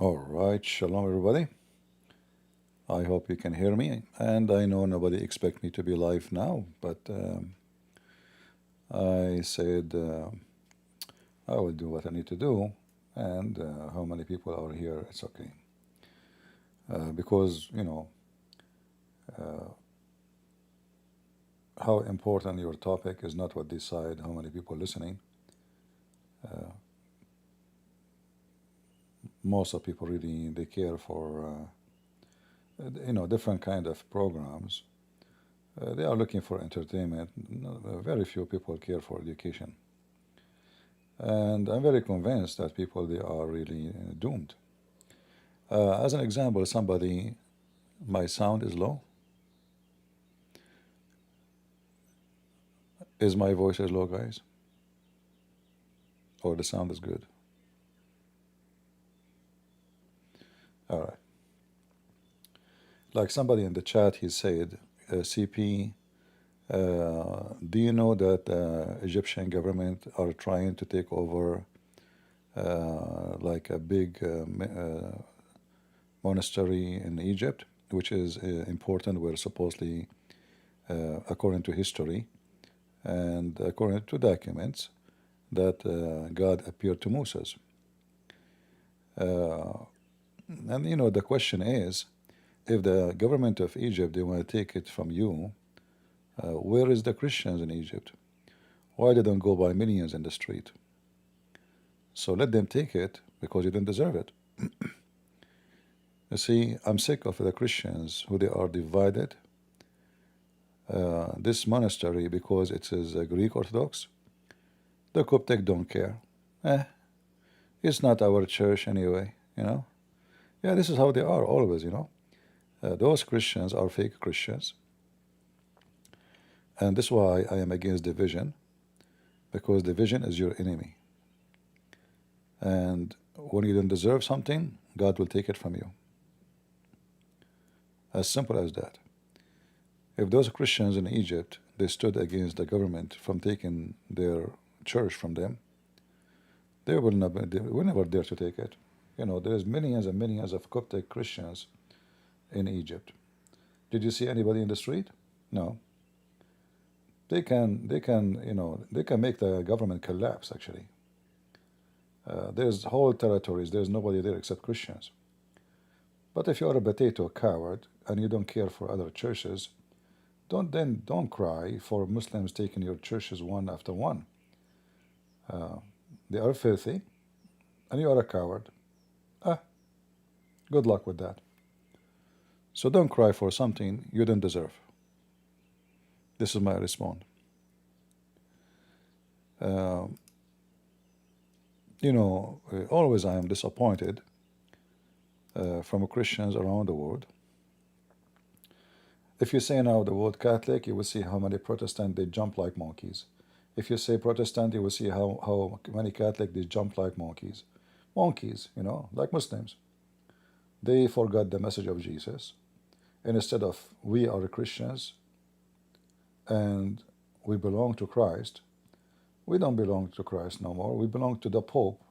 All right, shalom everybody. I hope you can hear me, and I know nobody expect me to be live now, but I said I will do what I need to do, and how many people are here, it's okay. Because, how important your topic is not what decide how many people listening. Most of people really, they care for, different kind of programs. They are looking for entertainment. Very few people care for education. And I'm very convinced that people, they are really doomed. As an example, somebody, my sound is low. Is my voice is low, guys? Or the sound is good? All right. Like somebody in the chat, he said, CP, do you know that Egyptian government are trying to take over like a big monastery in Egypt, which is important, where supposedly, according to history and according to documents, that God appeared to Moses. And the question is, if the government of Egypt, they want to take it from you, where is the Christians in Egypt? Why they don't go by millions in the street? So let them take it, because you don't deserve it. You see, I'm sick of the Christians who they are divided. This monastery, because it is a Greek Orthodox, the Coptic don't care. It's not our church anyway, Yeah, this is how they are always, those Christians are fake Christians. And this is why I am against division, because division is your enemy. And when you don't deserve something, God will take it from you. As simple as that. If those Christians in Egypt, they stood against the government from taking their church from them, they will never dare to take it. There's millions and millions of Coptic Christians in Egypt. Did you see anybody in the street? No. They can make the government collapse, actually. There's whole territories, there's nobody there except Christians. But if you are a potato coward and you don't care for other churches, don't cry for Muslims taking your churches one after one. They are filthy, and you are a coward. Good luck with that. So don't cry for something you don't deserve. This is my response. Always I am disappointed from Christians around the world. If you say now the word Catholic, you will see how many Protestant they jump like monkeys. If you say Protestant, you will see how many Catholic they jump like monkeys. Monkeys, like Muslims. They forgot the message of Jesus. And instead of we are Christians and we belong to Christ, we don't belong to Christ no more. We belong to the Pope,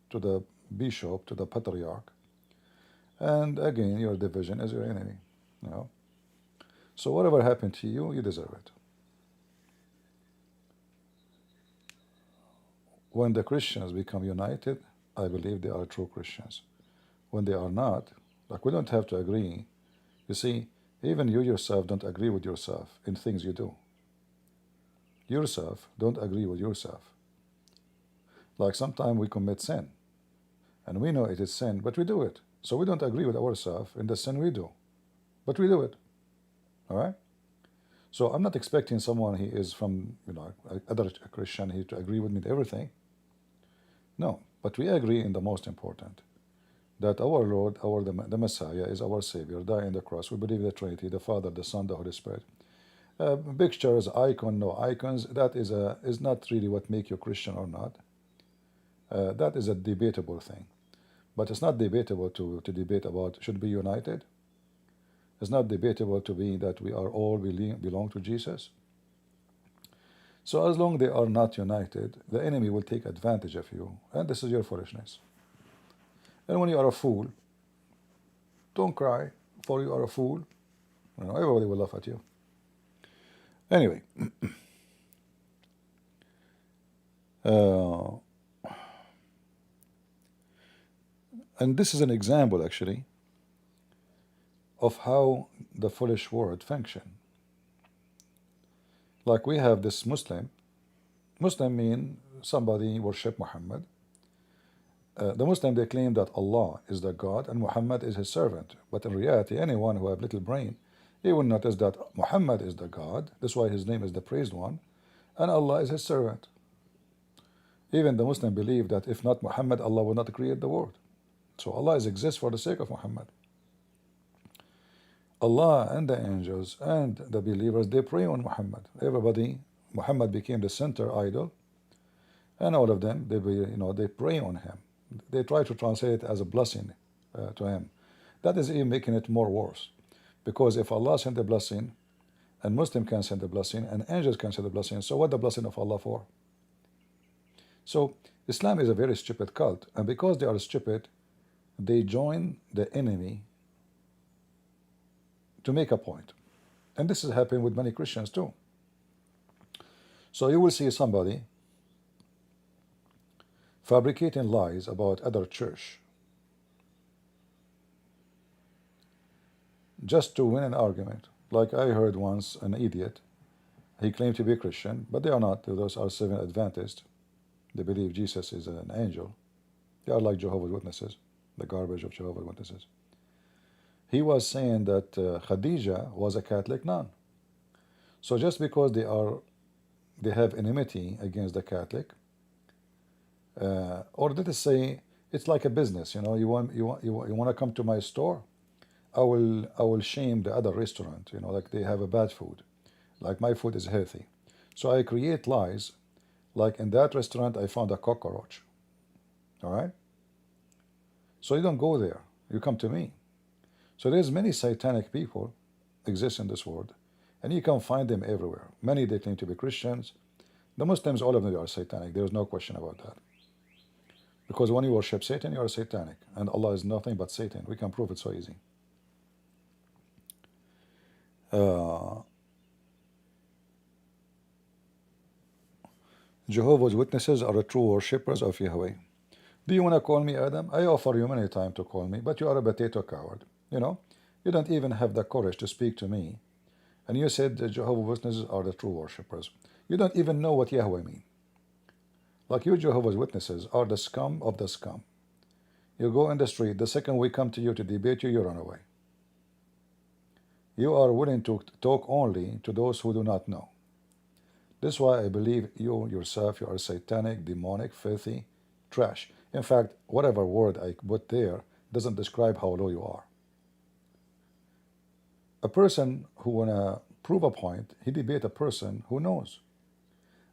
to the Bishop, to the Patriarch. And again, your division is your enemy. So whatever happened to you, you deserve it. When the Christians become united, I believe they are true Christians. When they are not, like, we don't have to agree. You see, even you yourself don't agree with yourself in things you do. Yourself don't agree with yourself. Like sometimes we commit sin, and we know it is sin, but we do it. So we don't agree with ourselves in the sin we do, but we do it. All right? So I'm not expecting someone he is from, other Christian here to agree with me in everything. No, but we agree in the most important, that our Lord, the Messiah, is our Savior, died on the cross. We believe in the Trinity, the Father, the Son, the Holy Spirit. Pictures, icon, no icons, that is not really what make you Christian or not. That is a debatable thing. But it's not debatable to debate about should be united. It's not debatable to be that we are all belong to Jesus. So as long as they are not united, the enemy will take advantage of you, and this is your foolishness. And when you are a fool, don't cry, for you are a fool. Everybody will laugh at you. Anyway, and this is an example, actually, of how the foolish world function. Like we have this Muslim. Muslim mean somebody worship Muhammad. The Muslim, they claim that Allah is the God and Muhammad is his servant. But in reality, anyone who have little brain, he will notice that Muhammad is the God. That's why his name is the praised one. And Allah is his servant. Even the Muslim believe that if not Muhammad, Allah will not create the world. So Allah exists for the sake of Muhammad. Allah and the angels and the believers, they pray on Muhammad. Everybody, Muhammad became the center idol, and all of them, they pray on him. They try to translate it as a blessing to him. That is even making it more worse, because if Allah sent the blessing, and Muslim can send the blessing, and angels can send the blessing, so what the blessing of Allah for? So Islam is a very stupid cult, and because they are stupid, they join the enemy to make a point. And this is happening with many Christians too. So you will see somebody fabricating lies about other church just to win an argument. Like I heard once an idiot, he claimed to be a Christian, but they are not. Those are Seventh Adventists. They believe Jesus is an angel. They are like Jehovah's Witnesses, the garbage of Jehovah's Witnesses. He was saying that Khadija was a Catholic nun. So just because they have enmity against the Catholic, or let us say it's like a business. You want to come to my store, I will shame the other restaurant. Like they have a bad food, like my food is healthy. So I create lies, like in that restaurant I found a cockroach. All right. So you don't go there. You come to me. So there's many satanic people exist in this world, and you can find them everywhere. Many, they claim to be Christians. The Muslims, all of them are satanic. There's no question about that. Because when you worship Satan, you are satanic, and Allah is nothing but Satan. We can prove it so easy. Jehovah's Witnesses are the true worshippers of Yahweh. Do you want to call me Adam? I offer you many times to call me, but you are a potato coward. You don't even have the courage to speak to me. And you said the Jehovah's Witnesses are the true worshippers. You don't even know what Yahweh means. Like you Jehovah's Witnesses are the scum of the scum. You go in the street, the second we come to you to debate you, you run away. You are willing to talk only to those who do not know. This is why I believe you yourself, you are satanic, demonic, filthy, trash. In fact, whatever word I put there doesn't describe how low you are. A person who wanna prove a point, he debate a person who knows.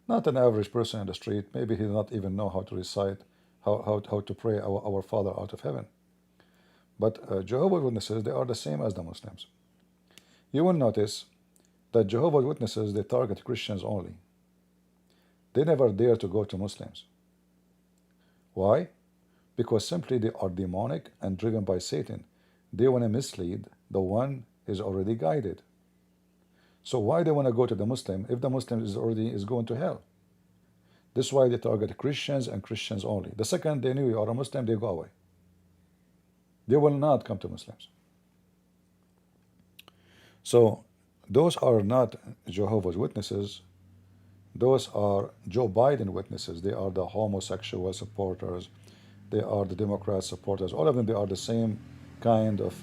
Not an average person in the street. Maybe he does not even know how to recite, how to pray our Father out of heaven. But Jehovah's Witnesses, they are the same as the Muslims. You will notice that Jehovah's Witnesses, they target Christians only. They never dare to go to Muslims. Why? Because simply they are demonic and driven by Satan. They want to mislead the one is already guided. So why they want to go to the Muslim if the Muslim is going to hell? This is why they target Christians and Christians only. The second they knew you are a Muslim, they go away. They will not come to Muslims. So those are not Jehovah's Witnesses. Those are Joe Biden witnesses. They are the homosexual supporters. They are the Democrat supporters. All of them, they are the same kind of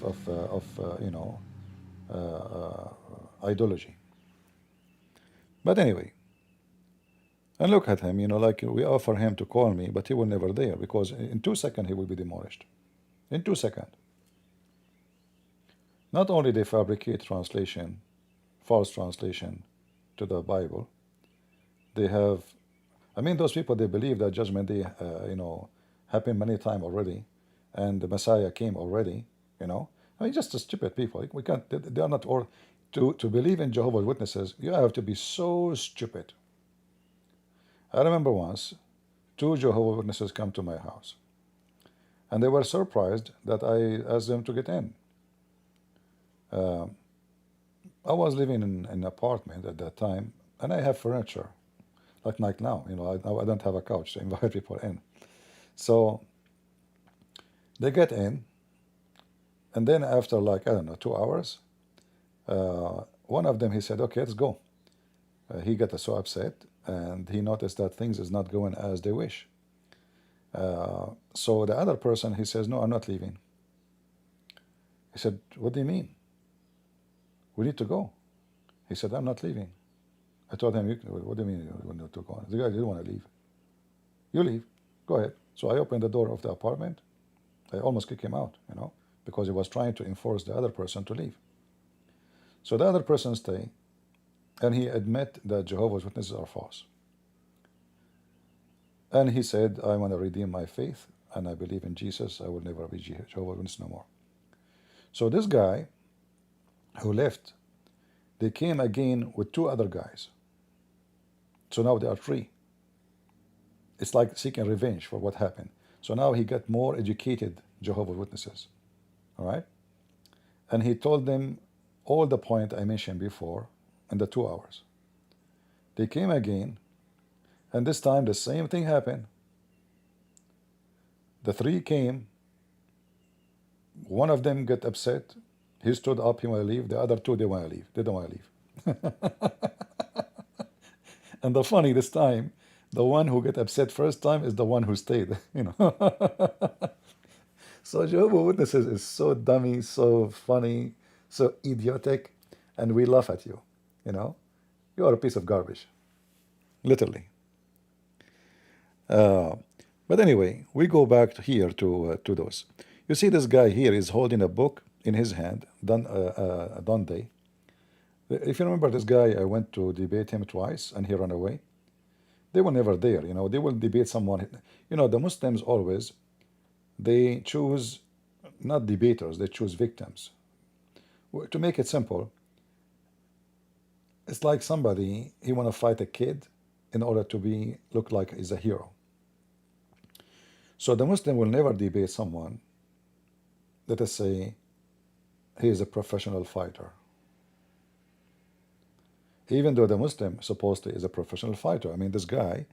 ideology. But anyway, and look at him, like we offer him to call me, but he will never dare, because in 2 seconds he will be demolished. In 2 seconds. Not only they fabricate translation, false translation to the Bible, they have, those people, they believe that judgment day, happened many times already, and the Messiah came already, just stupid people. We can't, they are not, or to believe in Jehovah's Witnesses, you have to be so stupid. I remember once, 2 Jehovah's Witnesses come to my house, and they were surprised that I asked them to get in. Uh, I was living in an apartment at that time, and I have furniture, like now. I don't have a couch to invite people in. So they get in, and then after like, I don't know, 2 hours, one of them, he said, okay, let's go. He got so upset, and he noticed that things is not going as they wish. So the other person, he says, no, I'm not leaving. He said, what do you mean? We need to go. He said, I'm not leaving. I told him, what do you mean you need to go? The guy didn't want to leave. You leave. Go ahead. So I opened the door of the apartment. I almost kicked him out, because he was trying to enforce the other person to leave. So the other person stayed, and he admit that Jehovah's Witnesses are false. And he said, I want to redeem my faith, and I believe in Jesus. I will never be Jehovah's Witness no more. So this guy who left, they came again with 2 other guys. So now they are 3. It's like seeking revenge for what happened. So now he got more educated Jehovah's Witnesses. All right? And he told them all the point I mentioned before in the 2 hours. They came again, and this time the same thing happened. The 3 came. One of them got upset. He stood up, he want to leave. The other 2, they want to leave. They don't want to leave. And the funny this time, the one who got upset first time is the one who stayed. So Jehovah's Witnesses is so dummy, so funny, so idiotic, and we laugh at you. You are a piece of garbage, literally. But anyway, we go back here to those. You see, this guy here is holding a book in his hand, Dondy. If you remember this guy, I went to debate him twice, and he ran away. They were never there. They will debate someone. The Muslims always, they choose not debaters, they choose victims. To make it simple, it's like somebody, he want to fight a kid in order to look like he's a hero. So the Muslim will never debate someone, let us say, he is a professional fighter. Even though the Muslim supposedly is a professional fighter. I mean, this guy,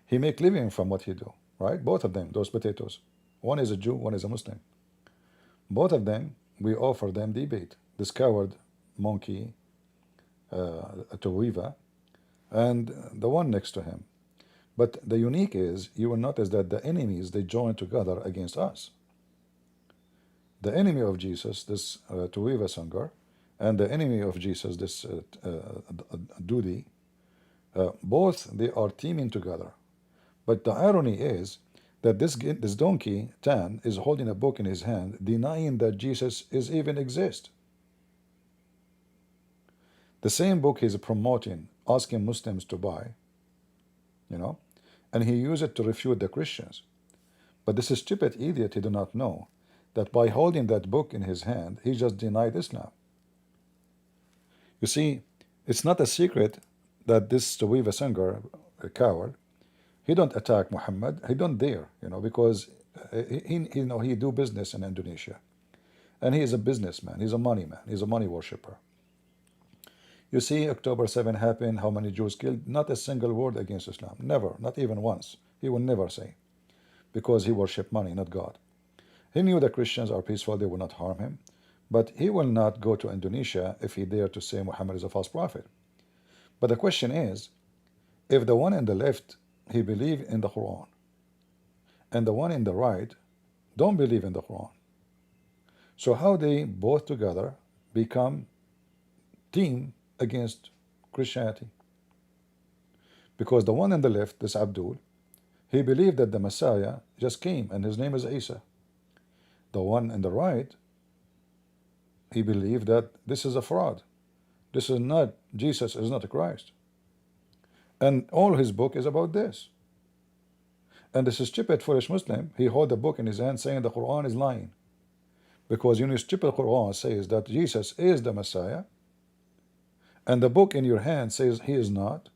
he make living from what he do, right? Both of them, those potatoes. One is a Jew, one is a Muslim. Both of them, we offer them debate. This coward monkey, Tovia, and the one next to him. But the unique is, you will notice that the enemies, they join together against us. The enemy of Jesus, this Tovia singer, and the enemy of Jesus, this Dudi, both they are teaming together. But the irony is that this donkey Tan is holding a book in his hand, denying that Jesus even exists. The same book he's promoting, asking Muslims to buy, and he used it to refute the Christians. But this stupid idiot, he do not know that by holding that book in his hand, he just denied Islam. You see, it's not a secret that this Tovia singer, a coward, he don't attack Muhammad. He don't dare, because he do business in Indonesia, and he is a businessman. He's a money man. He's a money worshipper. You see, October 7 happened. How many Jews killed? Not a single word against Islam. Never, not even once. He will never say, because he worshipped money, not God. He knew the Christians are peaceful. They will not harm him. But he will not go to Indonesia if he dare to say Muhammad is a false prophet. But the question is, if the one in the left, he believe in the Quran, and the one in the right don't believe in the Quran, so how they both together become team against Christianity? Because the one in the left, this Abdul, he believed that the Messiah just came and his name is Isa. The one in the right, he believed that this is a fraud. This is not, Jesus is not Christ. And all his book is about this. And this stupid, foolish Muslim, he hold the book in his hand saying the Quran is lying. Because stupid Quran says that Jesus is the Messiah, and the book in your hand says he is not,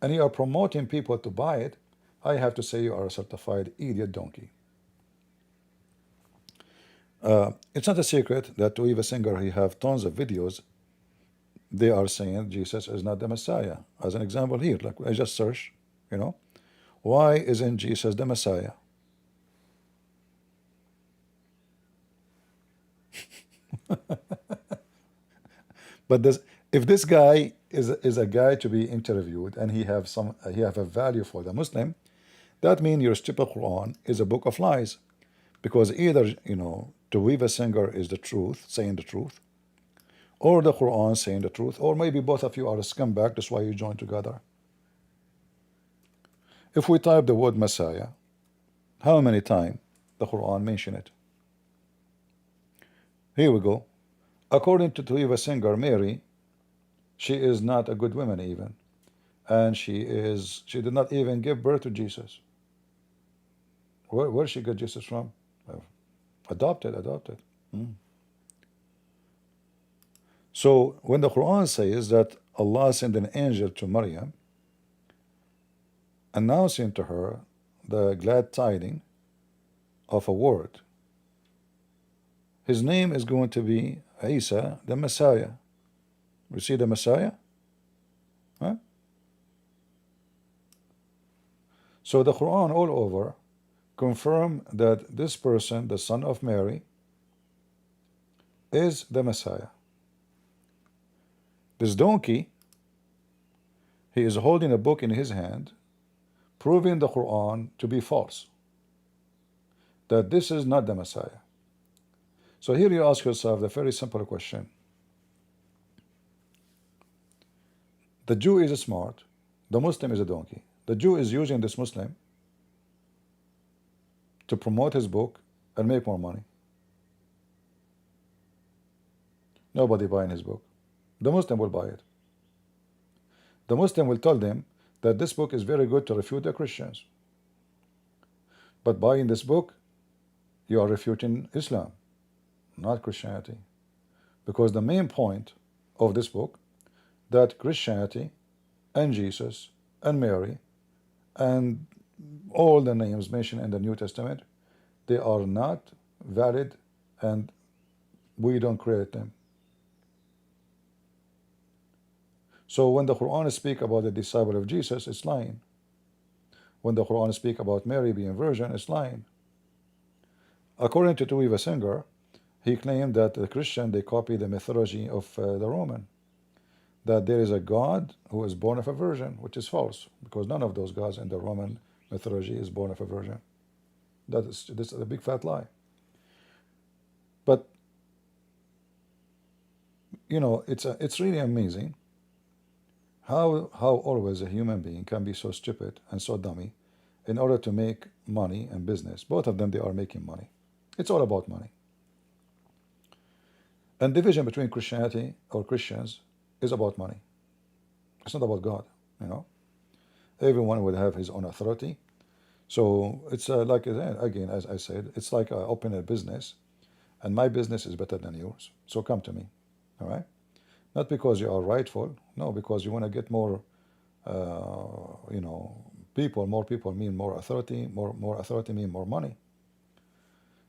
and you are promoting people to buy it. I have to say you are a certified idiot donkey. It's not a secret that Tovia Singer, he have tons of videos. They are saying Jesus is not the Messiah. As an example here, like I just searched, you know, why isn't Jesus the Messiah? But if this guy is a guy to be interviewed and he have a value for the Muslim, that means your stupid Quran is a book of lies, because either Tovia Singer is the truth, saying the truth, or the Quran saying the truth, or maybe both of you are a scumbag. That's why you join together. If we type the word Messiah, how many times the Quran mention it? Here we go. According to Tovia Singer, Mary, she is not a good woman even, and she did not even give birth to Jesus. Where she got Jesus from? Adopted. So when the Quran says that Allah sent an angel to Maryam, announcing to her the glad tidings of a word, his name is going to be Isa, the Messiah. We see the Messiah? Huh? So the Quran all over confirm that this person, the son of Mary, is the Messiah. This donkey, he is holding a book in his hand, proving the Quran to be false, that this is not the Messiah. So here you ask yourself the very simple question. The Jew is smart, the Muslim is a donkey. The Jew is using this Muslim to promote his book and make more money. Nobody buying his book. The Muslim will buy it. The Muslim will tell them that this book is very good to refute the Christians. But buying this book, you are refuting Islam, not Christianity. Because the main point of this book, that Christianity and Jesus and Mary and all the names mentioned in the New Testament, they are not valid and we don't create them. So when the Quran speaks about the disciple of Jesus, it's lying. When the Quran speaks about Mary being virgin, it's lying. According to Tovia Singer, he claimed that the Christian, they copy the mythology of the Roman, that there is a God who is born of a virgin, which is false, because none of those gods in the Roman mythology is born of a virgin. This is a big fat lie. But it's really amazing how always a human being can be so stupid and so dummy in order to make money and business. Both of them, they are making money. It's all about money. And division between Christianity or Christians is about money. It's not about God. Everyone will have his own authority. So it's like, again, as I said, it's like opening a business, and my business is better than yours. So come to me, all right? Not because you are rightful, no, because you want to get more, people. More people mean more authority. More authority mean more money.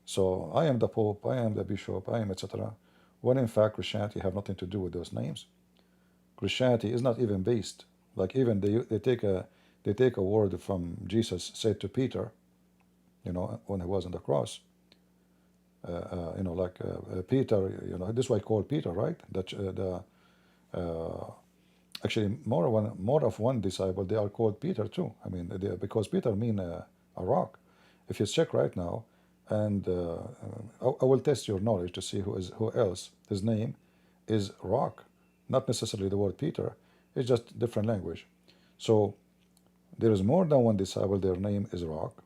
So I am the Pope, I am the Bishop, I am etc. When in fact Christianity have nothing to do with those names. Christianity is not even based. Like even they take a word from Jesus said to Peter, when he was on the cross. Peter, this is why called Peter, right? That actually more of one disciple, they are called Peter too. I mean, because Peter mean a rock. If you check right now, and I will test your knowledge to see who else. His name is Rock, not necessarily the word Peter. It's just different language. So there is more than one disciple. Their name is Rock,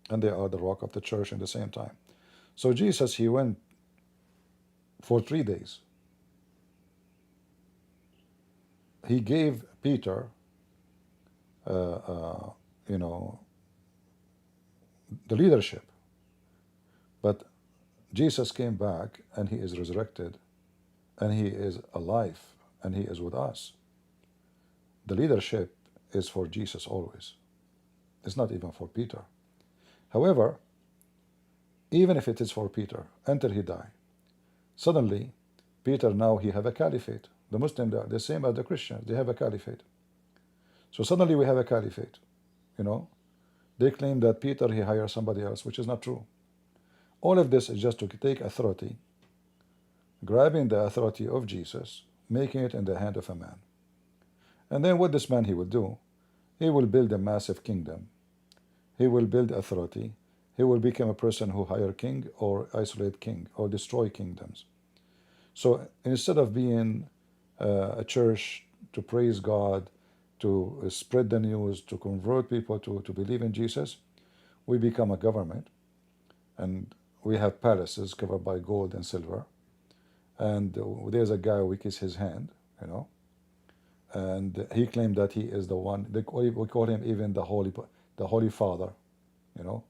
and they are the rock of the church at the same time. So Jesus, he went for 3 days. He gave Peter, the leadership. But Jesus came back and he is resurrected and he is alive and he is with us. The leadership is for Jesus always. It's not even for Peter. However, even if it is for Peter, until he died. Suddenly, Peter now he have a caliphate. The Muslims are the same as the Christians. They have a caliphate. So suddenly we have a caliphate. You know, they claim that Peter he hired somebody else, which is not true. All of this is just to take authority, grabbing the authority of Jesus, making it in the hand of a man. And then what this man he will do, he will build a massive kingdom. He will build authority. He will become a person who hire king or isolate king or destroy kingdoms. So instead of being a church to praise God, to spread the news, to convert people to believe in Jesus, we become a government, and we have palaces covered by gold and silver, and there's a guy who kiss his hand, you know, and he claimed that he is the one. We call him even the Holy Father, you know,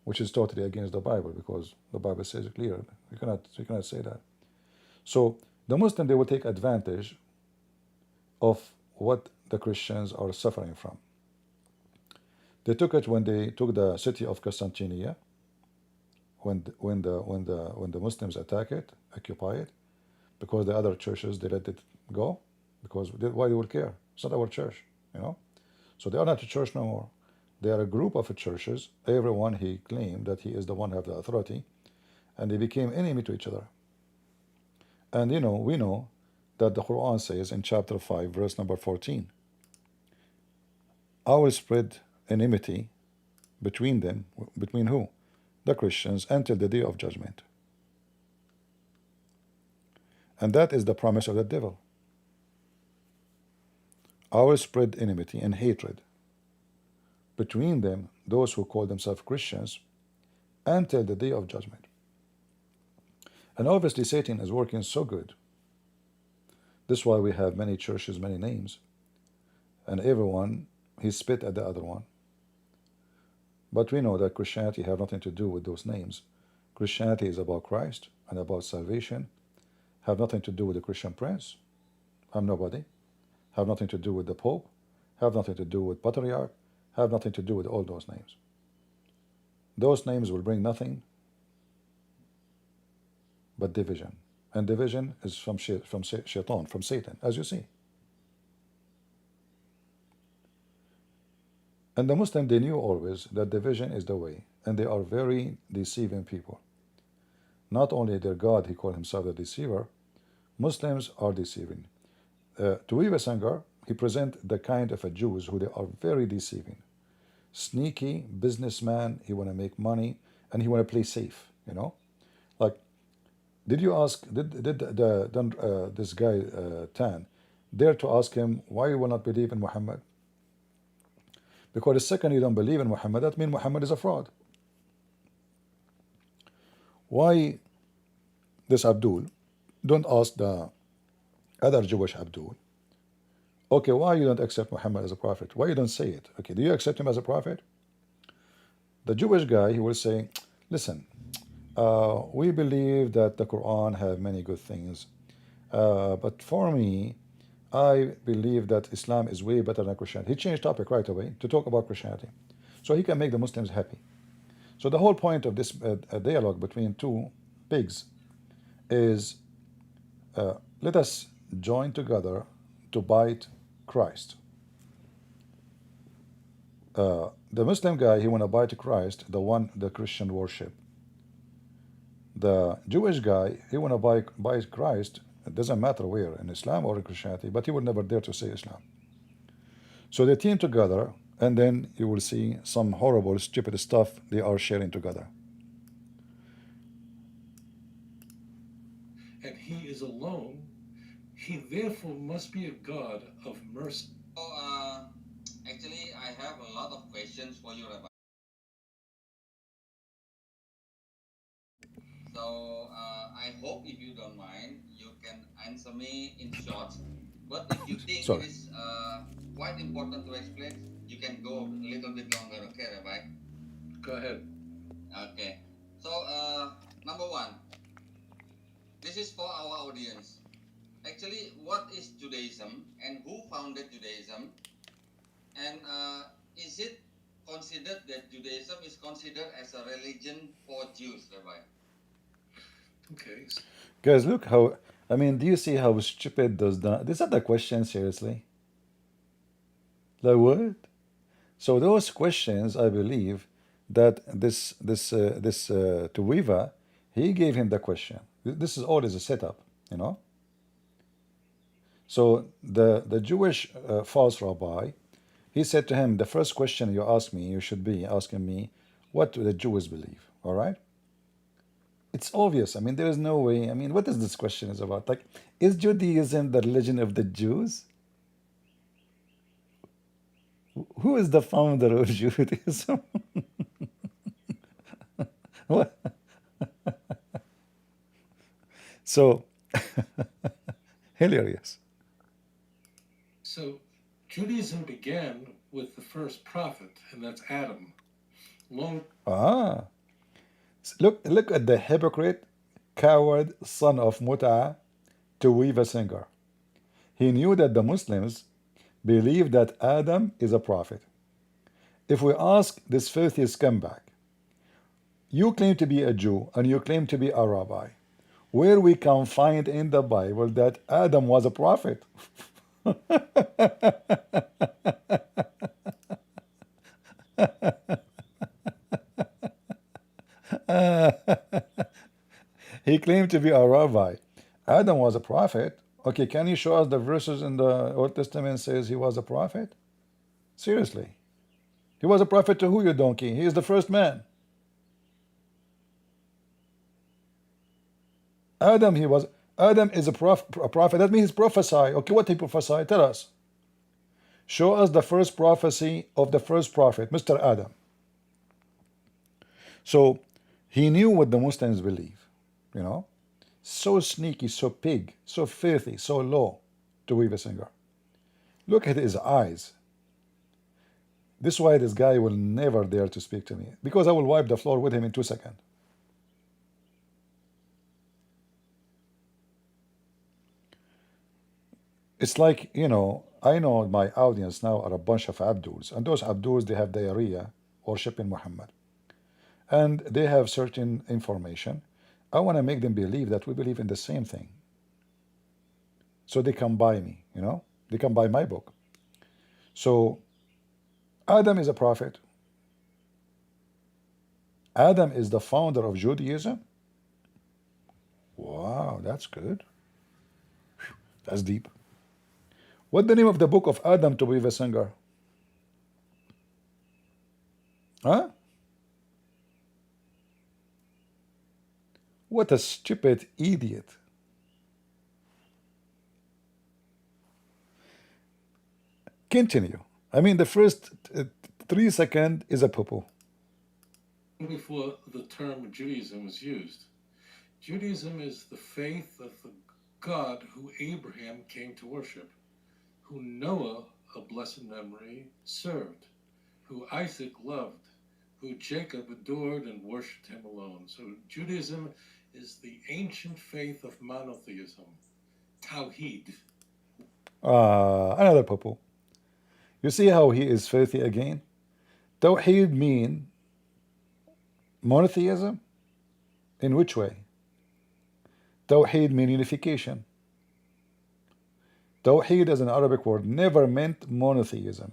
which is totally against the Bible, because the Bible says it clear. You cannot say that. So the Muslim, they will take advantage of what the Christians are suffering from. They took it when they took the city of Constantinople, when the Muslims attack it, occupy it, because the other churches they let it go, because why they would care? It's not our church, you know. So they are not a church no more. They are a group of churches. Everyone he claimed that he is the one who have the authority, and they became enemy to each other. And you know, we know that the Quran says in chapter 5, verse number 14, I will spread enmity between them, between who? The Christians, until the day of judgment. And that is the promise of the devil. I will spread enmity and hatred between them, those who call themselves Christians, until the day of judgment. And obviously Satan is working so good. This is why we have many churches, many names, and everyone he spit at the other one. But we know that Christianity have nothing to do with those names. Christianity is about Christ and about salvation. Have nothing to do with the Christian prince. I'm nobody. Have nothing to do with the Pope. Have nothing to do with Patriarch. Have nothing to do with all those names. Those names will bring nothing but division. And division is from Shaitan, from Satan, as you see. And the Muslim, they knew always that division is the way, and they are very deceiving people. Not only their God, he called himself the deceiver, Muslims are deceiving. Tovia Senghor, he present the kind of a Jews who they are very deceiving. Sneaky businessman, he want to make money, and he want to play safe, you know. Like, did you ask, this guy, Tan, dare to ask him why you will not believe in Muhammad? Because the second you don't believe in Muhammad, that means Muhammad is a fraud. Why this Abdul? Don't ask the other Jewish Abdul. Okay, why you don't accept Muhammad as a prophet? Why you don't say it? Okay, do you accept him as a prophet? The Jewish guy, he will say, listen, we believe that the Quran have many good things, but for me, I believe that Islam is way better than Christianity. He changed topic right away to talk about Christianity, so he can make the Muslims happy. So the whole point of this dialogue between two pigs is, let us join together to bite Christ. The Muslim guy, he want to bite Christ, the one the Christian worship. The Jewish guy, he want to bite Christ. It doesn't matter where, in Islam or in Christianity, but he would never dare to say Islam. So they team together, and then you will see some horrible, stupid stuff they are sharing together. And he is alone. He therefore must be a God of mercy. So, actually, I have a lot of questions for you, Rabbi. So, I hope if you don't mind, you can answer me in short. But if you think it is quite important to explain, you can go a little bit longer, okay, Rabbi? Go ahead. Okay. So, number one, this is for our audience. Actually, what is Judaism and who founded Judaism? And is it considered that Judaism is considered as a religion for Jews, Rabbi. Okay. Guys, look how, I mean, do you see how stupid those, is that the question, seriously? Like what? So those questions, I believe that this Tovia, he gave him the question. This is always a setup, you know. So the Jewish false rabbi, he said to him, the first question you ask me, you should be asking me, what do the Jews believe? All right. It's obvious. I mean, there is no way. I mean, what is this question is about? Like, is Judaism the religion of the Jews? Who is the founder of Judaism? What? So hilarious. So Judaism began with the first prophet, and that's Adam. Ah, look at the hypocrite, coward son of Mut'a, Tovia singer. He knew that the Muslims believe that Adam is a prophet. If we ask this filthy scumbag, you claim to be a Jew and you claim to be a rabbi, where we can find in the Bible that Adam was a prophet? He claimed to be a rabbi. Adam was a prophet. Okay, can you show us the verses in the Old Testament says he was a prophet? Seriously. He was a prophet to who, you donkey? He is the first man. Adam is a prophet. That means prophesy. Okay, what he prophesied? Tell us. Show us the first prophecy of the first prophet, Mr. Adam. So he knew what the Muslims believe, you know. So sneaky, so pig, so filthy, so low to weave a singer. Look at his eyes. This is why this guy will never dare to speak to me, because I will wipe the floor with him in 2 seconds. It's like, you know, I know my audience now are a bunch of Abduls, and those Abduls, they have diarrhea worshiping Muhammad. And they have certain information. I want to make them believe that we believe in the same thing. So they come buy me, you know? They come buy my book. So Adam is a prophet. Adam is the founder of Judaism. Wow, that's good. That's deep. What's the name of the book of Adam to be a singer? Huh? What a stupid idiot. Continue. I mean, the first 3 seconds is a poo-poo. Before the term Judaism was used. Judaism is the faith of the God who Abraham came to worship, who Noah, of blessed memory, served, who Isaac loved, who Jacob adored and worshipped him alone. So Judaism is the ancient faith of monotheism, Tawhid. Another poo-poo. You see how he is filthy again? Tawheed mean monotheism? In which way? Tawheed mean unification. Tawheed as an Arabic word never meant monotheism.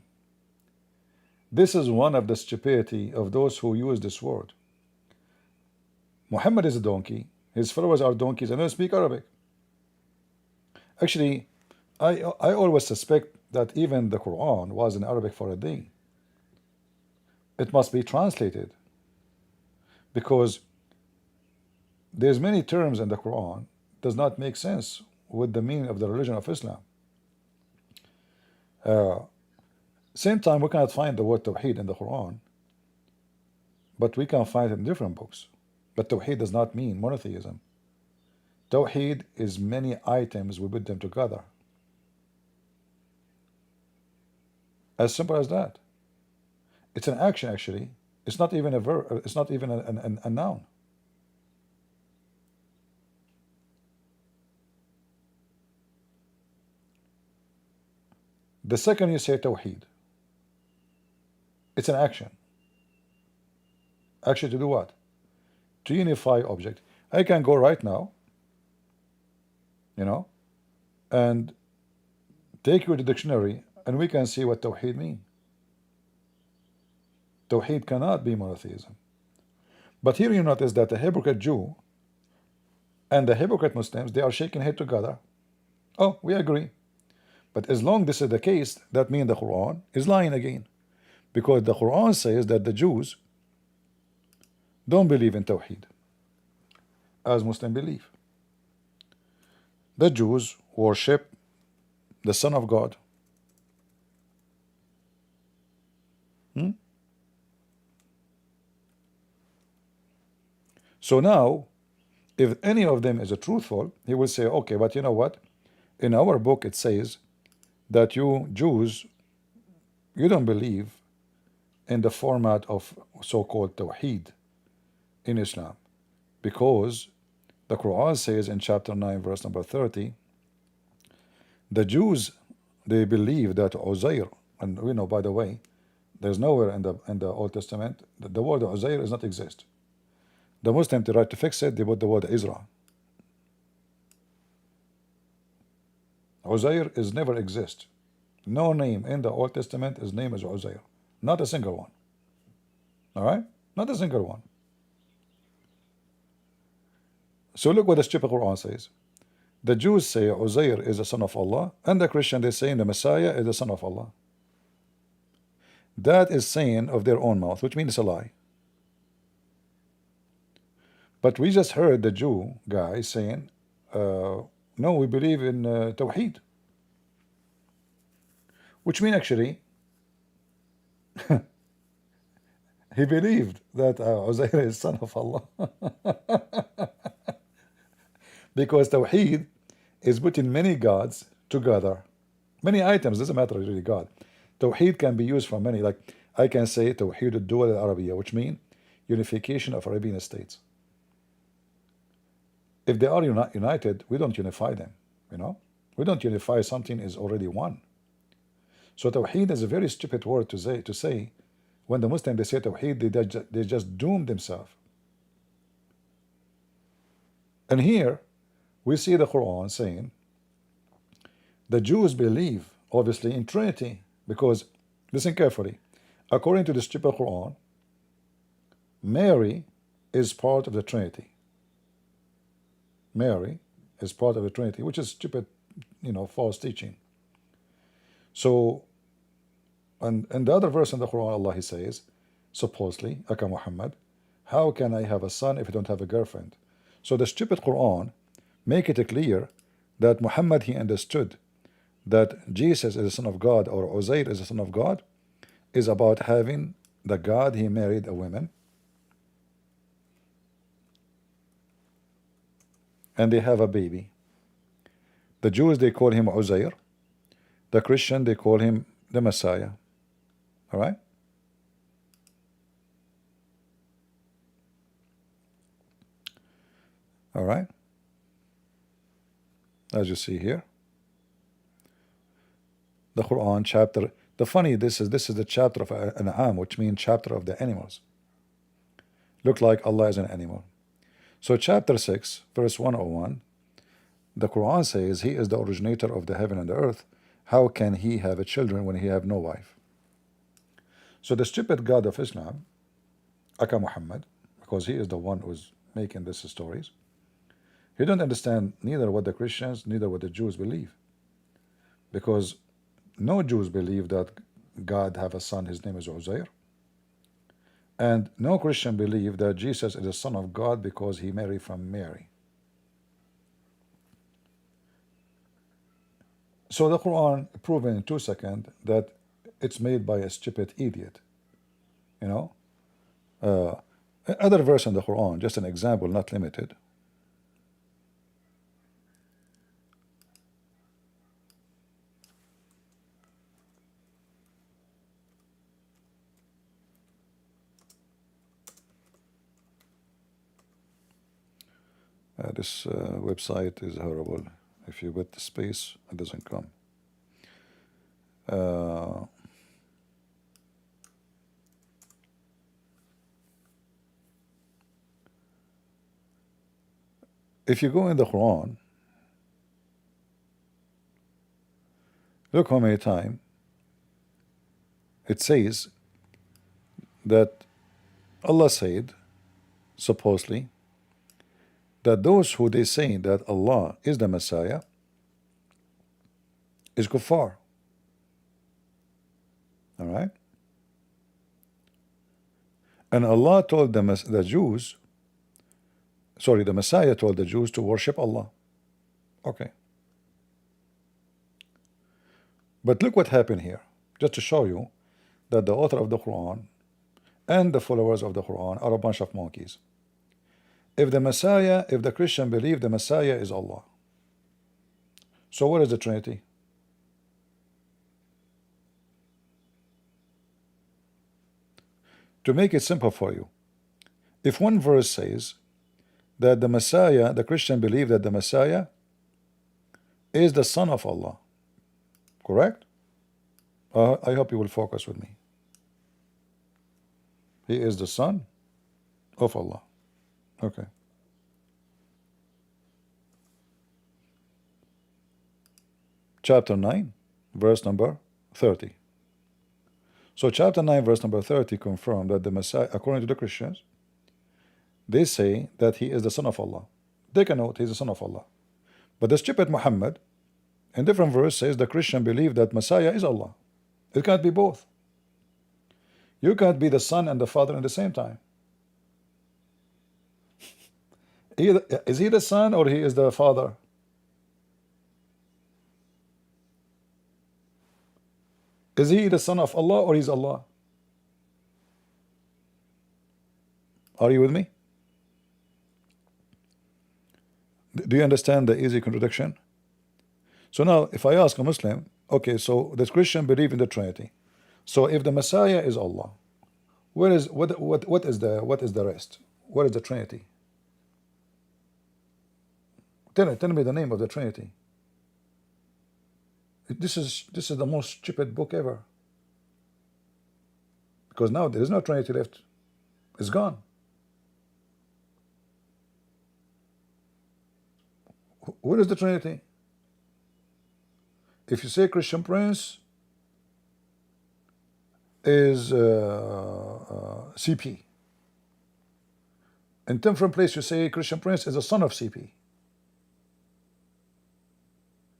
This is one of the stupidity of those who use this word. Muhammad is a donkey. His followers are donkeys and they speak Arabic. Actually, I always suspect that even the Quran was in Arabic for a day. It must be translated, because there's many terms in the Quran does not make sense with the meaning of the religion of Islam. Same time, we cannot find the word Tawheed in the Quran, but we can find it in different books. But Tawheed does not mean monotheism. Tawheed is many items, we put them together. As simple as that. It's an action, actually. It's not even a verb. It's not even a noun. The second you say Tawheed, it's an action. Actually, to do what? To unify object. I can go right now, you know, and take you to the dictionary, and we can see what Tawheed means. Tawheed cannot be monotheism. But here you notice that the hypocrite Jew and the hypocrite Muslims, they are shaking head together. Oh, we agree. But as long this is the case, that means the Quran is lying again. Because the Quran says that the Jews don't believe in Tawheed as Muslims believe. The Jews worship the Son of God. So now, if any of them is a truthful, he will say, okay, but you know what? In our book it says that you Jews, you don't believe in the format of so-called Tawheed in Islam, because the Quran says in chapter 9 verse number 30, the Jews, they believe that Uzair, and we know, by the way, there's nowhere in the Old Testament that the word Uzair does not exist. The Muslims, they try to fix it, they put the word Israel. Uzair is never exist. No name in the Old Testament is name as Uzair. Not a single one. Alright? Not a single one. So look what the stupid Quran says. The Jews say Uzair is the son of Allah, and the Christian, they say the Messiah is the son of Allah. That is saying of their own mouth, which means it's a lie. But we just heard the Jew guy saying, no, we believe in Tawheed. Which means actually, he believed that Uzair is son of Allah. Because Tawheed is putting many gods together. Many items, doesn't matter really God. Tawheed can be used for many, like I can say Tawheed al-Dawla al-Arabiya, which means unification of Arabian states. If they are united, we don't unify them, you know. We don't unify something is already one. So Tawheed is a very stupid word to say. When the Muslims, they say Tawheed, they just doom themselves. And here we see the Quran saying the Jews believe obviously in Trinity, because listen carefully, according to the stupid Quran, Mary is part of the Trinity. Mary is part of the Trinity, which is stupid, you know, false teaching. So, and the other verse in the Quran, Allah, He says, supposedly, Aka Muhammad, how can I have a son if I don't have a girlfriend? So the stupid Quran make it clear that Muhammad, he understood that Jesus is the son of God, or Uzair is the son of God, is about having the God he married a woman, and they have a baby. The Jews, they call him Uzair. The Christian, they call him the Messiah. All right? All right? As you see here, the Quran chapter, this is the chapter of An'am, which means chapter of the animals. Look like Allah is an animal. So chapter 6, verse 101, the Quran says, He is the originator of the heaven and the earth. How can He have a children when He have no wife? So the stupid God of Islam, Aka Muhammad, because he is the one who's making these stories, he don't understand neither what the Christians, neither what the Jews believe. Because no Jews believe that God have a son, his name is Uzair. And no Christian believe that Jesus is the son of God because he married from Mary. So the Quran proven in 2 seconds that it's made by a stupid idiot. You know? Other verse in the Quran, just an example, not limited. This website is horrible. If you put the space, it doesn't come. if you go in the Quran, look how many times it says that Allah said, supposedly, that those who they say that Allah is the Messiah is kuffar. All right? And Allah told the Jews, sorry, the Messiah told the Jews to worship Allah. Okay. But look what happened here, just to show you that the author of the Quran and the followers of the Quran are a bunch of monkeys. If the Christian believe the Messiah is Allah, so what is the Trinity? To make it simple for you, if one verse says that the Messiah, the Christian believe that the Messiah is the Son of Allah, correct? I hope you will focus with me. He is the Son of Allah. Okay. Chapter 9, verse number 30. So chapter 9, verse number 30 confirm that the Messiah, according to the Christians, they say that he is the Son of Allah. Take a note, he's the Son of Allah. But the stupid Muhammad, in different verse, says the Christian believe that Messiah is Allah. It can't be both. You can't be the Son and the Father at the same time. Is he the Son or he is the Father? Is he the Son of Allah or he's Allah? Are you with me? Do you understand the easy contradiction? So now, if I ask a Muslim, okay, so the Christian believe in the Trinity. So if the Messiah is Allah, what is the rest? What is the Trinity? Tell me the name of the Trinity. This is the most stupid book ever. Because now there is no Trinity left. It's gone. What is the Trinity? If you say Christian Prince is CP, in different place you say Christian Prince is a son of CP.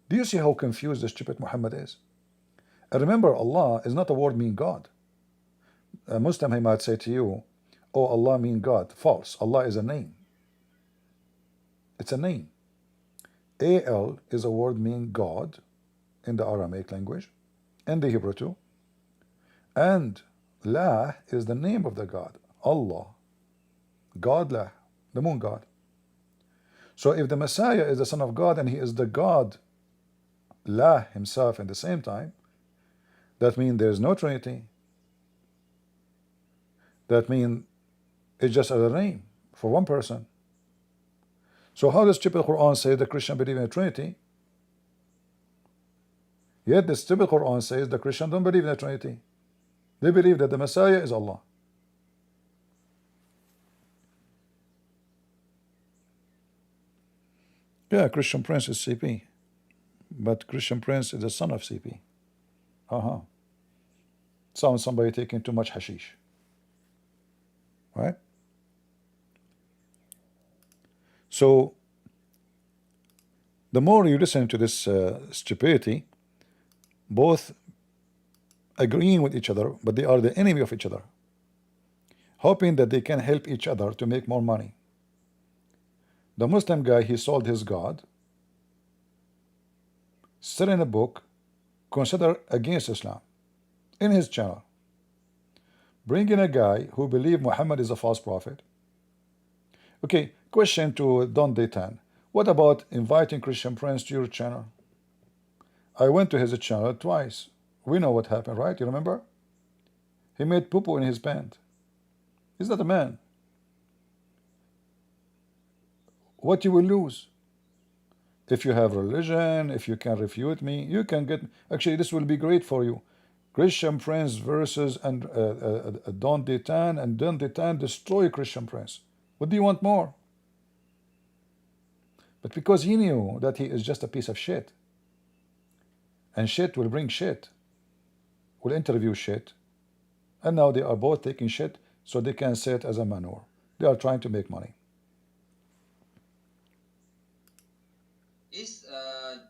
Do you see how confused the stupid Muhammad is? And remember, Allah is not a word mean God. A Muslim, he might say to you, oh, Allah mean God. False. Allah is a name. It's a name. Al is a word mean God in the Aramaic language and the Hebrew too. And La is the name of the God. Allah. God La, the moon God. So if the Messiah is the Son of God and he is the God La himself at the same time, that means there's no Trinity. That means it's just a name for one person. So how does stupid Quran say the Christian believe in the Trinity? Yet the stupid Quran says the Christian don't believe in the Trinity. They believe that the Messiah is Allah. Yeah, Christian Prince is CP. But Christian Prince is the son of CP. Sounds somebody taking too much hashish. Right? So, the more you listen to this stupidity, both agreeing with each other, but they are the enemy of each other, hoping that they can help each other to make more money. The Muslim guy, he sold his God, selling a book considered against Islam in his channel, bringing a guy who believed Muhammad is a false prophet. Okay, question to Dondy Tan. What about inviting Christian Prince to your channel? I went to his channel twice. We know what happened, right? You remember? He made poo-poo in his pant. He's not a man. What you will lose? If you have religion, if you can refute me, you can get... Actually, this will be great for you. Christian Prince versus and Dondy Tan, and Dondy Tan destroy Christian Prince. What do you want more? But because he knew that he is just a piece of shit, and shit will bring shit, will interview shit, and now they are both taking shit so they can say it as a manure. They are trying to make money. Is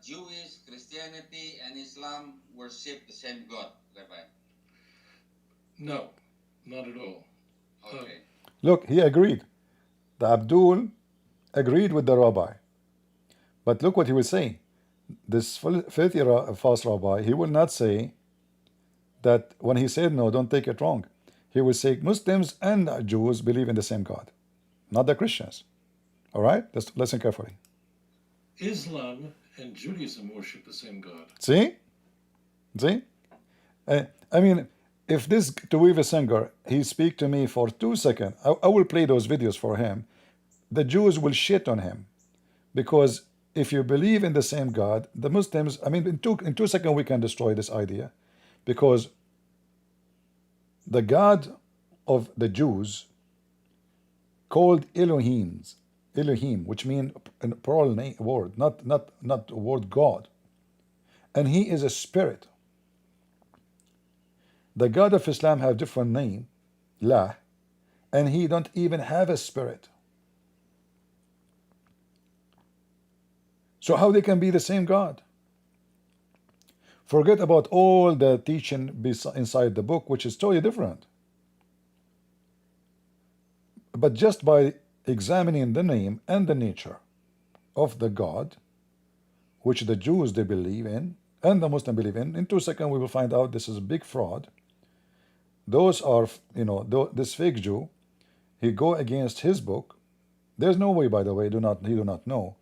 Jewish, Christianity, and Islam worship the same God, Rabbi? No, not at all. Okay. Look, he agreed. The Abdul agreed with the rabbi. But look what he will say. This filthy false rabbi, he will not say that when he said no, don't take it wrong. He will say Muslims and Jews believe in the same God, not the Christians. All right? Let's listen carefully. Islam and Judaism worship the same God. See? See? I mean, if this Tovia singer, he speak to me for 2 seconds, I will play those videos for him. The Jews will shit on him. Because if you believe in the same God, the Muslims, I mean, in 2 seconds we can destroy this idea. Because the God of the Jews called Elohim, which means a plural word, not word God. And he is a spirit. The God of Islam have different name, La, and he don't even have a spirit. So how they can be the same God? Forget about all the teaching inside the book, which is totally different. But just by examining the name and the nature of the God, which the Jews they believe in, and the Muslim believe in 2 seconds we will find out this is a big fraud. Those are, this fake Jew, he go against his book. There's no way, by the way, he do not know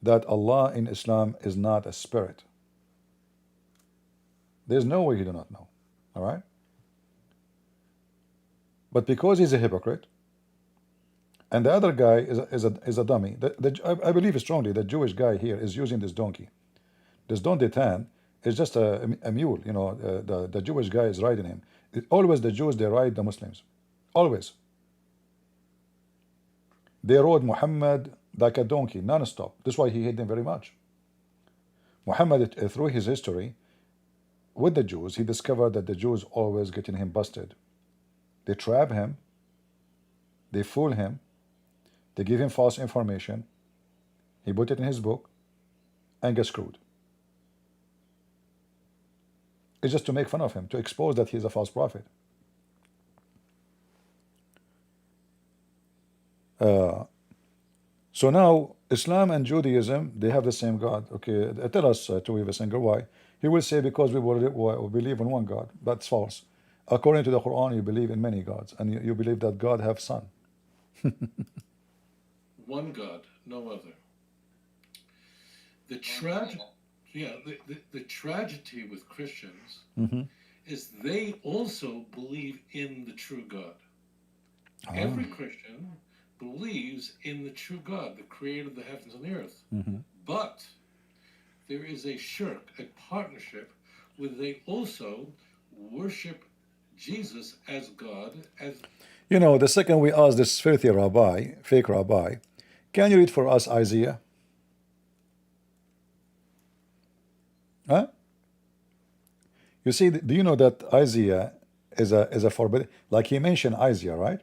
that Allah in Islam is not a spirit. There's no way he do not know. All right? But because he's a hypocrite, and the other guy is a dummy, I believe strongly the Jewish guy here is using this donkey. This Dondy Tan is just a mule, the Jewish guy is riding him. Always the Jews, they ride the Muslims. Always. They rode Muhammad like a donkey, non-stop. That's why he hate them very much. Muhammad, through his history with the Jews, he discovered that the Jews always getting him busted. They trap him, they fool him, they give him false information, he put it in his book, and get screwed. It's just to make fun of him, to expose that he's a false prophet. So now, Islam and Judaism, they have the same God. Okay, tell us, Tovia Singer, why? He will say, because we believe in one God. That's false. According to the Quran, you believe in many gods, and you believe that God have son. One God, no other. The tragedy with Christians is they also believe in the true God. Every Christian believes in the true God, the creator of the heavens and the earth. But there is a shirk, a partnership, where they also worship Jesus as God. The second we ask this filthy rabbi, fake rabbi, can you read for us Isaiah? Huh? You see, do you know that Isaiah is a forbidden, like he mentioned Isaiah, right?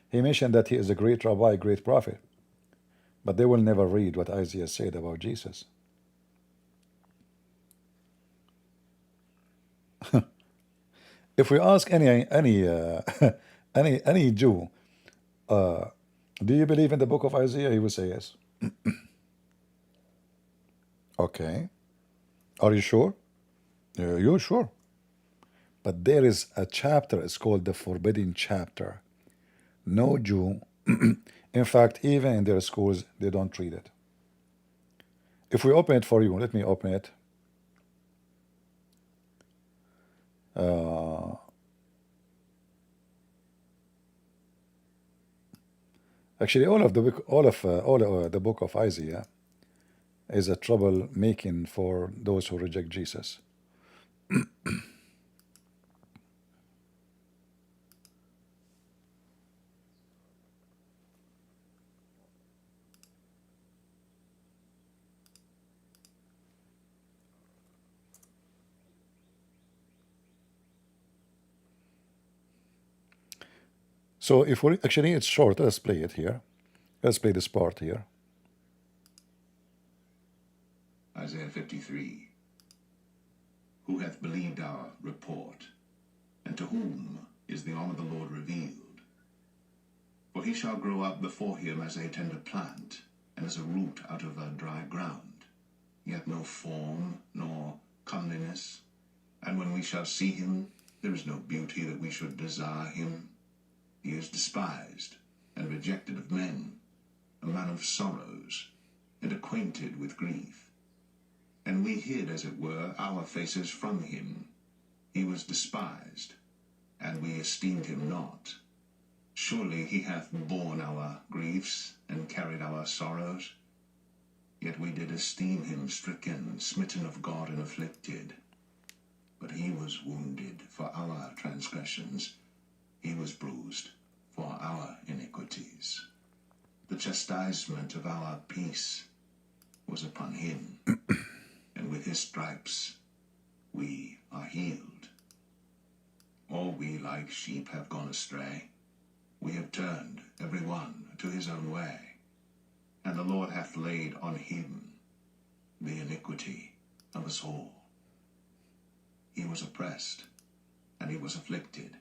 He mentioned that he is a great rabbi, great prophet. But they will never read what Isaiah said about Jesus. If we ask any Jew, do you believe in the book of Isaiah? He will say yes. Okay. Are you sure? You're sure. But there is a chapter, it's called the forbidden chapter. No Jew, in fact, even in their schools, they don't read it. If we open it for you, let me open it. Actually, all of the book of Isaiah is a trouble making for those who reject Jesus. So if we actually, it's short. Let's play it here. Let's play this part here. Isaiah 53. Who hath believed our report? And to whom is the arm of the Lord revealed? For he shall grow up before him as a tender plant, and as a root out of a dry ground. He hath no form, nor comeliness. And when we shall see him, there is no beauty that we should desire him. He is despised and rejected of men, a man of sorrows, and acquainted with grief. And we hid, as it were, our faces from him. He was despised, and we esteemed him not. Surely he hath borne our griefs, and carried our sorrows. Yet we did esteem him stricken, smitten of God, and afflicted. But he was wounded for our transgressions, he was bruised for our iniquities. The chastisement of our peace was upon him, and with his stripes we are healed. All we like sheep have gone astray. We have turned every one to his own way, and the Lord hath laid on him the iniquity of us all. He was oppressed, and he was afflicted,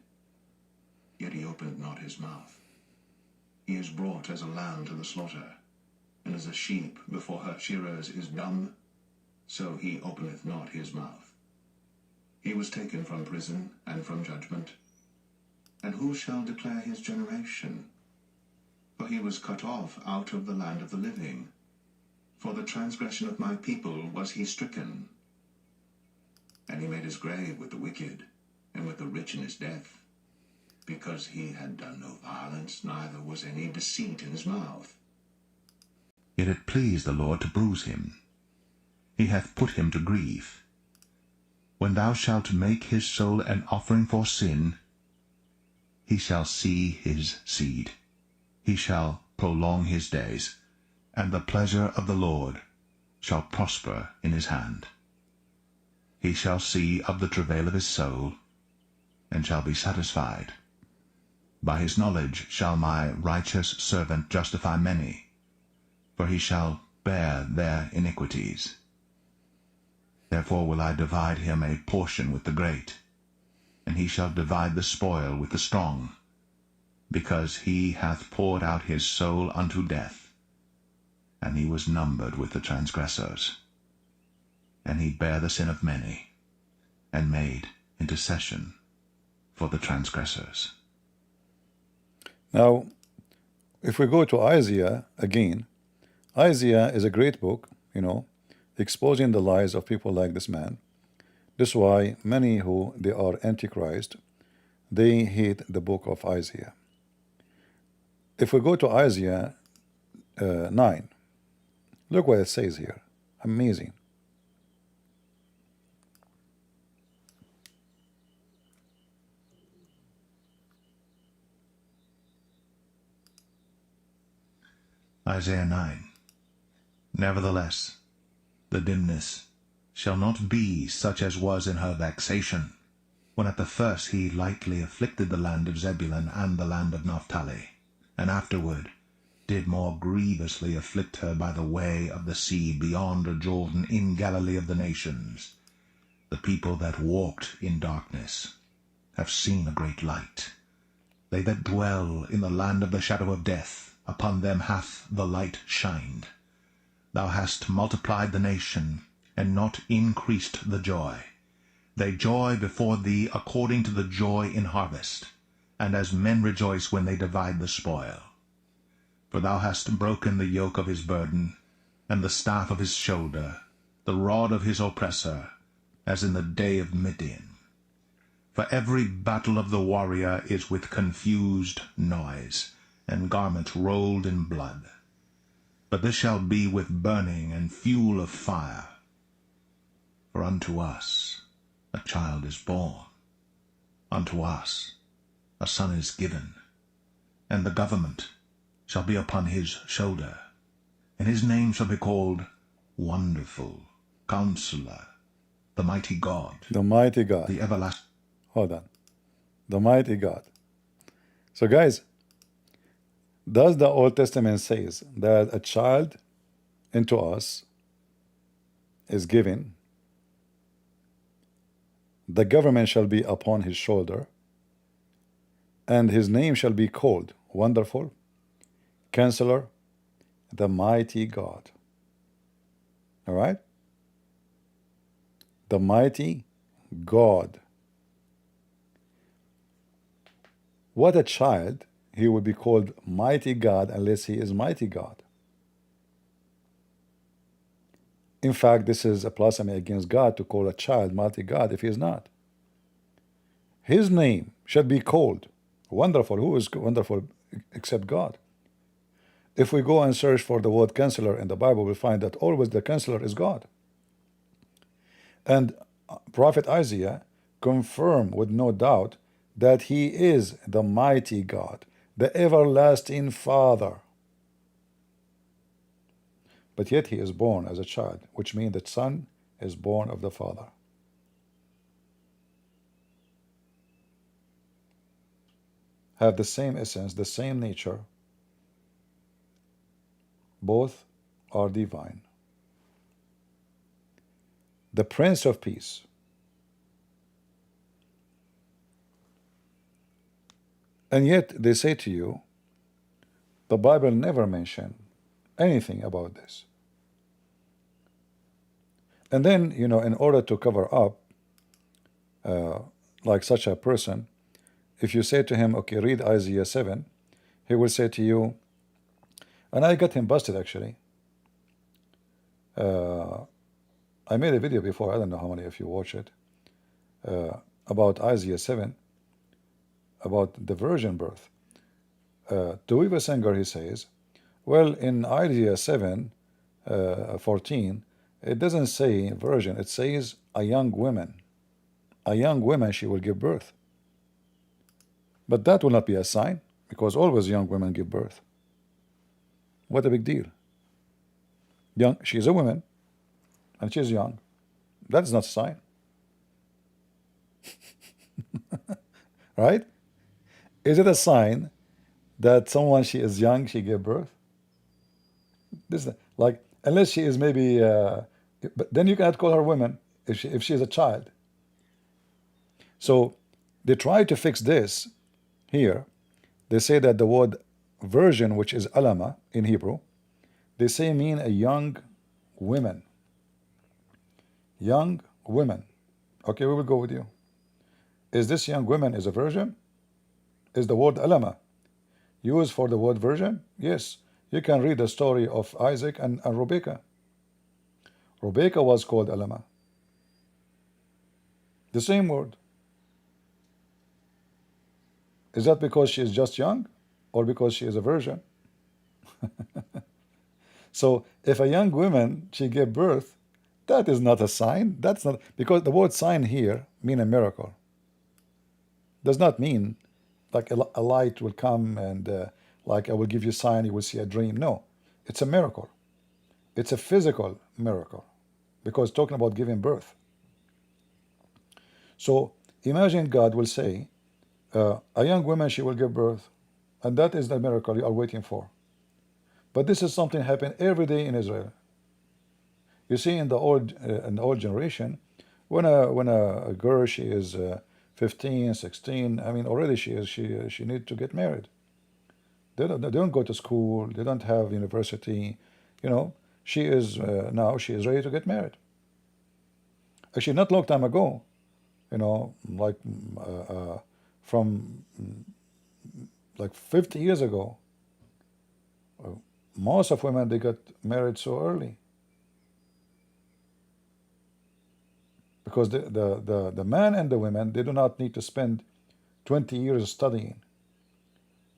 yet he opened not his mouth. He is brought as a lamb to the slaughter, and as a sheep before her shearers is dumb, so he openeth not his mouth. He was taken from prison and from judgment. And who shall declare his generation? For he was cut off out of the land of the living. For the transgression of my people was he stricken. And he made his grave with the wicked, and with the rich in his death, because he had done no violence, neither was any deceit in his mouth. Yet it pleased the Lord to bruise him. He hath put him to grief. When thou shalt make his soul an offering for sin, he shall see his seed. He shall prolong his days, and the pleasure of the Lord shall prosper in his hand. He shall see of the travail of his soul, and shall be satisfied. By his knowledge shall my righteous servant justify many, for he shall bear their iniquities. Therefore will I divide him a portion with the great, and he shall divide the spoil with the strong, because he hath poured out his soul unto death, and he was numbered with the transgressors. And he bare the sin of many, and made intercession for the transgressors. Now, if we go to Isaiah again, Isaiah is a great book, exposing the lies of people like this man. This is why many who they are antichrist, they hate the book of Isaiah. If we go to Isaiah 9, look what it says here. Amazing. Isaiah 9. Nevertheless, the dimness shall not be such as was in her vexation, when at the first he lightly afflicted the land of Zebulun and the land of Naphtali, and afterward did more grievously afflict her by the way of the sea beyond Jordan in Galilee of the nations. The people that walked in darkness have seen a great light. They that dwell in the land of the shadow of death, upon them hath the light shined. Thou hast multiplied the nation, and not increased the joy. They joy before thee according to the joy in harvest, and as men rejoice when they divide the spoil. For thou hast broken the yoke of his burden, and the staff of his shoulder, the rod of his oppressor, as in the day of Midian. For every battle of the warrior is with confused noise, and garment rolled in blood. But this shall be with burning and fuel of fire. For unto us a child is born, unto us a son is given, and the government shall be upon his shoulder, and his name shall be called Wonderful, Counselor, the Mighty God, The mighty God. the Everlasting. Hold on. The mighty God. So guys, Does the Old Testament says that a child into us is given, the government shall be upon his shoulder, and his name shall be called Wonderful, Counselor, the Mighty God. All right? The Mighty God. What a child, he would be called Mighty God unless he is Mighty God. In fact, this is a blasphemy against God to call a child Mighty God if he is not. His name should be called Wonderful. Who is wonderful except God? If we go and search for the word counselor in the Bible, we'll find that always the counselor is God. And Prophet Isaiah confirmed with no doubt that he is the mighty God, the everlasting Father. But yet he is born as a child, which means the Son is born of the Father. Have the same essence, the same nature. Both are divine. The Prince of Peace. And yet they say to you, the Bible never mentioned anything about this. And then, you know, in order to cover up like such a person, if you say to him, okay, read Isaiah 7, he will say to you, and I got him busted actually. I made a video before, I don't know how many of you watch it, about Isaiah 7, about the virgin birth. Tovia Singer, he says, well, in Isaiah 7, 14, it doesn't say virgin, it says a young woman. A young woman, she will give birth. But that will not be a sign, because always young women give birth. What a big deal. Young, she's a woman, and she's young. That is not a sign. Right? Is it a sign that someone, she is young, she gave birth? This is like, unless she is maybe, but then you cannot call her woman if she is a child. So they try to fix this here. They say that the word virgin, which is alama in Hebrew, they say mean a young woman. Young woman. Okay, we will go with you. Is this young woman is a virgin? Is the word alama used for the word virgin? Yes. You can read the story of Isaac and Rebekah. Rebekah was called alama. The same word. Is that because she is just young or because she is a virgin? So if a young woman, she gave birth, that is not a sign. That's not, because the word sign here mean a miracle. Does not mean like a light will come and like I will give you a sign, you will see a dream. No, it's a miracle. It's a physical miracle, because talking about giving birth. So imagine God will say, a young woman, she will give birth, and that is the miracle you are waiting for. But this is something happening every day in Israel. You see, in the old generation, when a girl, she is 15, 16, I mean, already she needs to get married. They don't go to school, they don't have university, you know. She is now she is ready to get married. Actually, not long time ago, you know, like from like 50 years ago, most of women, they got married so early. Because the man and the women, they do not need to spend 20 years studying.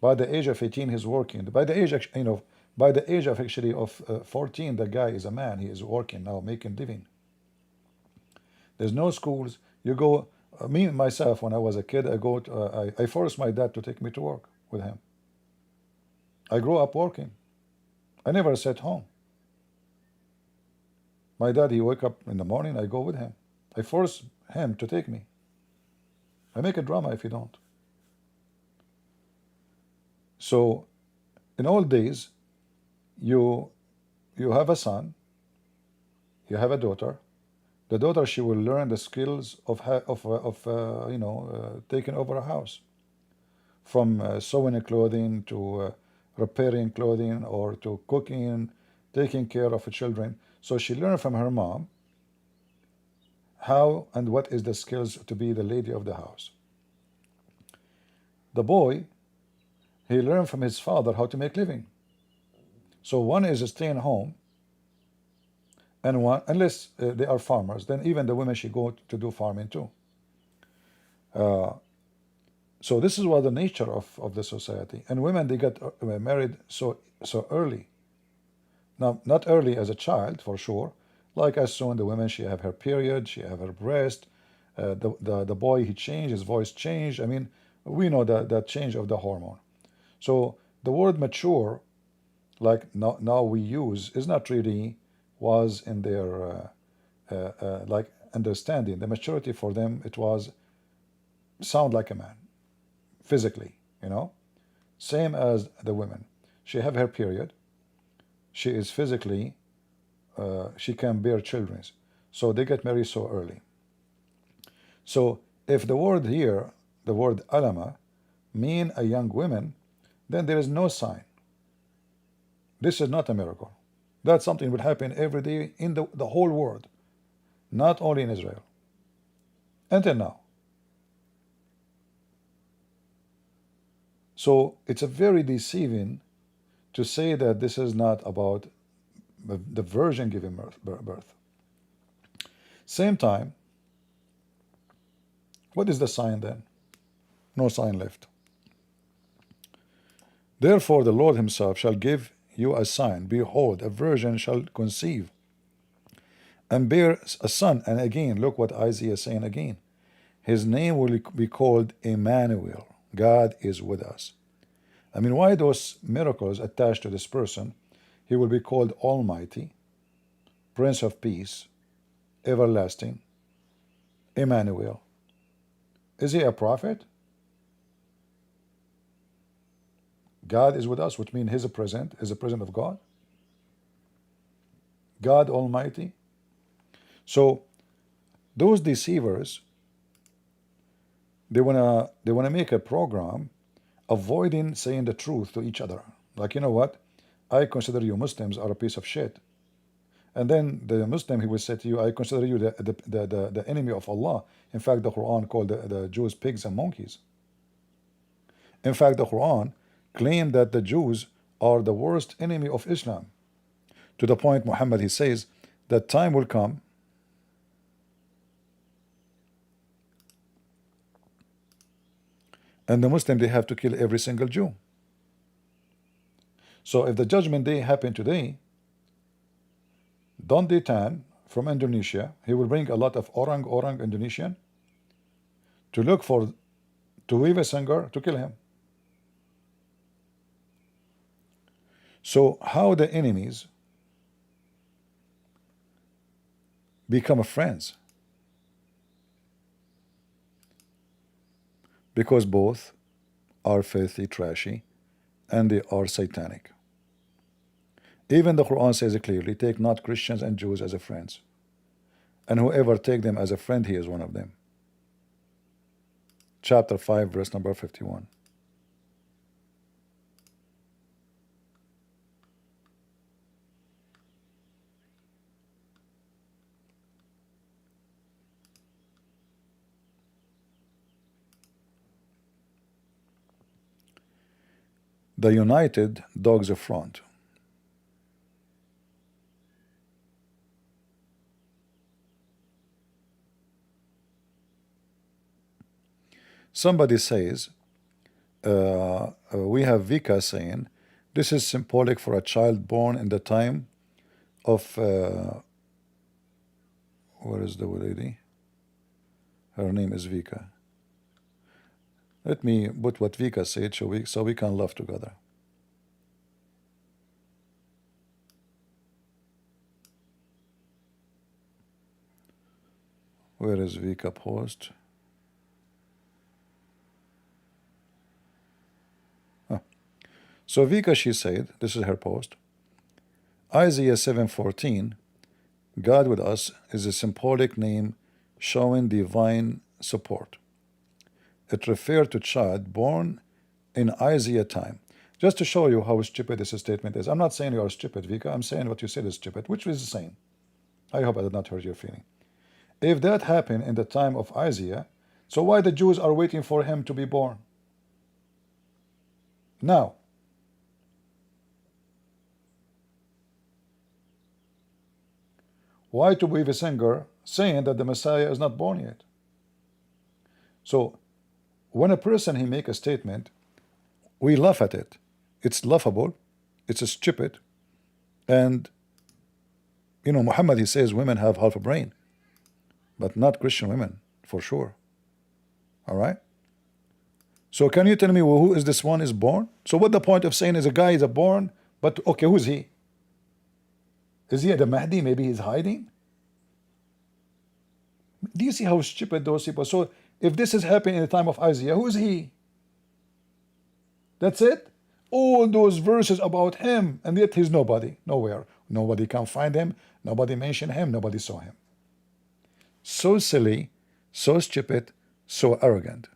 By the age of 18, he's working. By the age, you know, by the age of actually of 14, the guy is a man. He is working now, making living. There's no schools. You go. Me myself, when I was a kid, I forced my dad to take me to work with him. I grew up working. I never sat home. My dad, he wake up in the morning, I go with him. I force him to take me. I make a drama if you don't. So In old days, you have a son, you have a daughter. The daughter, she will learn the skills of taking over a house, from sewing clothing to repairing clothing, or to cooking, taking care of children. So she learned from her mom how and what is the skills to be the lady of the house. The boy, he learned from his father how to make living. So one is staying home, and one, unless they are farmers, then even the women should go to do farming too. So this is what the nature of the society. And women, they get married so early. Now, not early as a child, for sure. Like as soon the women, she have her period, she have her breast. The boy, he changed, his voice changed. I mean, we know that change of the hormone. So the word mature, like now we use, is not really was in their like understanding. The maturity for them, it was sound like a man, physically, same as the women. She have her period, she is physically, she can bear children, so they get married so early. So if the word here, the word alama, mean a young woman, then there is no sign. This is not a miracle. That's something that would happen every day in the whole world, not only in Israel, until now. So it's a very deceiving to say that this is not about the virgin giving birth. Same time, what is the sign then? No sign left. Therefore the Lord himself shall give you a sign. Behold, a virgin shall conceive and bear a son. And again, look what Isaiah is saying again. His name will be called Emmanuel. God is with us. I mean, why those miracles attached to this person? He will be called Almighty, Prince of Peace, Everlasting, Emmanuel. Is he a prophet? God is with us, which means he's a present, is a present of God. God Almighty. So those deceivers, they wanna make a program avoiding saying the truth to each other. Like, you know what? I consider you Muslims are a piece of shit. And then the Muslim, he will say to you, I consider you the enemy of Allah. In fact, the Quran called the Jews pigs and monkeys. In fact, the Quran claimed that the Jews are the worst enemy of Islam. To the point, Muhammad, he says, that time will come and the Muslim, they have to kill every single Jew. So if the judgment day happened today, Dondy Tan from Indonesia, he will bring a lot of orang Indonesian to look for, to weave a singer to kill him. So how the enemies become friends? Because both are filthy, trashy, and they are satanic. Even the Quran says it clearly, take not Christians and Jews as a friends, and whoever take them as a friend, he is one of them. Chapter 5, verse number 51. The united dogs a front. Somebody says, we have Vika saying, this is symbolic for a child born in the time of, where is the lady? Her name is Vika. Let me put what Vika said so we can laugh together. Where is Vika post? So Vika, she said, this is her post, Isaiah 7:14, God with us is a symbolic name showing divine support. It referred to child born in Isaiah time. Just to show you how stupid this statement is. I'm not saying you are stupid, Vika. I'm saying what you said is stupid, which is the same. I hope I did not hurt your feeling. If that happened in the time of Isaiah, so why the Jews are waiting for him to be born? Now, why to believe a singer saying that the Messiah is not born yet? So, when a person he make a statement, we laugh at it. It's laughable, it's stupid, and you know, Muhammad, he says women have half a brain, but not Christian women, for sure. All right? So can you tell me who is this one is born? So what the point of saying is a guy is a born, but okay, who's he? Is he the Mahdi? Maybe he's hiding? Do you see how stupid those people? So if this is happening in the time of Isaiah, who is he? That's it? All those verses about him, and yet he's nobody, nowhere. Nobody can find him, nobody mentioned him, nobody saw him. So silly, so stupid, so arrogant.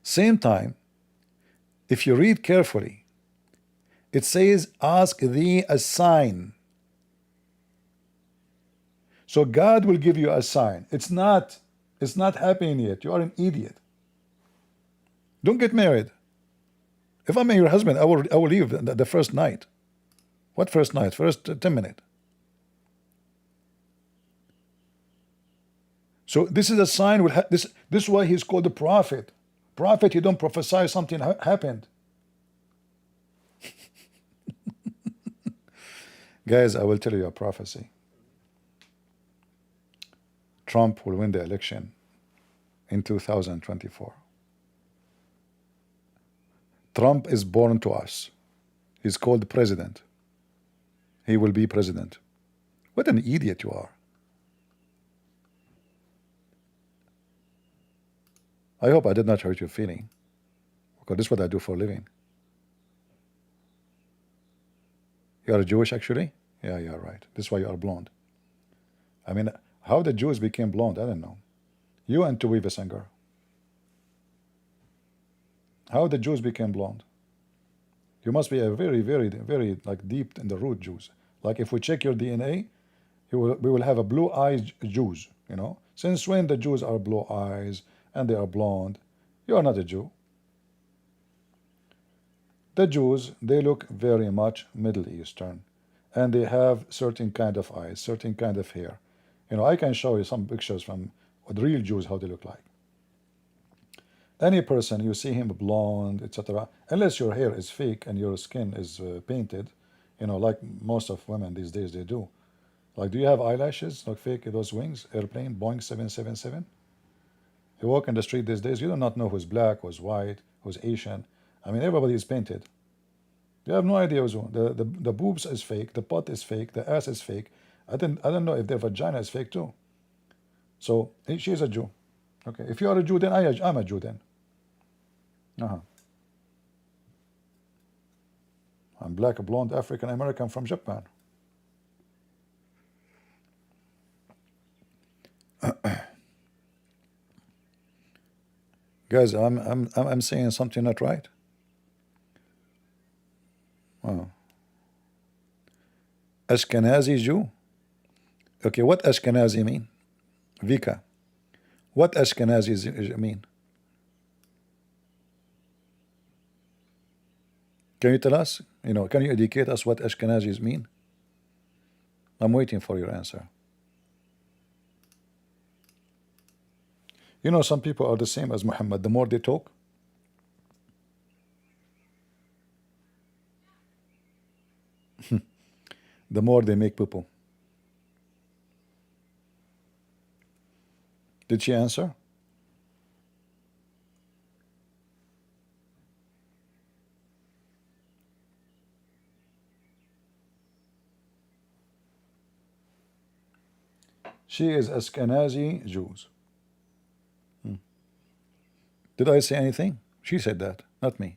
Same time, if you read carefully, it says, ask thee a sign. So God will give you a sign. It's not happening yet. You are an idiot. Don't get married. If I'm your husband, I will leave the first night. What first night? First 10 minutes. So this is a sign. This is why he's called a prophet. Prophet, you don't prophesy something happened. Guys, I will tell you a prophecy. Trump will win the election in 2024. Trump is born to us. He's called president. He will be president. What an idiot you are. I hope I did not hurt your feeling, because this is what I do for a living. You are Jewish, actually? Yeah, you are right. This is why you are blonde. I mean, how the Jews became blonde, I don't know. You and Tovia singer. How the Jews became blonde? You must be a very, very, very like deep in the root Jews. Like if we check your DNA, we will have a blue-eyed Jews. You know, since when the Jews are blue eyes and they are blonde? You are not a Jew. The Jews, they look very much Middle Eastern, and they have certain kind of eyes, certain kind of hair. You know, I can show you some pictures from the real Jews, how they look like. Any person, you see him blonde, etc., unless your hair is fake and your skin is painted, you know, like most of women these days, they do. Like, do you have eyelashes, like fake, those wings, airplane, Boeing 777? You walk in the street these days, you do not know who's black, who's white, who's Asian. I mean, everybody is painted. You have no idea who's who. The boobs is fake, the butt is fake, the ass is fake. I don't know if their vagina is fake too. So she is a Jew. Okay, if you are a Jew, then I'm a Jew then. I'm black, blonde, African American from Japan. Guys, I'm saying something not right. Oh. Ashkenazi Jew. Okay, what Ashkenazi mean? Vika. What Ashkenazi mean? Can you tell us? You know, can you educate us what Ashkenazis mean? I'm waiting for your answer. You know, some people are the same as Muhammad. The more they talk, the more they make poo-poo. Did she answer? She is Ashkenazi Jews. Did I say anything? She said that, not me.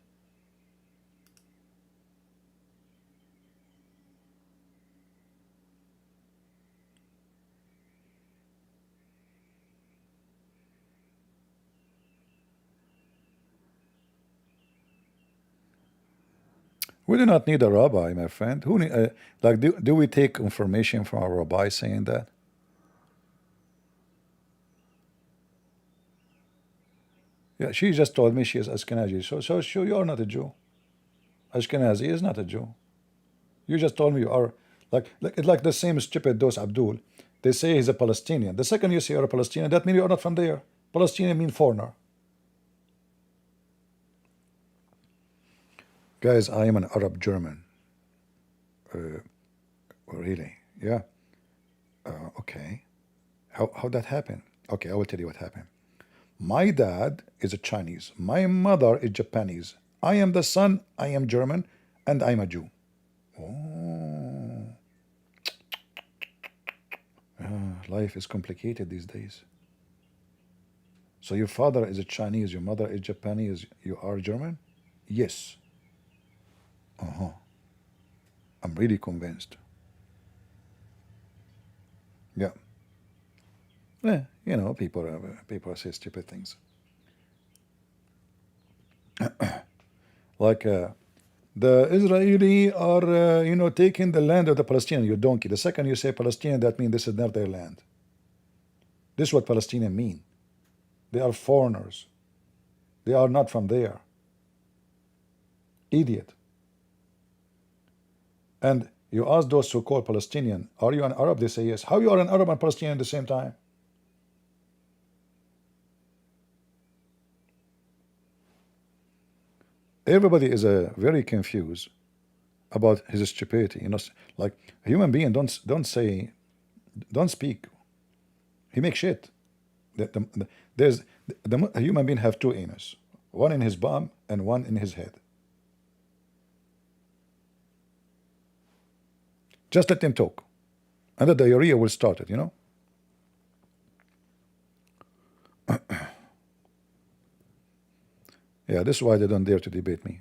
We do not need a rabbi, my friend. Who need, like, do we take information from a rabbi saying that? Yeah, she just told me she is Ashkenazi. So you are not a Jew. Ashkenazi is not a Jew. You just told me you are like the same stupid Dos Abdul. They say he's a Palestinian. The second you say you're a Palestinian, that means you are not from there. Palestinian means foreigner. Guys, I am an Arab German. Really? Yeah. Okay. How that happened? Okay, I will tell you what happened. My dad is a Chinese. My mother is Japanese. I am the son, I am German, and I'm a Jew. Oh. Life is complicated these days. So your father is a Chinese, your mother is Japanese, you are German? Yes. I'm really convinced. Yeah. You know, people say stupid things. Like the Israeli are, you know, taking the land of the Palestinian, you donkey. The second you say Palestinian, that means this is not their land. This is what Palestinian mean. They are foreigners. They are not from there. Idiot. And you ask those so-called Palestinian, are you an Arab? They say yes. How you are an Arab and Palestinian at the same time? Everybody is very confused about his stupidity. You know, like a human being don't speak. He makes shit. A human being have two anus, one in his bum and one in his head. Just let them talk, and the diarrhea will start it. You know. Yeah, this is why they don't dare to debate me.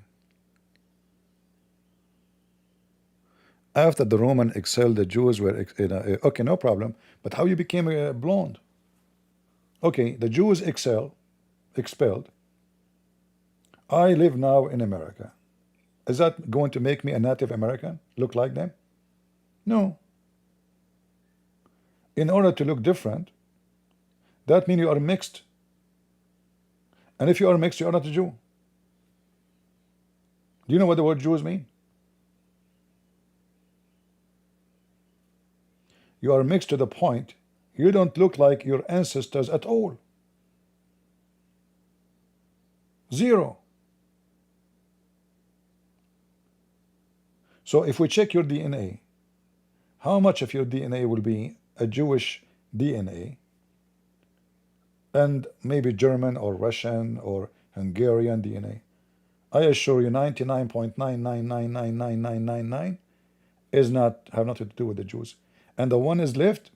After the Roman expelled, the Jews were okay, no problem. But how you became blonde? Okay, the Jews expelled. I live now in America. Is that going to make me a Native American? Look like them? No. In order to look different, that means you are mixed. And if you are mixed, you are not a Jew. Do you know what the word Jews mean? You are mixed to the point you don't look like your ancestors at all. Zero. So if we check your DNA, how much of your DNA will be a Jewish DNA and maybe German or Russian or Hungarian DNA? I assure you 99.9999999 is not have nothing to do with the Jews. And the one is left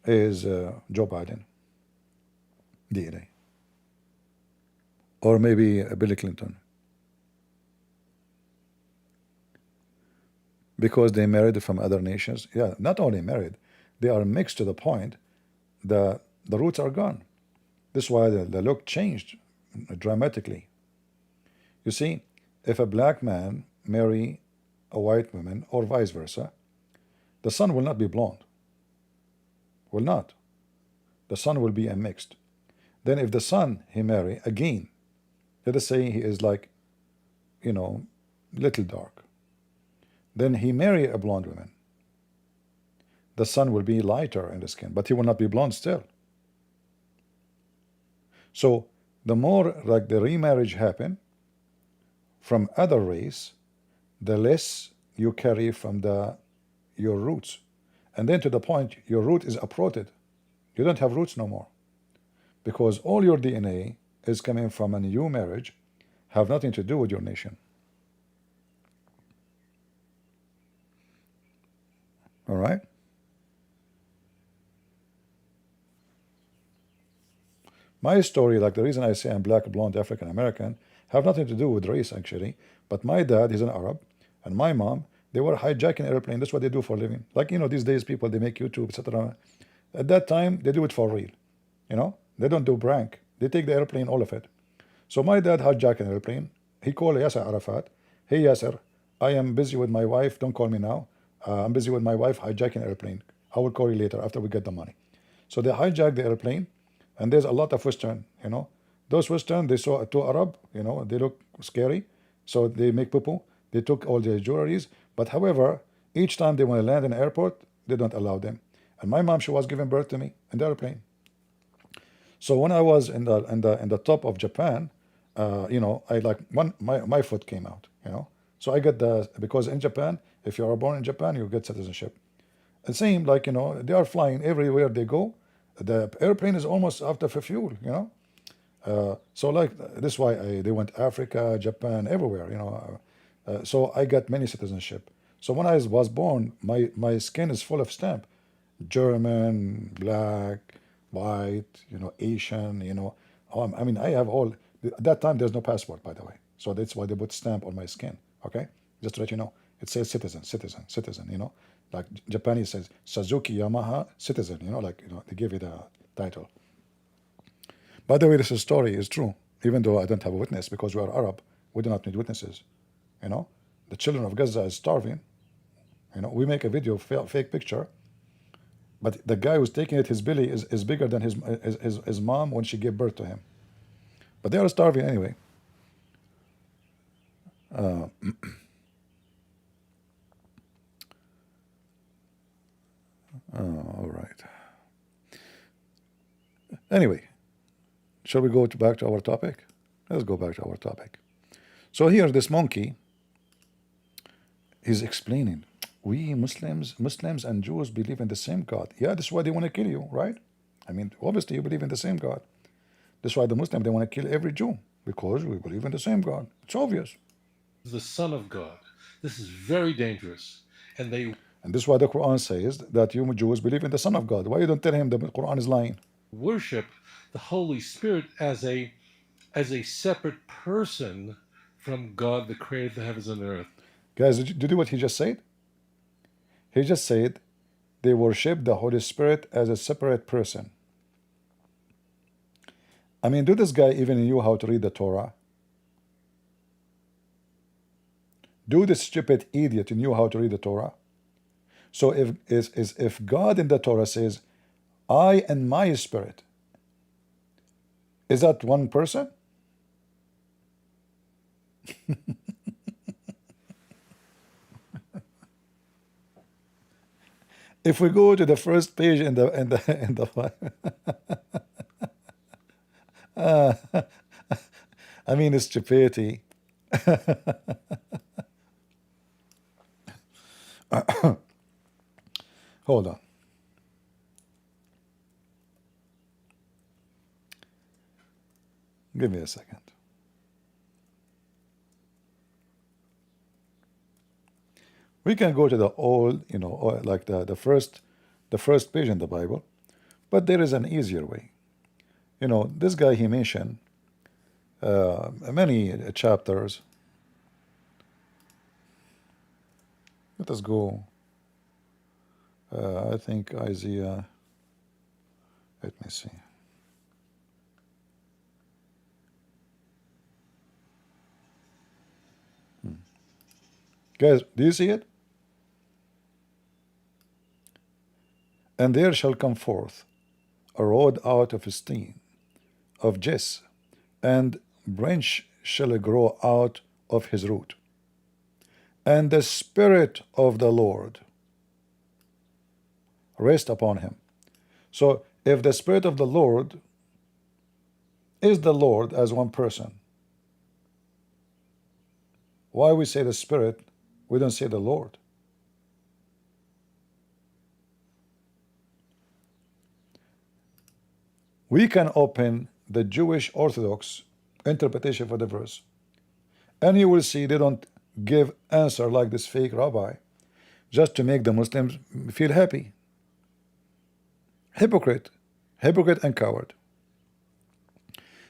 is Joe Biden DNA. Or maybe Bill Clinton. Because they married from other nations. Yeah, not only married, they are mixed to the point the roots are gone. This is why the look changed dramatically. You see, if a black man marry a white woman or vice versa, the son will not be blonde. Will not. The son will be a mixed. Then if the son he marry again, let us say he is like, you know, little dark. Then he marry a blonde woman. The son will be lighter in the skin, but he will not be blonde still. So the more like the remarriage happen from other race, the less you carry from your roots. And then to the point your root is uprooted. You don't have roots no more. Because all your DNA is coming from a new marriage, have nothing to do with your nation. All right? My story, like the reason I say I'm black, blonde, African American, have nothing to do with race actually. But my dad, he's an Arab, and my mom, they were hijacking airplane. That's what they do for a living. Like, you know, these days people, they make YouTube, etc. At that time, they do it for real. You know, they don't do prank. They take the airplane, all of it. So my dad hijacked an airplane. He called Yasser Arafat. hey Yasser, I am busy with my wife, don't call me now. I'm busy with my wife hijacking an airplane. I will call you later after we get the money. So they hijack the airplane, and there's a lot of Western, Those Western, they saw two Arab, they look scary, so they make poo-poo. They took all their jewelries, but however, each time they want to land in an airport, they don't allow them. And my mom, she was giving birth to me in the airplane. So when I was in the top of Japan, I like my foot came out. So I get because in Japan, if you are born in Japan, you get citizenship. It seemed like they are flying everywhere they go. The airplane is almost out of fuel. So like this is why they went Africa, Japan, everywhere. So I got many citizenship. So when I was born, my skin is full of stamp, German, black, white, Asian. I mean, I have all. At that time, there's no passport, by the way. So that's why they put stamp on my skin. Okay, just to let you know, it says citizen, citizen, citizen. Like Japanese says Suzuki, Yamaha, citizen. They give you the title. By the way, this story is true, even though I don't have a witness because we are Arab. We do not need witnesses. The children of Gaza is starving. We make a video, fake picture, but the guy who's taking it, his belly is bigger than his mom when she gave birth to him. But they are starving anyway. All right. Anyway, shall we go back to our topic? Let's go back to our topic. So here, this monkey is explaining, we Muslims and Jews believe in the same God. Yeah, that's why they want to kill you, right? I mean, obviously you believe in the same God. That's why the Muslims, they want to kill every Jew, because we believe in the same God. It's obvious. The Son of God. This is very dangerous. And this is why the Quran says that you Jews believe in the Son of God. Why you don't tell him the Quran is lying? worship the Holy Spirit as a separate person from God, the creator of the heavens and the earth. Guys, did you do what he just said? He just said they worship the Holy Spirit as a separate person. I mean, do this guy even knew how to read the Torah? Do this stupid idiot knew how to read the Torah? So if God in the Torah says, I and my spirit, is that one person? If we go to the first page in the I mean, it's stupidity. Hold on. Give me a second. We can go to the old, like the first page in the Bible, but there is an easier way. This guy, he mentioned many chapters. Let us go. I think Isaiah. Let me see. Guys, do you see it? And there shall come forth a rod out of Esteen, of Jesse, and branch shall grow out of his root. And the Spirit of the Lord rest upon him. So if the Spirit of the Lord is the Lord as one person, why we say the Spirit, we don't say the Lord? We can open the Jewish Orthodox interpretation for the verse, and you will see they don't give answer like this fake rabbi just to make the Muslims feel happy. Hypocrite and coward.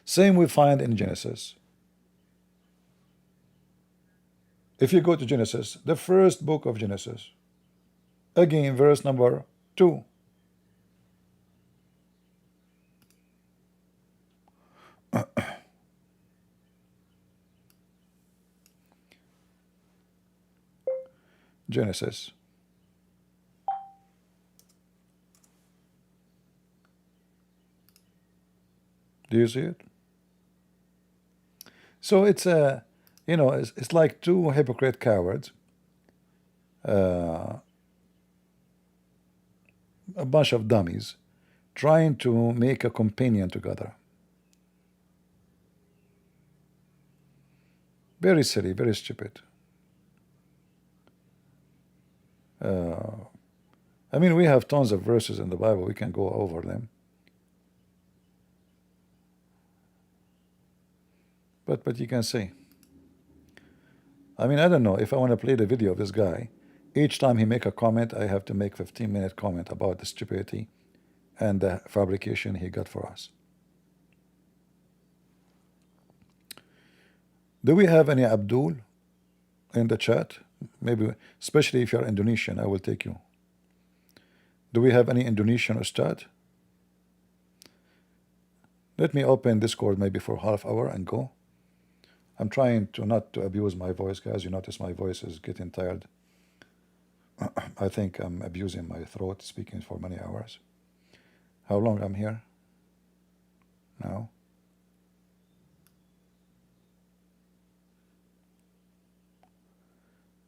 Same we find in Genesis. If you go to Genesis, the first book of Genesis, again verse number 2. Genesis. Do you see it? So it's a, you know, it's like two hypocrite cowards, a bunch of dummies, trying to make a companion together. Very silly, very stupid. I mean, we have tons of verses in the Bible. We can go over them. But you can see. I mean, I don't know. If I want to play the video of this guy, each time he make a comment, I have to make 15-minute comment about the stupidity and the fabrication he got for us. Do we have any Abdul in the chat? Maybe, especially if you're Indonesian, I will take you. Do we have any Indonesian Ustad? Let me open Discord maybe for half hour and go. I'm trying to not to abuse my voice, guys. You notice my voice is getting tired. I think I'm abusing my throat speaking for many hours. How long I'm here? Now.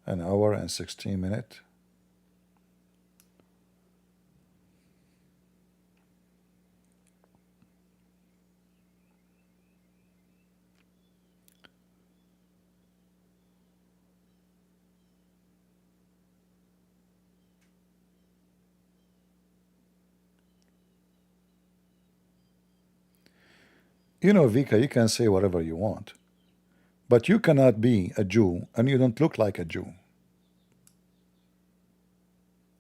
An hour and 16 minutes. You know, Vika, you can say whatever you want, but you cannot be a Jew and you don't look like a Jew.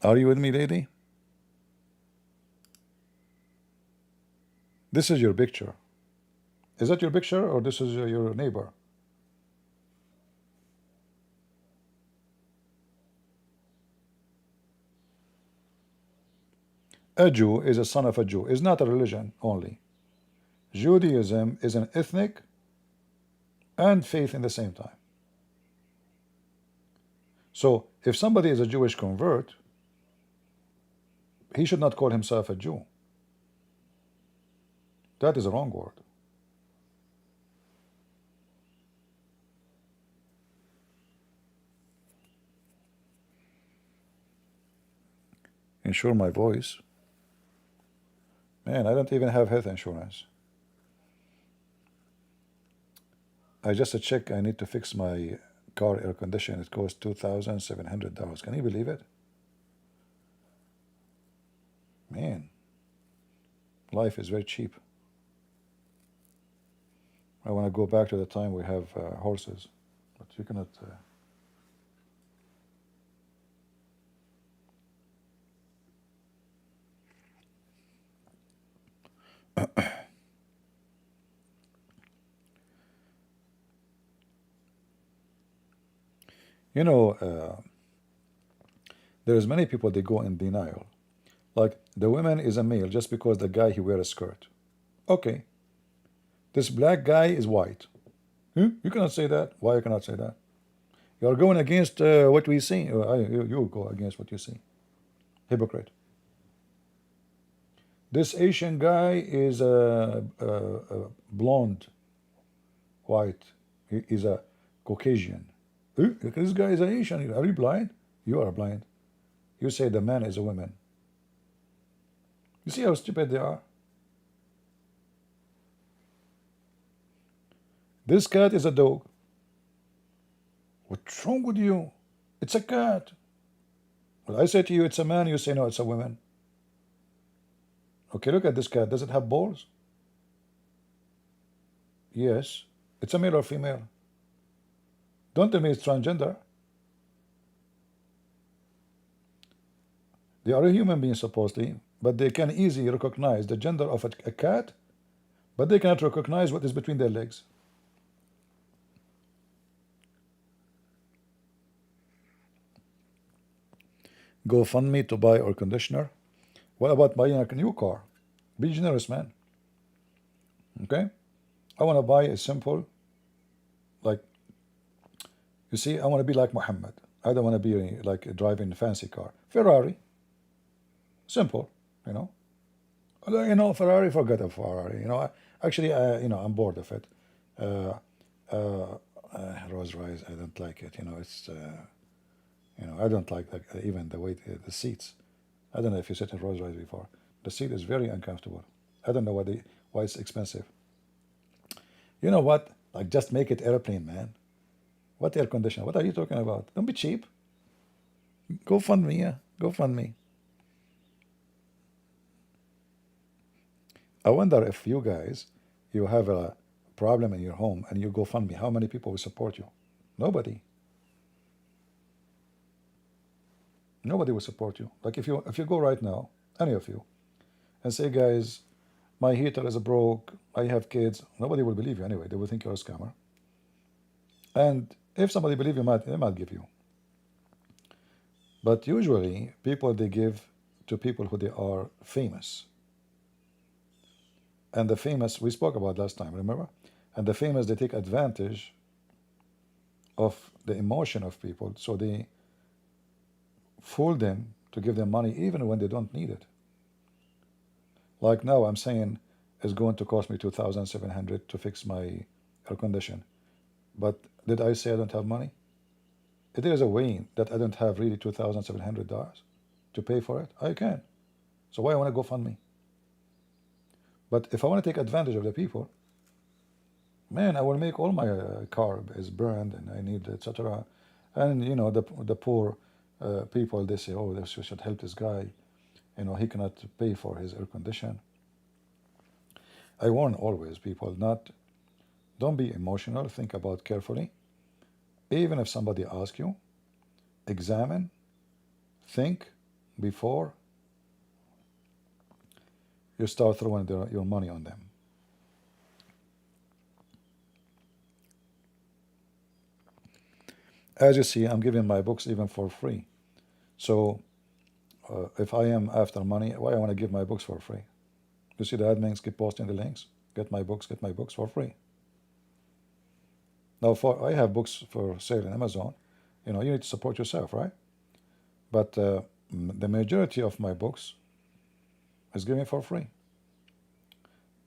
Are you with me, lady? This is your picture. Is that your picture or this is your neighbor? A Jew is a son of a Jew. It's not a religion only. Judaism is an ethnic and faith in the same time. So if somebody is a Jewish convert, he should not call himself a Jew. That is a wrong word. Insure my voice. Man, I don't even have health insurance. I just checked, I need to fix my car air conditioner. It costs $2,700. Can you believe it? Man, life is very cheap. I want to go back to the time we have horses, but you cannot. You know, there's many people, they go in denial. Like, the woman is a male just because the guy, he wear a skirt. Okay. This black guy is white. You cannot say that. Why you cannot say that? You are going against what we see. You go against what you see. Hypocrite. This Asian guy is blonde, white. He is a Caucasian. This guy is an Asian. Are you blind? You are blind. You say the man is a woman. You see how stupid they are? This cat is a dog. What's wrong with you? It's a cat. Well, I say to you, it's a man. You say, no, it's a woman. Okay, look at this cat. Does it have balls? Yes. It's a male or female. Don't tell me it's transgender. They are a human being, supposedly, but they can easily recognize the gender of a cat, but they cannot recognize what is between their legs. Go fund me to buy air conditioner. What about buying a new car? Be generous, man. Okay? I want to buy a simple, like, you see, I want to be like Muhammad. I don't want to be like driving a fancy car. Ferrari, simple, you know. Ferrari, forget a Ferrari. Actually, I'm bored of it. Uh, Rolls Royce, I don't like it. It's I don't like even the way the seats. I don't know if you sit in Rolls Royce before. The seat is very uncomfortable. I don't know why it's expensive. You know what? Like, just make it airplane, man. What air conditioner? What are you talking about? Don't be cheap. Go fund me, yeah. Go fund me. I wonder if you guys, you have a problem in your home and you go fund me, how many people will support you? Nobody. Nobody will support you. Like if you go right now, any of you, and say, guys, my heater is broke, I have kids, nobody will believe you anyway. They will think you're a scammer. And if somebody believes you, they might give you. But usually, people, they give to people who they are famous. And the famous, we spoke about last time, remember? And the famous, they take advantage of the emotion of people, so they fool them to give them money even when they don't need it. Like now, I'm saying it's going to cost me $2,700 to fix my air condition. But did I say I don't have money? There is a way that I don't have really $2,700 to pay for it. I can. So why I want to go fund me? But if I want to take advantage of the people, man, I will make all my car is burned and I need etc. And the poor people, they say, oh, we should help this guy. He cannot pay for his air condition. I warn always people, don't be emotional. Think about carefully. Even if somebody asks you, examine, think before you start throwing your money on them. As you see, I'm giving my books even for free. So if I am after money, why I want to give my books for free? You see the admins keep posting the links. Get my books for free. Now, I have books for sale on Amazon. You need to support yourself, right? But the majority of my books is given for free.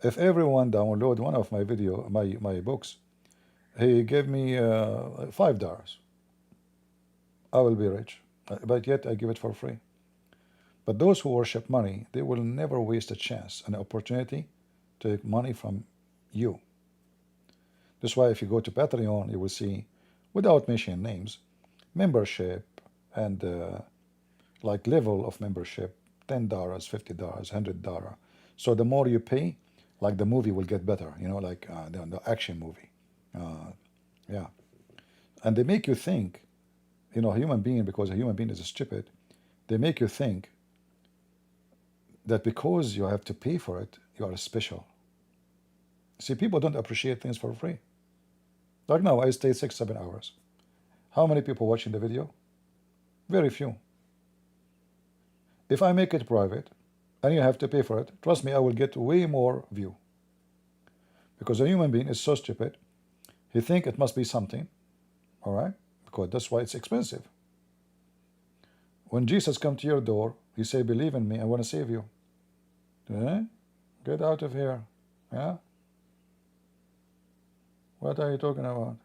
If everyone download one of my books, he gave me $5. I will be rich. But yet I give it for free. But those who worship money, they will never waste a chance, an opportunity to take money from you. That's why if you go to Patreon, you will see, without mentioning names, membership and like level of membership, $10, $50, $100. So the more you pay, like the movie will get better, like the action movie. Yeah. And they make you think, a human being, because a human being is stupid, they make you think that because you have to pay for it, you are special. See, people don't appreciate things for free. Like now, I stayed 6-7 hours. How many people watching the video? Very few. If I make it private, and you have to pay for it, trust me, I will get way more view. Because a human being is so stupid, he thinks it must be something, all right? Because that's why it's expensive. When Jesus comes to your door, he say, believe in me, I want to save you. Get out of here. Yeah? What are you talking about?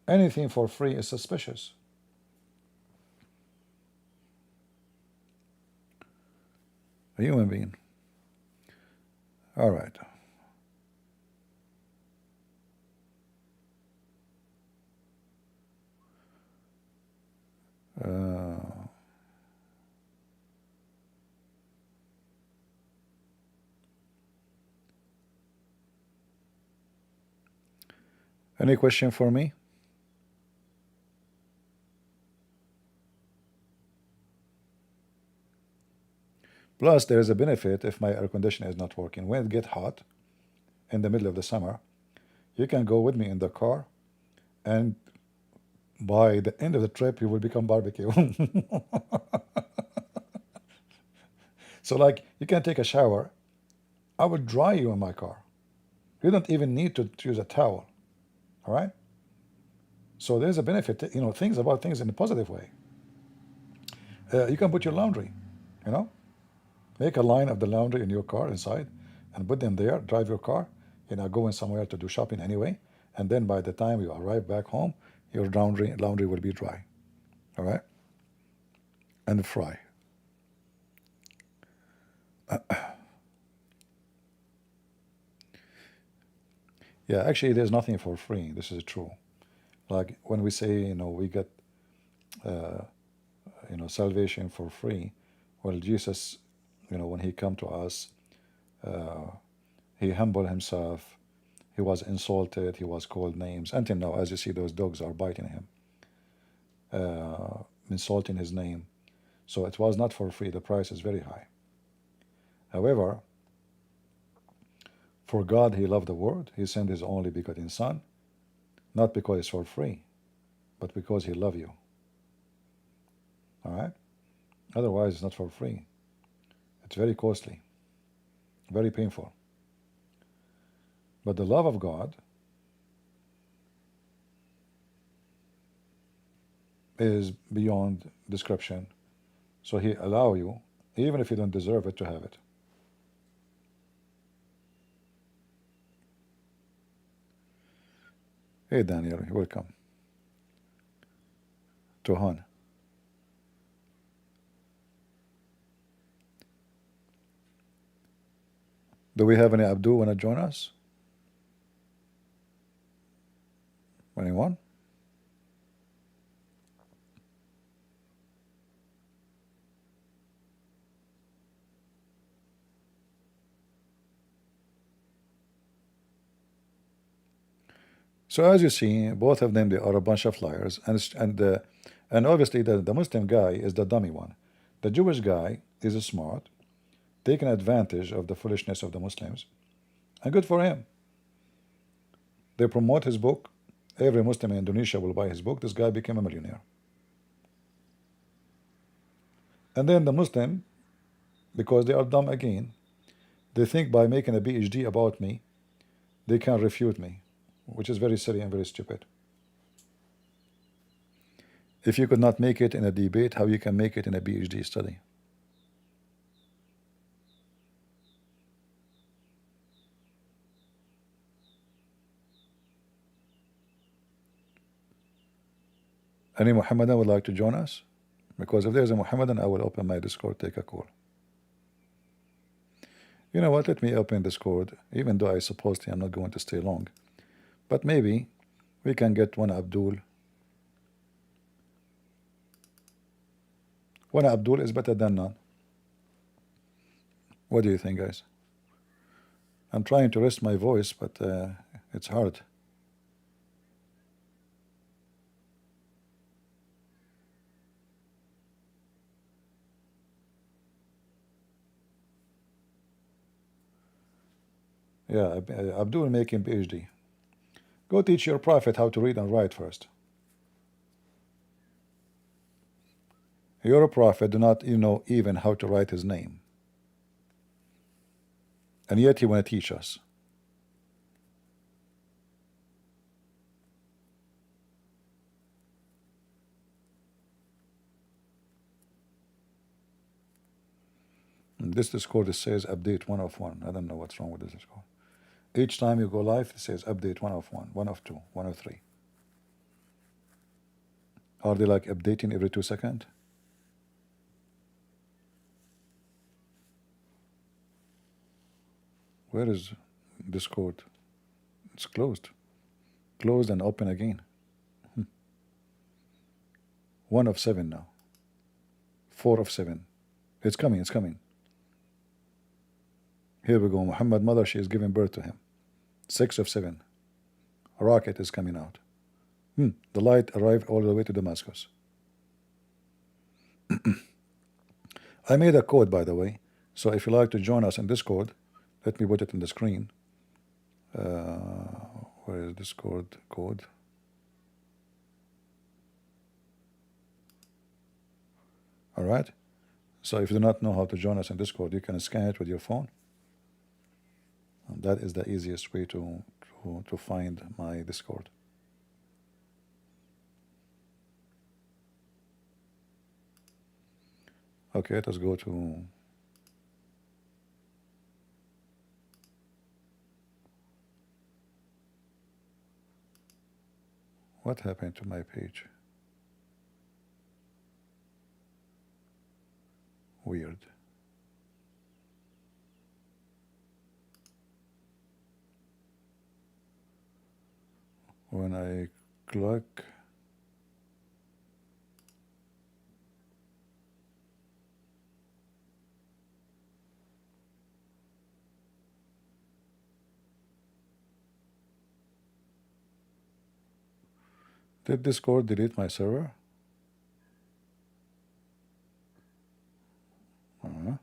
Anything for free is suspicious. A human being. All right. Any question for me? Plus, there is a benefit if my air conditioner is not working. When it gets hot, in the middle of the summer, you can go with me in the car, and by the end of the trip, you will become barbecue. So, like, you can take a shower. I will dry you in my car. You don't even need to use a towel. All right? So there's a benefit, you know, things about things in a positive way. You can put your laundry, you know, make a line of the laundry in your car inside and put them there, drive your car, you know, going somewhere to do shopping anyway. And then by the time you arrive back home, your laundry will be dry. All right? And fry. Yeah, actually, there's nothing for free. This is true. Like when we say, you know, we get, you know, salvation for free. Well, Jesus, you know, when he come to us, he humbled himself. He was insulted. He was called names. Until now, as you see, those dogs are biting him, insulting his name. So it was not for free. The price is very high. However, for God, he loved the world. He sent his only begotten Son, not because it's for free, but because he loved you. All right? Otherwise, it's not for free. It's very costly, very painful. But the love of God is beyond description. So he allow you, even if you don't deserve it, to have it. Hey, Daniel, you're welcome. Tohan. Do we have any Abdul want to join us? Anyone? So as you see, both of them, they are a bunch of liars, and obviously the Muslim guy is the dummy one. The Jewish guy is smart, taking advantage of the foolishness of the Muslims, and good for him. They promote his book. Every Muslim in Indonesia will buy his book. This guy became a millionaire. And then the Muslim, because they are dumb again, they think by making a PhD about me, they can refute me, which is very silly and very stupid. If you could not make it in a debate, how you can make it in a PhD study? Any Muhammadan would like to join us? Because if there's a Muhammadan, I will open my Discord, take a call. You know what? Let me open Discord, even though I supposedly I'm not going to stay long. But maybe we can get one Abdul. One Abdul is better than none. What do you think, guys? I'm trying to rest my voice, but it's hard. Yeah, Abdul making PhD. Go teach your prophet how to read and write first. You're a prophet, do not know even how to write his name. And yet he want to teach us. And this Discord says update 1 of 1. I don't know what's wrong with this Discord. Each time you go live, it says update 1 of 1, 1 of 2, 1 of 3. Are they like updating every 2 seconds? Where is Discord? It's closed. Closed and open again. 1 of 7 now. 4 of 7. It's coming, it's coming. Here we go. Muhammad mother, she is giving birth to him. 6 of 7. A rocket is coming out. The light arrived all the way to Damascus. I made a code, by the way. So if you like to join us in Discord, let me put it in the screen. Where is Discord code? All right. So if you do not know how to join us in Discord, you can scan it with your phone. And that is the easiest way to find my Discord. Okay, let's go to what happened to my page? Weird. When I click, did Discord delete my server? Uh-huh.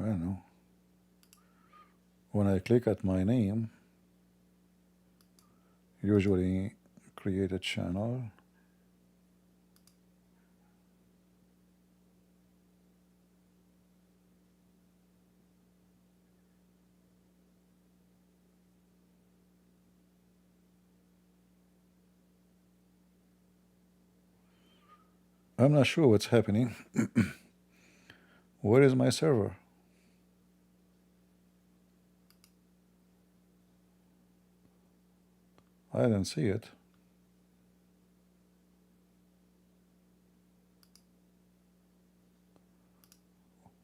I don't know. When I click at my name, usually create a channel. I'm not sure what's happening. Where is my server? I didn't see it.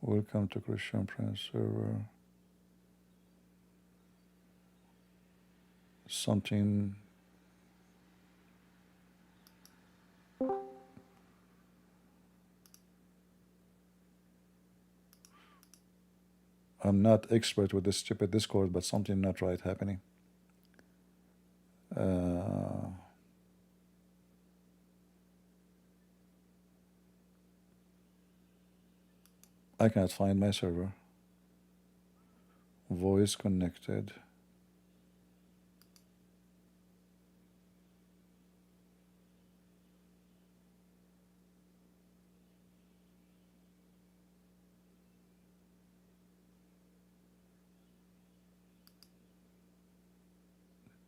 Welcome to Christian Prince server. Something. I'm not expert with this stupid Discord, but something not right happening. I cannot find my server. Voice connected.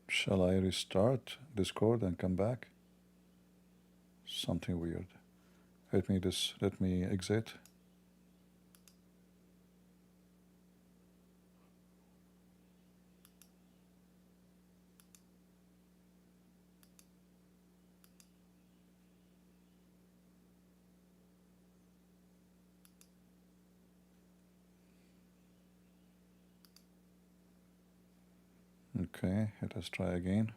Shall I restart Discord and come back? Something weird. Let me exit. Okay, let us try again.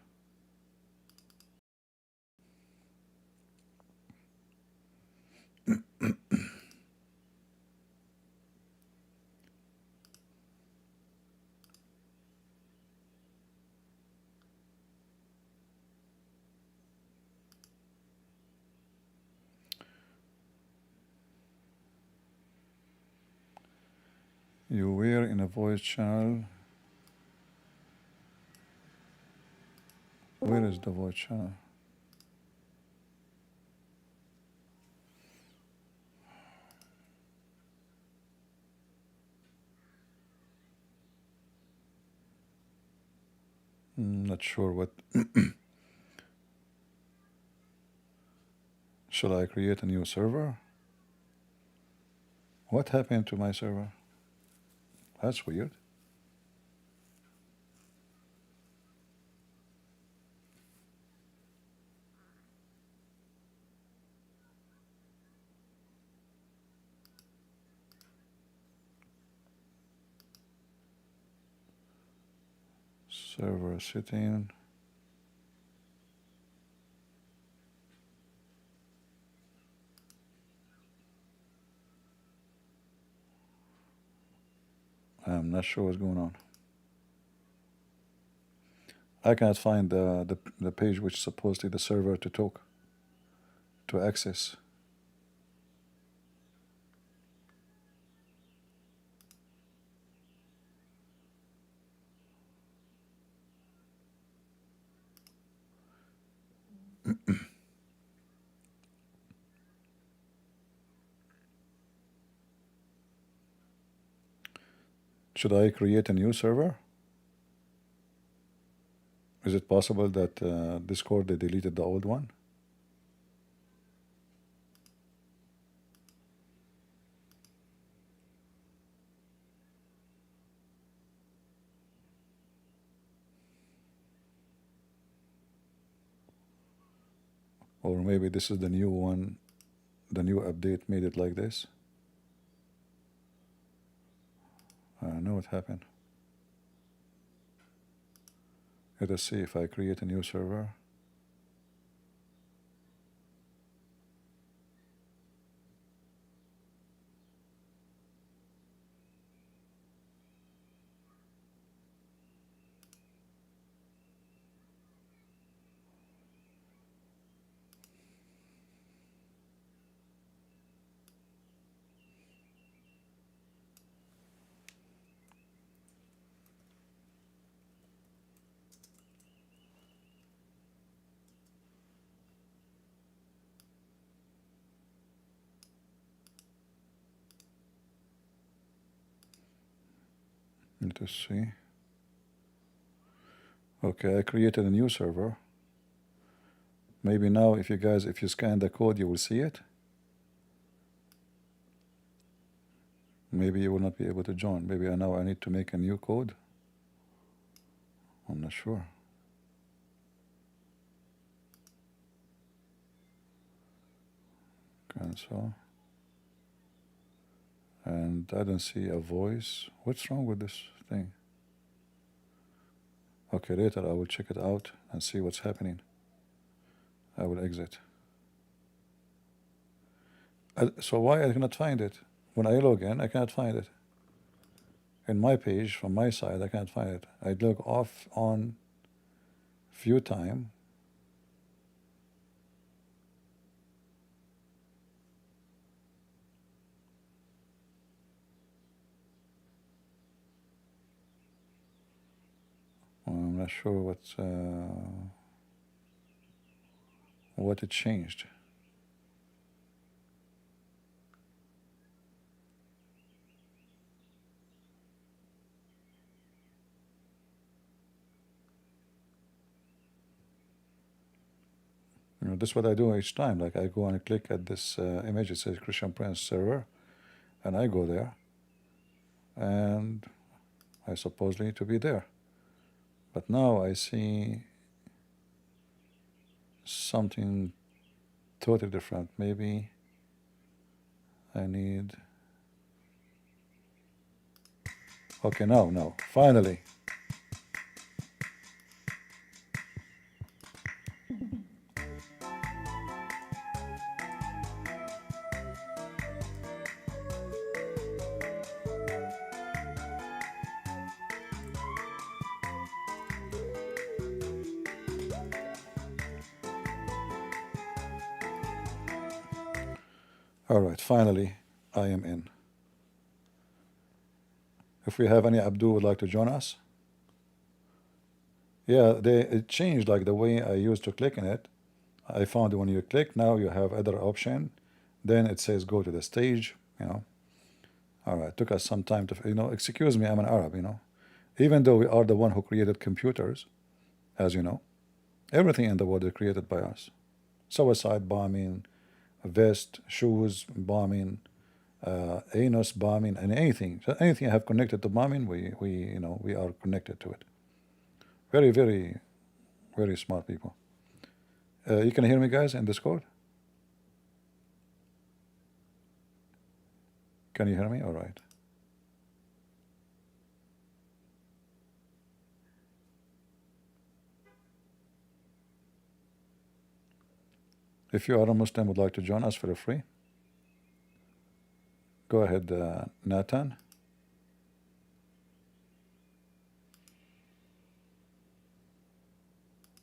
You were in a voice channel. Where is the voice channel? Not sure what. Shall I create a new server? What happened to my server? That's weird. Server setting. I'm not sure what's going on. I cannot find the page which is supposedly the server to talk, to access. Should I create a new server? Is it possible that Discord, they deleted the old one? Or maybe this is the new one, the new update made it like this. I don't know what happened. Let us see if I create a new server. Let us see. Okay, I created a new server. Maybe now if you scan the code, you will see it. Maybe you will not be able to join. Maybe now I need to make a new code. I'm not sure. Cancel. And I don't see a voice. What's wrong with this thing? Okay, later I will check it out and see what's happening. I will exit. So why I cannot find it? When I log in, I cannot find it. In my page, from my side, I cannot find it. I log off on few times. I'm not sure what it changed. You know, this is what I do each time. Like I go and click at this image. It says Christian Prince server, and I go there, and I supposedly to be there. But now I see something totally different. Maybe I need... Okay, no, finally. All right, finally, I am in. If we have any Abdul would like to join us. Yeah, it changed like the way I used to click in it. I found when you click, now you have other option. Then it says go to the stage, you know. All right, took us some time to, you know, excuse me, I'm an Arab, you know. Even though we are the one who created computers, as you know, everything in the world is created by us. Suicide bombing, vest, shoes bombing, anus bombing, and anything. So anything I have connected to bombing, we are connected to it. Very, very, very smart people. You can hear me, guys, in Discord? Can you hear me? All right. If you are a Muslim would like to join us, feel free. Go ahead, Nathan.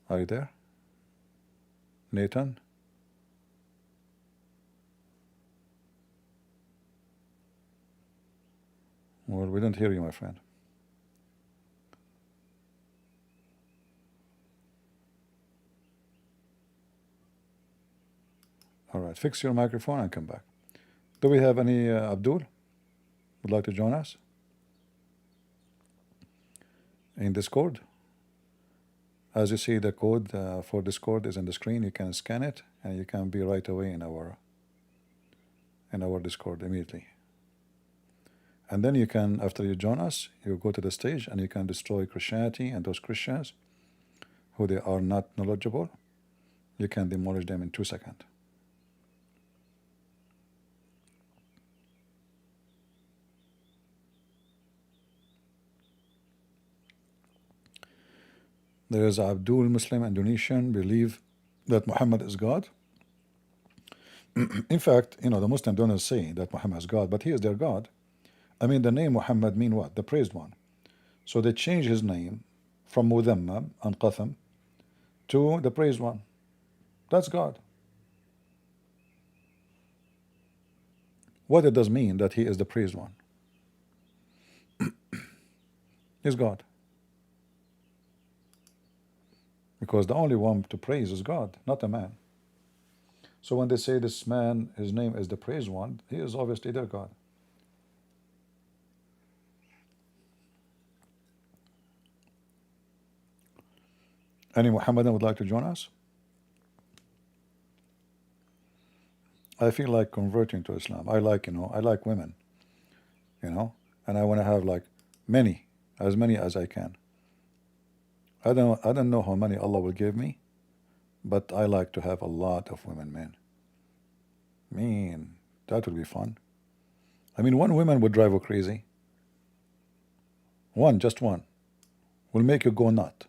Are you there? Nathan? Well, we don't hear you, my friend. All right, fix your microphone and come back. Do we have any Abdul would like to join us in Discord? As you see, the code for Discord is on the screen. You can scan it, and you can be right away in our Discord immediately. And then you can, after you join us, you go to the stage and you can destroy Christianity and those Christians who they are not knowledgeable. You can demolish them in 2 seconds. There is Abdul Muslim Indonesian believe that Muhammad is God. In fact, the Muslims don't say that Muhammad is God, but he is their God. I mean, the name Muhammad mean what? The praised one. So they change his name from Mudhammam and Qatham to the praised one. That's God. What it does mean that he is the praised one? He's God. Because the only one to praise is God, not a man. So when they say this man, his name is the praised one, he is obviously their God. Any Muhammadan would like to join us? I feel like converting to Islam. I like women, and I want to have like as many as I can. I don't know how many Allah will give me, but I like to have a lot of women, man. Man, that would be fun. I mean, one woman would drive you crazy. Just one, will make you go nut.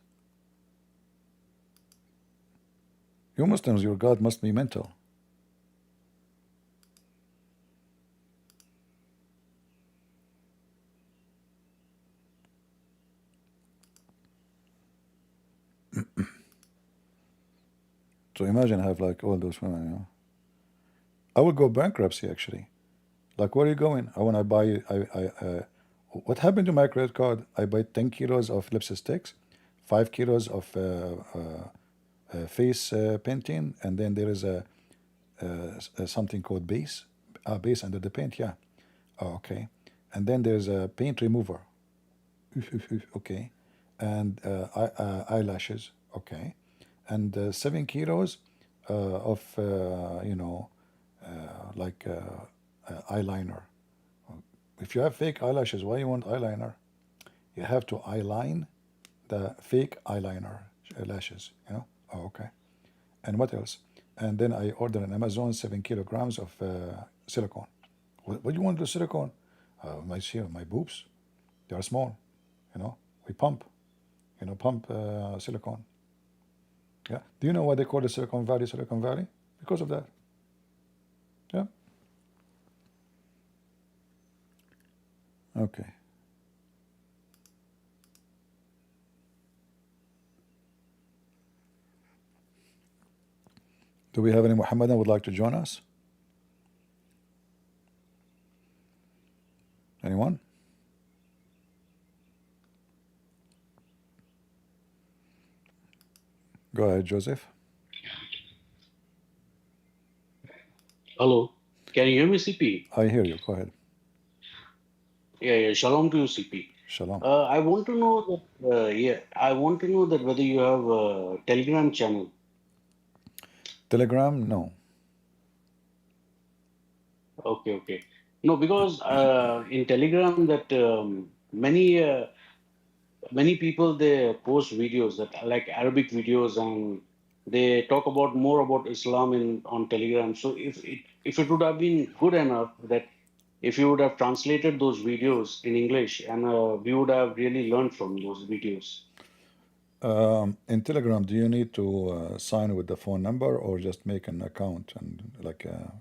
You Muslims, your God must be mental. So imagine have like all those women, I would go bankruptcy actually. Like, where are you going? I want to buy. What happened to my credit card? I buy 10 kilos of lipstick sticks, 5 kilos of face painting, and then there is a something called base, base under the paint. Yeah, okay. And then there's a paint remover. Okay, and eyelashes. Okay, and 7 kilos of like eyeliner. If you have fake eyelashes, why you want eyeliner? You have to eyeline the fake eyeliner lashes. Oh, okay. And what else? And then I order on Amazon 7 kilograms of silicone. What do you want to do silicone? My boobs, they are small. We pump silicone. Yeah. Do you know why they call the Silicon Valley Silicon Valley? Because of that. Yeah. Okay. Do we have any Muhammadan would like to join us? Anyone? Go ahead, Joseph. Hello, can you hear me, CP? I hear you. Go ahead. Yeah, shalom to you, CP. Shalom. I want to know that, I want to know that whether you have a Telegram channel. Telegram? No. Okay. No, because in Telegram that many people they post videos that are like Arabic videos and they talk about more about Islam on Telegram. So if it would have been good enough that if you would have translated those videos in English and we would have really learned from those videos. In Telegram, do you need to sign with the phone number or just make an account and like a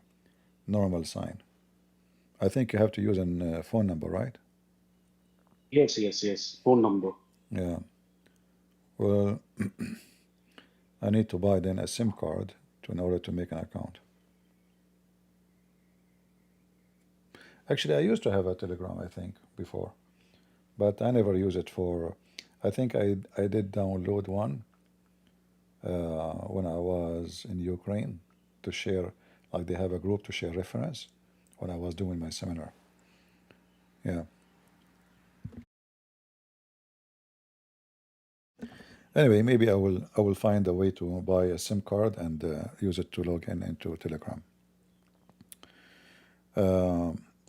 normal sign? I think you have to use a phone number, right? Yes. Phone number. Yeah. Well, I need to buy then a SIM card in order to make an account. Actually, I used to have a Telegram, I think, before, but I never use it for. I think I did download one when I was in Ukraine to share, like they have a group to share reference when I was doing my seminar. Yeah. Anyway, maybe I will find a way to buy a SIM card and use it to log in into Telegram.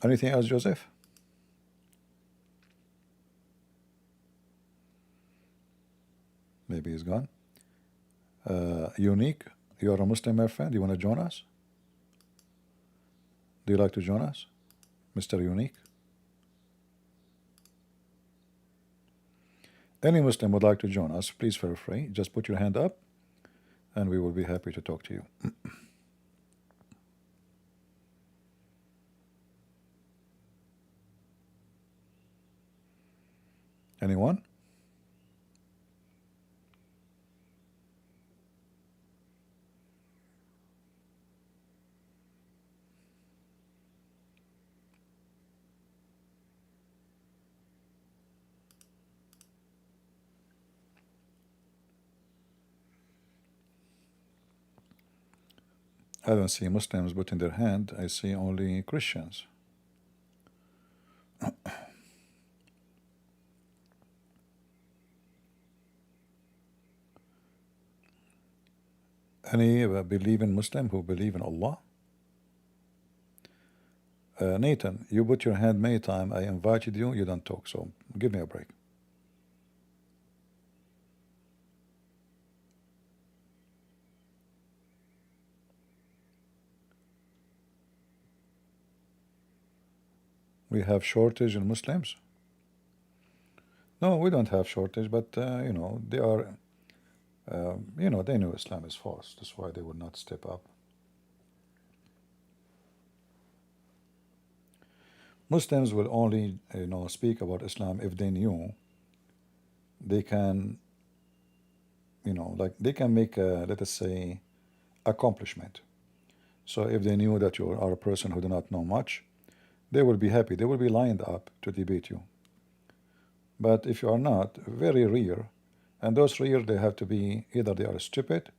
Anything else, Joseph? Maybe he's gone. Unique, you are a Muslim, my friend. You want to join us? Do you like to join us, Mr. Unique? Any Muslim would like to join us, please feel free. Just put your hand up and we will be happy to talk to you. Anyone? I don't see Muslims putting their hand. I see only Christians. Any believing Muslim who believe in Allah? Nathan, you put your hand many times. I invited you. You don't talk, so give me a break. We have shortage in Muslims? No, we don't have shortage, but you know, they are, you know, they know Islam is false. That's why they would not step up. Muslims will only, you know, speak about Islam if they knew they can, you know, like they can make a, let us say, accomplishment. So if they knew that you are a person who do not know much, they will be happy. They will be lined up to debate you. But if you are not, very rare, and those rare, they have to be either they are stupid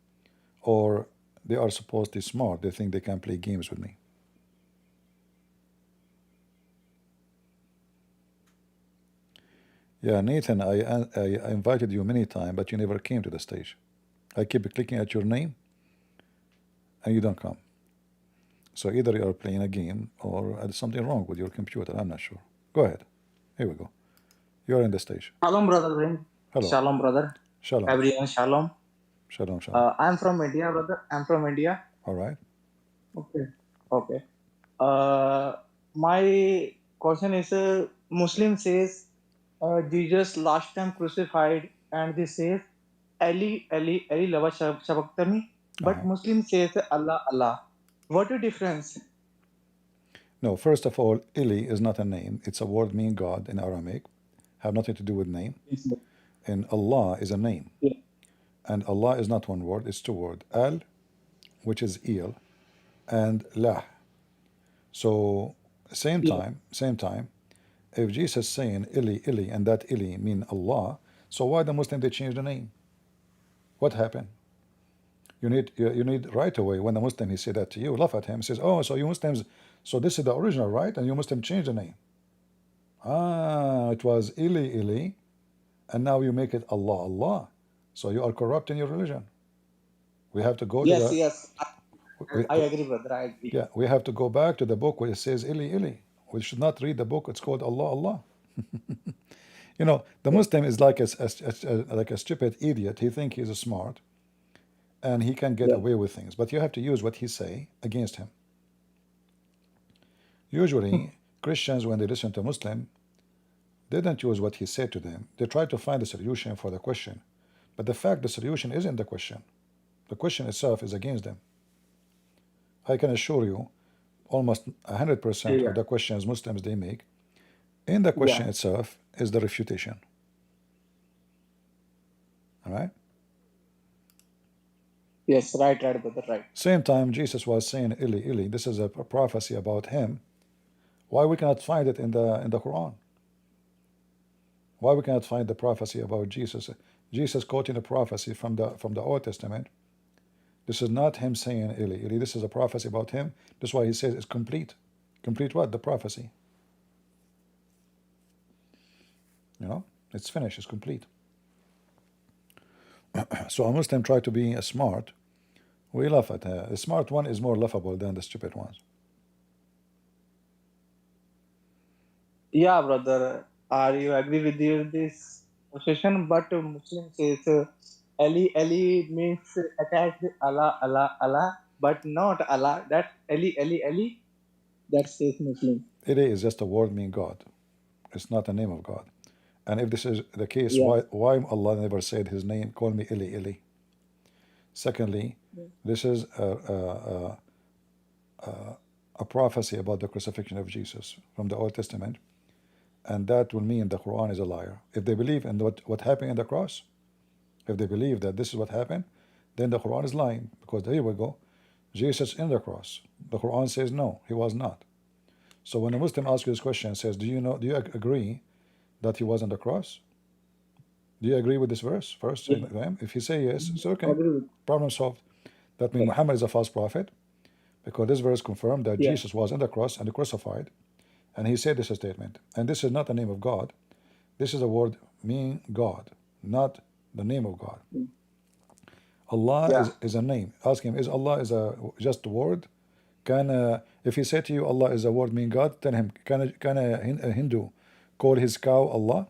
or they are supposedly smart. They think they can play games with me. Yeah, Nathan, I invited you many times, but you never came to the stage. I keep clicking at your name and you don't come. So either you are playing a game or there's something wrong with your computer. I'm not sure. Go ahead. Here we go. You're in the stage. Shalom, brother. Brahim. Hello. Shalom, brother. Shalom. Everyone, shalom. Shalom, shalom. I'm from India, brother. I'm from India. All right. Okay. Okay. My question is, Muslim says Jesus last time crucified, and they say Ali, Ali, Ali, lava shabaktani. But Muslim says Allah, Allah. What is the difference? No, first of all, Ili is not a name. It's a word meaning God in Aramaic. Have nothing to do with name. Yes. And Allah is a name. Yeah. And Allah is not one word, it's two words. Al, which is Il, and Lah. So same time, if Jesus saying Ili, Ili, and that Ili mean Allah, so why the Muslim they change the name? What happened? You need right away when the Muslim he say that to you, laugh at him, says, oh, so you Muslims, so this is the original, right? And you Muslim change the name. Ah, it was Ili, Ili, and now you make it Allah, Allah. So you are corrupting your religion. We have to go Yes, to the... yes. I agree, brother. I agree. Yeah, we have to go back to the book where it says Ili, Ili. We should not read the book. It's called Allah, Allah. You know, the Muslim is like a stupid idiot. He thinks he's smart and he can get away with things. But you have to use what he say against him. Usually, Christians, when they listen to a Muslim, they don't use what he said to them. They try to find a solution for the question. But the fact the solution isn't the question. The question itself is against them. I can assure you, almost 100% of the questions Muslims they make, in the question itself is the refutation. All right? Yes, right, brother, right. Same time Jesus was saying, Ili, Ili, this is a prophecy about him. Why we cannot find it in the Quran? Why we cannot find the prophecy about Jesus? Jesus quoting a prophecy from the Old Testament. This is not him saying Ili, Ili. This is a prophecy about him. That's why he says it's complete. Complete what? The prophecy. You know, it's finished. It's complete. So a Muslim try to be smart, we laugh at her. The smart one is more laughable than the stupid ones. Yeah, brother. Are you agree with you this position? But Muslim says Ali means attached with Allah, Allah, Allah, but not Allah. That's Ali. That says Muslim. Ili is just a word meaning God. It's not the name of God. And if this is the case, Yeah. why Allah never said His name? Call me Ili, Ili. Secondly, this is a prophecy about the crucifixion of Jesus from the Old Testament, and that will mean the Quran is a liar. If they believe in what happened in the cross, if they believe that this is what happened, then the Quran is lying, because here we go, Jesus in the cross. The Quran says no, he was not. So when a Muslim asks you this question and says, do you agree that he was on the cross? Do you agree with this verse first? Yeah. If he say yes, it's okay. Agree with. Problem solved. That means Muhammad is a false prophet, because this verse confirmed that Yeah. Jesus was on the cross and crucified, and he said this statement. And this is not the name of God. This is a word meaning God, not the name of God. Allah Yeah. is a name. Ask him, is Allah is just a word? If he said to you Allah is a word meaning God, tell him, can a Hindu call his cow Allah?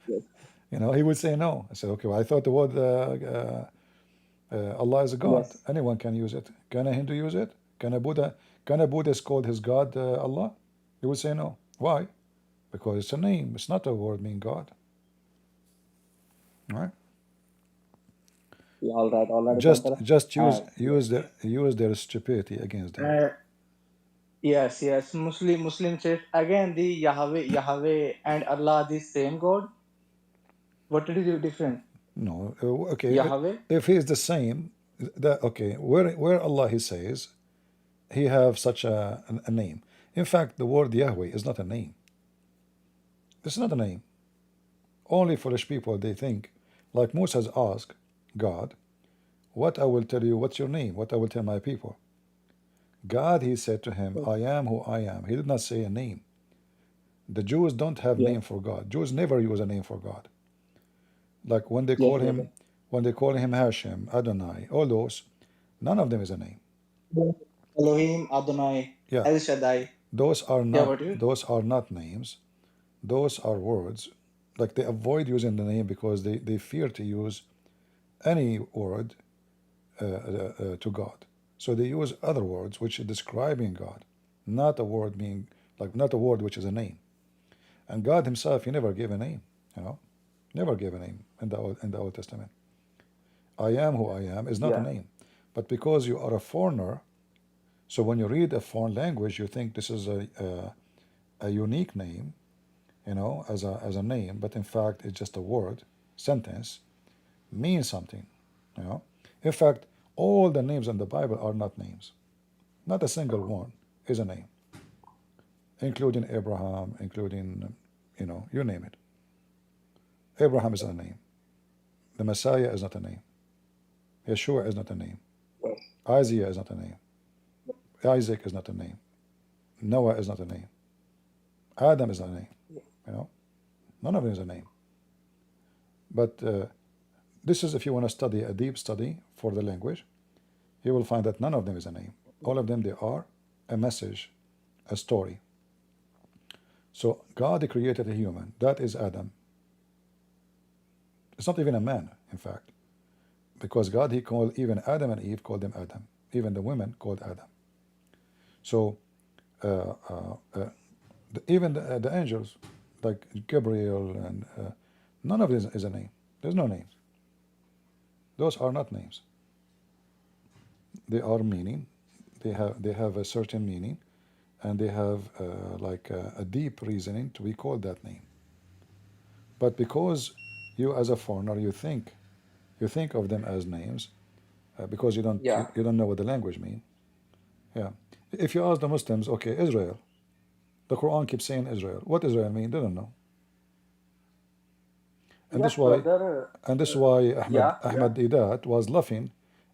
Yes. You know, he would say no. I said, okay, well, I thought the word Allah is a God. Yes. Anyone can use it. Can a Hindu use it? Can a Buddhist call his God Allah? He would say no. Why? Because it's a name. It's not a word meaning God. All right? Yeah, all right, Just brother. use their stupidity against them. Yes. Muslim says again the Yahweh and Allah the same God. What is the difference? No, okay. Yahweh. If he is the same, okay. Where Allah he says he have such a name. In fact, the word Yahweh is not a name. This is not a name. Only foolish people, they think, like Moses asked God, what I will tell you, what's your name? What I will tell my people. God, he said to him, I am who I am. He did not say a name. The Jews don't have Yeah. name for God. Jews never use a name for God. Like when they Yes, call brother. him Hashem, Adonai, all those, none of them is a name. Elohim, Adonai, Yeah, El Shaddai. those are Yeah, not what is it? those are not names. Those are words. Like they avoid using the name because they fear to use any word to God. So they use other words which are describing God, not a word meaning, like not a word which is a name. And God Himself, He never gave a name. You know, never gave a name in the Old Testament. I am who I am is not a Yeah. name, but because you are a foreigner, so when you read a foreign language, you think this is a unique name, you know, as a name, but in fact it's just a word, sentence, means something, you know. In fact, all the names in the Bible are not names. Not a single one is a name, including Abraham, including, you know, you name it. Abraham is not a name. The Messiah is not a name. Yeshua is not a name. Isaiah is not a name. Isaac is not a name. Noah is not a name. Adam is not a name. You know, none of them is a name. But this is if you want to study a deep study for the language, you will find that none of them is a name. All of them, they are a message, a story. So God created a human. That is Adam. It's not even a man, in fact, because God, He called even Adam and Eve, called them Adam. Even the women called Adam. So even the angels, like Gabriel, and none of this is a name. There's no names. Those are not names. They are meaning. They have a certain meaning, and they have like a deep reasoning to be called that name. But because you, as a foreigner, you think of them as names, because you don't Yeah. you don't know what the language means. Yeah. If you ask the Muslims, okay, Israel, the Quran keeps saying Israel. What Israel mean? They don't know. And Yes, brother. this is why Yeah. Ahmad Didat was laughing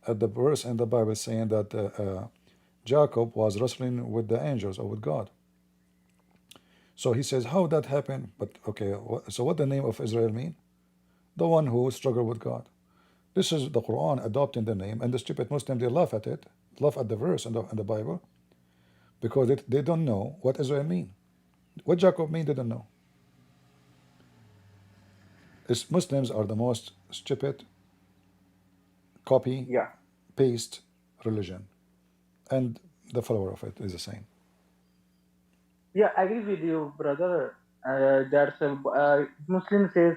at the verse in the Bible saying that Jacob was wrestling with the angels or with God. So he says, how that happened? But okay, so what the name of Israel mean? The one who struggled with God. This is the Quran adopting the name, and the stupid Muslims, they laugh at it, laugh at the verse in the Bible, because they don't know what Israel mean. What Jacob mean, they don't know. Muslims are the most stupid copy, Yeah. paste religion, and the follower of it is the same. Yeah, I agree with you, brother. That's Muslim says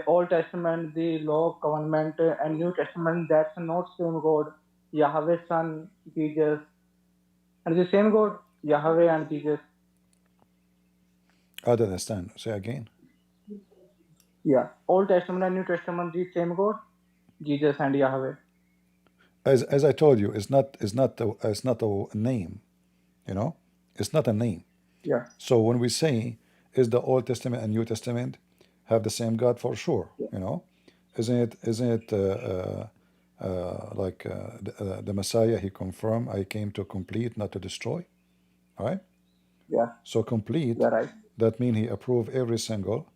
Old Testament, the Law, Covenant, and New Testament. That's not same God, Yahweh, Son, Jesus, and the same God, Yahweh and Jesus. I don't understand. Say again. Yeah, Old Testament and New Testament, the same God, Jesus and Yahweh. As I told you, it's not a name. You know, it's not a name. Yeah, So when we say, is the Old Testament and New Testament have the same God, for sure? You know, isn't it like the Messiah? He confirmed, I came to complete, not to destroy. All right. yeah, So complete, yeah, right. that means he approved every single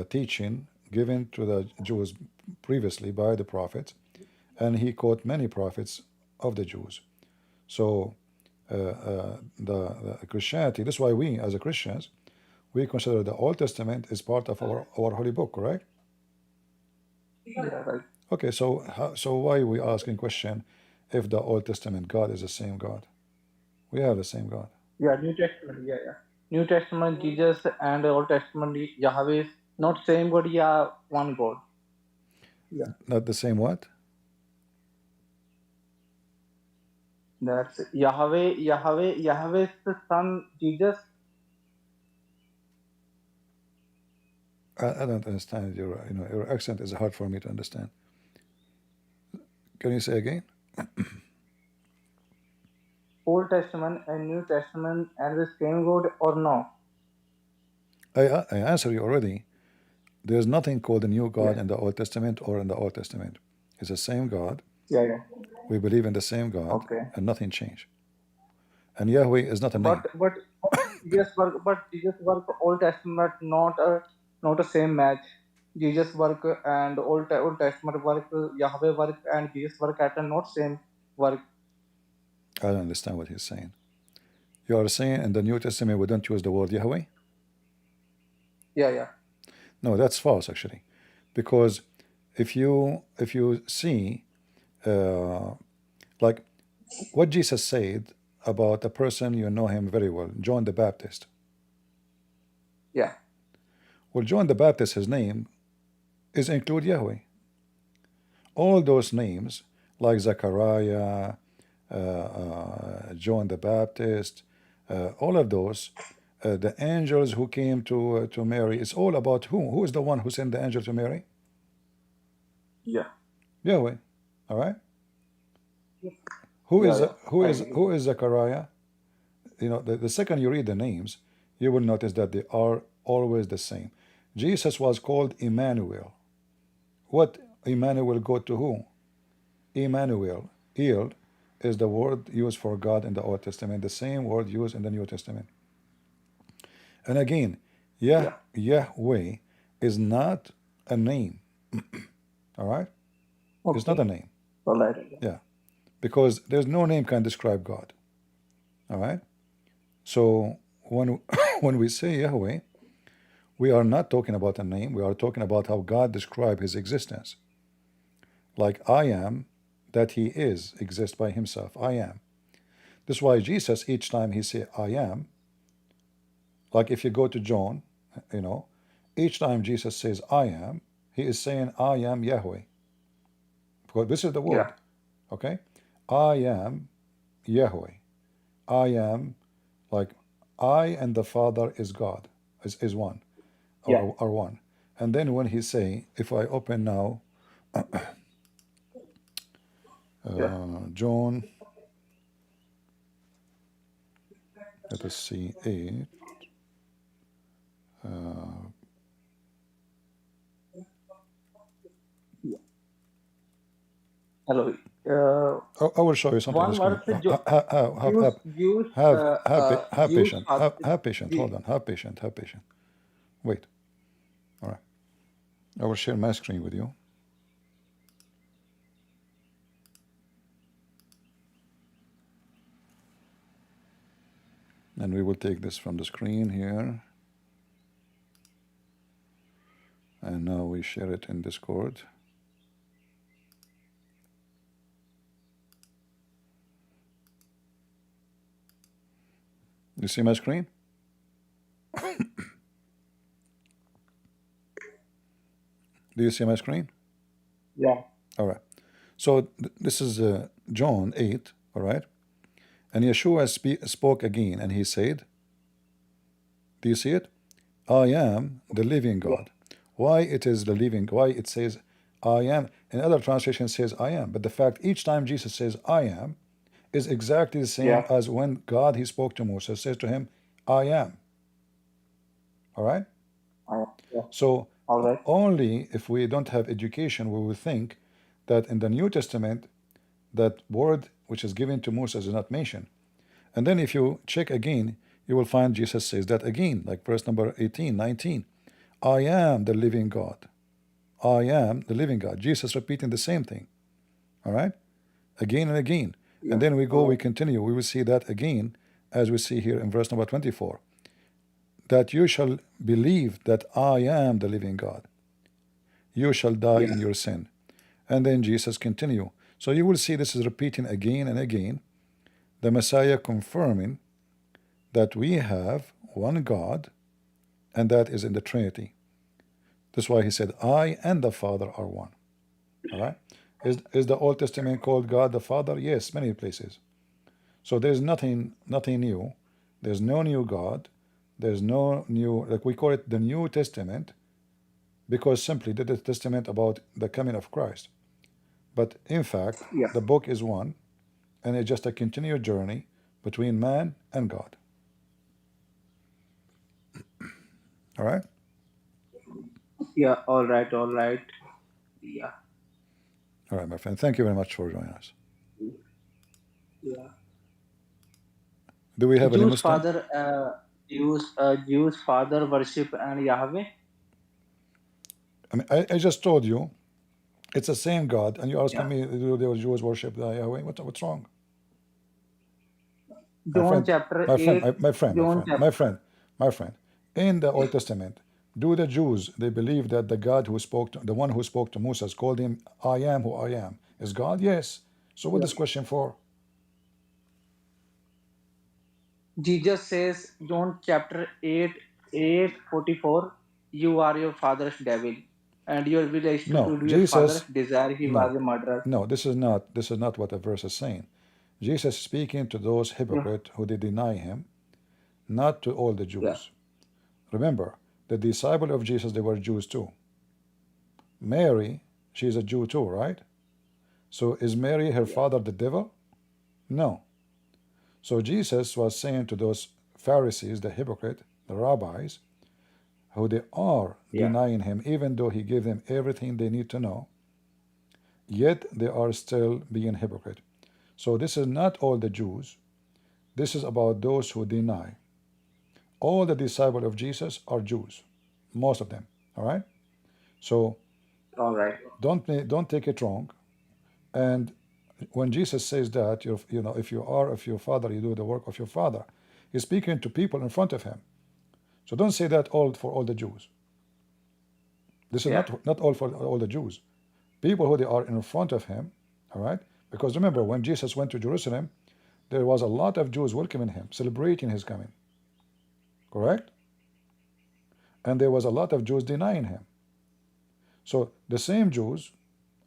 teaching given to the Jews previously by the prophets, and he quote many prophets of the Jews. So the Christianity, that's why we as a Christians, we consider the Old Testament is part of our holy book, right? Yeah, right. Okay, so why are we asking question if the Old Testament God is the same God? We have the same God. Yeah, New Testament. Yeah, yeah. New Testament, Jesus, and Old Testament, Yahweh is not same God, yeah, one God. Yeah, Not the same what? that's Yahweh's the Son, Jesus. I don't understand your accent is hard for me to understand. Can you say again? Old Testament and New Testament and the same God or no? I answered you already. There's nothing called a new God Yeah, in the Old Testament or in the Old Testament. It's the same God. yeah, yeah. We believe in the same God, Okay. and nothing changed. And Yahweh is not a name. But Jesus work Old Testament not a same match. Jesus work and Old Testament work, Yahweh work and Jesus work at a not same work. I don't understand what he's saying. You are saying in the New Testament we don't use the word Yahweh? Yeah, yeah, No, that's false actually, because if you see, like what Jesus said about a person, you know him very well, John the Baptist. yeah, Well, John the Baptist, his name is include Yahweh. All those names like Zechariah, John the Baptist, all of those, the angels who came to Mary, it's all about who? Who is the one who sent the angel to Mary? yeah, Yahweh. All right. Who yeah, is yeah. who I is agree. who is Zechariah? You know, the second you read the names, you will notice that they are always the same. Jesus was called Emmanuel. What Emmanuel go to who? Emmanuel. El is the word used for God in the Old Testament, the same word used in the New Testament. And again, Yeah. Yahweh is not a name. All right? It's not a Okay. name. All right. Yeah. Because there's no name can describe God. All right? So when when we say Yahweh, we are not talking about a name. We are talking about how God described his existence. Like I am, that he is, exists by himself. I am. That's why Jesus, each time he say I am, like if you go to John, you know, each time Jesus says I am, he is saying I am Yahweh. Because this is the Yeah. word. Okay? I am Yahweh. I am, like I and the Father is God, is one, Yeah. or one. And then when he say, if I open now Yeah. John, let us see, 8, Hello. I will show you something on the one screen. verse Have Jews patient. father, Have patient. Hold on. Have patient. Have patient. Wait. All right. I will share my screen with you. And we will take this from the screen here. And now we share it in Discord. You see my screen? Do you see my screen? yeah, All right. So this is John 8, all right? And Yeshua spoke again, and he said, do you see it? I am the living God. Why it is the living, why it says I am. In other translations says I am. But the fact each time Jesus says I am is exactly the same yeah, as when God, he spoke to Moses, says to him, I am. All right? yeah. So All right. only if we don't have education, we will think that in the New Testament, that word which is given to Moses is not mentioned. And then if you check again, you will find Jesus says that again, like verse number 18, 19. I am the living God. I am the living God. Jesus repeating the same thing. All right? Again and again. Yeah. And then we go, All we right. continue. We will see that again, as we see here in verse number 24. That you shall believe that I am the living God. You shall die in your sin. And then Jesus continue. So you will see this is repeating again and again. The Messiah confirming that we have one God, and that is in the Trinity. That's why he said, I and the Father are one. All right? Is the Old Testament called God the Father? Yes, many places. So there's nothing new. There's no new God. There's no new, like we call it the New Testament, because simply the testament about the coming of Christ. But in fact, Yeah. the book is one, and it's just a continued journey between man and God. All right? Yeah. All right. All right. Yeah. All right, my friend. Thank you very much for joining us. Yeah. Do we have any Jews Muslim? father, Jews father worship and Yahweh. I mean, I just told you it's the same God, and you're asking Yeah. me, do the Jews worship the Yahweh? What's wrong? My John friend, chapter my friend, 8. John chapter. my friend. In the Old Testament, do the Jews, they believe that the God who spoke to, the one who spoke to Moses called him I am who I am is God? Yes. So what Yeah. this question for? Jesus says, John chapter 8, 8:44, you are your father's devil, and your will is to No, do your father's Jesus, desire. He no, was a murderer. no, this is not what the verse is saying. Jesus is speaking to those Yeah, hypocrites who they deny him, not to all the yeah, Jews. Remember, the disciple of Jesus, they were Jews too. Mary, she's a Jew too, right? So is Mary her yeah, father the devil? No. So Jesus was saying to those Pharisees, the hypocrite, the rabbis, who they are yeah, denying him, even though he gave them everything they need to know, yet they are still being hypocrite. So this is not all the Jews. This is about those who deny. All the disciples of Jesus are Jews, most of them. All right. So all right. don't take it wrong. And when Jesus says that, you know, if you are of your father, you do the work of your father. He's speaking to people in front of him. So don't say that all for all the Jews. This is Yeah, not all for all the Jews. People who they are in front of him, all right? Because remember, when Jesus went to Jerusalem, there was a lot of Jews welcoming him, celebrating his coming. Correct? And there was a lot of Jews denying him. So the same Jews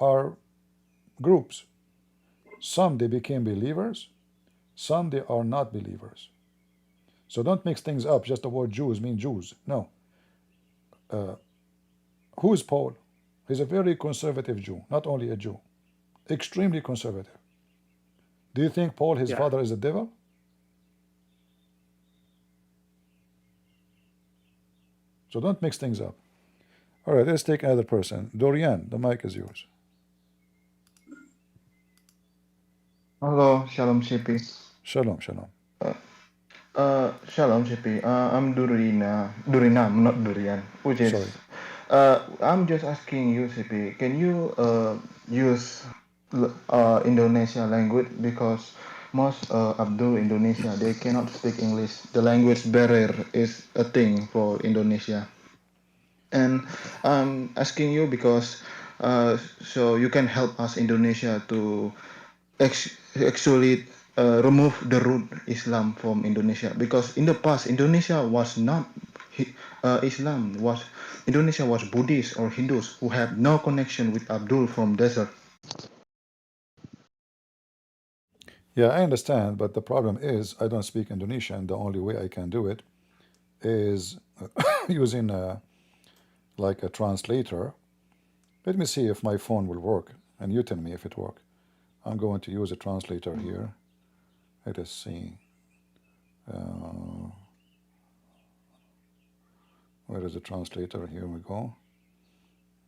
are groups. Some they became believers, some they are not believers. So don't mix things up. Just the word Jews mean Jews. No. Who is Paul? He's a very conservative Jew, not only a Jew, extremely conservative. Do you think Paul, his yeah. father, is a devil? So don't mix things up. All right, let's take another person. Dorian, the mic is yours. Hello, Shalom CP. Shalom, shalom. Shalom CP. I'm Durinam, not Durian. Which is, Sorry. I'm just asking you CP, can you use Indonesia language because most Abdul Indonesia they cannot speak English. The language barrier is a thing for Indonesia, and I'm asking you because so you can help us Indonesia to actually remove the root Islam from Indonesia, because in the past Indonesia was not Islam, was Indonesia was Buddhists or Hindus who had no connection with Abdul from desert. Yeah, I understand, but the problem is I don't speak Indonesian. The only way I can do it is using like a translator. Let me see if my phone will work, and you tell me if it works. I'm going to use a translator here. Let us see. Where is the translator? Here we go.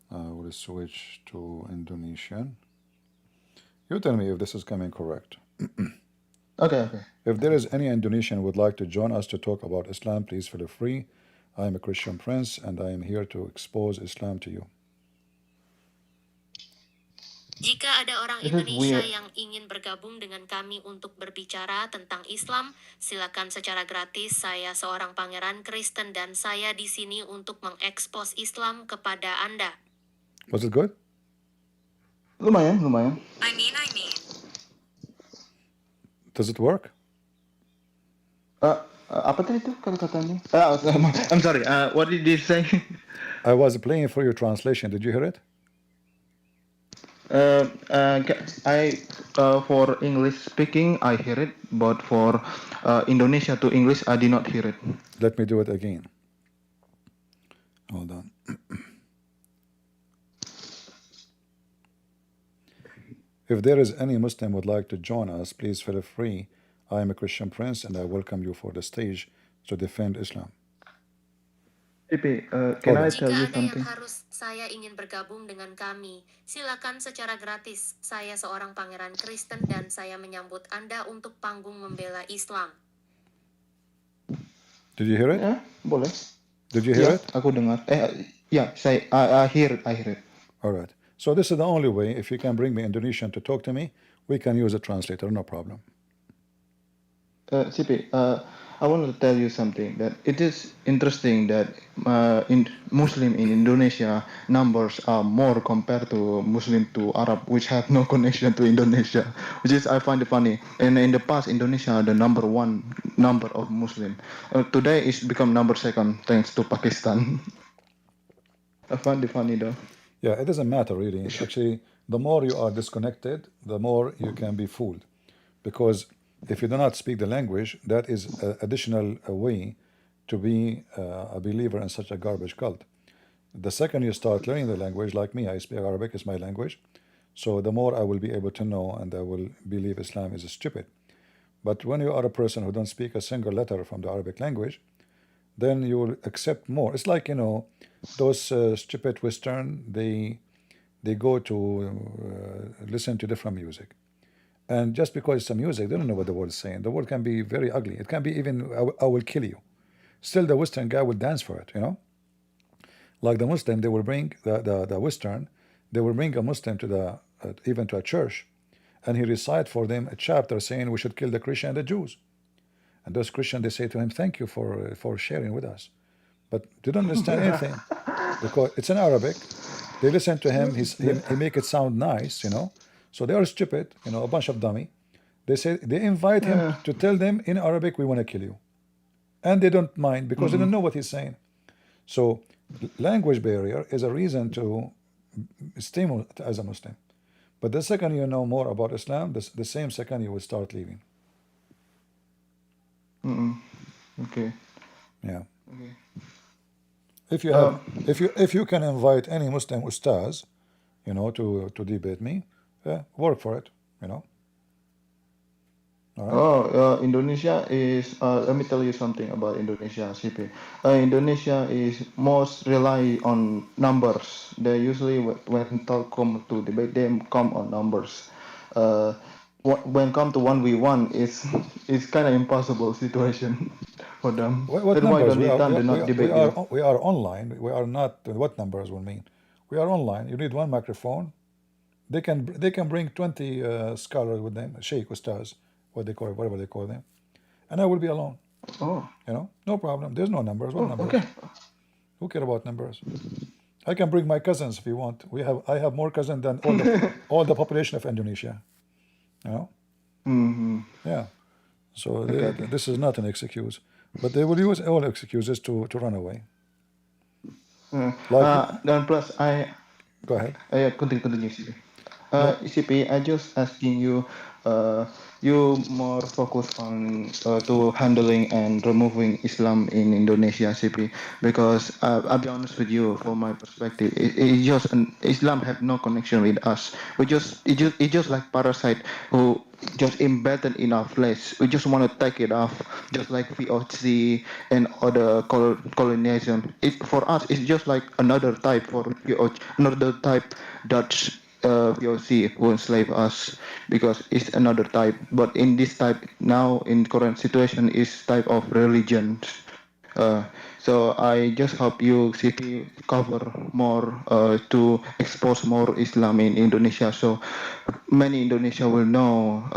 We'll switch to Indonesian. You tell me if this is coming correct. Okay. If there is any Indonesian who would like to join us to talk about Islam, please feel free. I am a Christian prince, and I am here to expose Islam to you. Jika ada orang Indonesia yang ingin bergabung dengan kami untuk berbicara tentang Islam, silakan secara gratis. Saya seorang pangeran Kristen dan saya di sini untuk mengekspos Islam kepada Anda. Was it good? Lumayan. I mean. Does it work? Apa tadi itu kata-katanya? I'm sorry. What did you say? I was playing for your translation. Did you hear it? For English speaking, I hear it, but for Indonesia to English, I did not hear it. Let me do it again. Hold on. If there is any Muslim would like to join us, please feel free. I am a Christian prince, and I welcome you for the stage to defend Islam. Can I tell you Jika ada something? yang harus saya ingin bergabung dengan kami, silakan secara gratis. Saya seorang pangeran Kristen dan saya menyambut Anda untuk panggung membela Islam. Did you hear it? Ya, boleh. Did you hear it? Aku dengar. I hear it. All right. So this is the only way. If you can bring me Indonesian to talk to me, we can use a translator, no problem. CP, I want to tell you something, that it is interesting that in Muslim in Indonesia numbers are more compared to Muslim to Arab, which have no connection to Indonesia, which is I find it funny. And in the past, Indonesia the number one number of Muslim. Today it's become number second thanks to Pakistan. I find it funny though. Yeah, it doesn't matter really. Actually, the more you are disconnected, the more you can be fooled, because if you do not speak the language, that is an additional way to be a believer in such a garbage cult. The second you start learning the language, like me, I speak Arabic, is my language, so the more I will be able to know, and I will believe Islam is stupid. But when you are a person who don't speak a single letter from the Arabic language, then you will accept more. It's like, those stupid Western, they go to listen to different music. And just because it's a music, they don't know what the word is saying. The word can be very ugly. It can be even, I will kill you. Still, the Western guy will dance for it, Like the Muslim, they will bring the Western, they will bring a Muslim to the even to a church, and he recite for them a chapter saying we should kill the Christian and the Jews. And those Christians, they say to him, thank you for sharing with us. But they don't understand anything, because it's in Arabic. They listen to him, he make it sound nice, So they are stupid, a bunch of dummy. They invite him to tell them in Arabic, we want to kill you. And they don't mind, because they don't know what he's saying. So language barrier is a reason to stay as a Muslim. But the second you know more about Islam, the same second you will start leaving. Okay. Yeah. Okay. If you have, if you can invite any Muslim ustaz, to debate me, work for it, All right? Indonesia is. Let me tell you something about Indonesia, CP. Indonesia is most rely on numbers. They usually when talk come to debate, they come on numbers. when come to 1v1, it's kind of impossible situation for them. What That's why numbers? Dondy Tan do not debate you. We are online. We are not. What numbers will mean? We are online. You need one microphone. They can bring 20 scholars with them, sheikh, ustaz, what they call it, whatever they call them, and I will be alone. Oh, No problem. There's no numbers. What oh, numbers? okay. Who care about numbers? I can bring my cousins if you want. I have more cousins than all the population of Indonesia. Mm-hmm. Yeah. So Okay. this is not an excuse, but they will use all excuses to run away. Then plus Go ahead. Continue, CP. No, CP, I just asking you, you more focus on to handling and removing Islam in Indonesia, CP, because I'll be honest with you, from my perspective, it just Islam have no connection with us. It just like parasite who just embedded in our flesh. We just want to take it off, just like VOC and other colonialism. For us, it's just like another type for VOC, another type that VOC will enslave us because it's another type. But in this type now, in current situation, is type of religion. Uh, so I just hope you city cover more to expose more Islam in Indonesia. So many Indonesia will know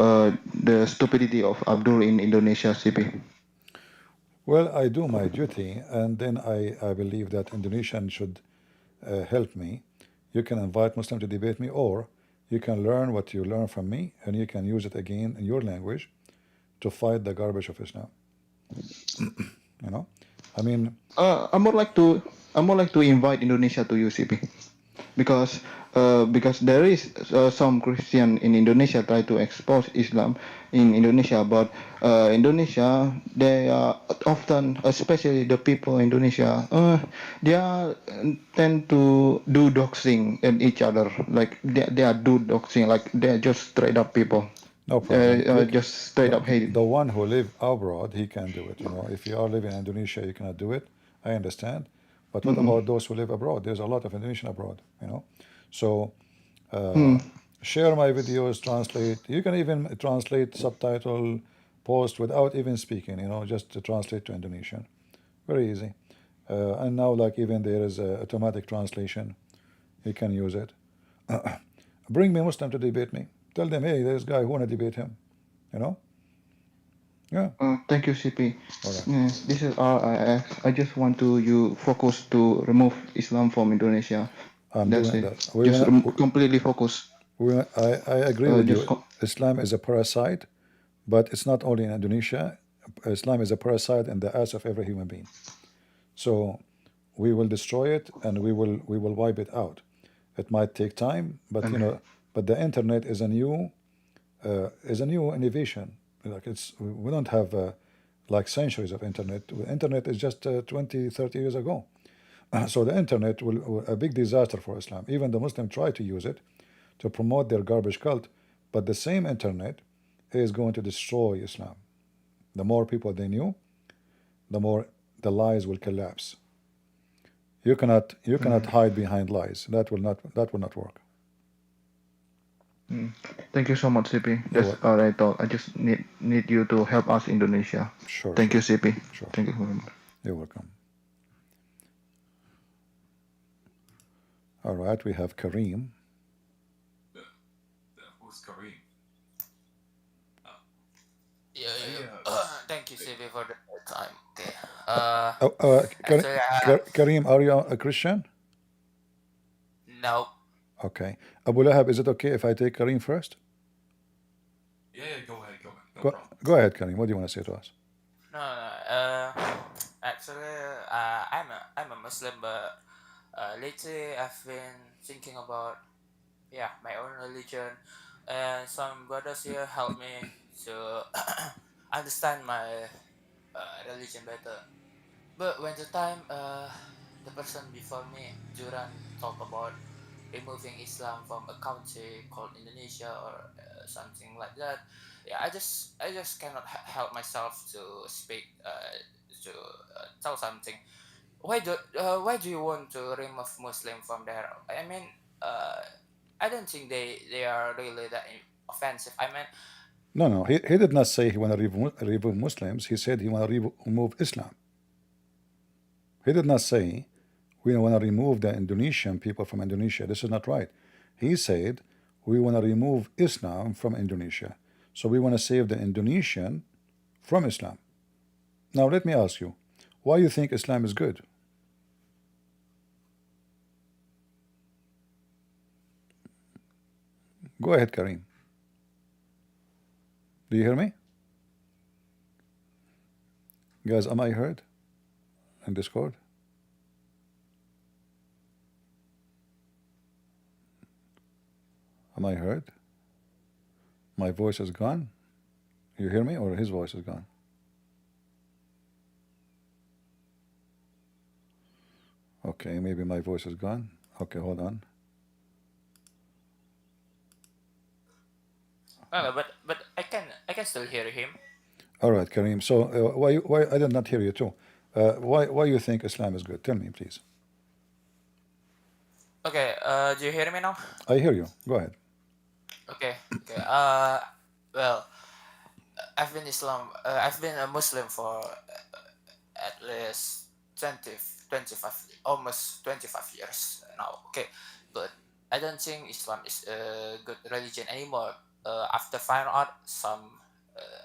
the stupidity of Abdul in Indonesia, CP. well, I do my duty, and then I believe that Indonesian should help me. You can invite Muslim to debate me, or you can learn what you learn from me, and you can use it again in your language to fight the garbage of Islam. I mean, I'm more like to invite Indonesia to UCP because there is some Christian in Indonesia try to expose Islam in Indonesia, but Indonesia they are often, especially the people in Indonesia, they are tend to do doxing at each other, like they are do doxing, like they're just straight up people. no problem. Just straight up hate. The one who live abroad, he can do it. If you are living in Indonesia, you cannot do it. I understand. But what about those who live abroad? There's a lot of Indonesian abroad. So share my videos, translate. You can even translate, subtitle, post without even speaking. Just to translate to Indonesian. Very easy. And now, like, even there is automatic translation. You can use it. Bring me Muslim to debate me. Tell them, hey, there's a guy who want to debate him. Yeah. Thank you, CP. All right. This is all I ask. I just want you focus to remove Islam from Indonesia. I'm That's doing it. that. Just completely focus. I agree with Just you. Islam is a parasite, but it's not only in Indonesia. Islam is a parasite in the ass of every human being. So we will destroy it and we will wipe it out. It might take time, but but the internet is a new innovation. Like we don't have like centuries of internet. The internet is just 20, 30 years ago. So the internet will a big disaster for Islam. Even the Muslims try to use it to promote their garbage cult, but the same internet is going to destroy Islam. The more people they knew, the more the lies will collapse. You cannot hide behind lies. That will not work. Thank you so much, CP. That's all I thought. I just need you to help us Indonesia. Sure. Thank you, CP. Sure. Thank you very much. You're welcome. All right, we have Kareem. Who's Kareem? Thank you, CP, for the time. Okay. Kareem, are you a Christian? No. Okay. Abu Lahab, is it okay if I take Kareem first? Yeah, go ahead. No problem. Go ahead, Kareem. What do you want to say to us? No. Actually, I'm a Muslim, but lately I've been thinking about my own religion, and some brothers here help me to understand my religion better. But when the time the person before me, Juran, talk about removing Islam from a country called Indonesia or something like that, I just cannot help myself to speak to tell something. Why do you want to remove Muslim from there? I mean, I don't think they are really that offensive. I mean, No, he did not say he want to remove Muslims. He said he want to remove Islam. He did not say we want to remove the Indonesian people from Indonesia. This is not right. He said we want to remove Islam from Indonesia. So we want to save the Indonesian from Islam. Now let me ask you, why you think Islam is good? Go ahead, Kareem. Do you hear me? Guys, am I heard in Discord? Am I heard? My voice is gone? You hear me, or his voice is gone? Okay, maybe my voice is gone. Okay, hold on. no, but I can still hear him. All right, Kareem. So why I did not hear you too? Why you think Islam is good? Tell me, please. Okay, do you hear me now? I hear you. Go ahead. Okay. Well, I've been a Muslim for at least 25, almost 25 years now. Okay, but I don't think Islam is a good religion anymore. After finding out some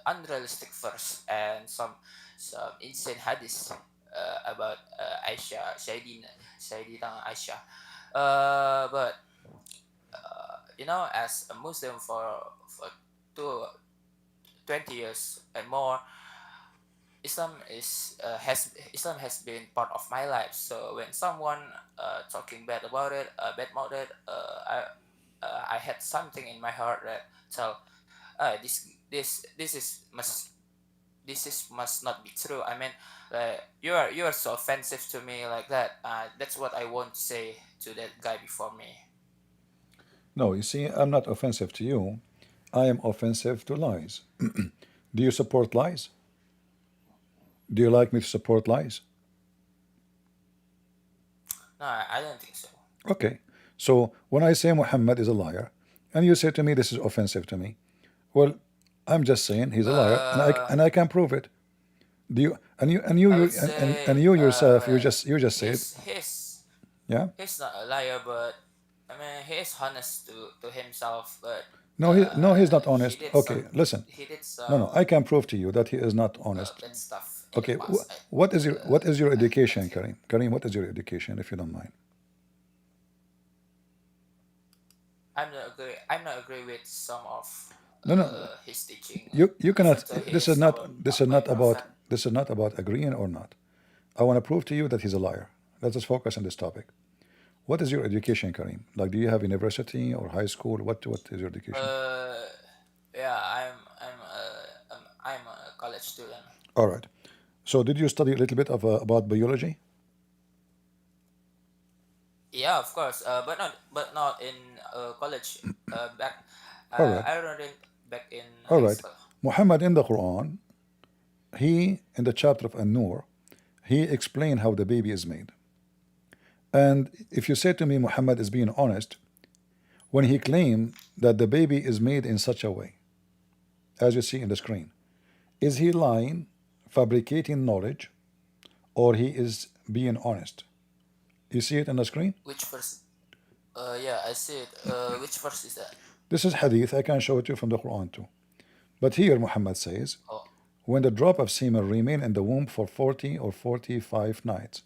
unrealistic verse and some insane hadith about Aisha, Sayyidina Aisha. But you know, as a Muslim for 20 years and more, Islam has been part of my life. So when someone talking bad about it, bad about it, I had something in my heart that tell this must not be true. I mean, you are so offensive to me like that. That's what I want to say to that guy before me. No, you see, I'm not offensive to you. I am offensive to lies. Do you support lies? Do you like me to support lies? No, I don't think so. Okay. So when I say Muhammad is a liar, and you say to me this is offensive to me, well, I'm just saying he's a liar, and I can prove it. Do you and you and you, I you would say and you yourself you just said, yeah? he's not a liar, but I mean he is honest to himself. But No, he's not he honest. did Okay, some listen. he did No, some I can prove to you that he is not honest. bad stuff in Okay, the past. what is your I education, feel. Kareem? Kareem, what is your education, if you don't mind? I'm not agree with some of No. his teaching, You even cannot. though he This is is not. our my prophet. This is not about agreeing or not. I want to prove to you that he's a liar. Let us focus on this topic. What is your education, Kareem? Like, do you have university or high school? What is your education? Yeah, I'm a college student. All right. So did you study a little bit of about biology? Yeah, of course. But not in college. Back, All right. I learned it back in All high right. school. Muhammad in the Quran, he in the chapter of An-Nur, he explained how the baby is made. And if you say to me Muhammad is being honest, when he claimed that the baby is made in such a way, as you see in the screen, is he lying, fabricating knowledge, or he is being honest? You see it on the screen? Which verse? Yeah, I see it. Which verse is that? This is Hadith. I can show it to you from the Quran too. But here Muhammad says, Oh, when the drop of semen remain in the womb for 40 or 45 nights,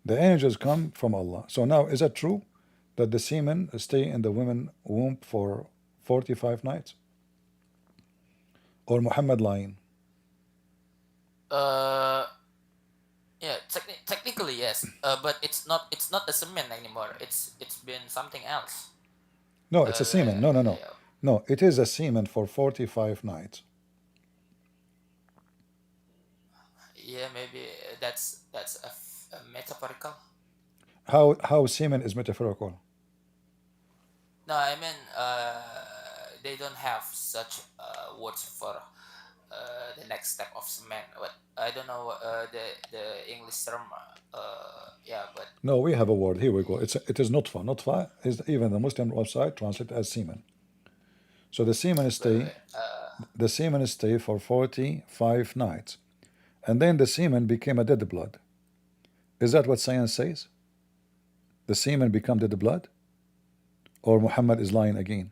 the angels come from Allah. So now, is that true that the semen stay in the woman womb for 45 nights? Or Muhammad lying? yeah. Technically yes. But it's not the semen anymore. It's been something else. No, it's a semen. No. Yeah, No, it is a semen for 45 nights. yeah. Maybe that's a metaphorical. How semen is metaphorical? No, I mean they don't have such words for the next step of cement. But I don't know the English term. Yeah, but No, we have a word. Here we go. It is nutfa. Nutfa is even the Muslim website translated as semen. So the semen stay for 45 nights. And then the semen became a dead blood. Is that what science says? The semen become dead blood? Or Muhammad is lying again?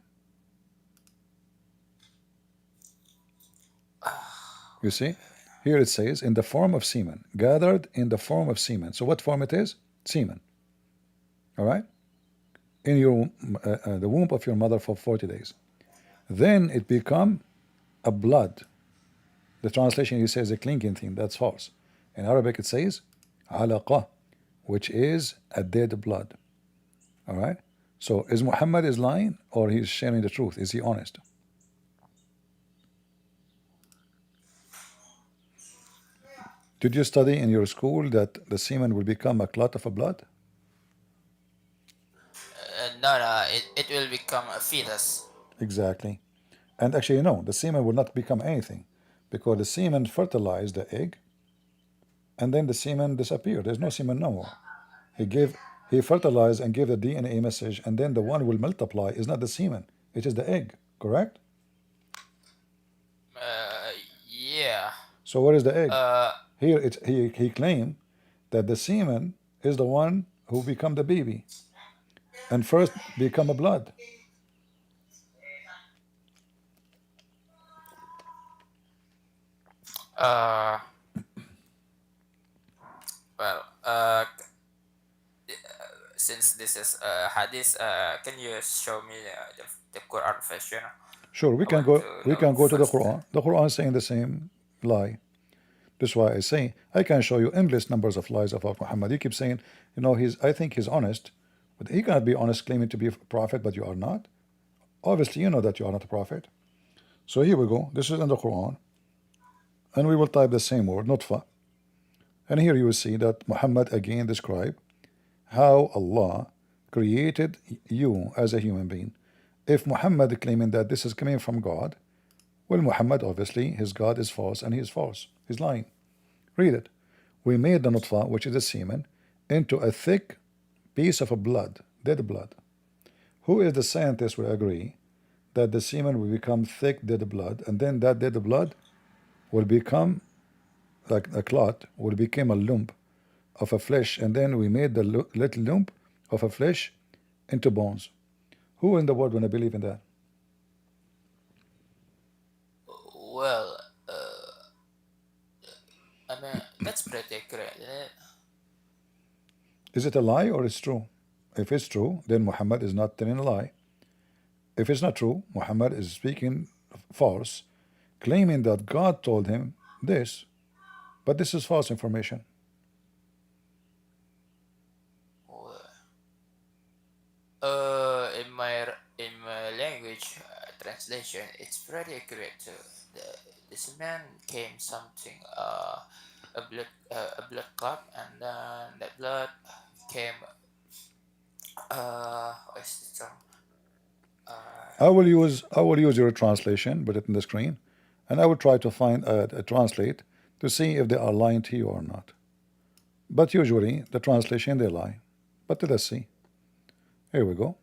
You see? Here it says, in the form of semen, gathered in the form of semen. So what form it is? Semen. All right? In your the womb of your mother for 40 days. Then it become a blood. The translation he says a clinging thing. That's false. In Arabic it says alaqa, which is a dead blood. All right? So is Muhammad is lying or he's sharing the truth? Is he honest? Did you study in your school that the semen will become a clot of a blood? No, it will become a fetus. Exactly. And actually, no, the semen will not become anything because the semen fertilized the egg and then the semen disappeared. There's no semen no more. He fertilized and gave the DNA message, and then the one will multiply is not the semen, it is the egg, correct? Yeah. So where is the egg? Here he claimed that the semen is the one who become the baby and first become a blood. Well, since this is Hadith, can you show me the Quran version? Sure, we can go to the Quran. The Quran is saying the same lie. That's why I say I can show you endless numbers of lies about Muhammad. You keep saying, you know, I think he's honest, but he cannot be honest claiming to be a prophet, but you are not. Obviously, you know that you are not a prophet. So here we go. This is in the Quran, and we will type the same word, nutfa. And here you will see that Muhammad again described how Allah created you as a human being. If Muhammad claiming that this is coming from God, well, Muhammad obviously his God is false and he is false. He's lying. Read it. We made the nutfa, which is the semen, into a thick piece of a blood, dead blood. Who is the scientist will agree that the semen will become thick dead blood, and then that dead blood will become like a clot, will become a lump of a flesh, and then we made the little lump of a flesh into bones. Who in the world will believe in that? Well, I mean, that's pretty accurate, isn't it? Is it a lie or it's true? If it's true, then Muhammad is not telling a lie. If it's not true, Muhammad is speaking false, claiming that God told him this, but this is false information. In my language translation, it's pretty accurate too. This man came something a blood clot, and then that blood came what's the term? I will use your translation, put it in the screen, and I will try to find a translate to see if they are lying to you or not. But usually the translation they lie. But let us see. Here we go.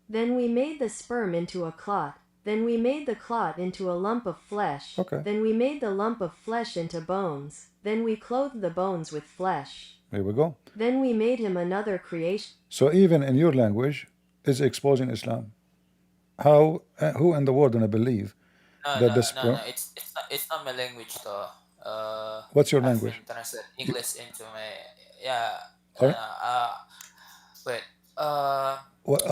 Then we made the sperm into a clot. Then we made the clot into a lump of flesh. Okay. Then we made the lump of flesh into bones. Then we clothed the bones with flesh. Here we go. Then we made him another creation. So even in your language is exposing Islam. How? Who in the world gonna believe that the sperm? No. It's not my language though. What's your I've language? been translate English into my Are- wait.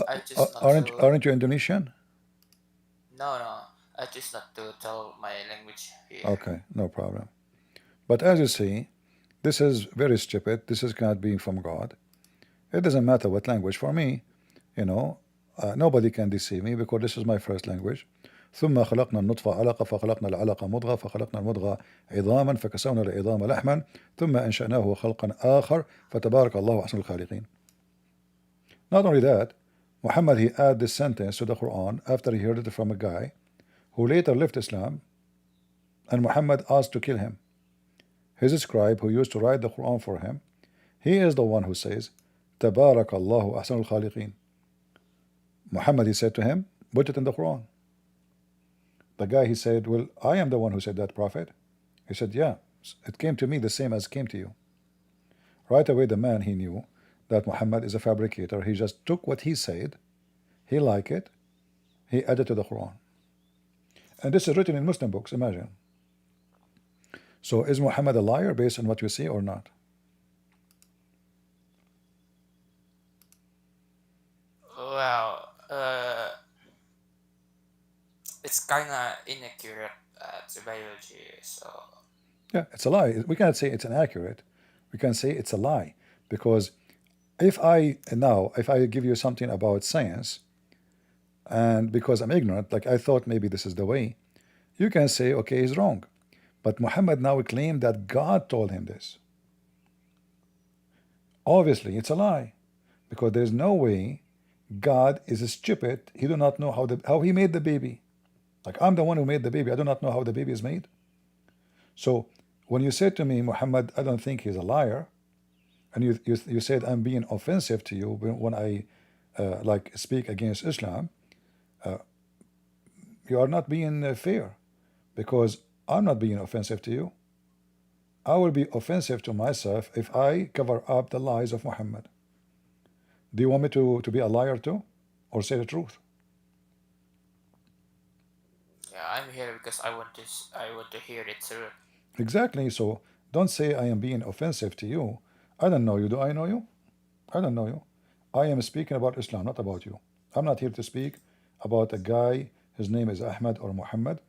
I just not aren't you Indonesian? No. I just not to tell my language here. Okay, no problem. But as you see, this is very stupid. This is cannot be from God. It doesn't matter what language. For me, you know, nobody can deceive me because this is my first language. ثم خلقنا النطفة علقة فخلقنا العلقة مضغة فخلقنا المضغة عظاما فكسونا العظام لحما ثم أنشأناه خلقا آخر فتبارك الله أحسن الخالقين. Not only that, Muhammad he added this sentence to the Quran after he heard it from a guy who later left Islam, and Muhammad asked to kill him. His scribe who used to write the Quran for him, he is the one who says تبارك الله أحسن الخالقين. Muhammad, he said to him, put it in the Quran. The guy, he said, well, I am the one who said that, Prophet. He said, yeah, it came to me the same as came to you. Right away, the man, he knew that Muhammad is a fabricator. He just took what he said, he liked it, he added to the Quran. And this is written in Muslim books, imagine. So is Muhammad a liar based on what you see or not? Well, it's kind of inaccurate to biology, so Yeah, it's a lie. We cannot say it's inaccurate. We can say it's a lie. Because if I give you something about science, and because I'm ignorant, like I thought maybe this is the way, you can say, okay, he's wrong. But Muhammad now claimed that God told him this. Obviously, it's a lie. Because there's no way God is stupid. He do not know how he made the baby. Like, I'm the one who made the baby. I do not know how the baby is made. So when you said to me, Muhammad, I don't think he's a liar, and you said I'm being offensive to you when I like speak against Islam, you are not being fair, because I'm not being offensive to you. I will be offensive to myself if I cover up the lies of Muhammad. Do you want me to be a liar too, or say the truth? yeah, I'm here because I want to hear the truth. Exactly. So don't say I am being offensive to you. I don't know you. Do I know you? I don't know you. I am speaking about Islam, not about you. I'm not here to speak about a guy, his name is Ahmed or Muhammad.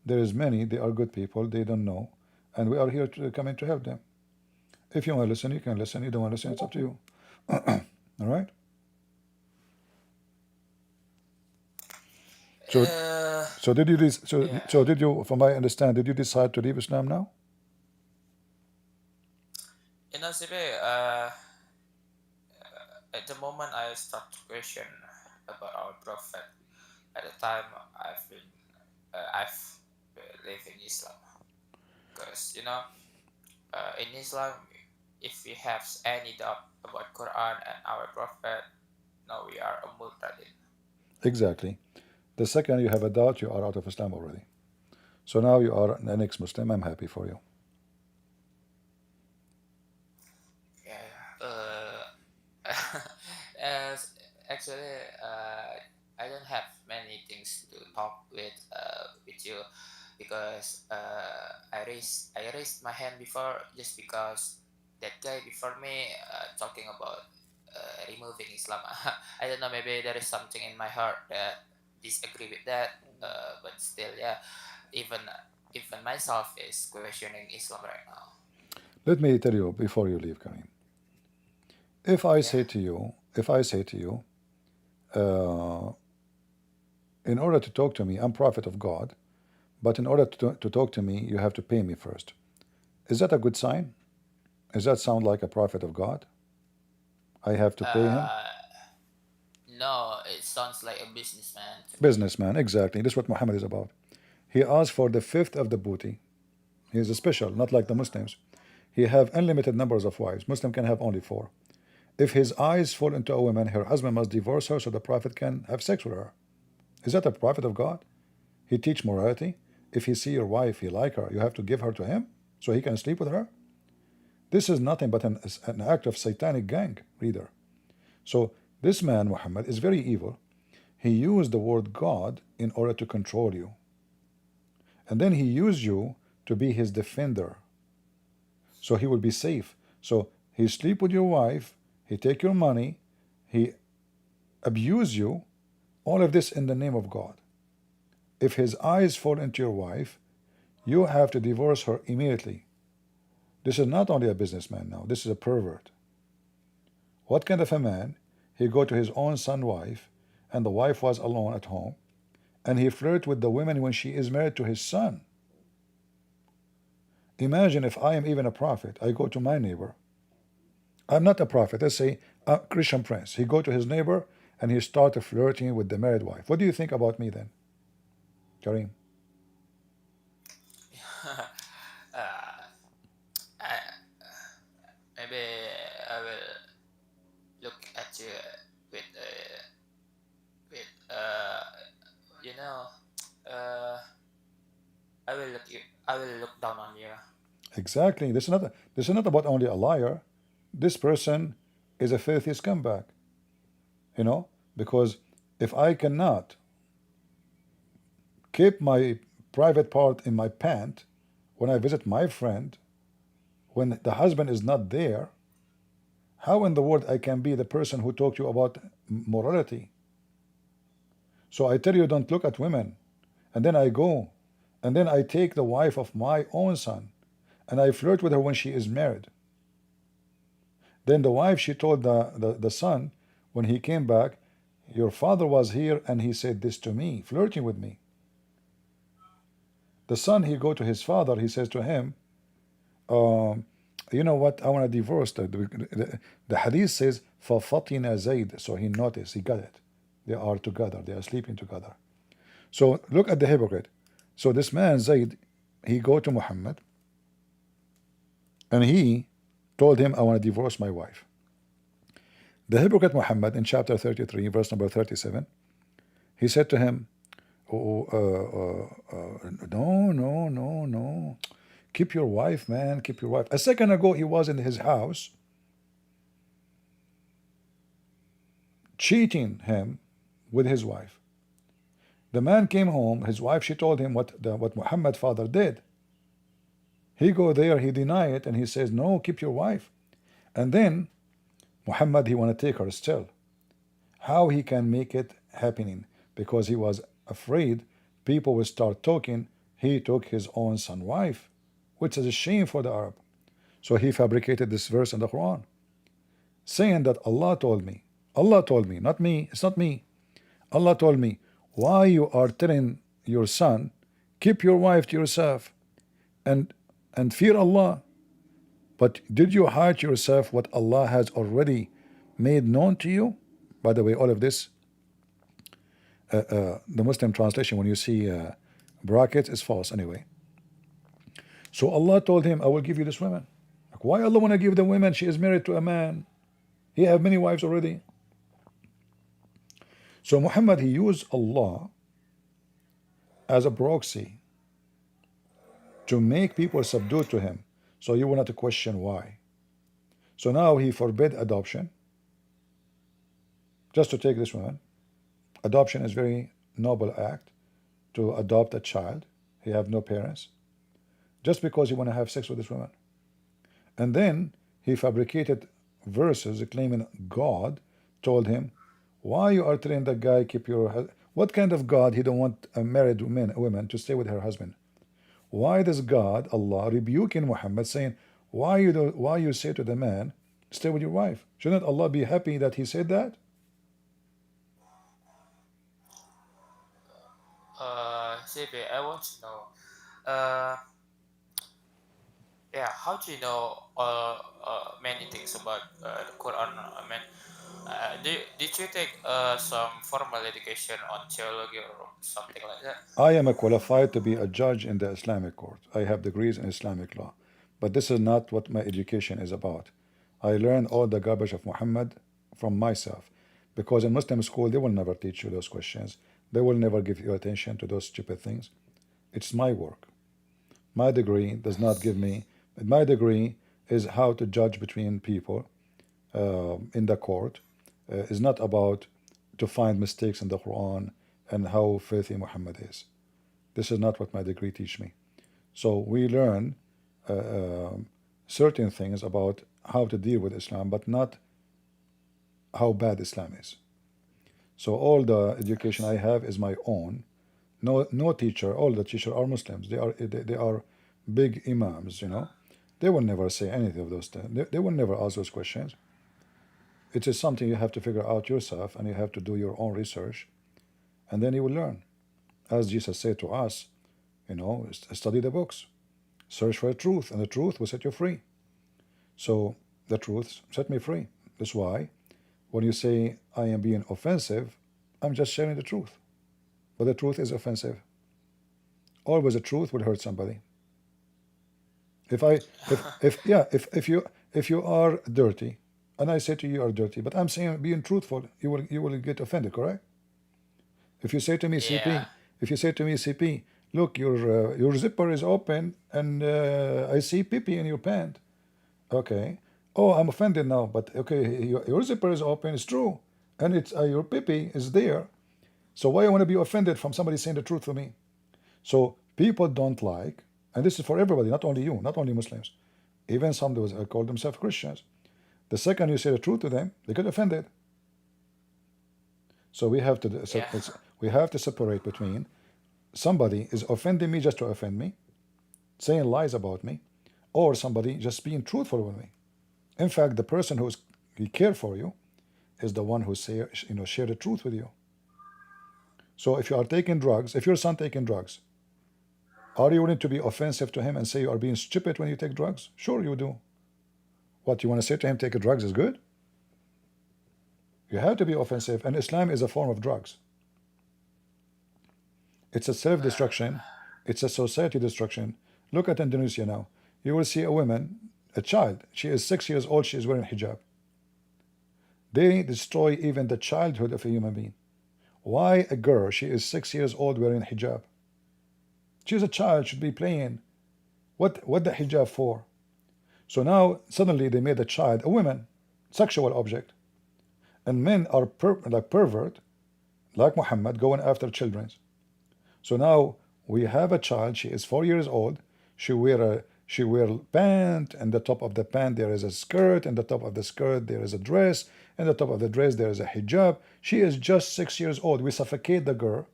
There is many, they are good people, they don't know. And we are here to come in to help them. If you want to listen, you can listen. You don't want to listen, it's up to you. All right? So did you so did you, from my understanding, did you decide to leave Islam now? You know, CP, at the moment I start to question about our prophet. At the time I've been living Islam, because in Islam, if we have any doubt about Quran and our prophet, now we are a murtadin. Exactly. The second you have a doubt, you are out of Islam already. So now you are an ex-Muslim. I'm happy for you. Yeah. Actually, I don't have many things to talk with you, because I raised my hand before just because that guy before me talking about removing Islam. I don't know, maybe there is something in my heart that disagree with that, but still, yeah, even myself is questioning Islam right now. Let me tell you before you leave, Karim. If I say to you, in order to talk to me, I'm prophet of God, but in order to talk to me, you have to pay me first. Is that a good sign? Does that sound like a prophet of God? I have to pay him? No, it sounds like a businessman. Businessman, exactly. This is what Muhammad is about. He asks for the fifth of the booty. He is a special, not like the Muslims. He have unlimited numbers of wives. Muslim can have only 4. If his eyes fall into a woman, her husband must divorce her so the prophet can have sex with her. Is that a prophet of God? He teach morality. If he see your wife, he like her, you have to give her to him so he can sleep with her? This is nothing but an act of satanic gang, reader. So this man, Muhammad, is very evil. He used the word God in order to control you. And then he used you to be his defender. So he will be safe. So he sleep with your wife, he take your money, he abuse you, all of this in the name of God. If his eyes fall into your wife, you have to divorce her immediately. This is not only a businessman now, this is a pervert. What kind of a man? He go to his own son's wife, and the wife was alone at home, and he flirt with the woman when she is married to his son. Imagine if I am even a prophet, I go to my neighbor. I'm not a prophet, let's say a Christian prince. He go to his neighbor and he started flirting with the married wife. What do you think about me then, Karim? Maybe I will look at you with Exactly. This is not about only a liar. This person is a filthy scumbag. You know, because if I cannot keep my private part in my pant when I visit my friend, when the husband is not there, how in the world I can be the person who talked to you about morality? So I tell you, don't look at women, and then I go, and then I take the wife of my own son, and I flirt with her when she is married. Then the wife, she told the son, when he came back, your father was here and he said this to me, flirting with me. The son, he go to his father, he says to him, you know what, I want to divorce. The hadith says, فَفَطِنَ زَيْد. So he noticed, he got it. They are together, they are sleeping together. So look at the hypocrite. So this man, Zayd, he go to Muhammad and he told him, I want to divorce my wife. The hypocrite Muhammad in chapter 33, verse number 37, he said to him, no. Keep your wife, man, keep your wife. A second ago, he was in his house cheating him with his wife. The man came home, his wife, she told him what Muhammad's father did. He go there, he deny it, and he says, no, keep your wife. And then Muhammad, he want to take her still. How he can make it happening? Because he was afraid people will start talking, he took his own son's wife, which is a shame for the Arab. So he fabricated this verse in the Quran, saying that Allah told me, not me, it's not me. Allah told me, why you are telling your son, keep your wife to yourself and fear Allah, but did you hide to yourself what Allah has already made known to you? By the way, all of this, the Muslim translation, when you see brackets, is false anyway. So Allah told him, I will give you this woman. Like, why Allah want to give the woman? She is married to a man. He have many wives already. So Muhammad, he used Allah as a proxy to make people subdued to him. So you will not question why. So now he forbid adoption just to take this woman. Adoption is very noble act, to adopt a child. He have no parents, just because he want to have sex with this woman. And then he fabricated verses claiming God told him, why you are telling that guy keep your, what kind of God he don't want a married woman to stay with her husband? Why does God, Allah, rebuking Muhammad, saying, why you say to the man, stay with your wife? Shouldn't Allah be happy that he said that? CP, I want to know, yeah, how do you know many things about the Quran? I mean, did you take some formal education on theology or something like that? I am qualified to be a judge in the Islamic court. I have degrees in Islamic law. But this is not what my education is about. I learned all the garbage of Muhammad from myself. Because in Muslim school, they will never teach you those questions. They will never give you attention to those stupid things. It's my work. My degree does not give me, my degree is how to judge between people in the court. Is not about to find mistakes in the Quran and how filthy Muhammad is. This is not what my degree teach me. So we learn certain things about how to deal with Islam, but not how bad Islam is. So all the education I have is my own. No teacher, all the teachers are Muslims. They are big imams, you know. They will never say anything of those things. They will never ask those questions. It is something you have to figure out yourself, and you have to do your own research, and then you will learn. As Jesus said to us, you know, study the books, search for the truth, and the truth will set you free. So the truth set me free. That's why when you say I am being offensive, I'm just sharing the truth. But the truth is offensive. Always the truth will hurt somebody. If you are dirty, and I say to you, you are dirty, but I'm saying being truthful, you will get offended, correct? If you say to me, CP, Yeah. if you say to me, CP, look, your zipper is open, and I see pee-pee in your pant. Okay. Oh, I'm offended now, but okay, your zipper is open, it's true, and it's your pee-pee is there. So why I want to be offended from somebody saying the truth to me? So people don't like, and this is for everybody, not only you, not only Muslims, even some those call themselves Christians. The second you say the truth to them, they get offended. So we have to separate between somebody is offending me just to offend me, saying lies about me, or somebody just being truthful with me. In fact, the person who's he care for you is the one who share the truth with you. So if you are taking drugs, if your son taking drugs, are you willing to be offensive to him and say you are being stupid when you take drugs? Sure, you do. What you want to say to him, taking drugs is good? You have to be offensive, and Islam is a form of drugs. It's a self-destruction. It's a society destruction. Look at Indonesia now. You will see a woman, a child. She is 6 years old. She is wearing hijab. They destroy even the childhood of a human being. Why a girl? She is 6 years old wearing hijab. She is a child. Should be playing. What the hijab for? So now suddenly they made a child a woman, sexual object, and men are like pervert, like Muhammad, going after children. So now we have a child. She is 4 years old. She wear pant, and the top of the pant there is a skirt, and the top of the skirt there is a dress, and the top of the dress there is a hijab. She is just 6 years old. We suffocate the girl.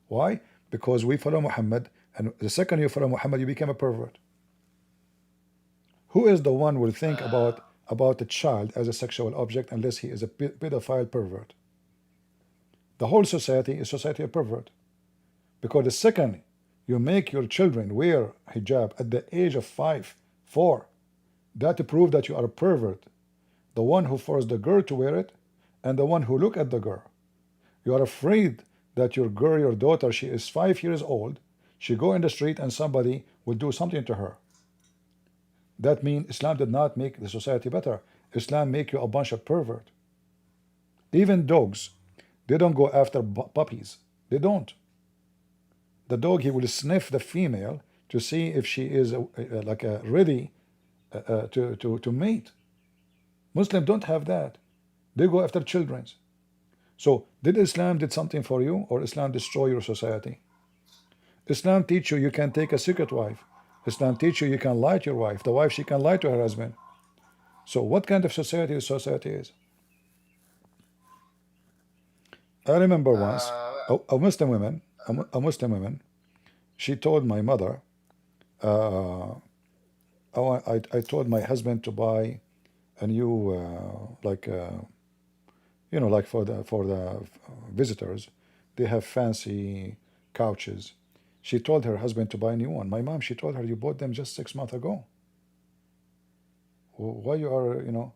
Why? Because we follow Muhammad, and the second you follow Muhammad, you become a pervert. Who is the one who will think about a child as a sexual object unless he is a pedophile pervert? The whole society is society of pervert. Because the second you make your children wear hijab at the age of 5, 4, that proves that you are a pervert. The one who forced the girl to wear it, and the one who look at the girl. You are afraid that your girl, your daughter, she is 5 years old, she go in the street and somebody will do something to her. That means Islam did not make the society better. Islam make you a bunch of pervert. Even dogs, they don't go after puppies. They don't. The dog, he will sniff the female to see if she is ready to mate. Muslims don't have that. They go after children. So did Islam did something for you, or Islam destroy your society? Islam teach you can take a secret wife. Islam teach you can lie to your wife. The wife, she can lie to her husband. So what kind of society is? I remember once a Muslim woman, she told my mother, I told my husband to buy a new like for the visitors, they have fancy couches. She told her husband to buy a new one. My mom, she told her, you bought them just 6 months ago. Why you are,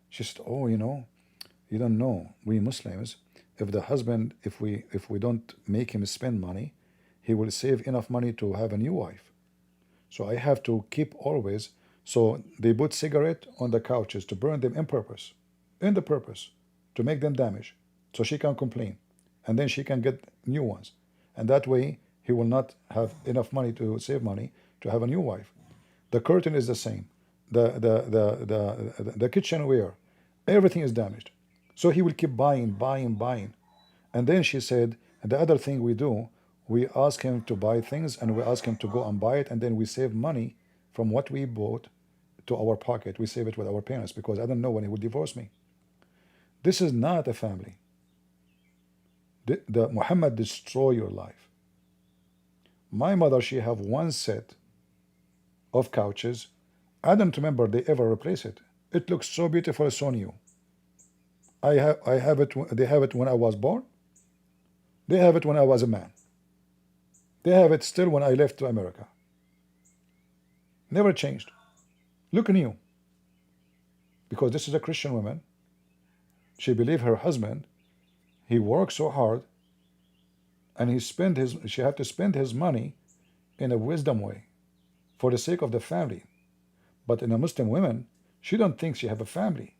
she said, oh, you don't know. We Muslims, if the husband, if we don't make him spend money, he will save enough money to have a new wife. So I have to keep always. So they put cigarette on the couches to burn them in the purpose, to make them damage. So she can complain. And then she can get new ones. And that way, he will not have enough money to save money to have a new wife. The curtain is the same. The kitchenware, everything is damaged. So he will keep buying. And then she said, and the other thing we do, we ask him to buy things, and we ask him to go and buy it, and then we save money from what we bought to our pocket. We save it with our parents, because I don't know when he will divorce me. This is not a family. The Muhammad destroy your life. My mother, she have one set of couches. I don't remember they ever replace it. It looks so beautiful, so new. I have it. They have it when I was born. They have it when I was a man. They have it still when I left to America. Never changed. Look new. Because this is a Christian woman. She believed her husband. He worked so hard, and she had to spend his money in a wisdom way for the sake of the family. But in a Muslim woman, she don't think she have a family.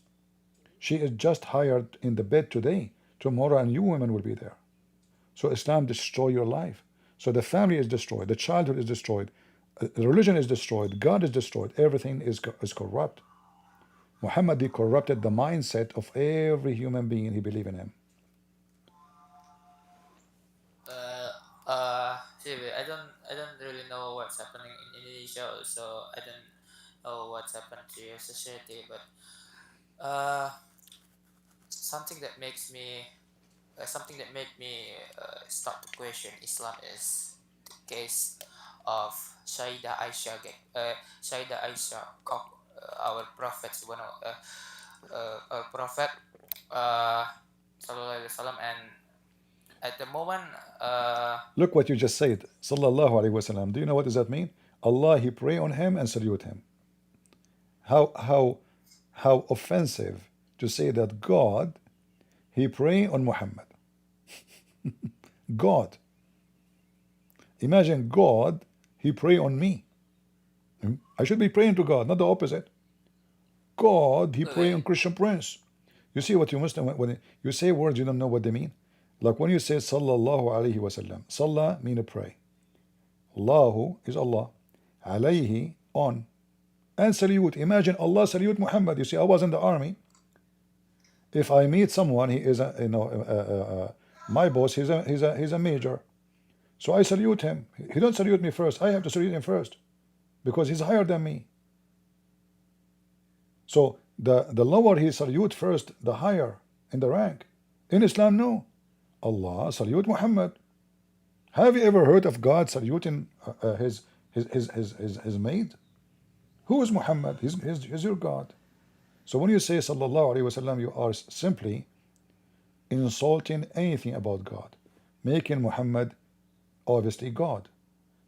She is just hired in the bed today. Tomorrow a new woman will be there. So Islam destroy your life. So the family is destroyed, the childhood is destroyed, religion is destroyed, God is destroyed, everything is corrupt. Muhammad, he corrupted the mindset of every human being he believed in him. Seriously, I don't really know what's happening in Indonesia. Also, I don't know what's happened to your society, but something that makes me something that made me start to question Islam is the case of Sayyidah Aisha. Sayyidah Aisha, our prophet, our prophet, sallallahu alaihi wasallam, and at the moment, Look what you just said, sallallahu alaihi wasallam. Do you know what does that mean? Allah, he pray on him and salute him. How offensive to say that God, he pray on Muhammad. God. Imagine God, he pray on me. I should be praying to God, not the opposite. God, he pray on Christian Prince. You see what you must, when you say words you don't know what they mean. Like when you say sallallahu alaihi wasallam, Salah mean to pray. Allahu is Allah. Alayhi, on. And salute. Imagine Allah salute Muhammad. You see, I was in the army. If I meet someone, he is my boss. He's a major. So I salute him. He don't salute me first. I have to salute him first, because he's higher than me. So the lower he salute first, the higher in the rank. In Islam, no. Allah salute Muhammad. Have you ever heard of God saluting his maid? Who is Muhammad? He's your God. So when you say sallallahu alaihi wasallam, you are simply insulting anything about God, making Muhammad obviously God,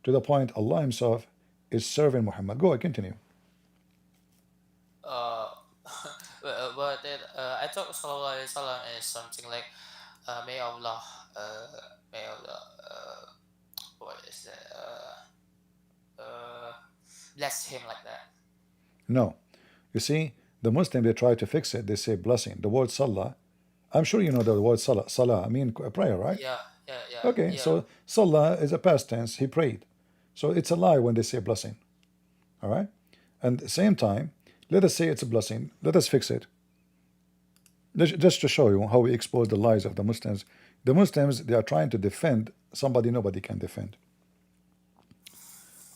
to the point Allah himself is serving Muhammad. Go ahead, continue. but I thought sallallahu alaihi wasallam is something like may Allah what is that bless him like that. No, you see, the Muslim, they try to fix it. They say blessing. The word salah, I'm sure you know the word salah. Salah, I mean prayer, right? Yeah. Okay, Yeah. so salah is a past tense. He prayed. So it's a lie when they say blessing. All right? And at the same time, let us say it's a blessing. Let us fix it. Just to show you how we expose the lies of the Muslims. The Muslims, they are trying to defend somebody nobody can defend.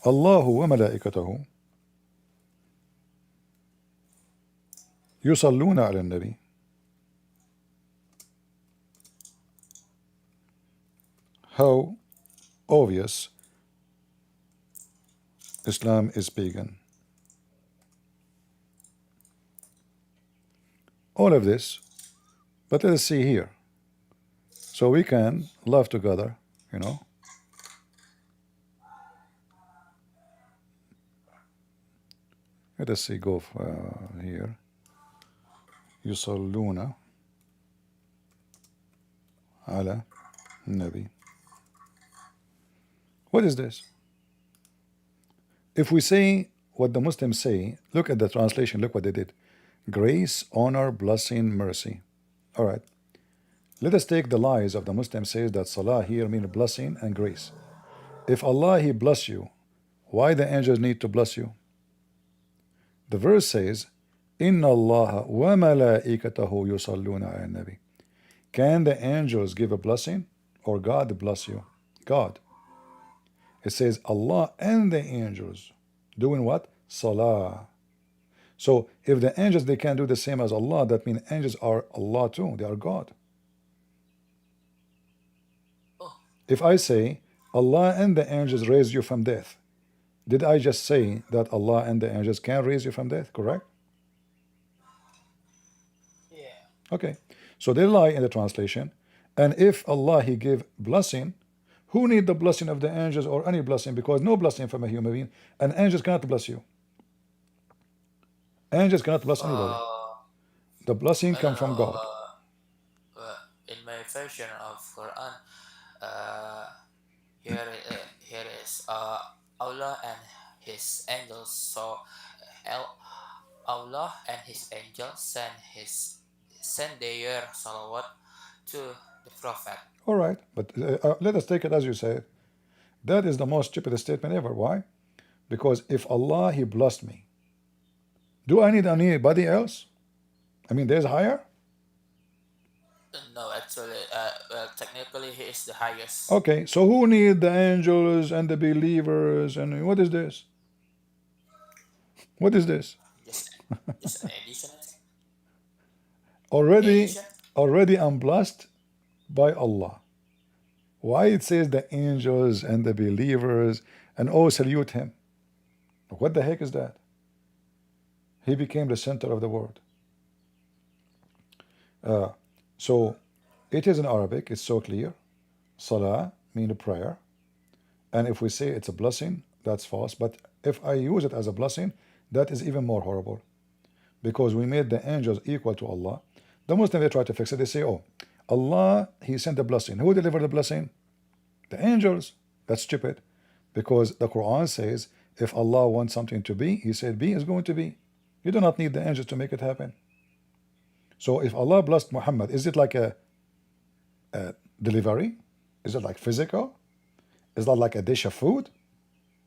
Allahu wa malaikatahu yusalluna ala nabi. How obvious Islam is pagan. All of this, but let us see here. So we can love together, you know. Let us see, go here. Yusalluna ala nabi. What is this? If we say what the Muslims say, look at the translation, look what they did. Grace, honor, blessing, mercy. All right. Let us take the lies of the Muslim says that salah here means blessing and grace. If Allah, he bless you, why the angels need to bless you? The verse says, Inna Allah wa malaikatahu yusalluna ala nabi. Can the angels give a blessing or God bless you? God. It says Allah and the angels doing what? Salah. So if the angels, they can do the same as Allah, that means angels are Allah too. They are God. If I say Allah and the angels raise you from death, did I just say that Allah and the angels can raise you from death? Correct? Yeah. Okay. So they lie in the translation. And if Allah, he give blessing, who need the blessing of the angels or any blessing? Because no blessing from a human being, and angels cannot bless you. Angels cannot bless anybody. The blessing comes from God. In my version of Quran, here is Allah and His angels. So Allah and His angels send their salawat to the Prophet. All right, but let us take it as you said. That is the most stupid statement ever. Why? Because if Allah, He blessed me, do I need anybody else? I mean, there's higher? No, actually, well, technically, he is the highest. Okay, so who need the angels and the believers and what is this? What is this? Just an addition, I think. Already, Addition? already I'm blessed by Allah. Why it says the angels and the believers and oh salute him? What the heck is that? He became the center of the world. So it is in Arabic, it's so clear. Salah means prayer. And if we say it's a blessing, that's false. But if I use it as a blessing, that is even more horrible. Because we made the angels equal to Allah. The Muslims, they try to fix it. They say, oh, Allah, He sent the blessing. Who delivered the blessing? The angels. That's stupid. Because the Quran says, if Allah wants something to be, He said, be is going to be. You do not need the angels to make it happen. So if Allah blessed Muhammad, is it like a delivery? Is it like physical? Is that like a dish of food?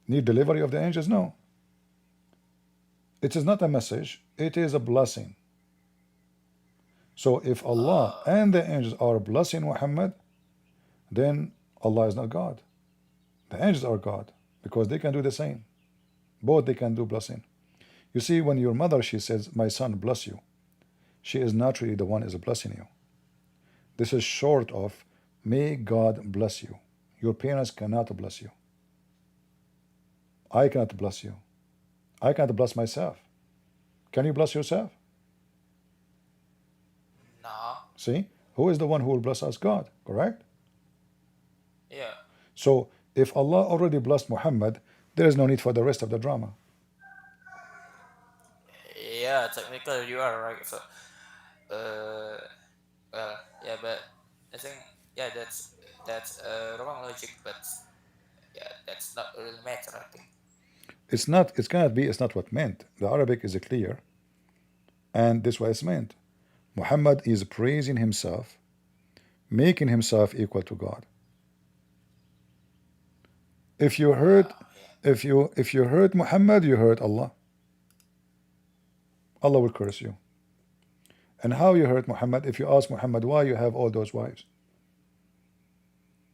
Need delivery of the angels? No. It is not a message. It is a blessing. So if Allah and the angels are blessing Muhammad, then Allah is not God. The angels are God because they can do the same. Both they can do blessing. You see, when your mother, she says, my son, bless you, she is naturally the one is blessing you. This is short of, may God bless you. Your parents cannot bless you. I cannot bless you. I cannot bless myself. Can you bless yourself? No. See? Who is the one who will bless us? God, correct? Yeah. So, if Allah already blessed Muhammad, there is no need for the rest of the drama. Yeah, technically you are right. So, well, yeah, but I think yeah, that's wrong logic, but yeah, that's not really matter. I think. It's not. It cannot be. It's not what meant. The Arabic is clear, and this is what it's meant. Muhammad is praising himself, making himself equal to God. If you hurt, if you hurt Muhammad, you hurt Allah. Allah will curse you. And how you hurt Muhammad? If you ask Muhammad why you have all those wives,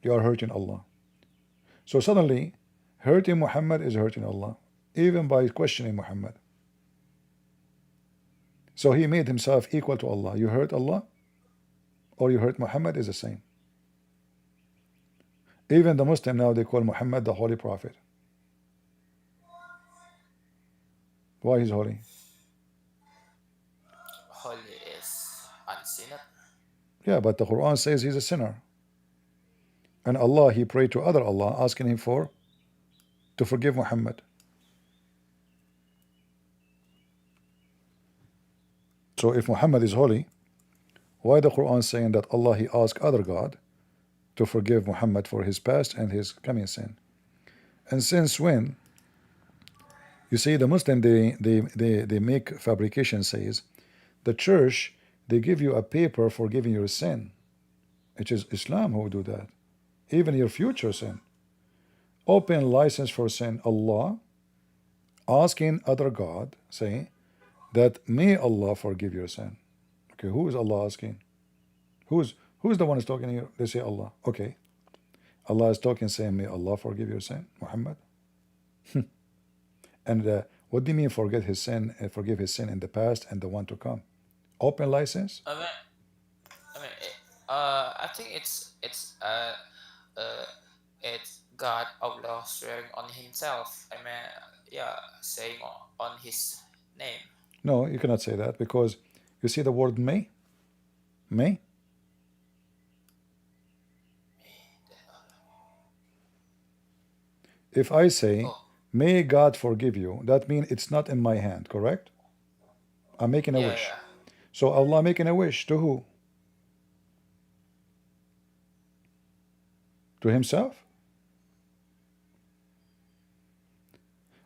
you are hurting Allah. So suddenly, hurting Muhammad is hurting Allah, even by questioning Muhammad. So he made himself equal to Allah. You hurt Allah, or you hurt Muhammad is the same. Even the Muslim now, they call Muhammad the Holy Prophet. Why he's holy? Holy is unseen. Yeah, but the Quran says he's a sinner. And Allah, he prayed to other Allah, asking him to forgive Muhammad. So if Muhammad is holy, why the Quran saying that Allah, he asked other God to forgive Muhammad for his past and his coming sin? And since when? You see, the Muslim, they make fabrication, says the church, they give you a paper forgiving your sin. It is Islam who do that. Even your future sin. Open license for sin. Allah asking other God, saying that may Allah forgive your sin. Okay, who is Allah asking? Who's the one who's talking here? They say Allah. Okay. Allah is talking, saying, may Allah forgive your sin, Muhammad. And what do you mean forgive his sin in the past and the one to come? Open license? I think it's God Allah swearing on Himself. Yeah, saying on His name. No, you cannot say that because you see the word may? May? If I say, may God forgive you, that means it's not in my hand, correct? I'm making a wish. Yeah. So Allah making a wish to who? To himself?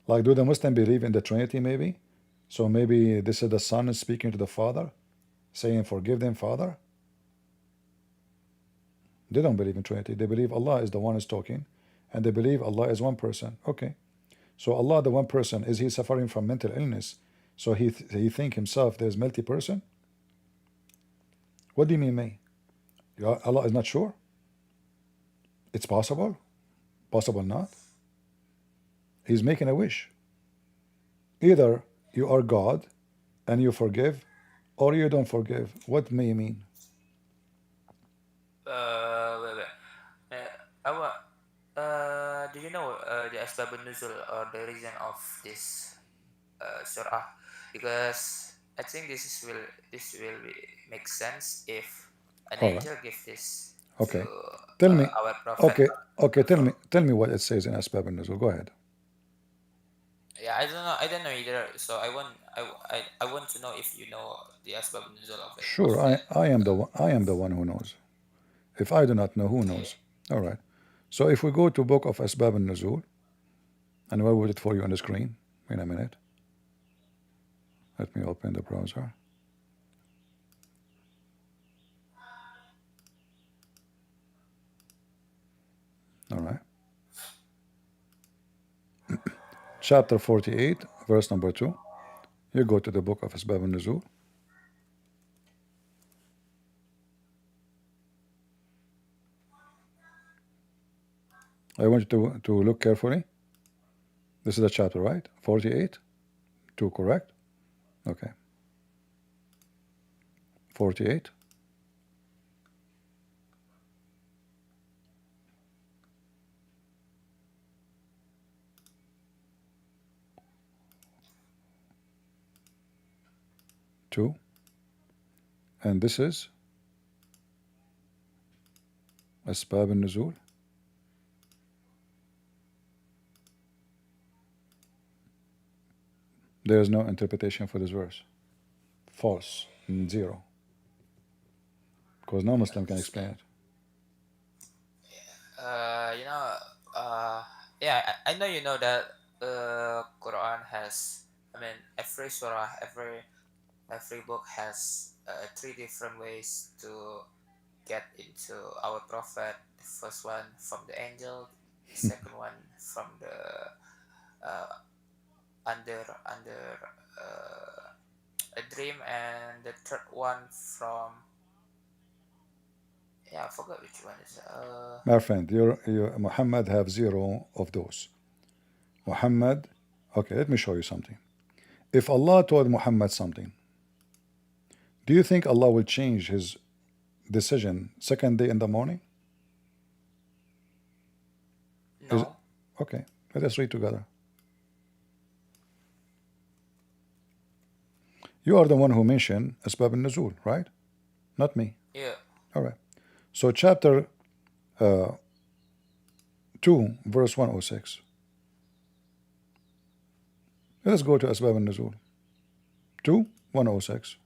Like, do the Muslim believe in the Trinity maybe? So maybe this is the Son speaking to the Father, saying, forgive them, Father? They don't believe in Trinity. They believe Allah is the one who's talking, and they believe Allah is one person. Okay. So Allah, the one person, is he suffering from mental illness? So he think himself there's multi-person? What do you mean, me? Allah is not sure? It's possible? Possible not? He's making a wish. Either you are God and you forgive, or you don't forgive. What may you mean? Wait. Do you know the asbab nuzul or the reason of this surah? Because I think this will make sense if an All right. angel gives this Okay. to Tell me. our prophet. Okay. Tell me what it says in Asbab al-Nuzul. Go ahead. Yeah, I don't know either. So I want to know if you know the asbab nuzul of it. Sure, I am the one who knows. If I do not know, who knows? All right. So if we go to book of Asbab al-Nuzul, and we'll put it for you on the screen in a minute. Let me open the browser. All right. Chapter 48, verse number 2. You go to the book of Asbab al-Nuzul. I want you to look carefully. This is the chapter, right? 48? 2, correct? Okay. 48. Two. And this is Asbab al-Nuzul. There is no interpretation for this verse. False. 0. Because no Muslim can explain it. I know you know that Quran has. I mean, every surah, every book has 3 different ways to get into our prophet. The first one from the angel, the second one from the under a dream, and the third one from I forgot which one is. My friend, Muhammad have 0 of those. Muhammad, okay, let me show you something. If Allah told Muhammad something, do you think Allah will change his decision second day in the morning? No. Okay, let us read together. You are the one who mentioned Asbab al-Nuzul, right? Not me. Yeah. All right. So chapter 2, verse 106. Let us go to Asbab al-Nuzul. 2, 106.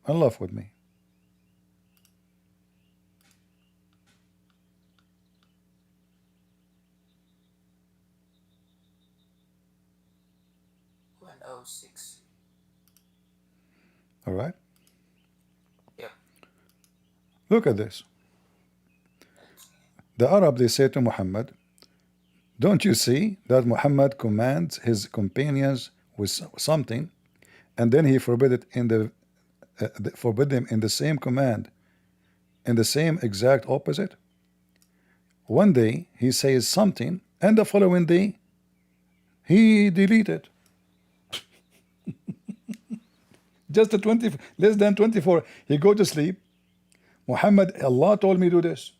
And laugh with me. All right. Yep. Look at this. The Arab, they say to Muhammad, don't you see that Muhammad commands his companions with something, and then he forbid it in forbid them in the same command, in the same exact opposite? One day he says something, and the following day he delete it. Just less than 24. He go to sleep. Muhammad, Allah told me do this.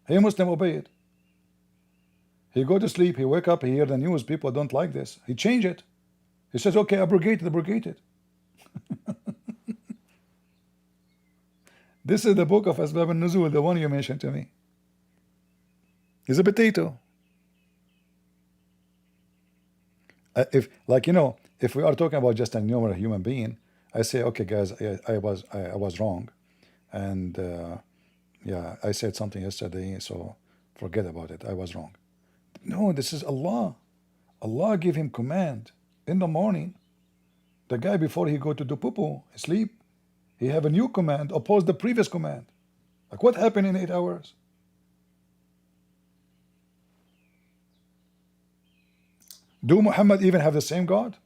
Hey Muslim, obey it. He go to sleep, he wake up, he hear the news, people don't like this. He change it. He says, okay, abrogate it. This is the book of Asbab al-Nuzul, the one you mentioned to me. He's a potato. If we are talking about just a normal human being, I say, okay, guys, I was wrong, and I said something yesterday, so forget about it. I was wrong. No, this is Allah. Allah gave him command in the morning. The guy, before he go to do poo-poo, sleep, he have a new command, oppose the previous command. Like what happened in 8 hours? Do Muhammad even have the same God?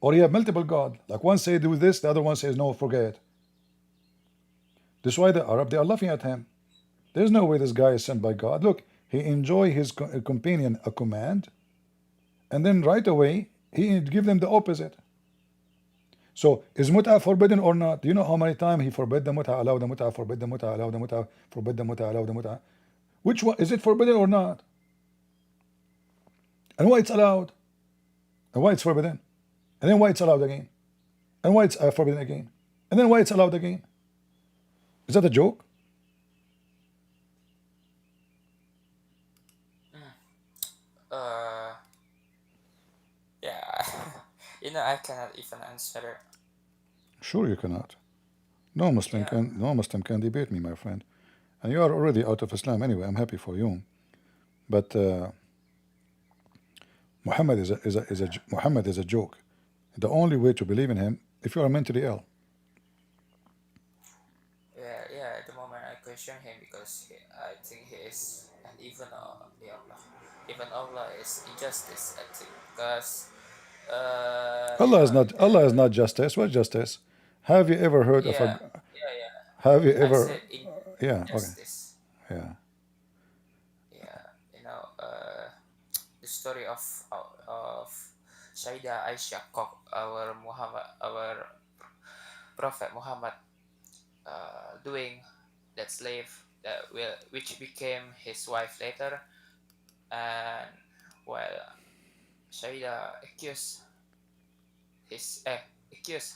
Or he have multiple God? Like one say do this, the other one says no, forget. This is why the Arab, they are laughing at him. There's no way this guy is sent by God. Look, he enjoy his companion a command, and then right away he give them the opposite. So is mut'ah forbidden or not? Do you know how many times he forbid the mut'ah, allow the mut'ah, forbid the mut'ah, allow the mut'ah, forbid the mut'ah, allow the mut'ah? Which one is it forbidden or not? And why it's allowed? And why it's forbidden? And then why it's allowed again? And why it's forbidden again? And then why it's allowed again? Is that a joke? Yeah. I cannot even answer. Sure you cannot. No Muslim can debate me, my friend. And you are already out of Islam anyway. I'm happy for you. But Muhammad is a joke. The only way to believe in him if you are mentally ill. Yeah. At the moment I question him because I think he is, and even Allah is injustice. I think because Allah is not justice. What justice? Have you ever heard of a? Have you I ever? said Yeah. Okay. injustice. Yeah. The story of Sayyidah Aisyah, our Prophet Muhammad, doing that slave which became his wife later, and while Sayyidah accused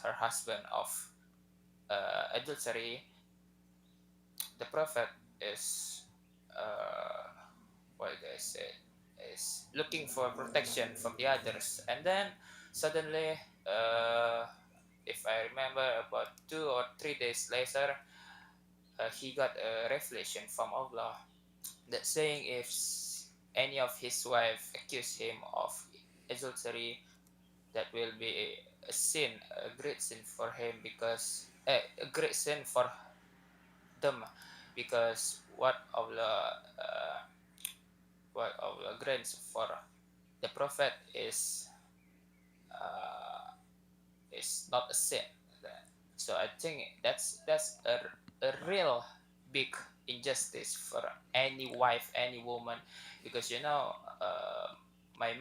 her husband of adultery, the Prophet is what they say is looking for protection from the others, and then suddenly, if I remember, about 2 or 3 days later, he got a revelation from Allah that saying if any of his wife accuse him of adultery, that will be a great sin for him, because a great sin for them, because what Allah grants for the Prophet is not a sin. So I think that's a real big injustice for any wife, any woman, because my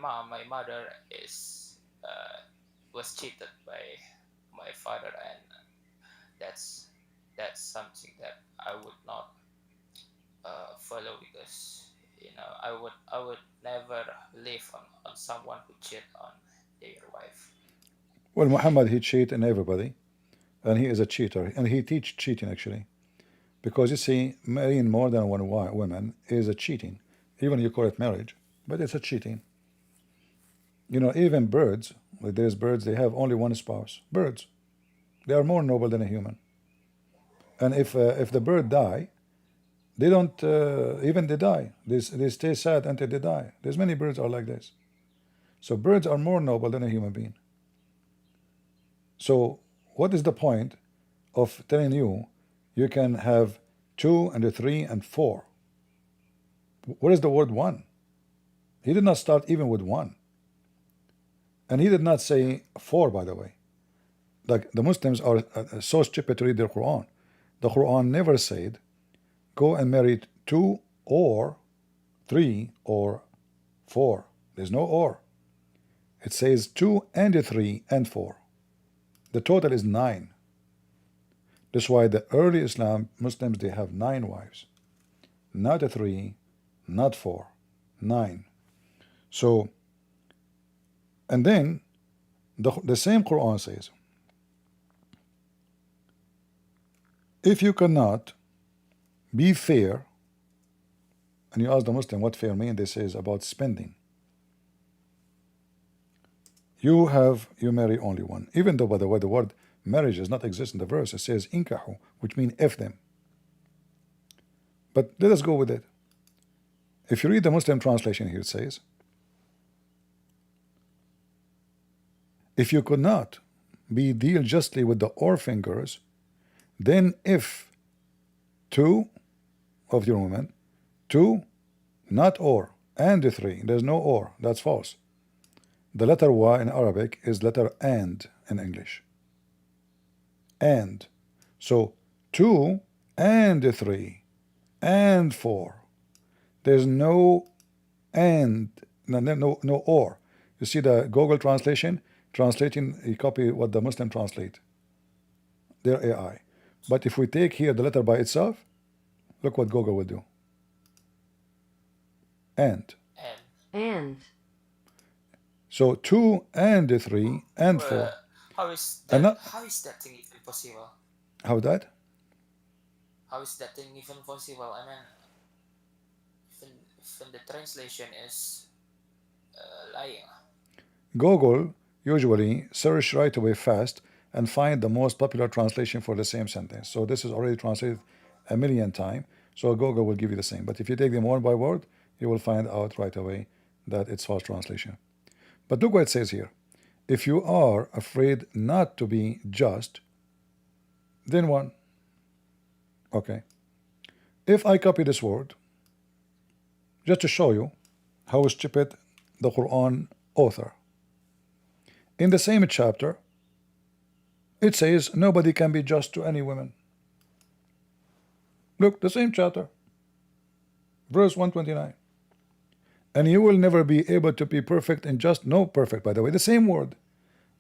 mother was cheated by my father, and that's something that I would not follow, because I would never live on someone who cheat on their wife. Well, Muhammad, he cheat on everybody, and he is a cheater, and he teach cheating actually, because you see, marrying more than one woman is a cheating. Even you call it marriage, but it's a cheating. Even birds, like there's birds, they have only one spouse. Birds, they are more noble than a human. And if the bird die, they don't even they die. They stay sad until they die. There's many birds are like this. So birds are more noble than a human being. So what is the point of telling you can have 2 and 3 and 4? What is the word 1? He did not start even with 1. And he did not say 4, by the way. Like the Muslims are so stupid to read their Quran. The Quran never said go and marry 2 or 3 or 4. There's no or. It says 2 and 3 and 4. The total is 9. That's why the early Islam Muslims, they have 9 wives. Not 3, not 4, 9. So, and then the same Quran says, if you cannot be fair, and you ask the Muslim what fair means, they say about spending. You marry only one. Even though, by the way, the word marriage does not exist in the verse. It says inkahu, which means F them. But let us go with it. If you read the Muslim translation here, it says, if you could not deal justly with the orphangers, then if 2 of your women, 2, not or, and 3, there's no or, that's false. The letter Y in Arabic is letter and in English. And. So 2 and 3 and 4. There's no and, no or. You see the Google translation? Translating, you copy what the Muslim translate. Their AI. But if we take here the letter by itself, look what Google will do. And. And. So 2 and 3 and 4. How is And that? not, How is that thing even possible? how that? How is that thing even possible? I mean, even the translation is lying. Google usually search right away fast and find the most popular translation for the same sentence. So this is already translated a million times. So Google will give you the same. But if you take them word by word, you will find out right away that it's false translation. But look what it says here. If you are afraid not to be just, then one. Okay. If I copy this word, just to show you how stupid the Quran author. In the same chapter, it says nobody can be just to any women. Look, the same chapter, verse 129. And you will never be able to be perfect and just. No perfect, by the way, the same word.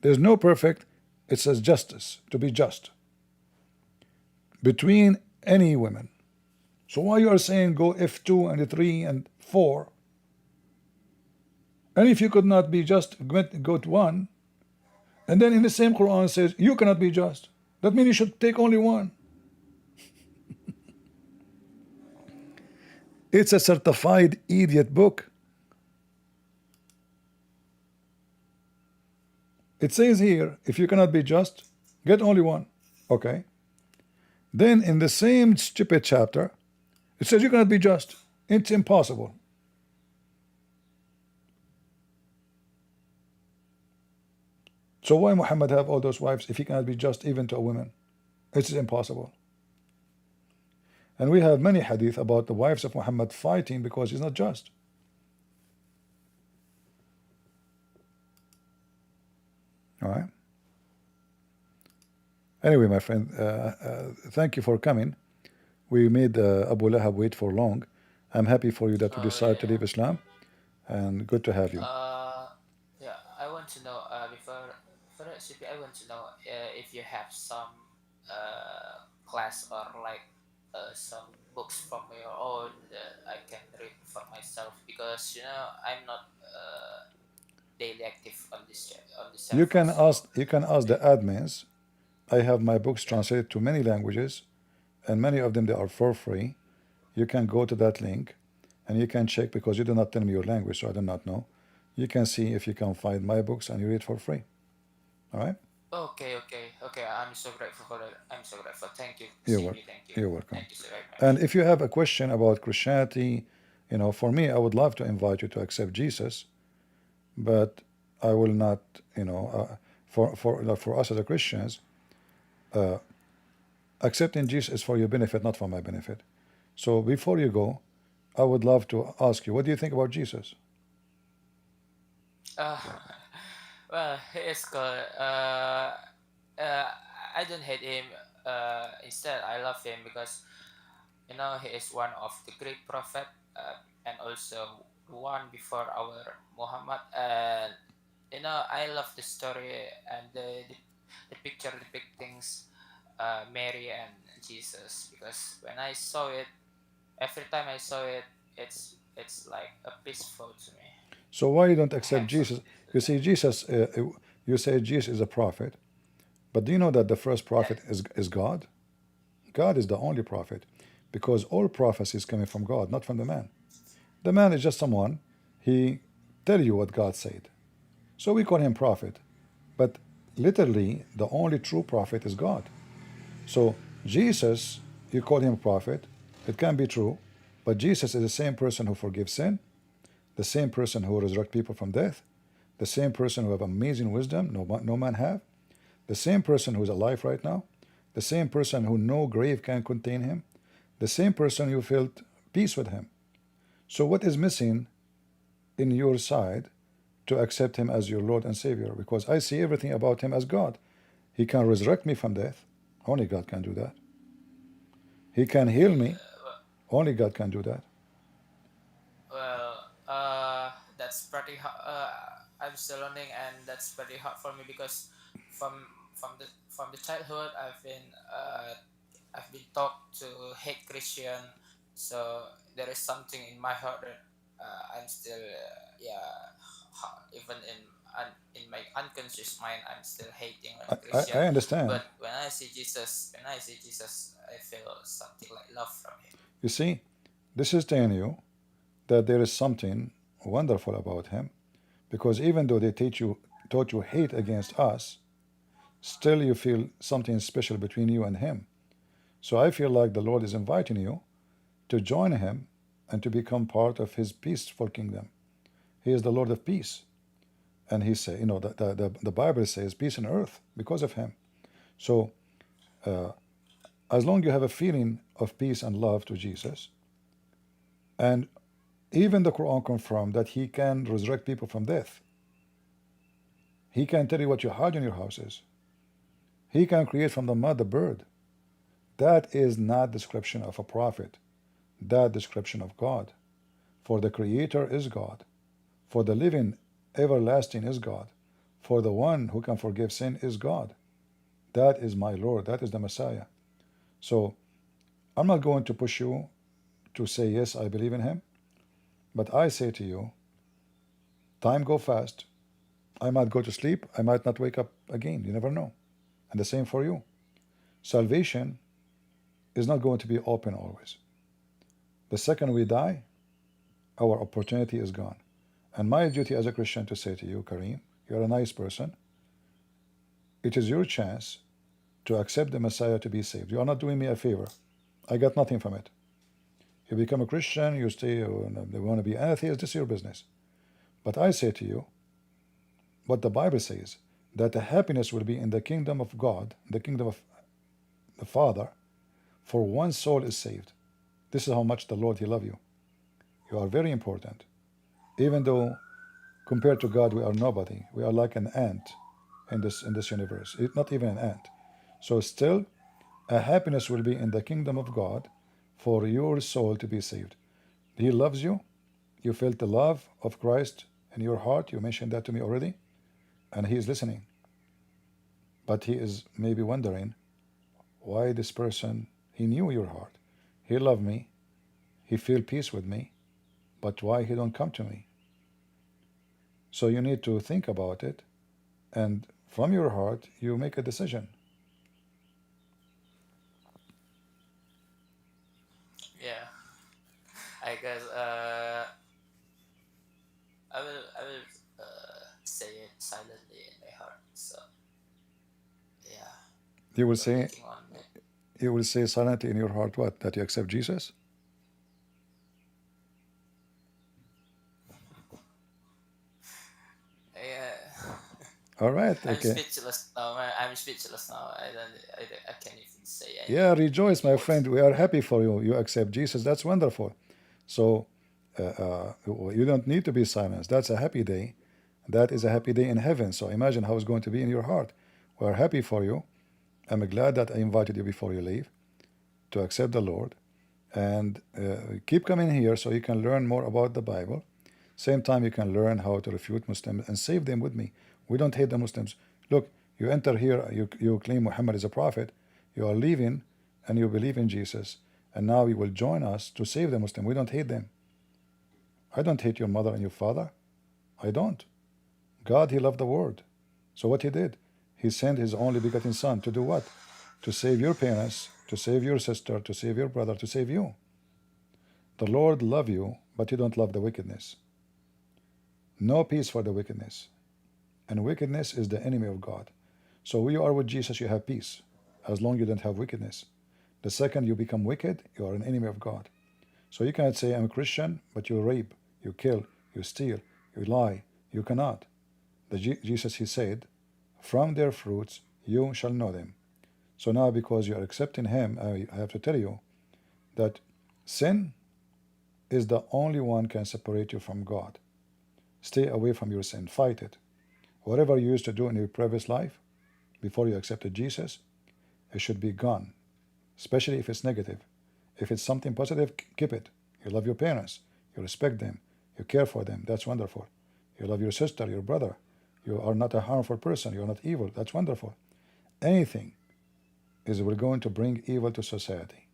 There's no perfect. It says justice, to be just between any women. So why you are saying go F2 and 3 and 4? And if you could not be just, go to 1. And then in the same Quran says you cannot be just. That means you should take only 1. It's a certified idiot book. It says here, if you cannot be just, get only 1. Okay. Then in the same stupid chapter, it says you cannot be just. It's impossible. So why Muhammad have all those wives if he cannot be just even to a woman? It's impossible. And we have many hadith about the wives of Muhammad fighting because he's not just. All right. Anyway, my friend, thank you for coming. We made Abu Lahab wait for long. I'm happy for you that you decided to leave Islam, and good to have you. Yeah, I want to know before recipe. I want to know if you have some class or like some books from your own that I can read for myself, because I'm not daily active on this server. You can ask the admins. I have my books translated to many languages, and many of them they are for free. You can go to that link and you can check, because you do not tell me your language, so I do not know. You can see if you can find my books and you read for free. All right? Okay. I'm so grateful for that. I'm so grateful. Thank you. You're CP, welcome. thank you. You're welcome. Thank you so very much. And if you have a question about Christianity, for me, I would love to invite you to accept Jesus, but I will not, for us as a Christians, accepting Jesus is for your benefit, not for my benefit. So before you go, I would love to ask you, what do you think about Jesus? Well, he is good. I don't hate him. Instead, I love him because he is one of the great prophet, and also one before our Muhammad. And I love the story and the picture depicting Mary and Jesus, because when I saw it, every time I saw it, it's like a peaceful to me. So why you don't accept Jesus? You see, Jesus. You say Jesus is a prophet, but do you know that the first prophet is God? God is the only prophet, because all prophecy is coming from God, not from the man. The man is just someone, he tell you what God said. So we call him prophet, but literally the only true prophet is God. So Jesus, you call him prophet, it can be true, but Jesus is the same person who forgives sin, the same person who resurrects people from death, the same person who have amazing wisdom no man have, the same person who is alive right now, the same person who no grave can contain him, the same person who felt peace with him. So what is missing in your side to accept him as your Lord and Savior, because I see everything about him as God. He can resurrect me from death. Only God can do that. He can heal me. Only God can do that. Well, that's pretty hard. I'm still learning, and that's pretty hard for me because from the childhood, I've been taught to hate Christian. So there is something in my heart that I'm still even in my unconscious mind, I'm still hating on Christian. I understand. But when I see Jesus, I feel something like love from him. You see, this is telling you that there is something wonderful about him, because even though they taught you hate against us, still you feel something special between you and him. So I feel like the Lord is inviting you to join him and to become part of his peaceful kingdom. He is the Lord of peace. And he say, the Bible says peace on earth because of him. So as long as you have a feeling of peace and love to Jesus, and even the Quran confirmed that he can resurrect people from death. He can tell you what you hide in your houses. He can create from the mud a bird. That is not description of a prophet. That description of God. For the Creator is God. For the living, everlasting is God. For the one who can forgive sin is God. That is my Lord. That is the Messiah. So I'm not going to push you to say, yes, I believe in him. But I say to you, time go fast. I might go to sleep. I might not wake up again. You never know. And the same for you. Salvation is not going to be open always. The second we die, our opportunity is gone. And my duty as a Christian to say to you, Kareem, you're a nice person. It is your chance to accept the Messiah to be saved. You are not doing me a favor. I got nothing from it. You become a Christian, you stay, they want to be atheists, this is your business. But I say to you, what the Bible says, that the happiness will be in the kingdom of God, the kingdom of the Father, for one soul is saved. This is how much the Lord, he loves you. You are very important. Even though compared to God, we are nobody. We are like an ant in this universe. Not even an ant. So still, a happiness will be in the kingdom of God for your soul to be saved. He loves you. You felt the love of Christ in your heart. You mentioned that to me already. And he is listening. But he is maybe wondering why this person, he knew your heart. He loved me. He feel peace with me. But why he don't come to me? So you need to think about it. And from your heart, you make a decision. Yeah, I guess I will say it silently in my heart. So yeah, You will we're say working on it. you will say silently in your heart what? That you accept Jesus? Yeah, All right, I'm okay. speechless now. I'm speechless now. I can't even say Yeah, rejoice, any my words. friend. We are happy for you. You accept Jesus. That's wonderful. So you don't need to be silenced. That's a happy day. That is a happy day in heaven. So imagine how it's going to be in your heart. We are happy for you. I'm glad that I invited you before you leave to accept the Lord. And keep coming here so you can learn more about the Bible. Same time, you can learn how to refute Muslims and save them with me. We don't hate the Muslims. Look, you enter here, you claim Muhammad is a prophet. You are leaving and you believe in Jesus. And now you will join us to save the Muslim. We don't hate them. I don't hate your mother and your father. I don't. God, he loved the world. So what he did? He sent his only begotten son to do what? To save your parents, to save your sister, to save your brother, to save you. The Lord love you, but you don't love the wickedness. No peace for the wickedness. And wickedness is the enemy of God. So when you are with Jesus, you have peace, as long as you don't have wickedness. The second you become wicked, you are an enemy of God. So you cannot say, I'm a Christian, but you rape, you kill, you steal, you lie. You cannot. Jesus, he said, from their fruits you shall know them. So now because you are accepting him, I have to tell you that sin is the only one can separate you from God. Stay away from your sin. Fight it. Whatever you used to do in your previous life, before you accepted Jesus, it should be gone, especially if it's negative. If it's something positive, keep it. You love your parents, you respect them, you care for them, that's wonderful. You love your sister, your brother, you are not a harmful person, you're not evil, that's wonderful. Anything is we're going to bring evil to society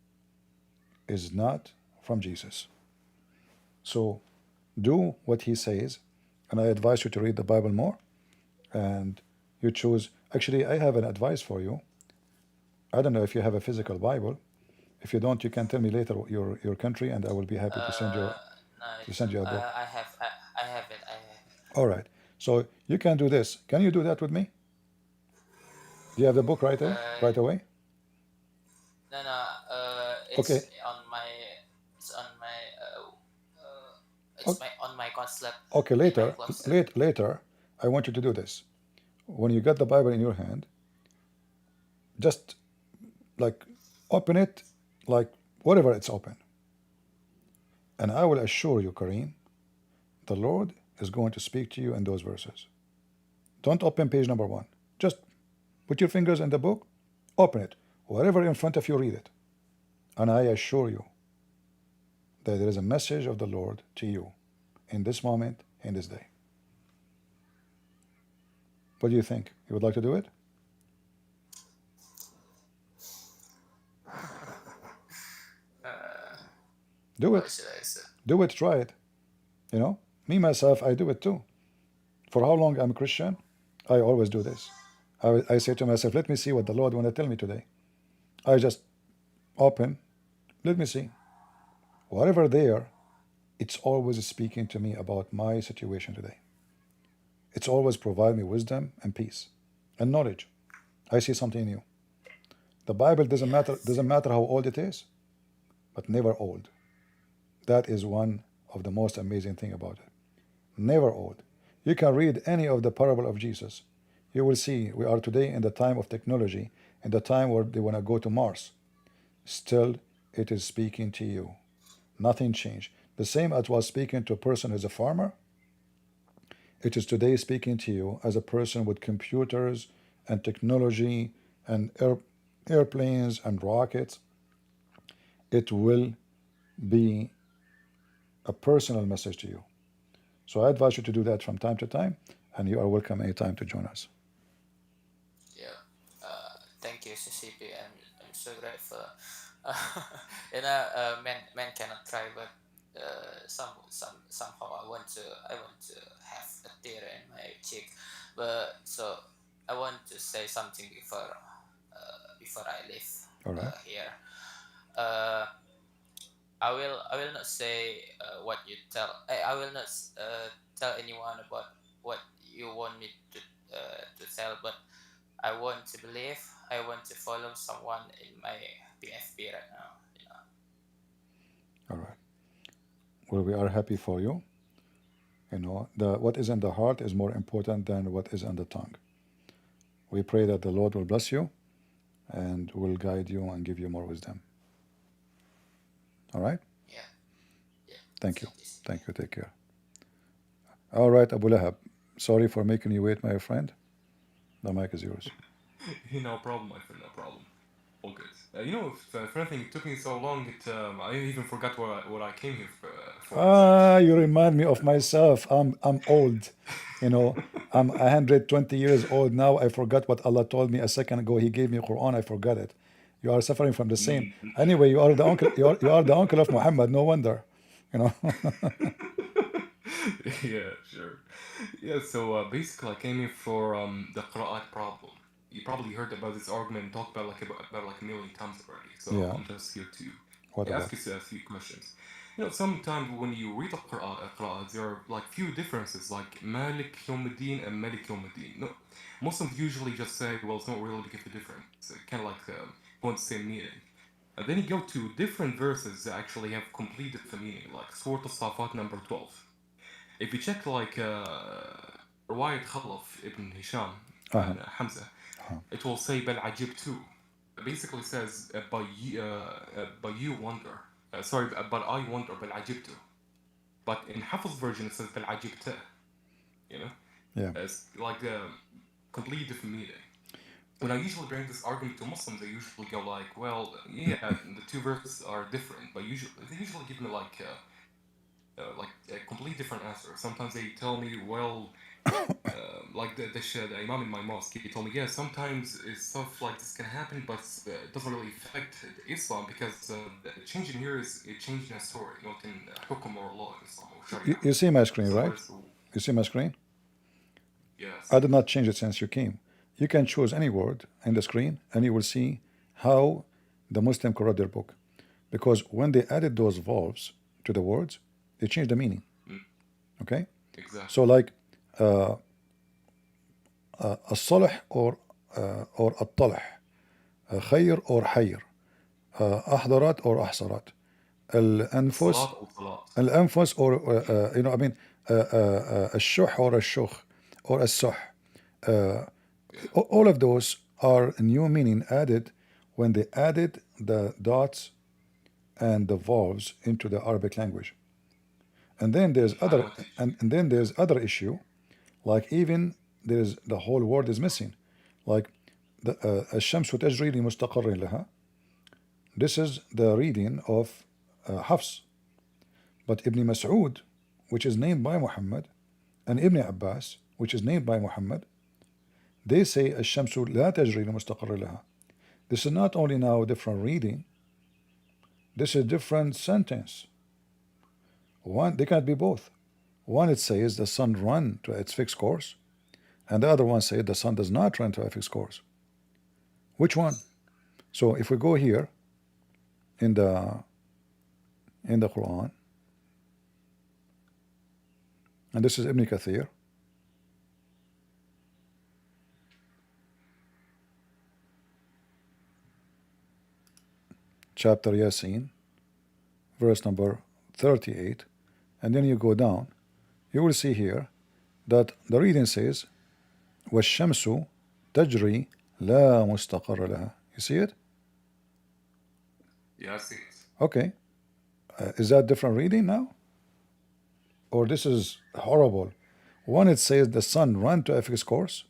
is not from Jesus. So do what he says, and I advise you to read the Bible more, and you choose. Actually, I have an advice for you. I don't know if you have a physical Bible. If you don't, you can tell me later your country, and I will be happy to send you a book. I have it. All right. So you can do this. Can you do that with me? Do you have the book right there, right away? No. It's Okay. on my. It's on my. On my concept. Okay. Later, I want you to do this. When you get the Bible in your hand, just like open it, like whatever it's open. And I will assure you, Kareem, the Lord is going to speak to you in those verses. Don't open page number 1. Just put your fingers in the book, open it. Whatever in front of you, read it. And I assure you that there is a message of the Lord to you in this moment, in this day. What do you think? You would like to do it? Do What it. should I say? Do it. Try it. You know, me myself, I do it too. For how long I'm a Christian, I always do this. I say to myself, let me see what the Lord want to tell me today. I just open, let me see. Whatever there, it's always speaking to me about my situation today. It's always provide me wisdom and peace and knowledge. I see something new. The Bible doesn't matter how old it is, but never old. That is one of the most amazing thing about it. Never old. You can read any of the parable of Jesus. You will see we are today in the time of technology, in the time where they want to go to Mars. Still, it is speaking to you. Nothing changed. The same as was speaking to a person who's a farmer, it is today speaking to you as a person with computers and technology and airplanes and rockets. It will be a personal message to you. So I advise you to do that from time to time, and you are welcome anytime to join us. Yeah. Thank you, CCP. I'm so grateful. Men cannot try, but somehow I want to have a tear in my cheek. But so I want to say something before I leave All right. here. I will not say what you tell. I will not tell anyone about what you want me to tell, but I want to believe. I want to follow someone in my PFP right now. You know. All right. Well, we are happy for you. You know, what is in the heart is more important than what is on the tongue. We pray that the Lord will bless you and will guide you and give you more wisdom. All right? Yeah. Thank you. Thank you. Take care. All right, Abu Lahab. Sorry for making you wait, my friend. The mic is yours. No problem, my friend, no problem. All good. If anything, it took me so long, I even forgot what I came here for. You remind me of myself. I'm old. You know, I'm 120 years old now. I forgot what Allah told me a second ago. He gave me Quran. I forgot it. You are suffering from the same. Anyway, you are the uncle. You are the uncle of Muhammad. No wonder. You know. Yeah, sure. Yeah, so basically I came here for the Qur'an problem. You probably heard about this argument talked about like a million times already. So Yeah. I'm just here to What about? ask you a few questions. Sometimes when you read the Qur'an, there are like few differences, like Malik Yawmuddin and Malik Yawmuddin. No, Muslims usually just say, well, it's not really big of a difference. It's kind of like going the same meaning. And then you go to different verses that actually have complete different meaning, like Surah Al-Safat number 12. If you check like Riwayat Khalaf ibn Hisham and Hamza, it will say Bal Ajibtu. It basically says by you wonder. But I wonder Bal Ajibtu. But in Hafez version it says Bal Ajibta. you know? Yeah. It's like a completely different meaning. When I usually bring this argument to Muslims, they usually go like, well, yeah, the two verses are different, but they usually give me like a completely different answer. Sometimes they tell me, well, like the imam in my mosque, he told me, yeah, sometimes stuff like this can happen, but it doesn't really affect Islam because the change in here is a change in a story, not in hukum or law in Islam or Sharia. You see my screen, So right? You see my screen? Yes. I did not change it since you came. You can choose any word in the screen and you will see how the Muslim corrupt their book. Because when they added those vowels to the words, they changed the meaning. Okay? Exactly. So like الصلح or الطلح, خير or حير, أحضرت or أحصرت, الأنفس الأنفس or الشح or الشخ or السح. All of those are new meaning added when they added the dots and the vowels into the Arabic language. And then there's other issue, like even there's the whole word is missing, like the الشمس تجري لمستقر لها. This is the reading of Hafs, but Ibn Mas'ud, which is named by Muhammad, and Ibn Abbas, which is named by Muhammad, they say الشمس لا تجري لمستقر لها. This is not only now a different reading, this is a different sentence. One, they can't be both. One, it says the sun run to its fixed course, and the other one says the sun does not run to a fixed course. Which one? So if we go here in the Quran, and this is Ibn Kathir, chapter Yasin, verse number 38, and then you go down, you will see here that the reading says وَالشَّمْسُ تَجْرِي لَا مُسْتَقَرَّ لَهَا. You see it? Yeah, I see it. Okay. Is that different reading now? Or this is horrible. One, it says the sun run to a fixed course,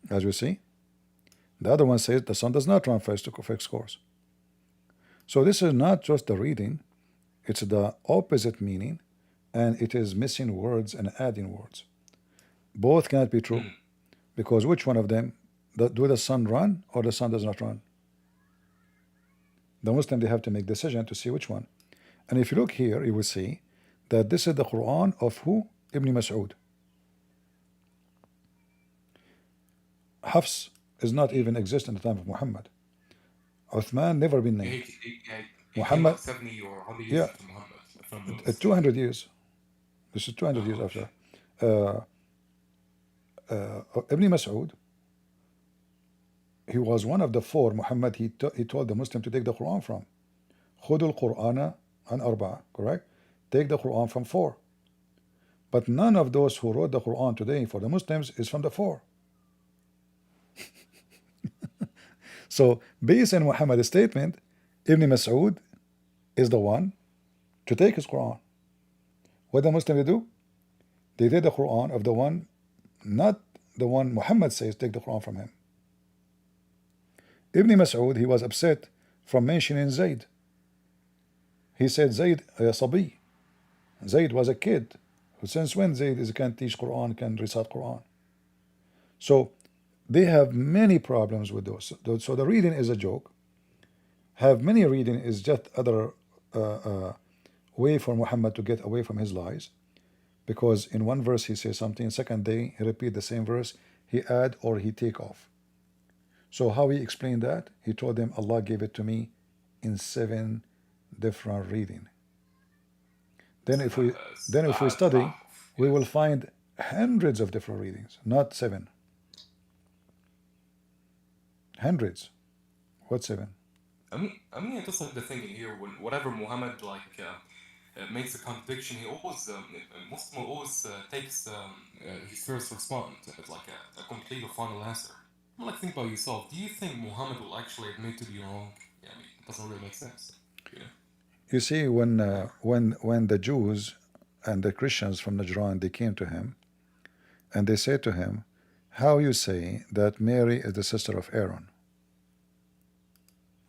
as you see. The other one says the sun does not run to a fixed course. So this is not just the reading, it's the opposite meaning, and it is missing words and adding words. Both cannot be true, because which one of them, do the sun run or the sun does not run? The Muslim, they have to make decision to see which one. And if you look here, you will see that this is the Quran of who? Ibn Mas'ud. Hafs is not even exist in the time of Muhammad. Uthman never been named. Muhammad, 70 or 100 years yeah, after Muhammad. 200 years. This is 200 years after. Ibn Mas'ud, he was one of the four Muhammad he told the Muslim to take the Quran from. خُذُوا الْقُرْآنَ عَنْ أَرْبَعَةٍ, correct? Take the Quran from four. But none of those who wrote the Quran today for the Muslims is from the four. So, based on Muhammad's statement, Ibn Mas'ud is the one to take his Quran. What the Muslims do? They take the Quran of the one, not the one Muhammad says take the Quran from him. Ibn Mas'ud, he was upset from mentioning Zayd. He said Zayd Sabi. Zayd was a kid. Since when Zayd can teach Quran, can recite Quran? So they have many problems with those. So the reading is a joke. Have many reading is just other way for Muhammad to get away from his lies. Because in one verse he says something, second day he repeat the same verse, he add or he take off. So how he explained that? He told them Allah gave it to me in 7 different reading. Then if we study, we will find hundreds of different readings, not 7. Hundreds. What 7? I mean, just like the thing in here, whatever Muhammad makes a contradiction, he always Muslim always takes his first response as like a complete or final answer. Like, think about yourself. Do you think Muhammad will actually admit to be wrong? Yeah, I mean, it doesn't really make sense. You see, when the Jews and the Christians from Najran, they came to him, and they said to him, how you say that Mary is the sister of Aaron?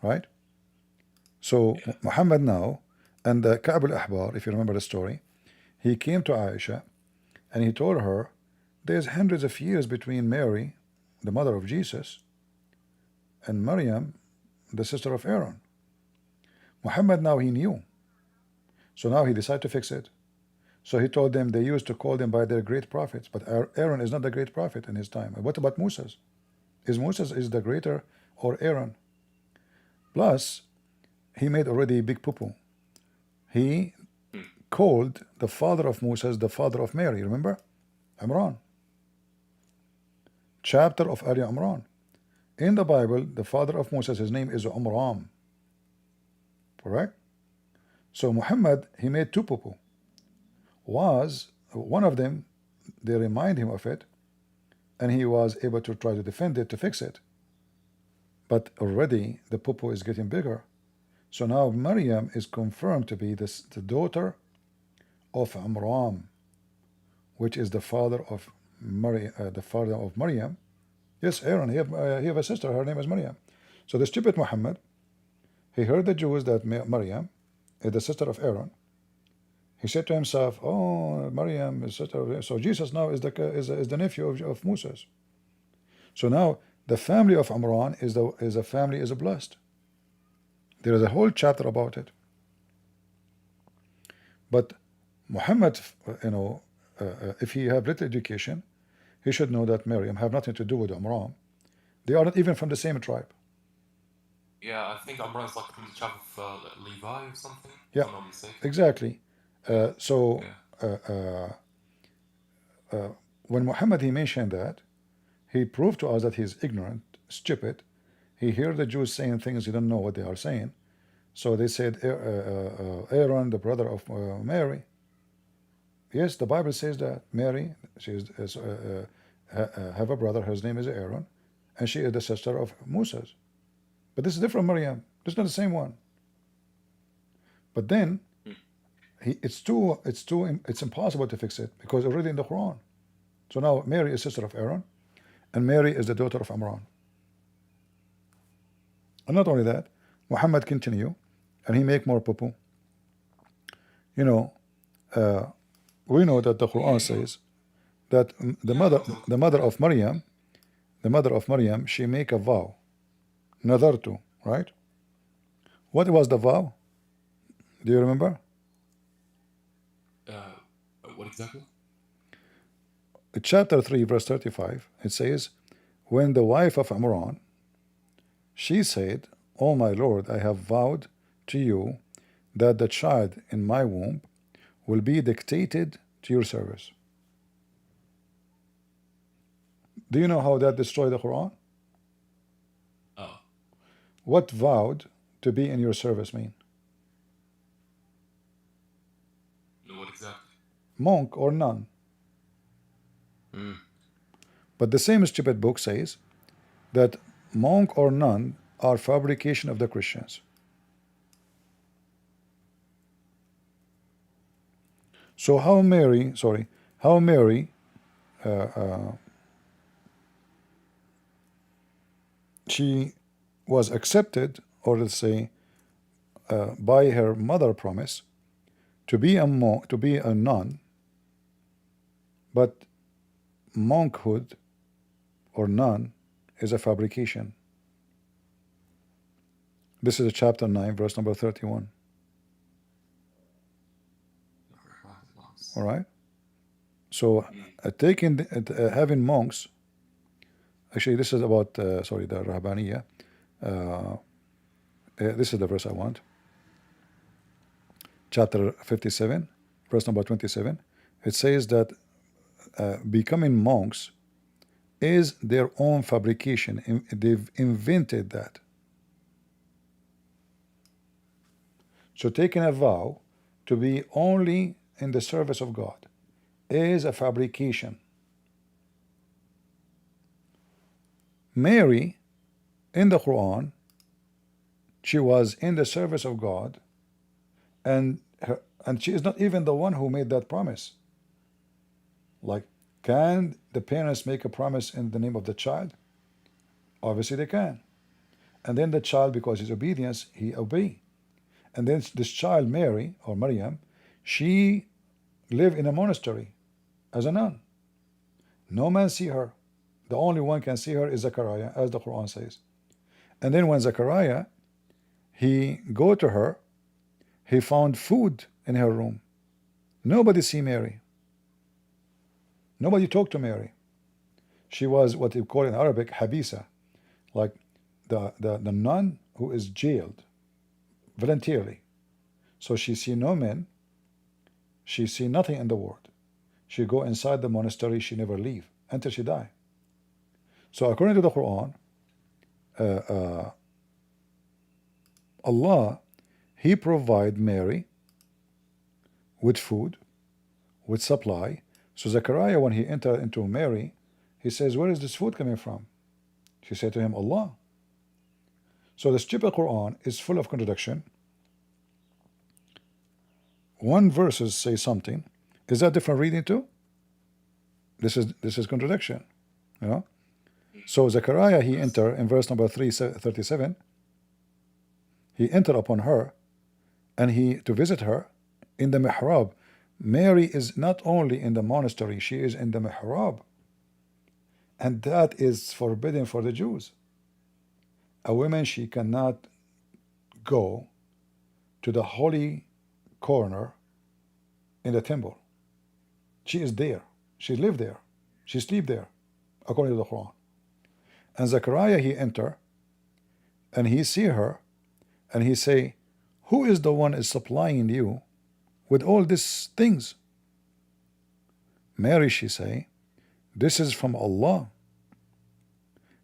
Right? So Muhammad now, and Ka'b al-Ahbar, if you remember the story, he came to Aisha and he told her there's hundreds of years between Mary, the mother of Jesus, and Maryam, the sister of Aaron. Muhammad now he knew. So now he decided to fix it. So he told them they used to call them by their great prophets, but Aaron is not the great prophet in his time. What about Moses? Is Moses is the greater or Aaron? Plus, he made already a big poo-poo. He called the father of Moses the father of Mary, remember? Imran. Chapter of Ali Imran. In the Bible, the father of Moses, his name is Umram. Correct? So Muhammad, he made two poo-poo. Was one of them, they remind him of it, and he was able to try to defend it, to fix it. But already the poo-poo is getting bigger. So now Maryam is confirmed to be the daughter of Amram, which is the father of Maryam. Yes, Aaron, he have a sister, her name is Maryam. So the stupid Muhammad, he heard the Jews that Maryam is the sister of Aaron. He said to himself, oh, Maryam is sister of, so Jesus now is the nephew of Moses. So now the family of Amran is blessed. There is a whole chapter about it. But Muhammad, if he have little education, he should know that Maryam have nothing to do with Amram. They are not even from the same tribe. Yeah, I think Amran's like from the tribe of Levi or something. Yeah, if I'm not mistaken. exactly. When Muhammad he mentioned that, he proved to us that he's ignorant, stupid. He heard the Jews saying things he don't know what they are saying. So they said Aaron, the brother of Mary. Yes, the Bible says that Mary, she have a brother, his name is Aaron, and she is the sister of Moses. But this is different, Maryam. This is not the same one. But then it's impossible to fix it because already in the Quran. So now Mary is sister of Aaron, and Mary is the daughter of Amran. And not only that, Muhammad continue, and he make more poo-poo. We know that the Quran says that the mother of Maryam, she make a vow, nadartu, right? What was the vow? Do you remember? What exactly? Chapter 3, verse 35, it says, when the wife of Amran, she said, "O my Lord, I have vowed to you that the child in my womb will be dictated to your service." Do you know how that destroyed the Quran? Oh. What vowed to be in your service mean? No, what exactly? Monk or nun. But the same stupid book says that monk or nun are fabrication of the Christians. So how Mary she was accepted, or let's say by her mother promise to be a monk, to be a nun, but monkhood or nun is a fabrication. This is chapter 9, verse number 31. All right. So having monks. Actually, this is about the Rahbaniya. This is the verse I want. Chapter 57, verse number 27. It says that becoming monks is their own fabrication. They've invented that. So taking a vow to be only in the service of God is a fabrication. Mary, in the Quran, she was in the service of God, and she is not even the one who made that promise. Like Can the parents make a promise in the name of the child? Obviously they can. And then the child, because his obedience, he obey. And then this child, Mary or Maryam, she lived in a monastery as a nun. No man see her. The only one can see her is Zechariah, as the Quran says. And then when Zechariah, he go to her, he found food in her room. Nobody see Mary. Nobody talked to Mary. She was what you call in Arabic habisa, like the nun who is jailed voluntarily. So she see no men, she see nothing in the world. She go inside the monastery, she never leave until she die. So according to the Quran, Allah, He provide Mary with food, with supply. So Zechariah, when he entered into Mary, he says, where is this food coming from? She said to him, Allah. So the stupid Quran is full of contradiction. One verses say something. Is that different reading too? This is contradiction. You know? So Zechariah, he entered in verse number 337. He entered upon her, and he to visit her in the mihrab. Mary is not only in the monastery, she is in the mihrab. And that is forbidden for the Jews. A woman, she cannot go to the holy corner in the temple. She is there. She lived there. She sleep there, according to the Quran. And Zechariah, he enter, and he see her, and he say, who is the one is supplying you with all these things? Mary, she say, this is from Allah.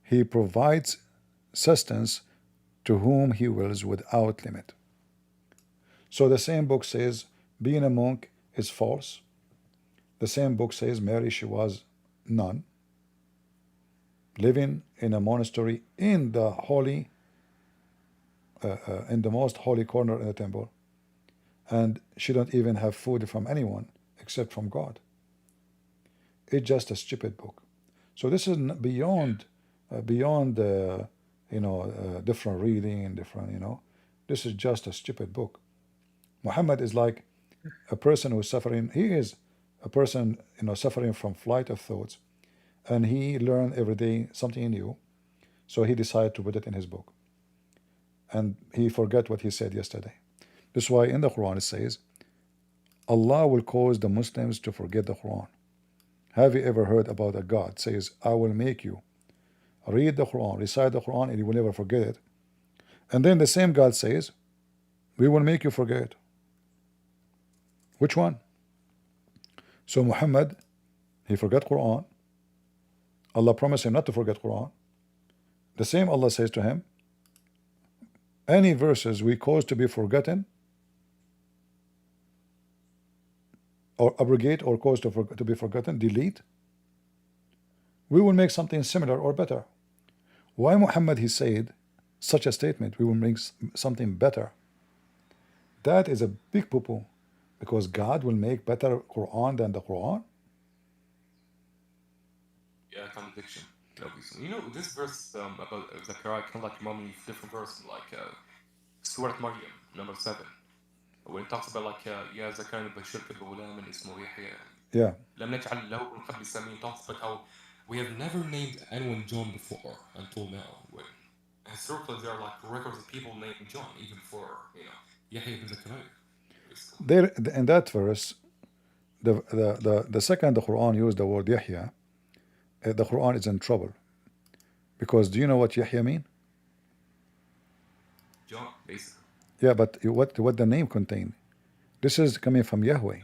He provides sustenance to whom He wills without limit. So the same book says being a monk is false. The same book says Mary, she was nun, living in a monastery in the holy, in the most holy corner in the temple, and she don't even have food from anyone except from God. It's just a stupid book. So this is beyond different reading and different, this is just a stupid book. Muhammad is like a person who is suffering. He is a person, suffering from flight of thoughts, and he learned every day something new. So he decided to put it in his book, and he forgot what he said yesterday. This is why in the Quran it says, Allah will cause the Muslims to forget the Quran. Have you ever heard about a God says, I will make you read the Quran, recite the Quran, and you will never forget it? And then the same God says, we will make you forget. Which one? So Muhammad, he forgot Quran. Allah promised him not to forget Quran. The same Allah says to him, any verses we cause to be forgotten, or abrogate, or cause to be forgotten, delete, we will make something similar or better. Why Muhammad, he said such a statement, we will make something better? That is a big poo-poo, because God will make better Quran than the Quran. Yeah, contradiction. Obviously. This verse about Zechariah kind of like remind me of different verses, like Surah Maryam, number 7. When it talks about like يا زكريا بشرك بغلام اسمه يحيى. Yeah. لم نجعل له من قبل سميا. Talks about how we have never named anyone John before until now. When historically there are like records of people named John even before Yahya ibn Zechariah. There in that verse, the second the Quran used the word Yahya, the Quran is in trouble, because do you know what Yahya mean? John, basically. Yeah, but what the name contain? This is coming from Yahweh.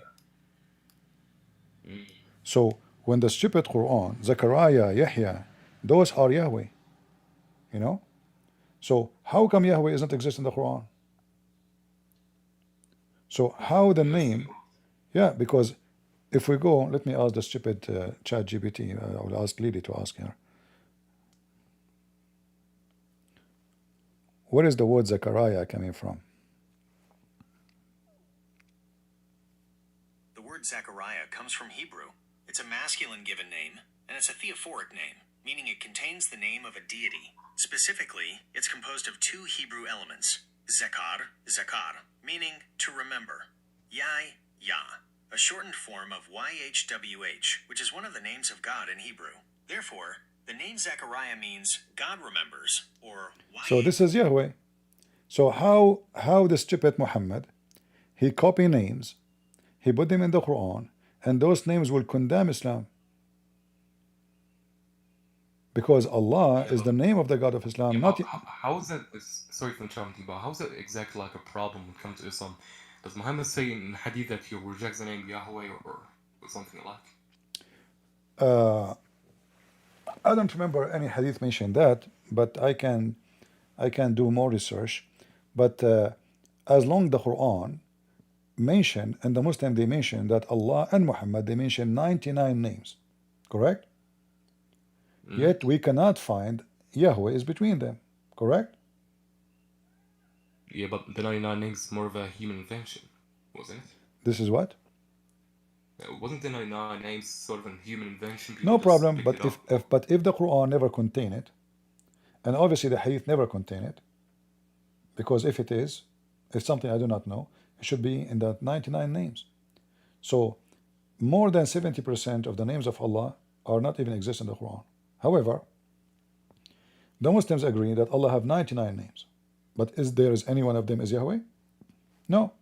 So when the stupid Quran, Zechariah, Yahya, those are Yahweh. So how come Yahweh doesn't exist in the Quran? So how the name? Yeah, because if we go, let me ask the stupid chat GPT. I will ask Lily to ask her. Where is the word Zechariah coming from? The word Zechariah comes from Hebrew, It's a masculine given name, and it's a theophoric name, meaning it contains the name of a deity. Specifically, it's composed of two Hebrew elements, zekar, meaning to remember, Yai, Yah, a shortened form of YHWH, which is one of the names of God in Hebrew. Therefore, the name Zechariah means God remembers, or So this is Yahweh. So how the stupid Muhammad, he copy names, he put them in the Quran, and those names will condemn Islam. Because Allah is the name of the God of Islam, not... How is that, sorry for interrupting, but how is that exactly like a problem when it comes to Islam? Does Muhammad say in Hadith that he rejects the name Yahweh or something like? I don't remember any Hadith mention that, but I can do more research. But as long the Quran mention, and the Muslim they mention that Allah and Muhammad they mention 99 names, correct? Yet we cannot find Yahweh is between them, correct? Yeah, but the 99 names is more of a human invention, wasn't it? This is what? Wasn't the 99 names sort of a human invention? No problem, but if the Quran never contain it, and obviously the Hadith never contain it, because if it is, it's something I do not know, it should be in the 99 names. So more than 70% of the names of Allah are not even exist in the Quran. However, the Muslims agree that Allah have 99 names, but is any one of them is Yahweh? No.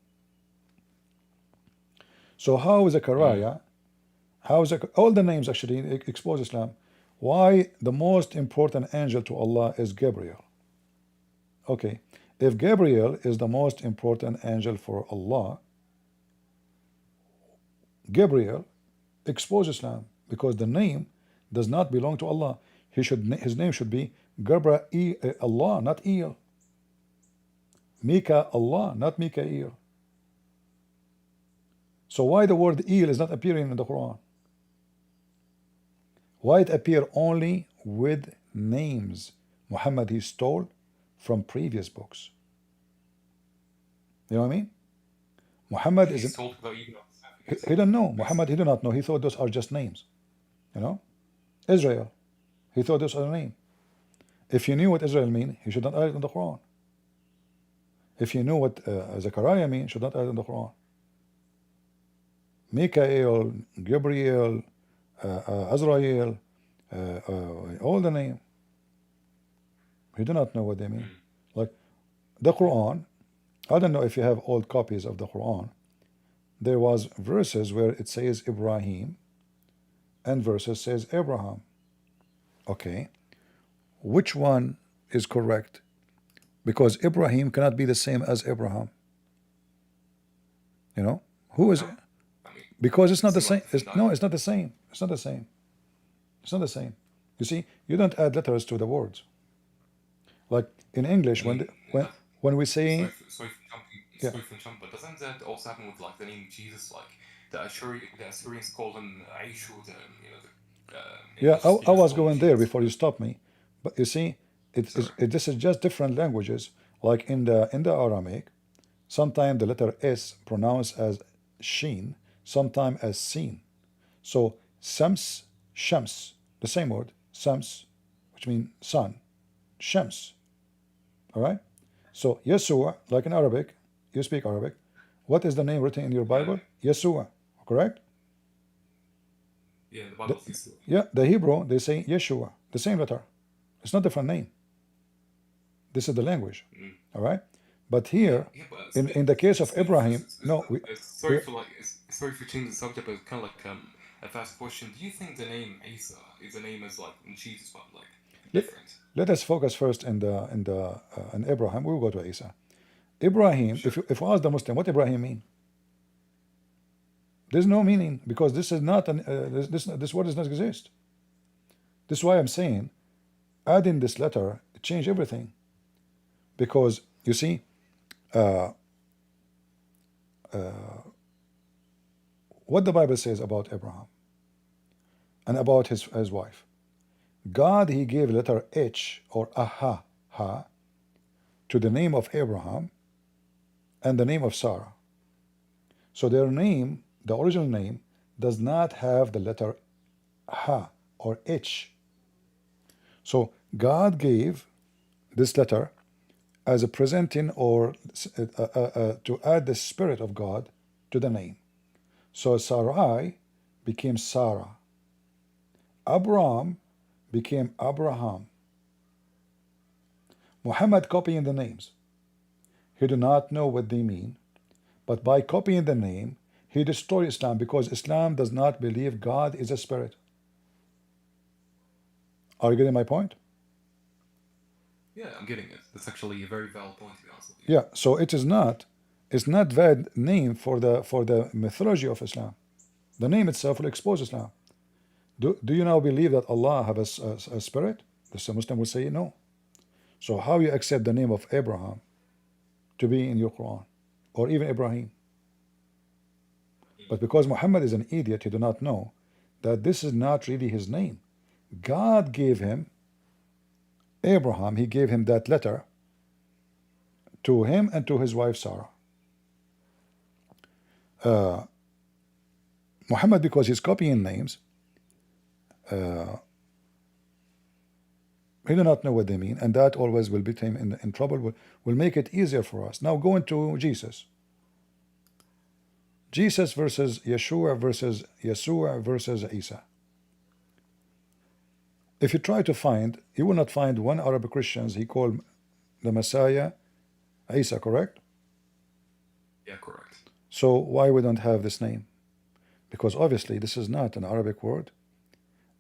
So how Zechariah, all the names actually expose Islam. Why the most important angel to Allah is Gabriel? Okay, if Gabriel is the most important angel for Allah, Gabriel exposes Islam because the name does not belong to Allah. His name should be Gabriel Allah, not El. Mika Allah, not Mikael. So why the word El is not appearing in the Quran? Why it appear only with names Muhammad he stole from previous books? You know what I mean? Muhammad is he don't know. Muhammad he do not know. He thought those are just names. You know? Israel, he thought those are names. If he knew what Israel mean, he should not add it in the Quran. If he knew what Zechariah mean, should not add it in the Quran. Mikael, Gabriel, Azrael, all the name. We do not know what they mean. Like the Quran, I don't know if you have old copies of the Quran. There was verses where it says Ibrahim and verses says Abraham. Okay, which one is correct? Because Ibrahim cannot be the same as Abraham. You know, who is it? Because it's not the same. No, it's not the same. It's not the same. It's not the same. You see, you don't add letters to the words. Like in English, when we say, sorry for jumping, but doesn't that also happen with like the name Jesus? Like the Assyrians call him Aishu. Yeah, I was going there before you stopped me. But you see, this is just different languages. Like in the Aramaic, sometimes the letter S pronounced as Sheen, sometimes as Seen. So Shams, the same word, Shams, which means sun, Shams. All right. So Yeshua, like in Arabic, you speak Arabic. What is the name written in your Bible? Yeshua, correct? Yeah, the Bible says so. Yeah, the Hebrew, they say Yeshua, the same letter. It's not different name. This is the language. All right? But here, in the case of Abraham, sorry for changing the subject, but it's kind of like a fast question. Do you think the name Isa is the name as like in Jesus, but like different? Let us focus first in Abraham. We'll go to Isa. Ibrahim, sure. If I was the Muslim, what Ibrahim mean? There's no meaning, because this is not this word does not exist. This is why I'm saying adding this letter change everything, because you see, what the Bible says about Abraham and about his wife. God, he gave letter H or aha ha to the name of Abraham and the name of Sarah. So their name, the original name, does not have the letter ha or H. So God gave this letter as a presenting or to add the Spirit of God to the name. So Sarai became Sarah. Abram became Abraham. Muhammad copying the names. He do not know what they mean, but by copying the name, he destroyed Islam, because Islam does not believe God is a spirit. Are you getting my point? Yeah, I'm getting it. That's actually a very valid point, to be honest with you. Yeah, so it's not valid name for the mythology of Islam. The name itself will expose Islam. Do you now believe that Allah have a spirit? The Muslim will say no. So how you accept the name of Abraham to be in your Quran, or even Ibrahim? But because Muhammad is an idiot, he do not know that this is not really his name. God gave him Abraham. He gave him that letter to him and to his wife Sarah. Muhammad, because he's copying names, he do not know what they mean, and that always will put him in trouble, will make it easier for us. Now going to Jesus. Jesus versus Yeshua versus Isa. If you try to find, you will not find one Arab Christians he called the Messiah Isa, correct? Yeah, correct. So why we don't have this name? Because obviously this is not an Arabic word,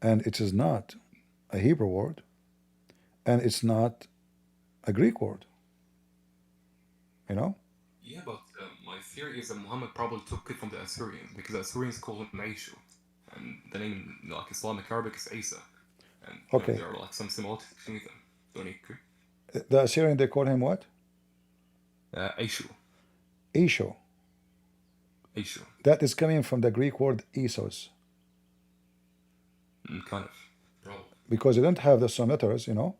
and it is not a Hebrew word, and it's not a Greek word. You know? Yeah, but my theory is that Muhammad probably took it from the Assyrians, because the Assyrians call him Maishu, and the name, like Islamic Arabic, is Isa, and okay, there are like some similarities between them. Don't you agree? The Assyrian, they call him what? Aishu. Isho. Aishu. That is coming from the Greek word Isos. Kind of. Probably. Because they don't have the some letters, you know,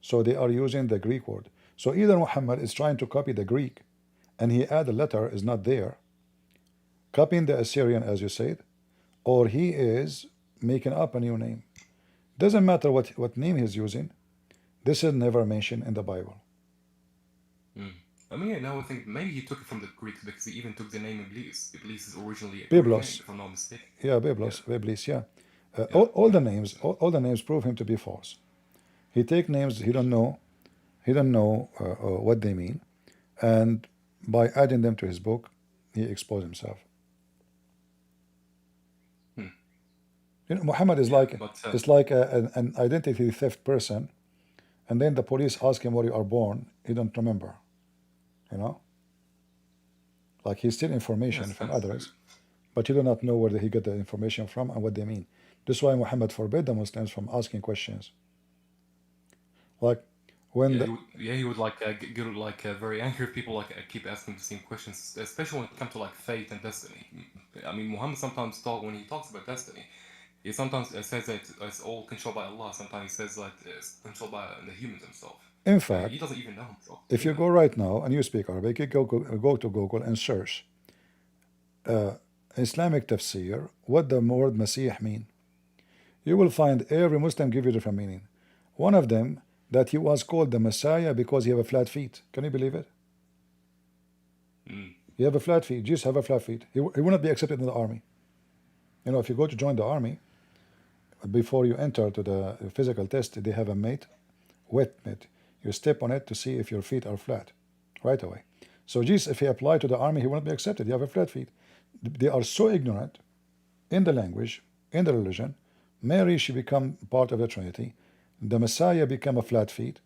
so they are using the Greek word. So either Muhammad is trying to copy the Greek, and he add a letter is not there, copying the Assyrian as you said, or he is making up a new name. Doesn't matter what name he's using. This is never mentioned in the Bible. I mean, now I think maybe he took it from the Greek, because he even took the name Iblis. Iblis is originally a Greek name, if I'm not mistaken. Yeah, Biblos, yeah. Iblis, yeah. All the names prove him to be false. He take names he don't know what they mean, and by adding them to his book, he exposed himself. You know, Muhammad is like it's like an identity theft person, and then the police ask him where you are born, he don't remember. You know, like he steal information from others, but he do not know where he got the information from and what they mean. That's why Muhammad forbid the Muslims from asking questions. Like when he would like get like very angry if people like keep asking the same questions, especially when it comes to like fate and destiny. I mean, Muhammad sometimes when he talks about destiny, he sometimes says that it's all controlled by Allah. Sometimes he says that it's controlled by the humans themselves. In fact, he doesn't even know himself. If you go right now and you speak Arabic, you go to Google and search Islamic tafsir, what the word Masih mean. You will find every Muslim give you different meaning. One of them, that he was called the Messiah because he have a flat feet. Can you believe it? You have a flat feet. Jesus have a flat feet. He will not be accepted in the army. You know, if you go to join the army, before you enter to the physical test, they have a wet mat. You step on it to see if your feet are flat right away. So Jesus, if he applied to the army, he won't be accepted. You have a flat feet. They are so ignorant in the language, in the religion. Mary, she become part of the Trinity. The Messiah become a flat feet.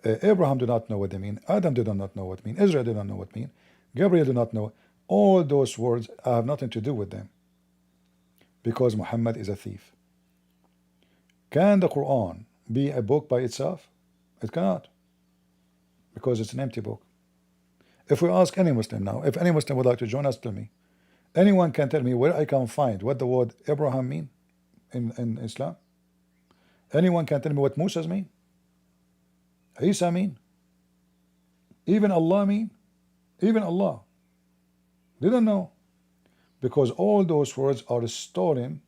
Abraham did not know what they mean. Adam did not know what they mean. Israel did not know what they mean. Gabriel did not know. All those words have nothing to do with them, because Muhammad is a thief. Can the Quran be a book by itself? It cannot, because it's an empty book. If we ask any Muslim now, if any Muslim would like to join us, tell me. Anyone can tell me where I can find what the word Abraham mean in Islam? Anyone can tell me what Moses mean? Isa mean? Even Allah mean? Even Allah. They don't know. because all those words are stolen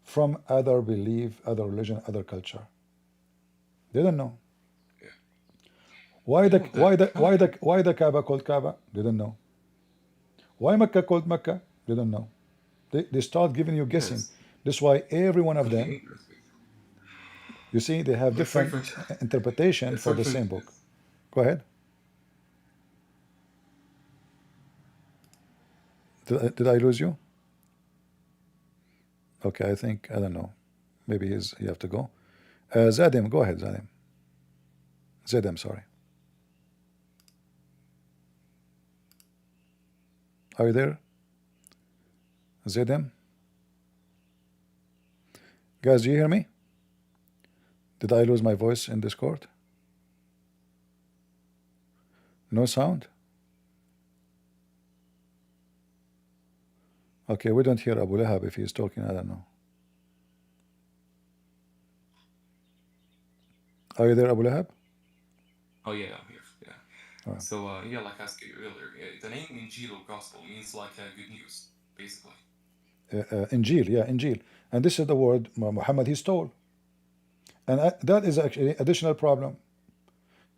from other belief, other religion, other culture. They don't know. Yeah. Why the You know, why the Kaaba called Kaaba? They don't know. Why Mecca called Mecca? They don't know. They start giving you guessing. yes. That's why every one of Something them, interesting. you see, they have Sorry different for interpretation for sorry the for same book. Go ahead. Did I lose you? Okay, I think, I don't know. Maybe you have to go. Zadim, go ahead, Zadim. Zadim, sorry. Are you there? Zadim? Guys, do you hear me? Did I lose my voice in Discord? No sound? Okay, we don't hear Abu Lahab if he's talking, I don't know. Are you there, Abu Lahab? Oh yeah, I'm here. Yeah. Alright. So yeah, like I asked you earlier, the name Injil or Gospel means like good news, basically. Injil, yeah, Injil. And this is the word Muhammad he stole. And that is actually additional problem.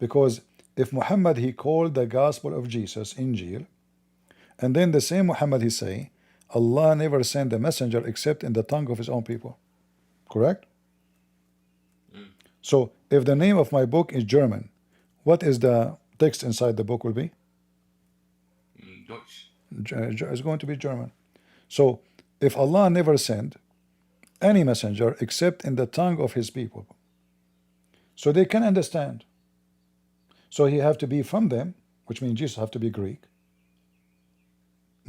Because if Muhammad he called the gospel of Jesus Injil, and then the same Muhammad he say, Allah never sent a messenger except in the tongue of his own people. Correct? So if the name of my book is German, what is the text inside the book will be? Deutsch. It's going to be German. So if Allah never sent any messenger except in the tongue of his people, so they can understand. So he have to be from them, which means Jesus have to be Greek.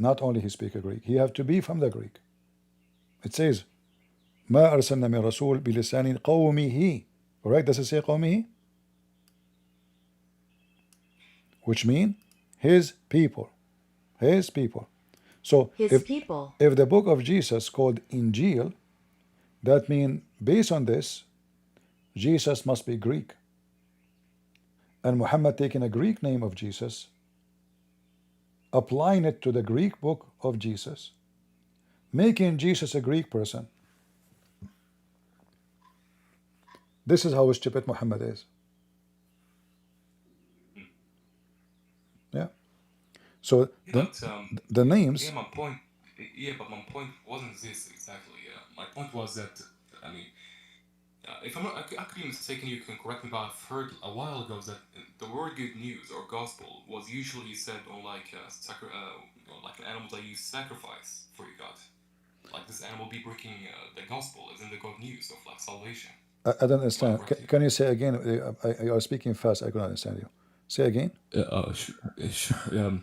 Not only he speak a Greek, he have to be from the Greek. It says, ما أرسلنا من رسول بلسان قومه. Correct? Does it say قومه? Which mean his people. His people. So if the book of Jesus called Injil, that means based on this, Jesus must be Greek. And Muhammad taking a Greek name of Jesus, applying it to the Greek book of Jesus, making Jesus a Greek person. This is how stupid Muhammad is. Yeah. So the names. Yeah, my point. Yeah, but my point wasn't this exactly. My point was that I mean, if I'm not actually mistaken, you can correct me, but I've heard a while ago that the word "good news" or "gospel" was usually said on like like an animal that you sacrifice for your God. Like this animal be breaking the gospel, is in the good news of like salvation. I don't understand. Can you say again? You are speaking fast. I couldn't understand you. Say again. Sure.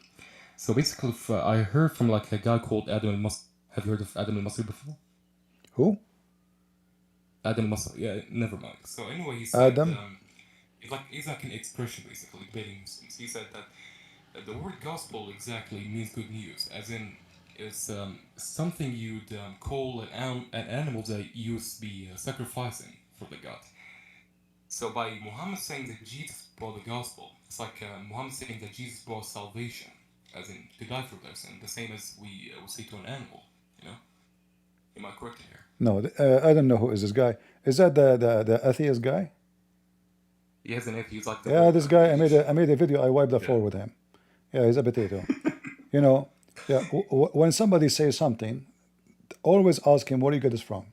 So basically, I heard from like a guy called Adam al-Masri. Have you heard of Adam al-Masri before? Who? Adam al-Masri. Yeah, never mind. So anyway, he said Adam. It's like an expression basically debating Muslims. He said that the word gospel exactly means good news, as in it's something you'd call an animal that you be sacrificing for the God. So by Muhammad saying that Jesus brought the gospel, it's like Muhammad saying that Jesus brought salvation, as in to die for their sin, the same as we would say to an animal, you know? Am I correct here? No, I don't know who is this guy. Is that the atheist guy? He has an atheist like yeah, this guy. I made a video. I wiped the floor with him. Yeah, he's a potato. You know. Yeah. When somebody says something, always ask him where you get this from.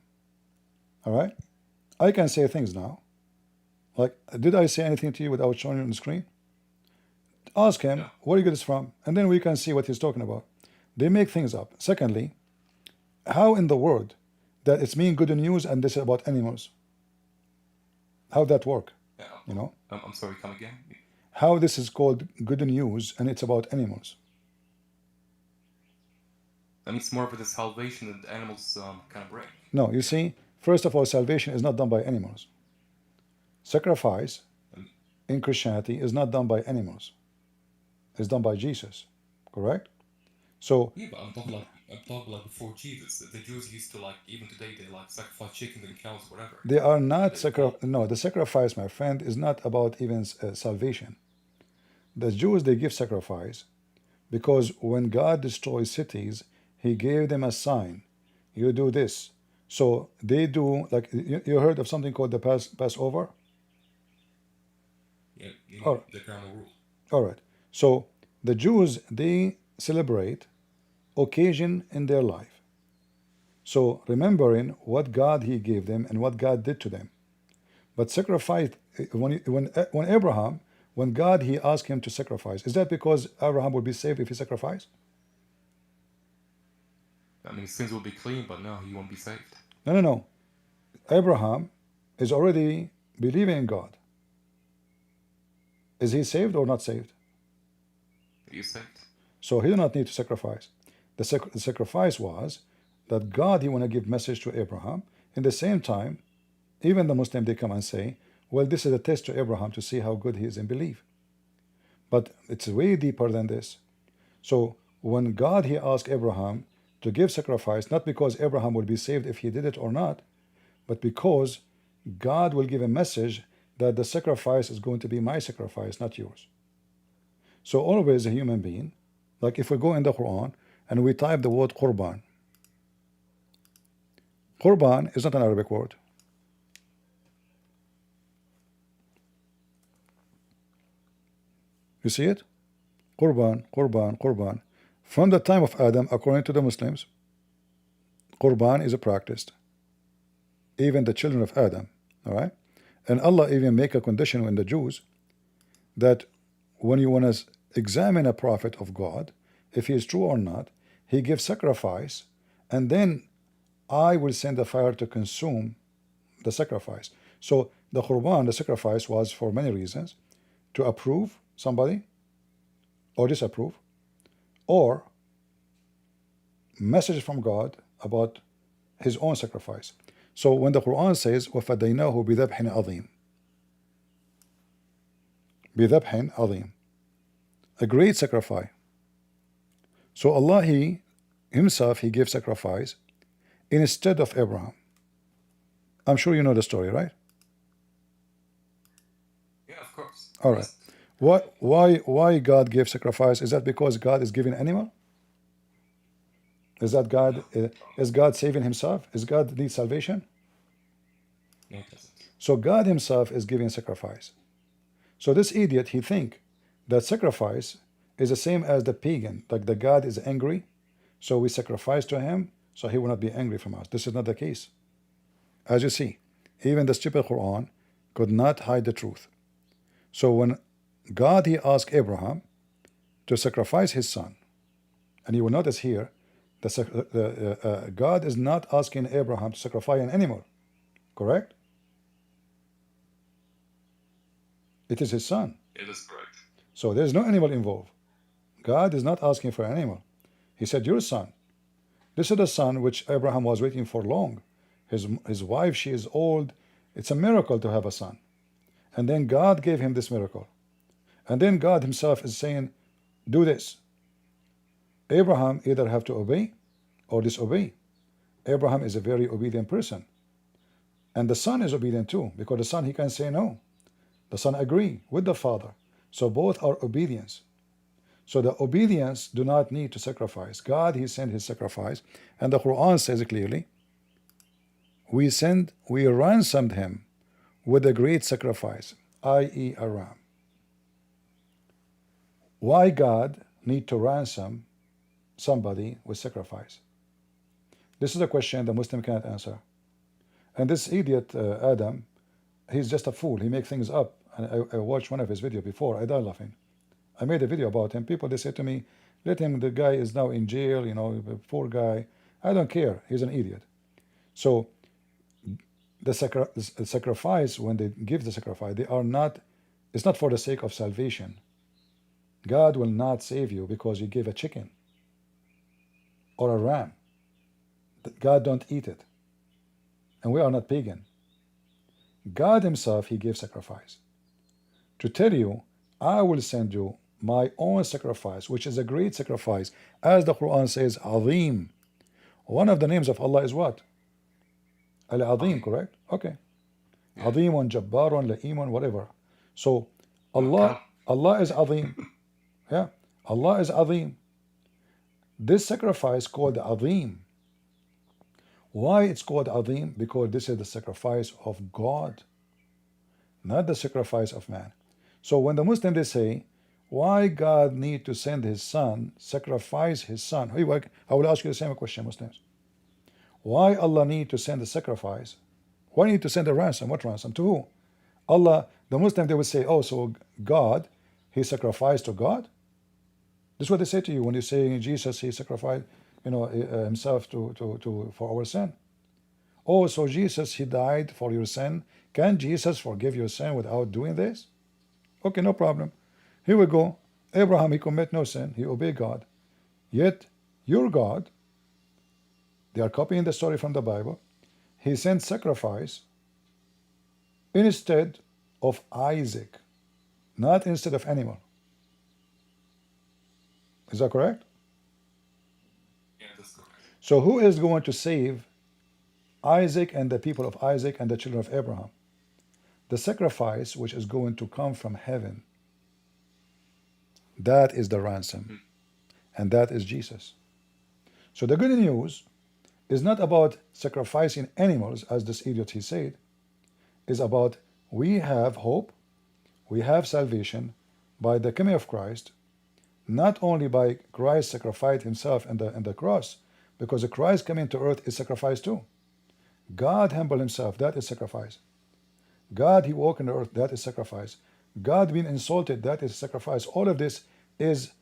All right. I can say things now. Like, did I say anything to you without showing you on the screen? Ask him where you get this from, and then we can see what he's talking about. They make things up. Secondly, how in the world that it's mean good news and this is about animals? How that work? Yeah, you know? I'm sorry, come again? How this is called good news and it's about animals? I mean, it's more of the salvation that the animals kind of bring. No, you see, first of all, salvation is not done by animals. Sacrifice in Christianity is not done by animals. It's done by Jesus, correct? So yeah, but I'm talking like before Jesus. The Jews used to like, even today they like sacrifice chickens and cows, whatever. They are not no. The sacrifice, my friend, is not about even salvation. The Jews, they give sacrifice because when God destroys cities, He gave them a sign. You do this. So they do, like, you heard of something called the Passover? Yeah, Oh, the carnal rule. all right. So the Jews, they celebrate occasion in their life. So remembering what God He gave them and what God did to them. But sacrifice, when Abraham, when God He asked him to sacrifice, is that because Abraham would be saved if he sacrificed? I mean, sins will be clean, but no, he won't be saved. No, no, no. Abraham is already believing in God. Is he saved or not saved? He is saved. So he did not need to sacrifice. The sacrifice was that God, He want to give message to Abraham. In the same time, even the Muslim, they come and say, well, this is a test to Abraham to see how good he is in belief. But it's way deeper than this. So when God, He asked Abraham to give sacrifice, not because Abraham will be saved if he did it or not, but because God will give a message that the sacrifice is going to be my sacrifice, not yours. So always a human being, like if we go in the Quran and we type the word Qurban. Qurban is not an Arabic word. You see it? Qurban, Qurban, Qurban. From the time of Adam, according to the Muslims, Qurban is practiced. Even the children of Adam, all right? And Allah even make a condition in the Jews that when you want to examine a prophet of God, if he is true or not, he gives sacrifice, and then I will send the fire to consume the sacrifice. So the Qurban, the sacrifice, was for many reasons: to approve somebody or disapprove, or message from God about His own sacrifice. So when the Quran says وَفَدَيْنَاهُ بِذَبْحٍ عَظِيمٍ, بِذَبْحٍ عَظِيمٍ, a great sacrifice. So Allah, He Himself, He gave sacrifice instead of Abraham. I'm sure you know the story, right? Yeah, of course. All right. Why God gave sacrifice? Is that because God is giving animal? Is that God? Is God saving Himself? Is God need salvation? No, it doesn't. So God Himself is giving sacrifice. So this idiot, he think that sacrifice is the same as the pagan, like the God is angry, so we sacrifice to Him, so He will not be angry from us. This is not the case. As you see, even the stupid Quran could not hide the truth. So when God, He asked Abraham to sacrifice his son, and you will notice here, God is not asking Abraham to sacrifice an animal, correct? It is his son. It is correct. So there's no animal involved. God is not asking for an animal. He said, your son. This is the son which Abraham was waiting for long. His wife, she is old. It's a miracle to have a son. And then God gave him this miracle. And then God Himself is saying, do this. Abraham either have to obey or disobey. Abraham is a very obedient person. And the son is obedient too, because the son, he can say no. The son agree with the father. So both are obedience. So the obedience do not need to sacrifice. God, He sent His sacrifice. And the Quran says clearly, we ransomed him with a great sacrifice, i.e. a ram. Why God need to ransom somebody with sacrifice? This is a question the Muslim cannot answer. And this idiot, Adam, he's just a fool. He makes things up. And I watched one of his videos before. I died laughing. I made a video about him. People, they say to me, let him, the guy is now in jail, you know, poor guy. I don't care. He's an idiot. So the sacrifice, when they give the sacrifice, it's not for the sake of salvation. God will not save you because you gave a chicken or a ram. God don't eat it. And we are not pagan. God Himself, He gave sacrifice. To tell you, I will send you my own sacrifice, which is a great sacrifice. As the Quran says, Azim. One of the names of Allah is what? Al-Azim, correct? Okay. Azimun, Jabbarun, La'imun, whatever. So Allah is Azim. Yeah, Allah is Azim. This sacrifice called Azim. Why it's called Azim? Because this is the sacrifice of God, not the sacrifice of man. So when the Muslims they say, why God need to send his son, sacrifice his son? I will ask you the same question, Muslims. Why Allah need to send the sacrifice? Why need to send a ransom? What ransom? To who? Allah, the Muslim they will say, oh, so God, he sacrificed to God? This is what they say to you when you say Jesus, he sacrificed, himself for our sin. Oh, so Jesus, he died for your sin. Can Jesus forgive your sin without doing this? Okay, no problem. Here we go. Abraham, he commit no sin. He obeyed God. Yet, your God, they are copying the story from the Bible. He sent sacrifice instead of Isaac, not instead of animal. Is that correct? Yeah, that's correct. So who is going to save Isaac and the people of Isaac and the children of Abraham? The sacrifice which is going to come from heaven. That is the ransom. And that is Jesus. So the good news is not about sacrificing animals, as this idiot he said. Is about we have hope, we have salvation by the coming of Christ, not only by Christ sacrificed himself in the cross, because the Christ coming to earth is sacrifice too. God humbled himself, that is sacrifice. God, he walked on the earth, that is sacrifice. God being insulted, that is sacrifice. All of this is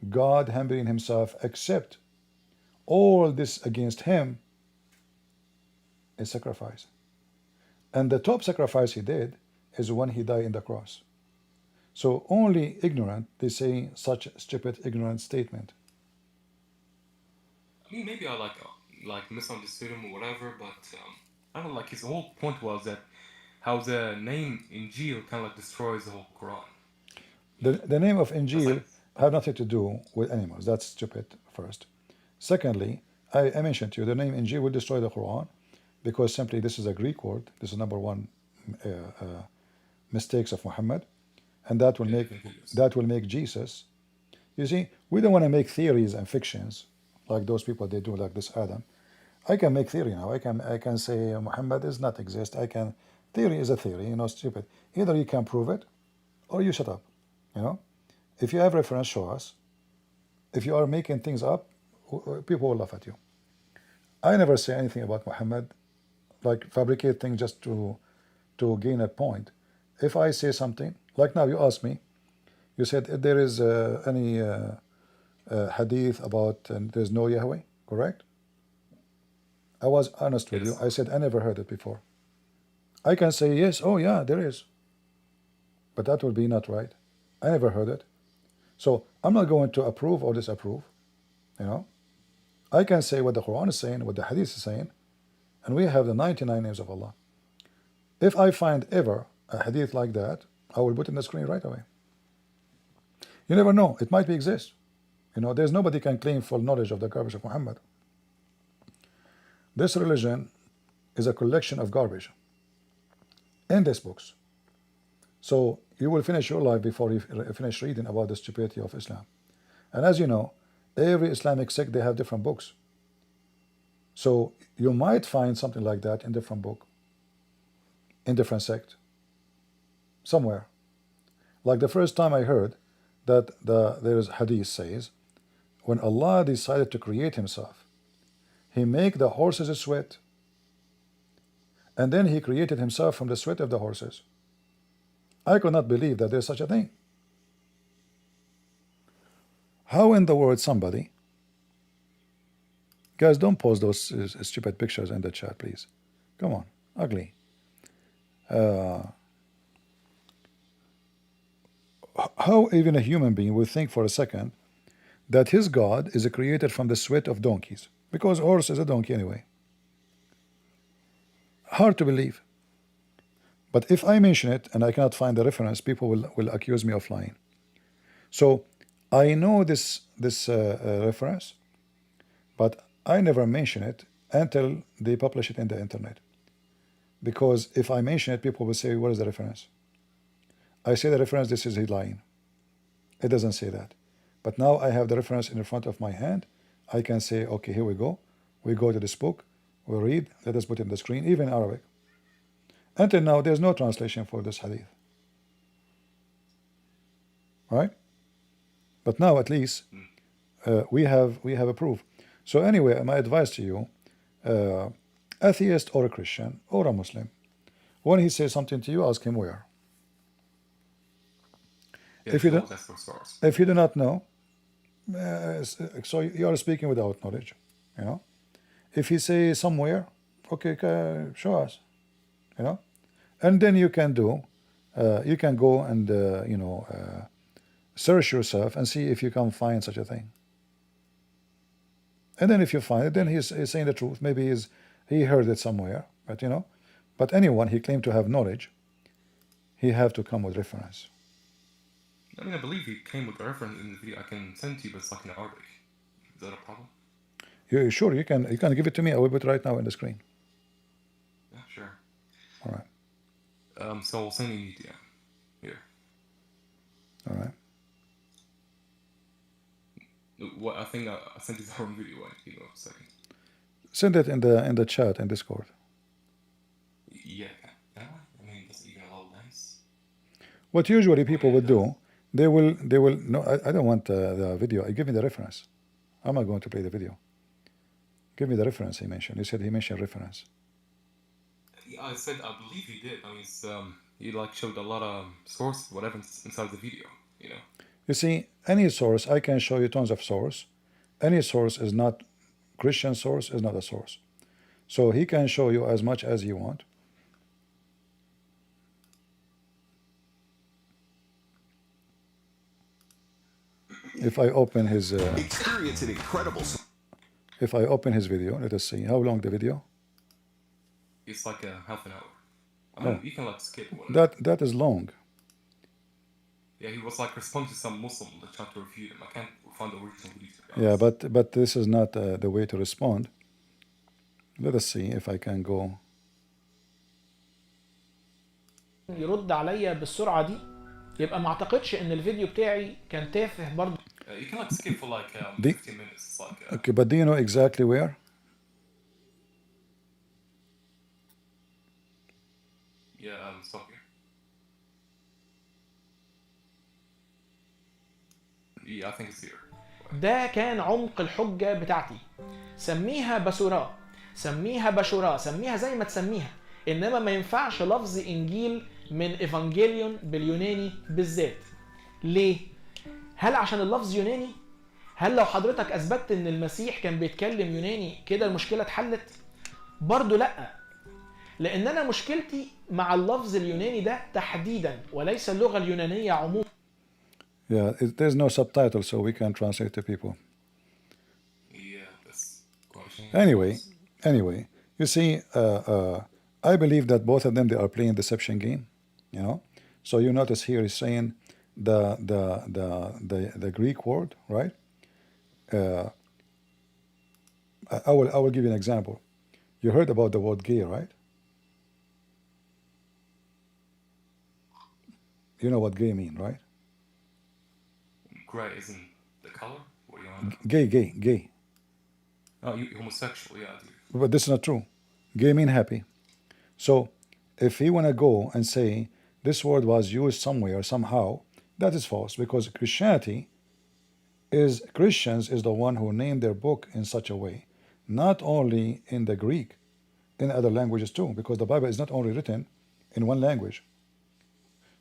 God humbling himself, except all this against him is sacrifice. And the top sacrifice he did is when he died in the cross. So only ignorant, they say such stupid, ignorant statement. I mean, maybe I like misunderstood him or whatever, but I don't know, like his whole point was that how the name Injil kind of like destroys the whole Quran. The name of Injil have nothing to do with animals. That's stupid, first. Secondly, I mentioned to you, the name Injil will destroy the Quran because simply this is a Greek word. This is number one mistakes of Muhammad. And that will make Jesus. You see, we don't want to make theories and fictions like those people they do, like this Adam. I can make theory now. I can say Muhammad does not exist. Theory is a theory, stupid. Either you can prove it or you shut up. If you have reference, show us. If you are making things up, people will laugh at you. I never say anything about Muhammad, like fabricate things just to gain a point. If I say something, like now you asked me, you said if there is any hadith about there's no Yahweh, correct? I was honest with you. I said I never heard it before. I can say yes, oh yeah, there is. But that would be not right. I never heard it. So I'm not going to approve or disapprove. I can say what the Quran is saying, what the Hadith is saying, and we have the 99 names of Allah. If I find ever a hadith like that, I will put it in the screen right away. You never know, it might be exist. There's nobody can claim full knowledge of the garbage of Muhammad. This religion is a collection of garbage in these books. So you will finish your life before you finish reading about the stupidity of Islam. And as you know, every Islamic sect, they have different books. So you might find something like that in different book, in different sect, somewhere. Like the first time I heard that there is hadith says, when Allah decided to create himself, he made the horses sweat, and then he created himself from the sweat of the horses. I could not believe that there's such a thing. How in the world somebody, guys, don't post those stupid pictures in the chat, please. Come on, ugly. How even a human being would think for a second that his God is created from the sweat of donkeys, because horse is a donkey anyway. Hard to believe. But if I mention it and I cannot find the reference, people will accuse me of lying. So I know this reference, but I never mention it until they publish it in the internet. Because if I mention it, people will say, what is the reference? I say the reference, this is he lying. It doesn't say that. But now I have the reference in front of my hand. I can say, okay, here we go. We go to this book, we read, let us put it on the screen, even in Arabic. Until now, there's no translation for this hadith. Right? But now at least we have a proof. So anyway, my advice to you, atheist or a Christian or a Muslim, when he says something to you, ask him where. Yeah, If you sure, don't, that's for stars. if you do not know, so you are speaking without knowledge, you know. If he says somewhere, okay, show us, you know, and then you can do, you can go and search yourself and see if you can find such a thing. And then if you find it, then he's saying the truth. Maybe he heard it somewhere, but you know. But anyone he claimed to have knowledge, he have to come with reference. I mean, I believe he came with a reference in the video. I can send to you, but it's like in Arabic. Is that a problem? You sure you can give it to me? I will put it right now on the screen. Yeah, sure. All right. So I'll send you here. All right. What I think I sent you the wrong video. Give me a second. Send it in the chat in Discord. Yeah. I mean, that's even a little nice. What usually people would do, they will no. I don't want the video. Give me the reference. I'm not going to play the video. Give me the reference he mentioned. You said he mentioned reference. Yeah, I said I believe he did. I mean, he like showed a lot of source, whatever inside the video. You know. You see, any source, I can show you tons of source. Any source is not Christian source is not a source. So he can show you as much as you want. If I open his experience an incredible. If I open his video, let us see how long the video. It's like a half an hour. I mean, you can like skip one. That is long. Yeah, he was like responding to some Muslim that tried to refute him. I can't find the original video. Yeah, but this is not the way to respond. Let us see if I can go. يرد عليا بالسرعة دي يبقى ما اعتقدش ان الفيديو بتاعي كان تافه برضه. You can like skip for like 15 minutes. It's like, okay, but do you know exactly where? Yeah, stop here. Yeah, I think it's here. ده كان عمق الحجة بتاعتي. سميها بسورة، سميها بشورة، سميها زي ما تسميها، انما ما ينفعش لفظ انجيل من ايفانجيليون باليوناني بالذات. ليه؟ هل عشان اللفظ يوناني؟ هل لو حضرتك اثبتت ان المسيح كان بيتكلم يوناني كده المشكلة اتحلت؟ برضو لا. لان انا مشكلتي مع اللفظ اليوناني ده تحديدا وليس اللغة اليونانية عموما. Yeah, there's no subtitle, so we can translate to people. Yeah, that's Anyway, you see, I believe that both of them, they are playing deception game, you know. So you notice here he's saying the Greek word, right? I will give you an example. You heard about the word gay, right? You know what gay mean, right? Gray isn't the color? What do you want? Gay. Oh, you homosexual, yeah, dude. But this is not true. Gay mean happy. So if he want to go and say this word was used somewhere, somehow, that is false, because Christians is the one who named their book in such a way, not only in the Greek, in other languages too, because the Bible is not only written in one language.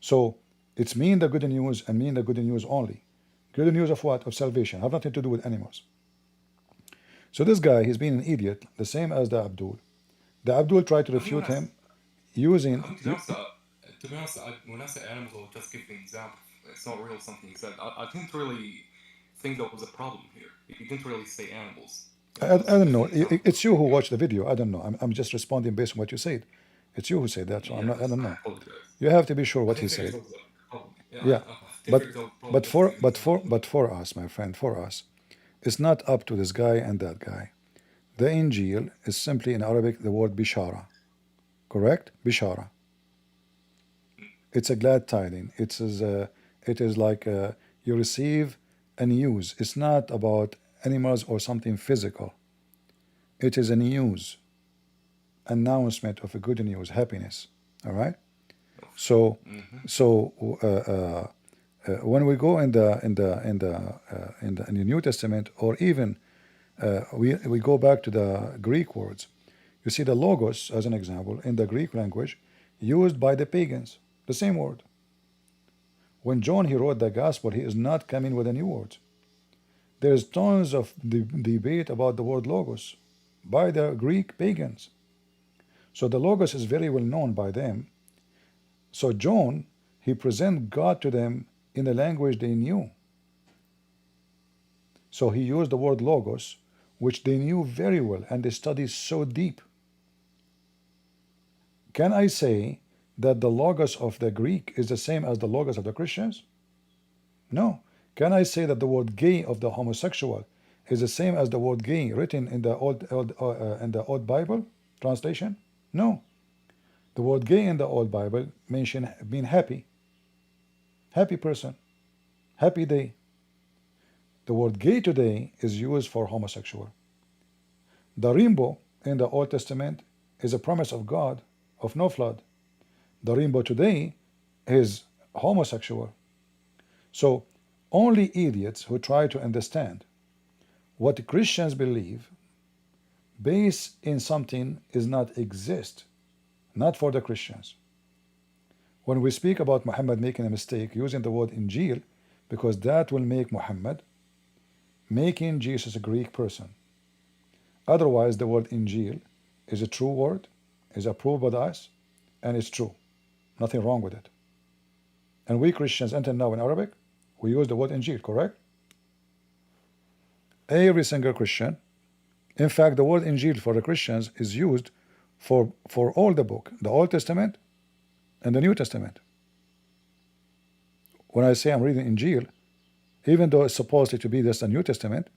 So it's mean the good news and mean the good news only. Good news of what? Of salvation. Have nothing to do with animals. So this guy, he's been an idiot, the same as the Abdul. The Abdul tried to refute him using... To be honest, when I say animals, I'll just give an example. It's not real something he said. I didn't really think there was a problem here. He didn't really say animals. I don't know. It's you who watched the video. I don't know. I'm just responding based on what you said. It's you who said that, so I don't know. You have to be sure what he said. Yeah, but for us, my friend, for us, it's not up to this guy and that guy. The Injil is simply in Arabic the word bishara, correct? Bishara. It's a glad tiding. It is like you receive a news. It's not about animals or something physical. It is a news, announcement of a good news, happiness. All right. So, when we go in the New Testament, or even we go back to the Greek words, you see the logos as an example in the Greek language used by the pagans, the same word. When John he wrote the gospel, he is not coming with a new word. There is tons of debate about the word logos by the Greek pagans. So the logos is very well known by them. So John, he present God to them in a language they knew. So he used the word logos, which they knew very well, and they studied so deep. Can I say that the logos of the Greek is the same as the logos of the Christians? No. Can I say that the word gay of the homosexual is the same as the word gay written in the old Bible translation? No. The word gay in the old Bible mean happy. Happy person. Happy day. The word gay today is used for homosexual. The rainbow in the Old Testament is a promise of God of no flood. The rainbow today is homosexual. So only idiots who try to understand what Christians believe based in something is not exist, not for the Christians. When we speak about Muhammad making a mistake using the word Injil, because that will make Muhammad making Jesus a Greek person. Otherwise, the word Injil is a true word, is approved by us, and it's true. Nothing wrong with it. And we Christians, until now in Arabic, we use the word Injil, correct? Every single Christian. In fact, the word Injil for the Christians is used for all the book, the Old Testament and the New Testament. When I say I'm reading Injil, even though it's supposed to be just the New Testament,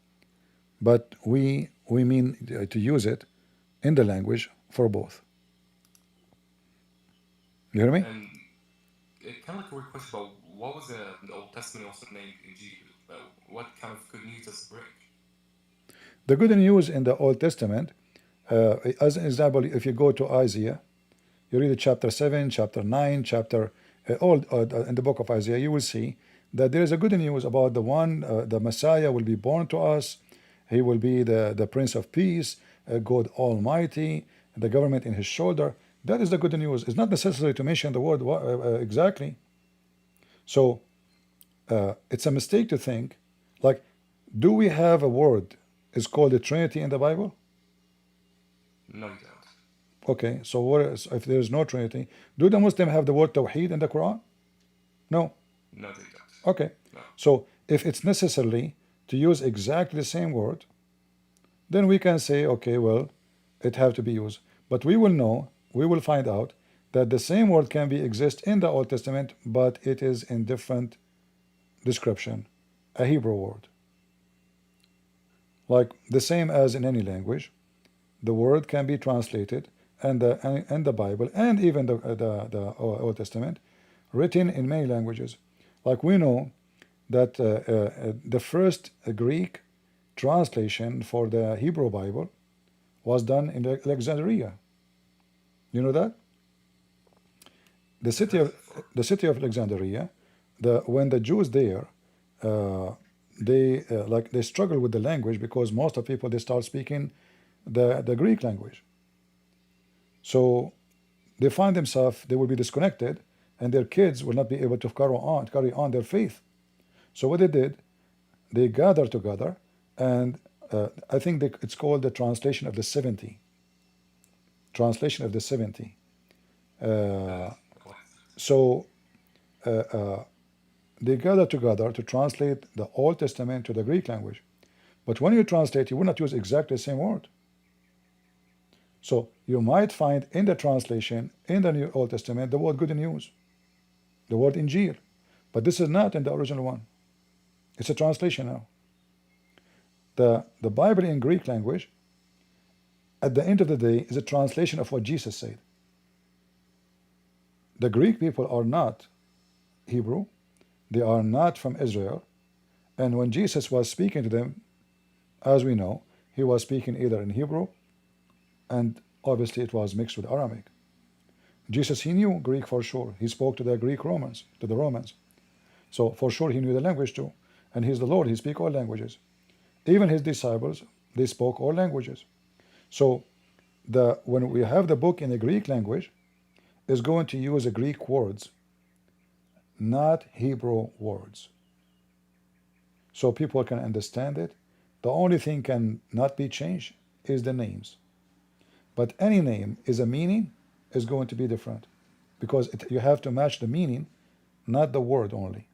but we mean to use it in the language for both. You hear me? And it kind of like a weird question about what was the Old Testament also named Injil? What kind of good news does it bring? The good news in the Old Testament, as an example, if you go to Isaiah, you read chapter 7, chapter 9, chapter in the book of Isaiah, you will see that there is a good news about the one, the Messiah will be born to us. He will be the Prince of Peace, God Almighty, the government in his shoulder. That is the good news. It's not necessary to mention the word exactly. So it's a mistake to think, like, do we have a word is called the Trinity in the Bible? No, you don't. Okay, so what is, if there is no Trinity, do the Muslim have the word Tawheed in the Quran? No. No, they don't. Okay, No. so if it's necessary to use exactly the same word, then we can say, okay, well, it have to be used. But we will know, we will find out that the same word can be exist in the Old Testament, but it is in different description, a Hebrew word. Like the same as in any language, the word can be translated, and the Bible and even the Old Testament, written in many languages. Like we know that the first Greek translation for the Hebrew Bible was done in Alexandria. You know that? The city of Alexandria, when the Jews there, they struggle with the language because most of people they start speaking the Greek language. So they find themselves they will be disconnected, and their kids will not be able to carry on their faith. So what they did, they gathered together, and I think it's called the translation of the 70. Translation of the 70. So they gathered together to translate the Old Testament to the Greek language. But when you translate, you will not use exactly the same word. So you might find in the translation in the New Old Testament the word good news, the word Injil, but this is not in the original one. It's a translation now. The Bible in Greek language, at the end of the day, is a translation of what Jesus said. The Greek people are not Hebrew, they are not from Israel, and when Jesus was speaking to them, as we know, he was speaking either in Hebrew, and obviously it was mixed with Aramaic. Jesus, he knew Greek for sure. He spoke to the Greek Romans, to the Romans. So for sure he knew the language too. And he's the Lord, he speaks all languages. Even his disciples, they spoke all languages. So when we have the book in the Greek language, it's going to use the Greek words, not Hebrew words. So people can understand it. The only thing can not be changed is the names. But any name is a meaning is going to be different, because you have to match the meaning, not the word only.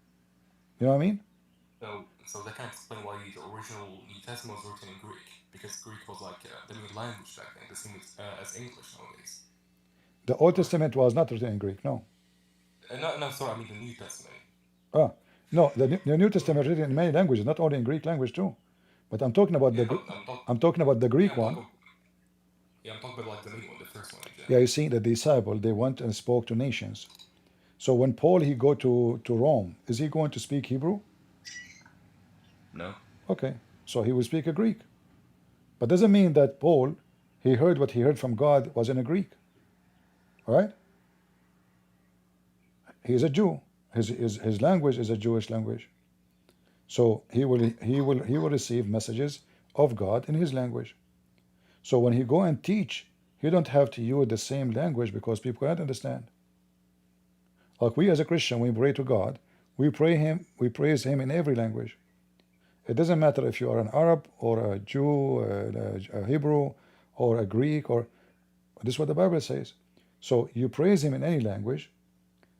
You know what I mean? So that can explain why the original New Testament was written in Greek, because Greek was like the main language back then, the same as English nowadays. The Old Testament was not written in Greek, no. No, sorry, I mean the New Testament. No, the New Testament written in many languages, not only in Greek language too. But I'm talking about I'm talking about the Greek one. I'm talking about like the main one, the first one. Yeah, you see, the disciple, they went and spoke to nations. So when Paul, he go to Rome, is he going to speak Hebrew? No. Okay, so he will speak a Greek. But doesn't mean that Paul, he heard what he heard from God was in a Greek. Right? He is a Jew. His language is a Jewish language. So he will receive messages of God in his language. So when he go and teach, he don't have to use the same language because people can't understand. Like we as a Christian, we pray to God, we praise him in every language. It doesn't matter if you are an Arab or a Jew, a Hebrew, or a Greek, or this is what the Bible says. So you praise him in any language,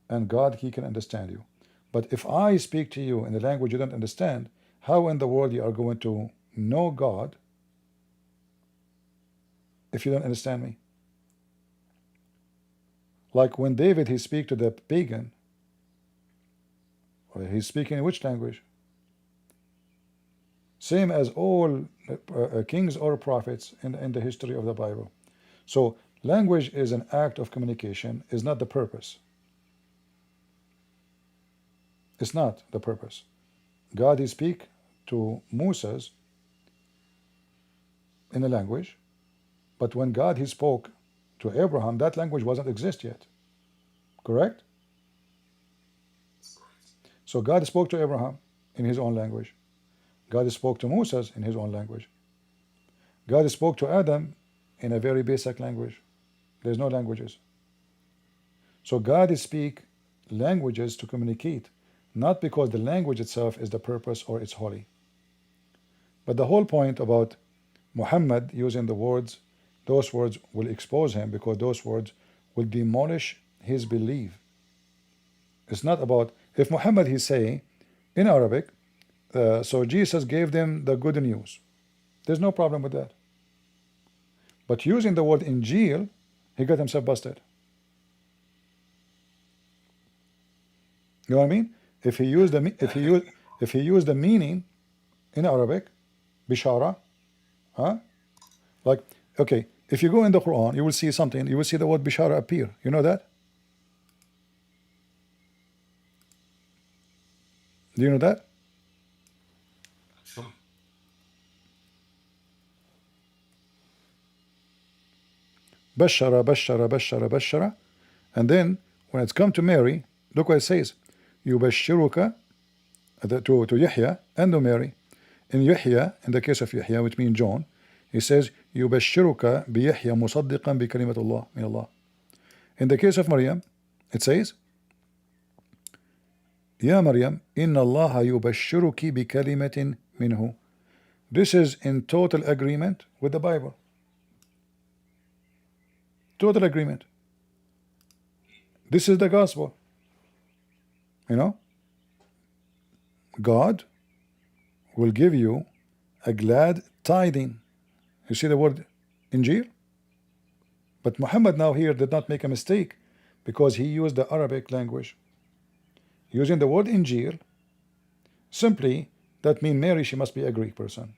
and God, he can understand you. But if I speak to you in a language you don't understand, how in the world you are going to know God if you don't understand me? Like when David, he speak to the pagan, he's speaking in which language? Same as all kings or prophets in the history of the Bible. So language is an act of communication, is not the purpose. It's not the purpose. God, he speak to Moses in a language, but when God, he spoke to Abraham, that language wasn't exist yet. Correct? So God spoke to Abraham in his own language. God spoke to Moses in his own language. God spoke to Adam in a very basic language. There's no languages. So God speak languages to communicate, not because the language itself is the purpose or it's holy. But the whole point about Muhammad using the words, those words will expose him, because those words will demolish his belief. It's not about, if Muhammad he's saying in Arabic, so Jesus gave them the good news. There's no problem with that. But using the word Injil, he got himself busted. You know what I mean? If he used the meaning in Arabic, bishara, like, okay, if you go in the Quran, you will see something. You will see the word bishara appear. You know that? Do you know that? Sure. Bashara, bashara, bashara, bashara. And then when it's come to Mary, look what it says. Yubashiruka, to Yahya and to Mary. In Yahya, in the case of Yahya, which means John, he says, Yubashiruka bi Yahya musaddiqan bi kalimatullah min Allah. In the case of Maryam, it says, Ya Maryam, inna Allah yubashiruki bi kalimatin minhu. This is in total agreement with the Bible. Total agreement. This is the gospel. You know, God will give you a glad tiding. You see the word Injil? But Muhammad now here did not make a mistake, because he used the Arabic language. Using the word Injil, simply that means Mary, she must be a Greek person.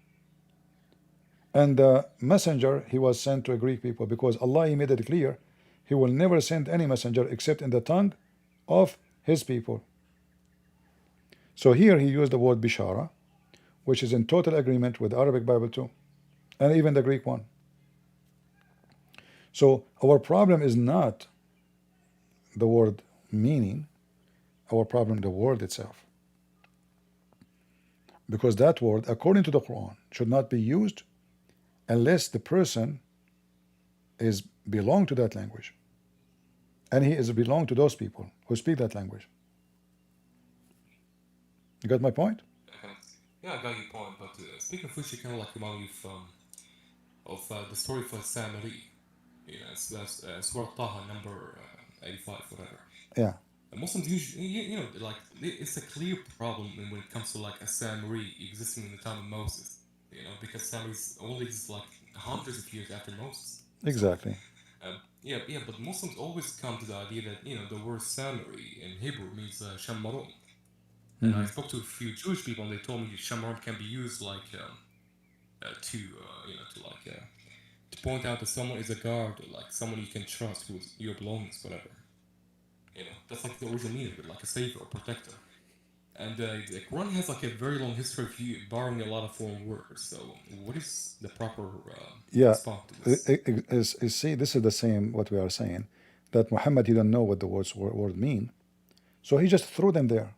And the messenger, he was sent to a Greek people, because Allah, he made it clear, he will never send any messenger except in the tongue of his people. So here he used the word bishara, which is in total agreement with the Arabic Bible too, and even the Greek one. So our problem is not the word meaning, our problem the word itself. Because that word, according to the Quran, should not be used unless the person is belong to that language, and he is belong to those people who speak that language. You got my point? Yeah, I got your point. But speaking of which, you kind of like remind me of the story of Samari. You know, it's Surah Taha number 85, whatever. Yeah. Muslims usually, you know, like it's a clear problem when it comes to like a Samari existing in the time of Moses. You know, because Samaris only exist like hundreds of years after Moses. Exactly. So, yeah, but Muslims always come to the idea that, you know, the word Samari in Hebrew means Shammaron. And I spoke to a few Jewish people, and they told me Shammaron can be used like to point out that someone is a guard, or like someone you can trust, who's your belongings, whatever. You know, that's like the original meaning of it, like a savior or protector. And the Quran has like a very long history of you borrowing a lot of foreign words. So, what is the proper response to this? See, this is the same what we are saying, that Muhammad, he don't know what the word mean, so he just threw them there.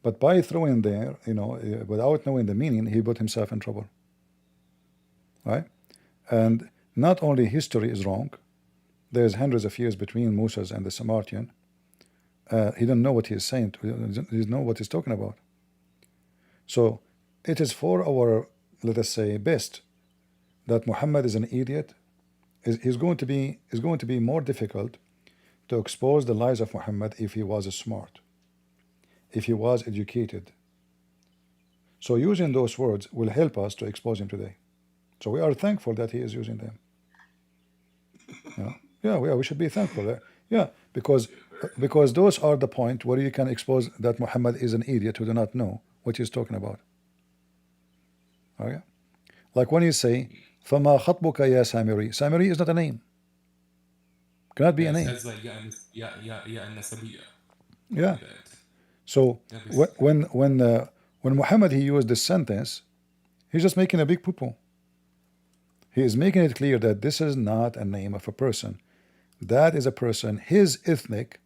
But by throwing there, you know, without knowing the meaning, he put himself in trouble. Right? And not only history is wrong, there's hundreds of years between Moses and the Samaritan. He doesn't know what he is saying. He doesn't know what he's talking about. So it is for our, let us say, best that Muhammad is an idiot. Is going to be more difficult to expose the lies of Muhammad if he was smart, if he was educated. So using those words will help us to expose him today. So we are thankful that he is using them. Yeah, we should be thankful. Yeah, because those are the point where you can expose that Muhammad is an idiot who do not know what he's talking about. Okay? Like when you say, فَمَا خَطْبُكَ يَا سَامِرِي. Samiri is not a name. Cannot be a name. Yeah. So when Muhammad he used this sentence, he's just making a big poo-poo. He is making it clear that this is not a name of a person. That is a person. His ethnic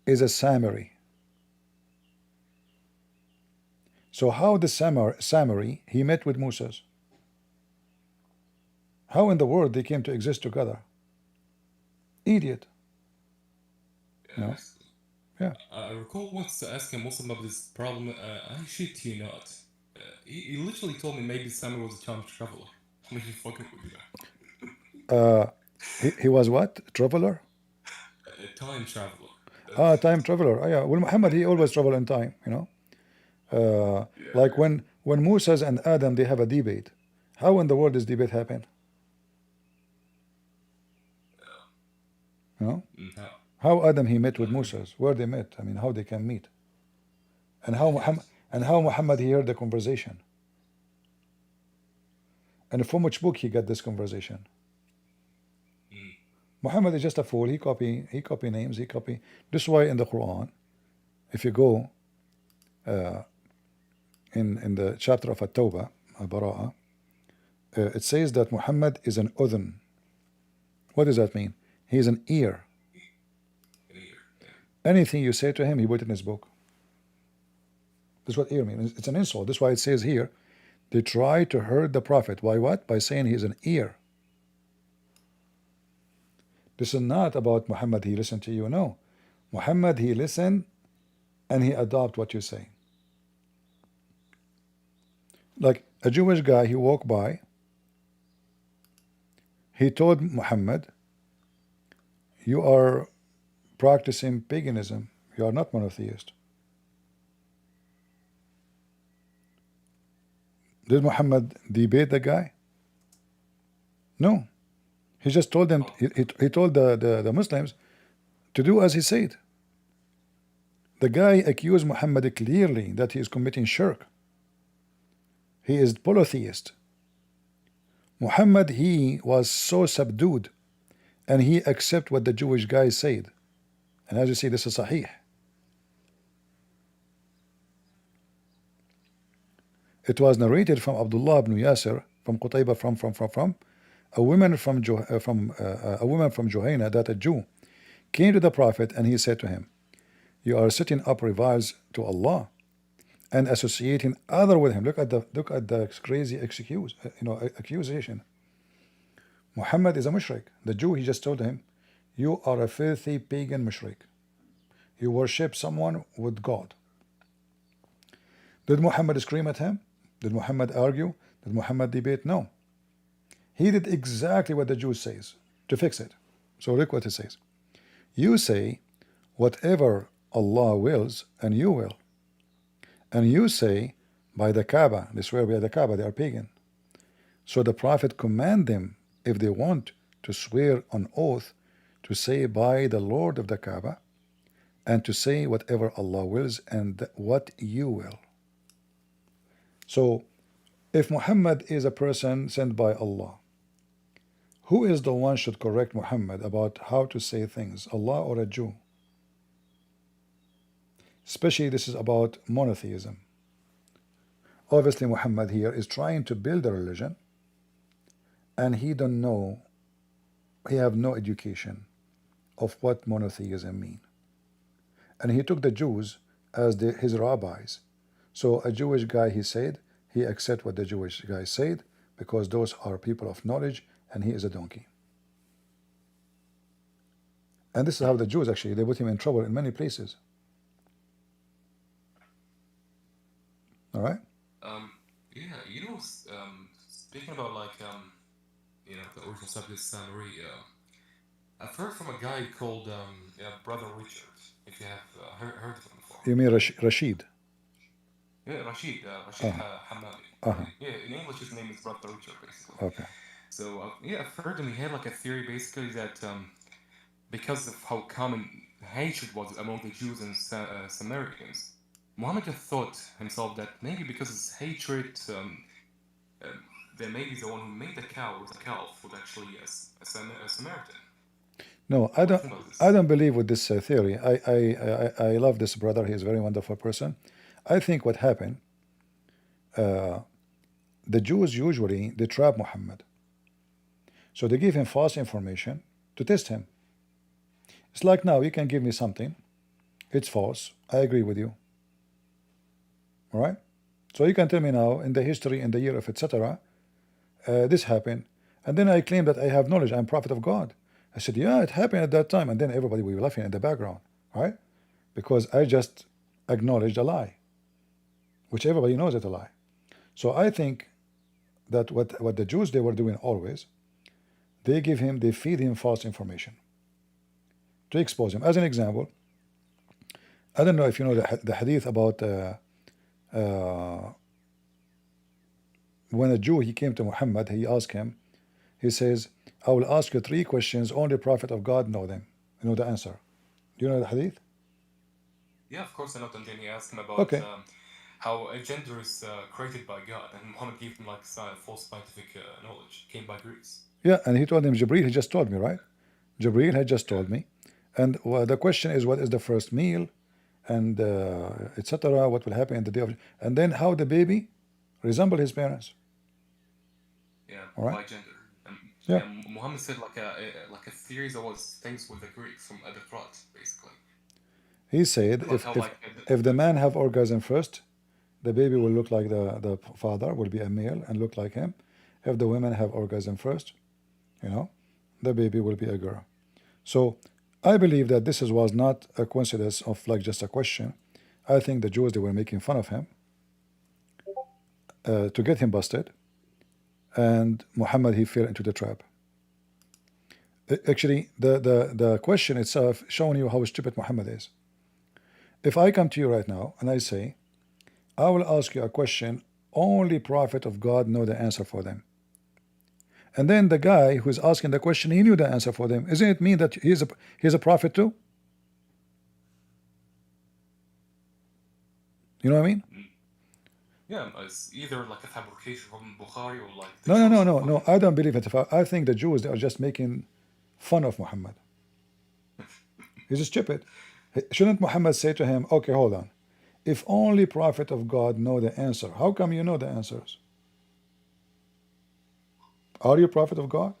is a Samiri. So how the Samiri he met with Moses? How in the world they came to exist together? Idiot. No? Yeah. I recall once asking a Muslim about this problem. I shit you not. He literally told me maybe Samir was a time traveler. I'm fucking with you. He was what? Traveler? A time traveler. Time traveler. Yeah. Well, Muhammad he always travel in time. You know, like when Moses and Adam they have a debate. How in the world does debate happen? You know? How Adam he met with Moses? Where they met? I mean, how they can meet? And how Muhammad he heard the conversation? And from which book he got this conversation? Muhammad is just a fool. He copy names. He copy. This is why in the Quran, if you go in the chapter of At-Tawbah, Bara'ah, it says that Muhammad is an udhun. What does that mean? He is an ear. Anything you say to him, he put it in his book. That's what ear means. It's an insult. That's why it says here, they try to hurt the Prophet. Why what? By saying he is an ear. This is not about Muhammad, he listened to you. No. Muhammad, he listened and he adopt what you say. Like a Jewish guy, he walked by. He told Muhammad, you are practicing paganism. You are not monotheist. Did Muhammad debate the guy? No. He just told them, he told the Muslims to do as he said. The guy accused Muhammad clearly that he is committing shirk. He is polytheist. Muhammad, he was so subdued and he accept what the Jewish guy said. And as you see, this is sahih. It was narrated from Abdullah ibn Yasir, from Qutayba, from a woman from Juhayna, that a Jew came to the Prophet and he said to him, "You are setting up rivals to Allah and associating other with him." Look at the crazy accusation. Muhammad is a mushrik. The Jew, he just told him, "You are a filthy pagan mushrik. You worship someone with God." Did Muhammad scream at him? Did Muhammad argue? Did Muhammad debate? No. He did exactly what the Jew says to fix it. So look what he says. You say whatever Allah wills, and you will. And you say by the Kaaba, they swear by the Kaaba, they are pagan. So the Prophet command them, if they want to swear on oath, to say by the Lord of the Kaaba, and to say whatever Allah wills and what you will. So if Muhammad is a person sent by Allah, who is the one should correct Muhammad about how to say things, Allah or a Jew? Especially this is about monotheism. Obviously Muhammad here is trying to build a religion, and he don't know, he have no education of what monotheism mean. And he took the Jews as his rabbis. So a Jewish guy, he said, he accept what the Jewish guy said, because those are people of knowledge, and he is a donkey. And this is how the Jews actually, they put him in trouble in many places. All right? Yeah, speaking about the original subject summary, I've heard from a guy called Brother Richard, if you have heard of him before. You mean Rashid? Yeah, Rashid Hamadi. Yeah, in English his name is Brother Richard, basically. Okay. So, I've heard him, he had like a theory basically that because of how common hatred was among the Jews and Samaritans, Muhammad just thought himself that maybe because of his hatred, that maybe the one who made the cow was a calf was actually a Samaritan. No, I don't believe with this theory. I love this brother. He is a very wonderful person. I think what happened, the Jews usually, they trap Muhammad. So they give him false information to test him. It's like now, you can give me something, it's false, I agree with you. All right? So you can tell me now, in the history, in the year of etc., this happened, and then I claim that I have knowledge, I'm prophet of God. I said, yeah, it happened at that time, and then everybody will be laughing in the background, right? Because I just acknowledged a lie, which everybody knows it's a lie. So I think that what the Jews, they were doing always, they feed him false information to expose him. As an example, I don't know if you know the hadith about when a Jew, he came to Muhammad, he asked him, he says, I will ask you 3 questions, only prophet of God know them. You know the answer. Do you know the hadith? Yeah, of course I know. And then he asked him about how a gender is created by God, and Muhammad gave him like false scientific knowledge, came by Greece. Yeah, and he told him, Jibreel, he just told me, right? Jibreel had just told me. And the question is, what is the first meal? And etc., what will happen in the day of... And then how the baby resemble his parents. Yeah, all right? By gender. Yeah. Muhammad said like a series of things with the Greeks from other thoughts, basically. He said if the man have orgasm first, the baby will look like the father, will be a male and look like him. If the women have orgasm first, the baby will be a girl. So I believe that this was not a coincidence of like just a question. I think the Jews, they were making fun of him to get him busted. And Muhammad, he fell into the trap. Actually, the question itself showing you how stupid Muhammad is. If I come to you right now and I say, I will ask you a question, only prophet of God know the answer for them. And then the guy who is asking the question, he knew the answer for them. Isn't it mean that he's a prophet too? You know what I mean? Yeah, it's either like a fabrication from Bukhari or like... No, I don't believe it. I think the Jews, they are just making fun of Muhammad. He's stupid. Shouldn't Muhammad say to him, okay, hold on. if only prophet of God know the answer. How come you know the answers? Are you a prophet of God?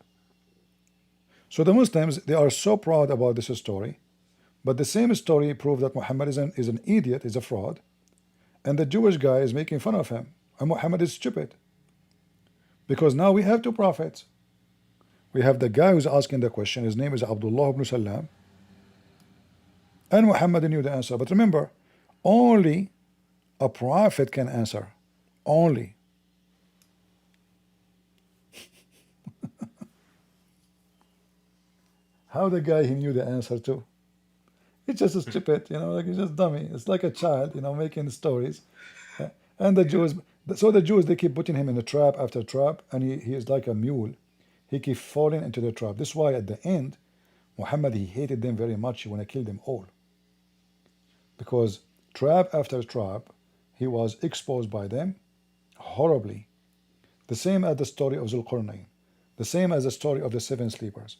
So the Muslims, they are so proud about this story, but the same story proved that Muhammad is an idiot, is a fraud, and the Jewish guy is making fun of him, and Muhammad is stupid. Because now we have two prophets. We have the guy who's asking the question, his name is Abdullah ibn Salam, and Muhammad knew the answer. But remember, only a prophet can answer. Only. How the guy he knew the answer to? He's just stupid, like he's just dummy. It's like a child, making stories. And the Jews, so the Jews, they keep putting him in a trap after trap, and he is like a mule. He keeps falling into the trap. This is why at the end, Muhammad, he hated them very much. He wanted to kill them all. Because trap after trap, he was exposed by them horribly. The same as the story of Zulqarnain. The same as the story of the seven sleepers.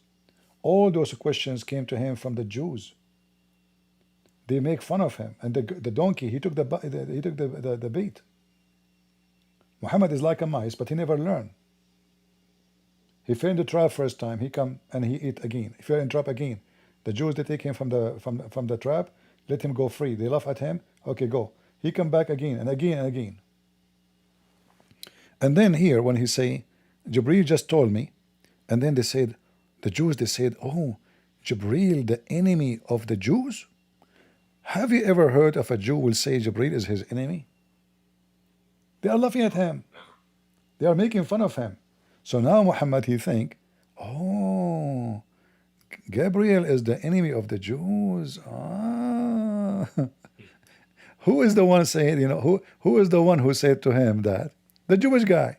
All those questions came to him from the Jews. They make fun of him, and the donkey, he took the bait. Muhammad is like a mice, but he never learned. He fell in the trap first time. He come and he eat again. He fell in trap again. The Jews, they take him from the trap, let him go free. They laugh at him. Okay, go. He come back again and again and again. And then here, when he say, Jibreel just told me, and then they said, the Jews, they said, oh, Jibreel, the enemy of the Jews? Have you ever heard of a Jew will say Jibreel is his enemy? They are laughing at him. They are making fun of him. So now Muhammad, he think, oh, Gabriel is the enemy of the Jews. Ah. Who is the one saying, who is the one who said to him that? The Jewish guy.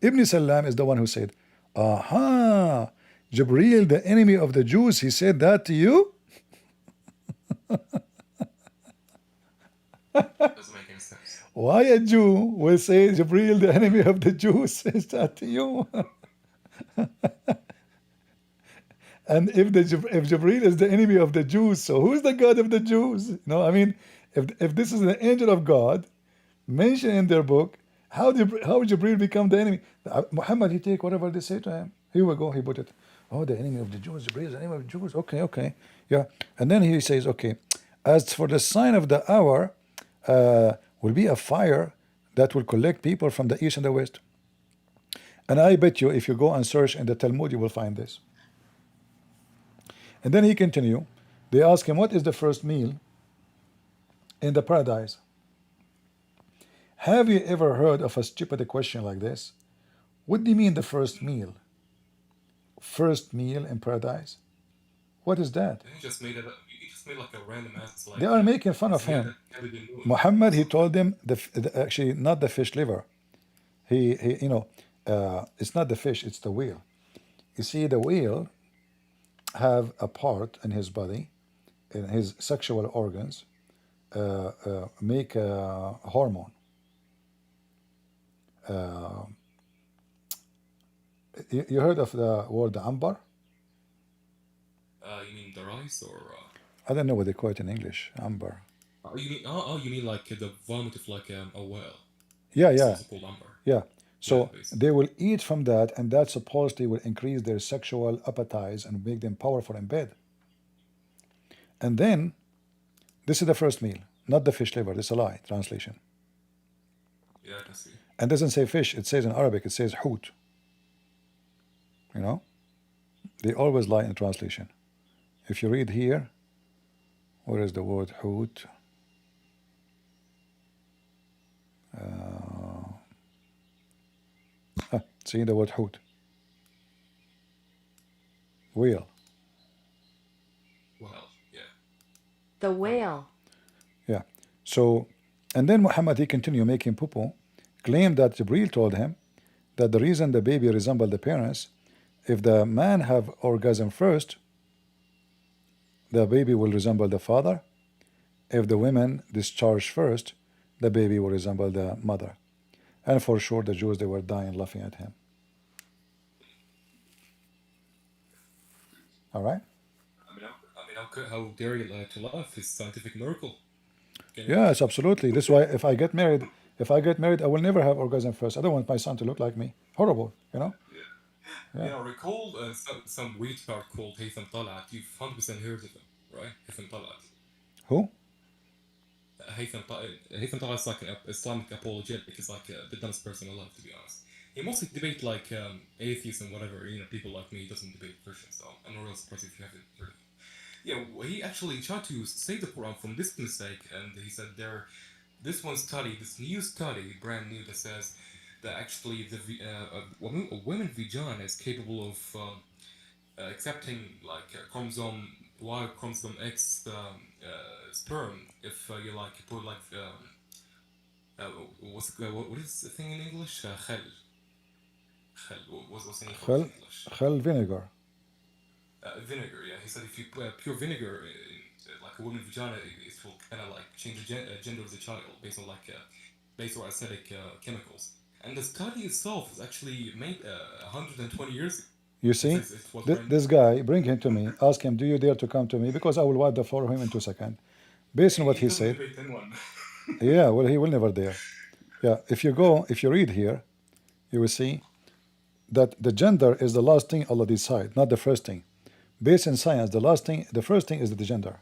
Ibn Salam is the one who said, aha, Jibreel, the enemy of the Jews, he said that to you? Doesn't make any sense. Why a Jew will say Jibreel, the enemy of the Jews, says that to you? And if Jibreel is the enemy of the Jews, so who's the God of the Jews? If this is an angel of God mentioned in their book, how Jibreel become the enemy? Muhammad, he take whatever they say to him. Here we go, he put it. Oh, the enemy of the Jews, Jibreel is the enemy of the Jews. Okay. Yeah. And then he says, okay, as for the sign of the hour, will be a fire that will collect people from the east and the west. And I bet you, if you go and search in the Talmud, you will find this. And then he continue. They ask him, what is the first meal in the paradise? Have you ever heard of a stupid question like this? What do you mean the first meal? First meal in paradise? What is that? He just made it up. He just made like a random answer. Like, they are making fun of him. Muhammad, he told them actually not the fish liver. It's not the fish, it's the whale. You see, the whale have a part in his body, in his sexual organs, make a hormone. You heard of the word amber? You mean the rice or? I don't know what they call it in English. Amber. You mean like the vomit of like a whale? Yeah. It's called amber. Yeah. So yeah, they will eat from that, and that supposedly will increase their sexual appetite and make them powerful in bed. And then, this is the first meal, not the fish liver. This is a lie translation. Yeah, I can see. And it doesn't say fish. It says in Arabic. It says hoot. They always lie in translation. If you read here, where is the word hoot? See the word hoot. Whale. Well, yeah. The whale. Yeah. So, and then Muhammad, he continued making poo-poo, claimed that Jibreel told him that the reason the baby resembled the parents, if the man have orgasm first, the baby will resemble the father. If the women discharge first, the baby will resemble the mother. And for sure, the Jews, they were dying laughing at him. All right? I mean, how dare you to laugh? It's scientific miracle. Can you Yes, imagine? absolutely. This is why if I get married, I will never have orgasm first. I don't want my son to look like me. Horrible, you know? You Yeah. know, recall some retard called Haytham Talat. You've 100% heard of him, right? Haytham Talat. Who? Haytham Talat is like an Islamic apologetic. He's like the dumbest person alive, to be honest. He mostly debate like atheists and whatever. You know, people like me. He doesn't debate Christians, so I'm not real surprised if you haven't heard of him. Yeah, he actually tried to save the Quran from this mistake, and he said this new study, brand new, that says that actually a woman vagina is capable of accepting like chromosome Y, chromosome X sperm if you like put like what is the thing in English? Khal. What's in English? Khal vinegar. Vinegar, yeah. He said if you put pure vinegar in like a woman's vagina, it will kind of like change the gender of the child based on based on aesthetic chemicals. And the study itself is actually made 120 years ago. You see, this guy, bring him to me. Ask him, do you dare to come to me? Because I will wipe the floor of him in 2 seconds. Based on what he said. Yeah, well, he will never dare. Yeah, if you read here, you will see that the gender is the last thing Allah decide, not the first thing. Based in science, the first thing is the gender,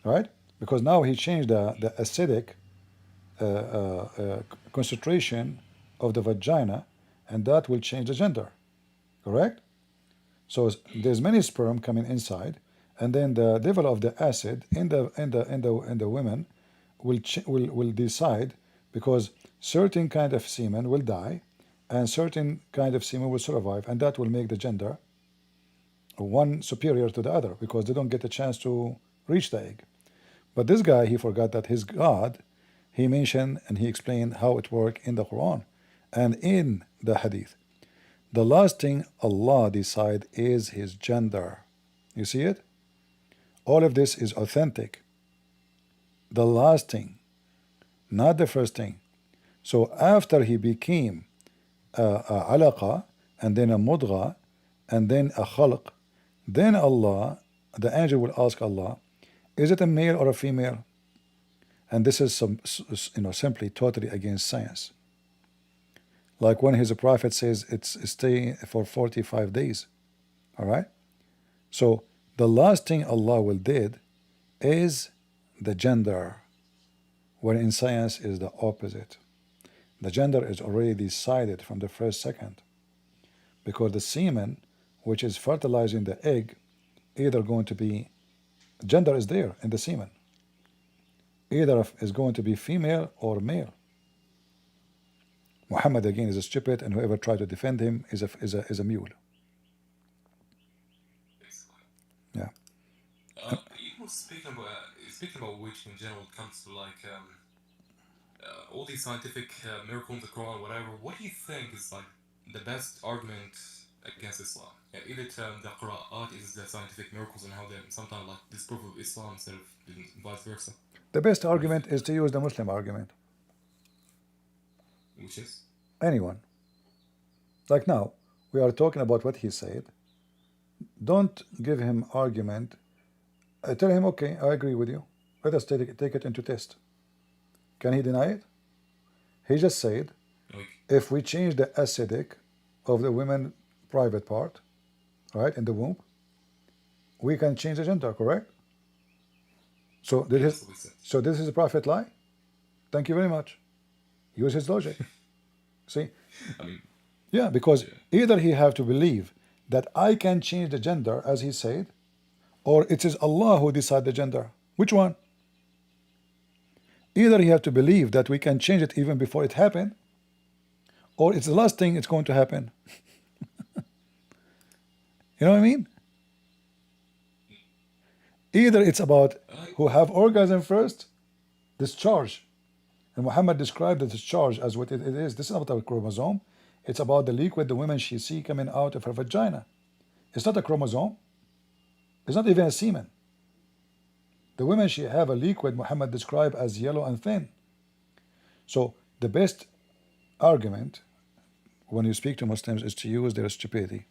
right? Because now he changed the acidic concentration of the vagina, and that will change the gender, correct? So there's many sperm coming inside, and then the level of the acid in the women will decide, because certain kind of semen will die, and certain kind of semen will survive, and that will make the gender one superior to the other, because they don't get a chance to reach the egg. But this guy, he forgot that his God, he mentioned and he explained how it worked in the Quran and in the Hadith. The last thing Allah decide is his gender. You see it? All of this is authentic. The last thing, not the first thing. So after he became a alaqa, and then a mudgha, and then a khalq, then Allah, the angel will ask Allah, is it a male or a female? And this is simply totally against science. Like when his prophet says it's stay for 45 days. All right? So the last thing Allah will did is the gender, when in science is the opposite. The gender is already decided from the first second, because the semen, which is fertilizing the egg, either going to be, gender is there in the semen, either is going to be female or male. Muhammad again is stupid, and whoever tried to defend him is a mule. Yeah. Speaking about which in general comes to like all these scientific miracles in the Quran, whatever. What do you think is like the best argument against Islam? Either the Qur'an is the scientific miracles and how they sometimes like disprove of Islam instead of vice versa. The best argument is to use the Muslim argument. Which is? Anyone. Like now, we are talking about what he said. Don't give him argument. Tell him, okay, I agree with you. Let us take it into test. Can he deny it? He just said, if we change the acidic of the women private part, right, in the womb, we can change the gender, correct? So this is a prophet lie? Thank you very much. Use his logic. See? Yeah, because either he have to believe that I can change the gender, as he said, or it is Allah who decide the gender. Which one? Either he have to believe that we can change it even before it happened, or it's the last thing it's going to happen. You know what I mean? Either it's about who have orgasm first, discharge. And Muhammad described the discharge as what it is. This is not about a chromosome. It's about the liquid the woman she see coming out of her vagina. It's not a chromosome. It's not even a semen. The women she have a liquid Muhammad described as yellow and thin. So the best argument when you speak to Muslims is to use their stupidity.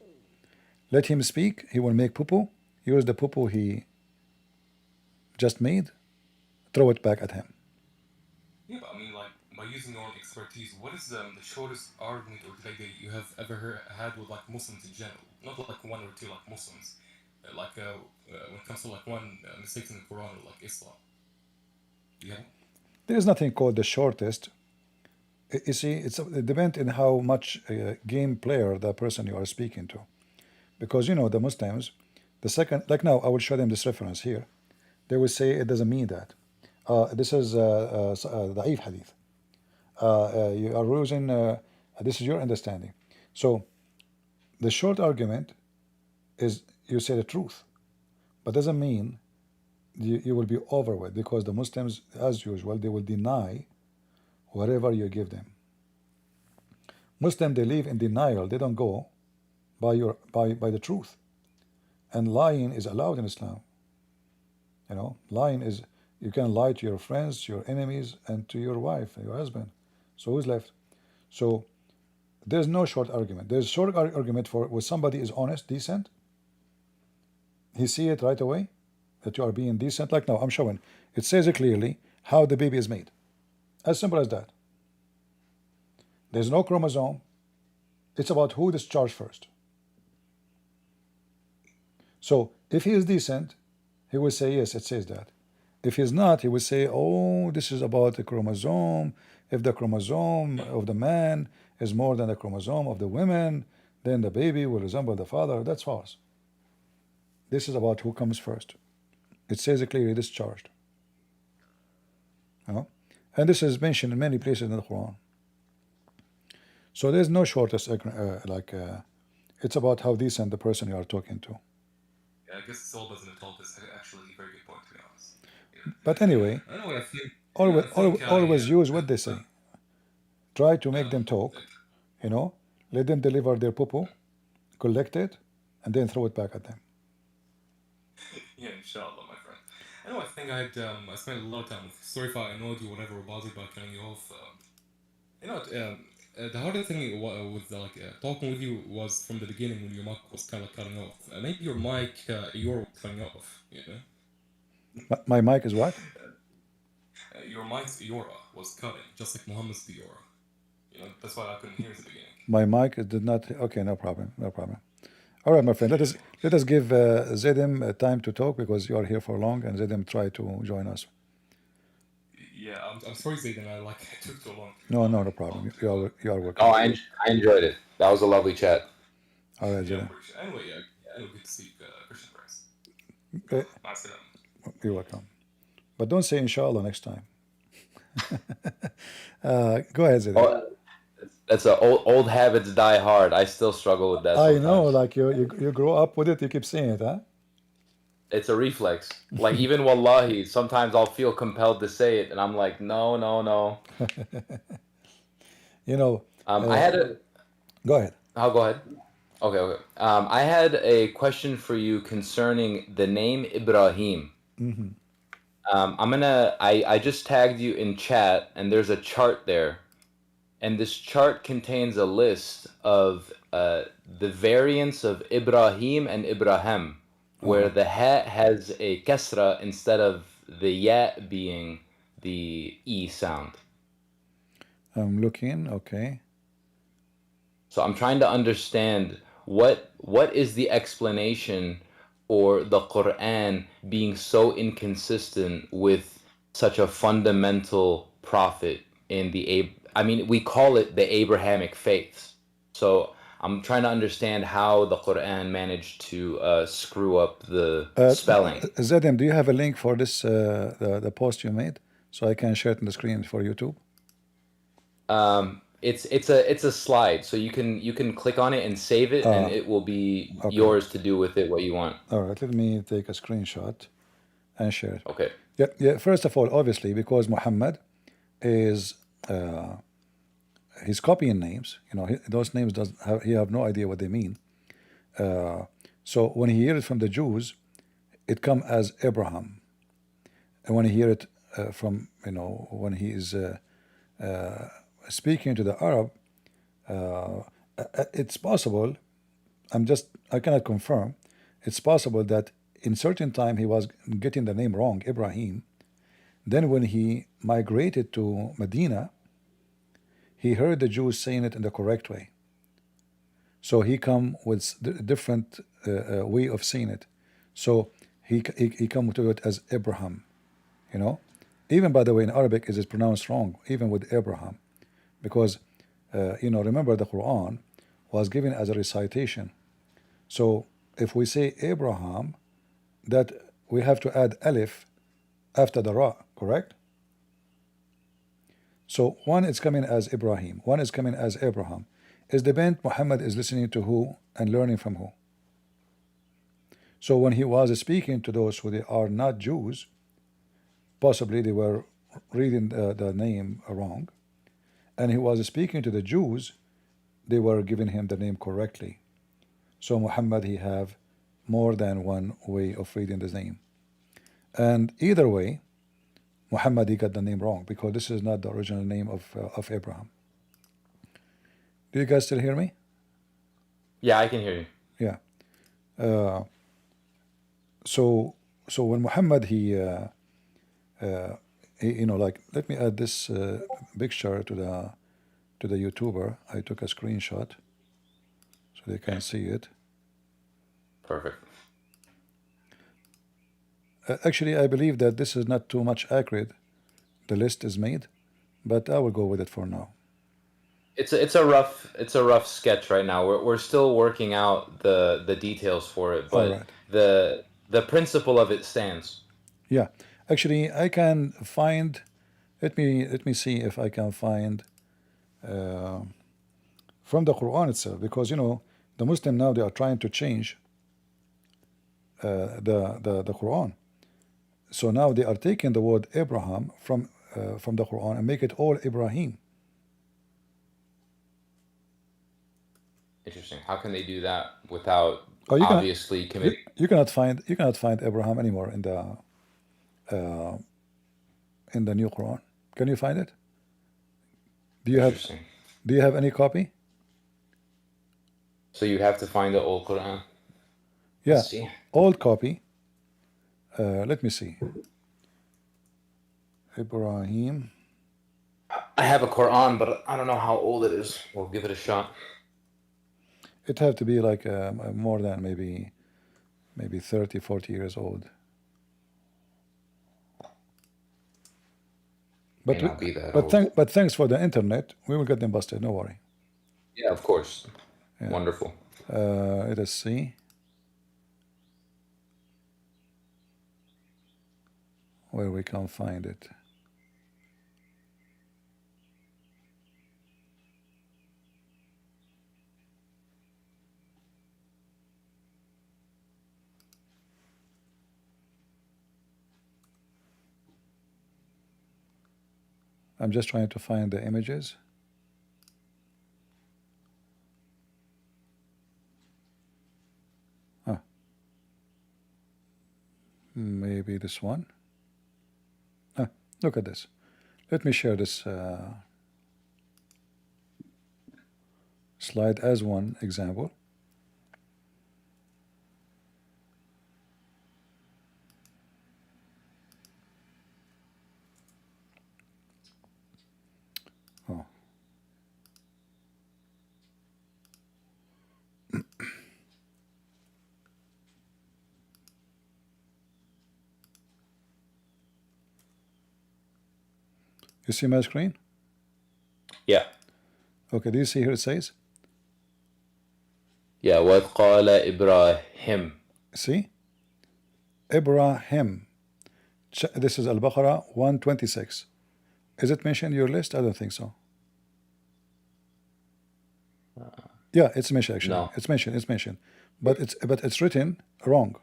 Let him speak. He will make poo-poo. Use the poo-poo he just made, throw it back at him. Yeah, but I mean, like, by using your own expertise, what is the shortest argument or debate that you have ever had with like Muslims in general? Not like one or two like Muslims, when it comes to like one mistake in the Quran or like Islam. Yeah. There is nothing called the shortest. You see, it depends on how much game player the person you are speaking to. Because, you know, the Muslims, the second, like now, I will show them this reference here. They will say it doesn't mean that. This is da'if hadith. You are using, this is your understanding. So, the short argument is you say the truth. But doesn't mean you will be over with, because the Muslims, as usual, they will deny whatever you give them. Muslims, they live in denial. They don't go by the truth. And lying is allowed in Islam. You know, lying is, you can lie to your friends, your enemies, and to your wife, your husband. So who's left? So there's no short argument. There's short argument for when somebody is honest, decent. He see it right away that you are being decent. Like now, I'm showing. It says it clearly how the baby is made. As simple as that. There's no chromosome. It's about who discharged first. So if he is decent, he will say, yes, it says that. If he's not, he will say, oh, this is about the chromosome. If the chromosome of the man is more than the chromosome of the women, then the baby will resemble the father. That's false. This is about who comes first. It says it clearly, discharged. You know? And this is mentioned in many places in the Quran. So there's no shortest, it's about how decent the person you are talking to. Yeah, I guess Saul doesn't involve this. Actually, a very good point, to be honest. Yeah. But anyway, always use what they say. Try to make them talk, you know, let them deliver their poo-poo, collect it, and then throw it back at them. Yeah, inshallah, my friend. I know, I think I spent a lot of time with sorry if I annoyed you, whatever, bothered by cutting you off. The hardest thing with talking with you was from the beginning when your mic was kind of cutting off. Maybe your mic, was cutting off, you know? My mic is what? Your mic's Iora was cutting, just like Muhammad's Iora. You know, that's why I couldn't hear at the beginning. My mic did not. Okay, no problem. All right, my friend. Let us give Zedim time to talk, because you are here for long, and Zedim try to join us. Yeah, I'm sorry, Zayden. I took too long. No problem. You are welcome. Oh, I enjoyed it. That was a lovely chat. All right, Yeah, Zedim. anyway, good to see Christian friends. Okay. You're welcome. But don't say inshallah next time. Go ahead, Zedim. Oh, that's old habits die hard. I still struggle with that. I know, like you grow up with it. You keep saying it, huh? It's a reflex. Like even wallahi, sometimes I'll feel compelled to say it, and I'm like, no. You know, I had a. Go ahead. I'll go ahead. Okay. I had a question for you concerning the name Ibrahim. Mm-hmm. I just tagged you in chat, and there's a chart there, and this chart contains a list of the variants of Ibrahim and Ibrahim, where the ha has a kasra instead of the ya being the e sound. I'm looking. Okay. So I'm trying to understand what is the explanation for the Quran being so inconsistent with such a fundamental prophet in we call it the Abrahamic faiths. So I'm trying to understand how the Quran managed to screw up the spelling. Zedim, do you have a link for this the post you made, so I can share it on the screen for YouTube? It's a slide, so you can click on it and save it, and it will be yours to do with it what you want. All right, let me take a screenshot and share it. Okay. Yeah. First of all, obviously, because Muhammad is he's copying names. You know, those names he have no idea what they mean. So when he hears it from the Jews, it comes as Abraham, and when he hear it from when he is speaking to the Arab, it's possible. I cannot confirm. It's possible that in certain time he was getting the name wrong, Ibrahim. Then when he migrated to Medina, he heard the Jews saying it in the correct way. So he come with a different way of saying it. So he come to it as Abraham, you know. Even by the way, in Arabic it is pronounced wrong, even with Abraham, because you know, remember the Quran was given as a recitation. So if we say Abraham, that we have to add alif after the ra, correct? So one is coming as Ibrahim, one is coming as Abraham. It depends Muhammad is listening to who and learning from who. So when he was speaking to those who they are not Jews, possibly they were reading the name wrong, and he was speaking to the Jews, they were giving him the name correctly. So Muhammad, he have more than one way of reading the name, and either way Muhammad, he got the name wrong, because this is not the original name of Abraham. Do you guys still hear me? Yeah, I can hear you. Yeah. So when Muhammad he you know, like, let me add this picture to the YouTuber. I took a screenshot so they can see it. Perfect. Actually, I believe that this is not too much accurate. The list is made, but I will go with it for now. It's a rough sketch right now. We're still working out the details for it, but All right. the principle of it stands. Yeah, actually, I can find. Let me see if I can find from the Quran itself, because you know the Muslim now they are trying to change the Quran. So now they are taking the word Abraham from the Quran and make it all Ibrahim. Interesting. How can they do that without Oh, obviously committing? You cannot find Abraham anymore in the new Quran. Can you find it? Do you have any copy? So you have to find the old Quran. Yeah, Let's see. old copy. Let me see. Ibrahim. I have a Quran, but I don't know how old it is. We'll give it a shot. It have to be like more than maybe 30, 40 years old. But May not be that old. but thanks for the internet. We will get them busted. No worry. Yeah, of course. Yeah. Wonderful. Let us see. Where we can find it. I'm just trying to find the images. Maybe this one. Look at this. Let me share this slide as one example. Oh. You see my screen? Yeah. Okay, do you see here it says? Yeah, وَإِذْ قَالَ إِبْرَاهِيم. See? Ibrahim. This is Al-Baqarah 126. Is it mentioned in your list? I don't think so. Yeah, it's mentioned actually. No. It's mentioned. But it's written wrong.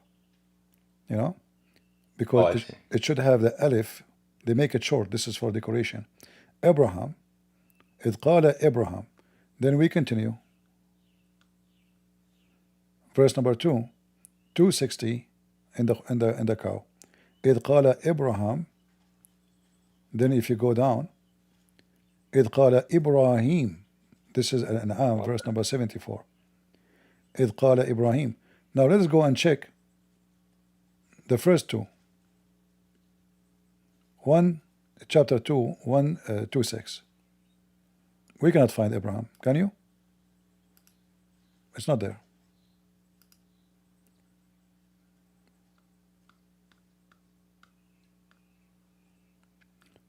You know? Because it should have the alif. They make it short. This is for decoration. Abraham. إذ قال Abraham. Then we continue. Verse number 2, 260 in the cow. إذ قال Abraham. Then if you go down, إذ قال Ibrahim. This is An'am, verse number 74. إذ قال Ibrahim. Now let us go and check the first two. Chapter 2, 1:26. We cannot find Abraham. Can you? It's not there.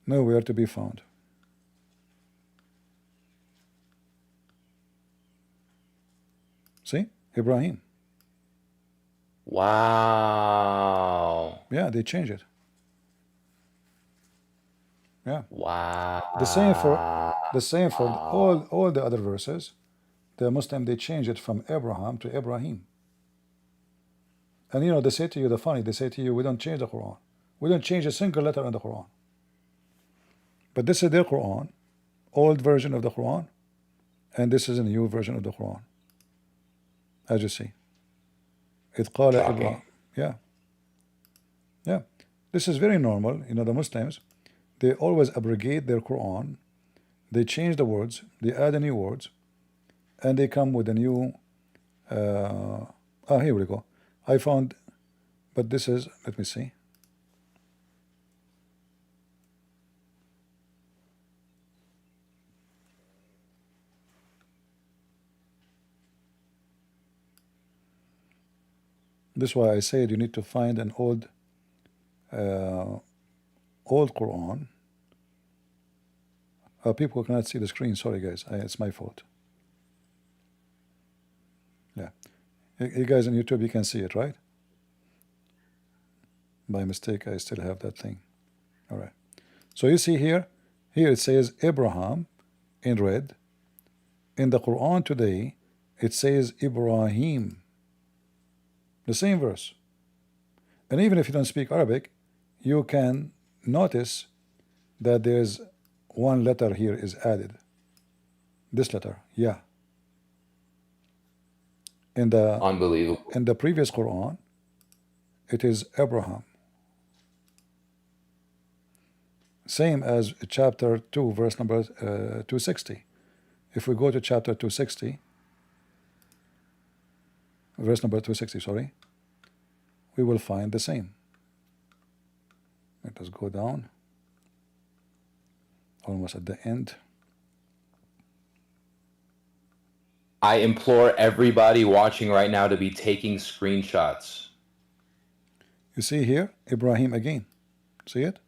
Nowhere to be found. See? Ibrahim. Wow. Yeah, they changed it. Yeah. Wow. The same for all the other verses. The Muslim, they change it from Abraham to Ibrahim. And you know, they say to you, they say to you, we don't change the Quran. We don't change a single letter in the Quran. But this is their Quran, old version of the Quran, and this is a new version of the Quran. As you see. It قال Ibrahim. Yeah. Yeah. This is very normal. You know, the Muslims, they always abrogate their Quran. They change the words, they add new words, and they come with a new here we go. I found, but this is, let me see. This is why I said you need to find an old Quran. People cannot see the screen. Sorry, guys. It's my fault. Yeah. You guys on YouTube, you can see it, right? By mistake, I still have that thing. All right. So you see here it says Abraham in red. In the Quran today, it says Ibrahim. The same verse. And even if you don't speak Arabic, you can notice that there's one letter here is added. This letter, yeah. Unbelievable. In the previous Quran, it is Abraham. Same as chapter 2, verse number 260. If we go to chapter 260, verse number 260, sorry, we will find the same. Let us go down. Almost at the end. I implore everybody watching right now to be taking screenshots. You see here, Ibrahim again. See it?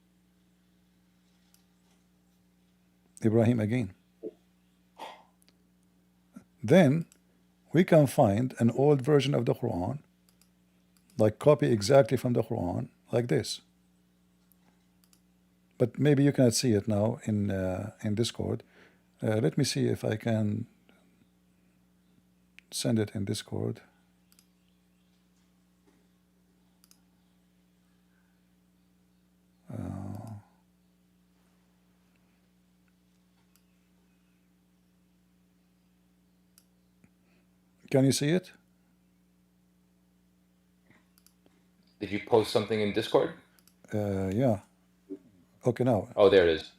Ibrahim again. Then we can find an old version of the Quran, like copy exactly from the Quran, like this. But maybe you cannot see it now in Discord. Let me see if I can send it in Discord. Can you see it? Did you post something in Discord? Yeah. Okay, now. Oh, there it is.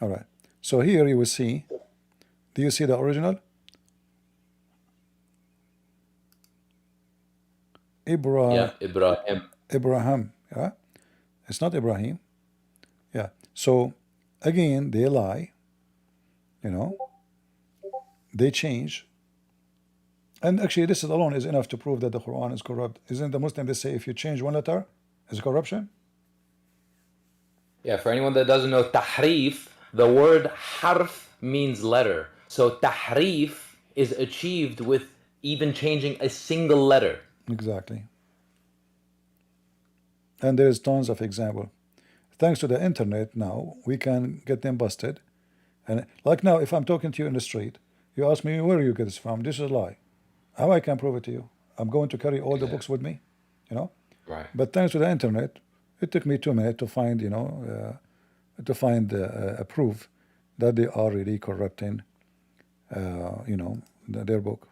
All right. So here you will see. Do you see the original? Ibrahim. Ibrahim. Yeah. It's not Ibrahim. Yeah. So again, they lie. You know. They change. And actually, this alone is enough to prove that the Quran is corrupt. Isn't the Muslim, they say if you change one letter, is it corruption? Yeah, for anyone that doesn't know, tahrif, the word harf means letter. So tahrif is achieved with even changing a single letter. Exactly. And there is tons of example. Thanks to the internet now, we can get them busted. And like now, if I'm talking to you in the street, you ask me, where you get this from? This is a lie. How I can prove it to you? I'm going to carry all the books with me, you know? Right. But thanks to the internet, it took me 2 minutes to find, you know, a proof that they are really corrupting, you know, their book.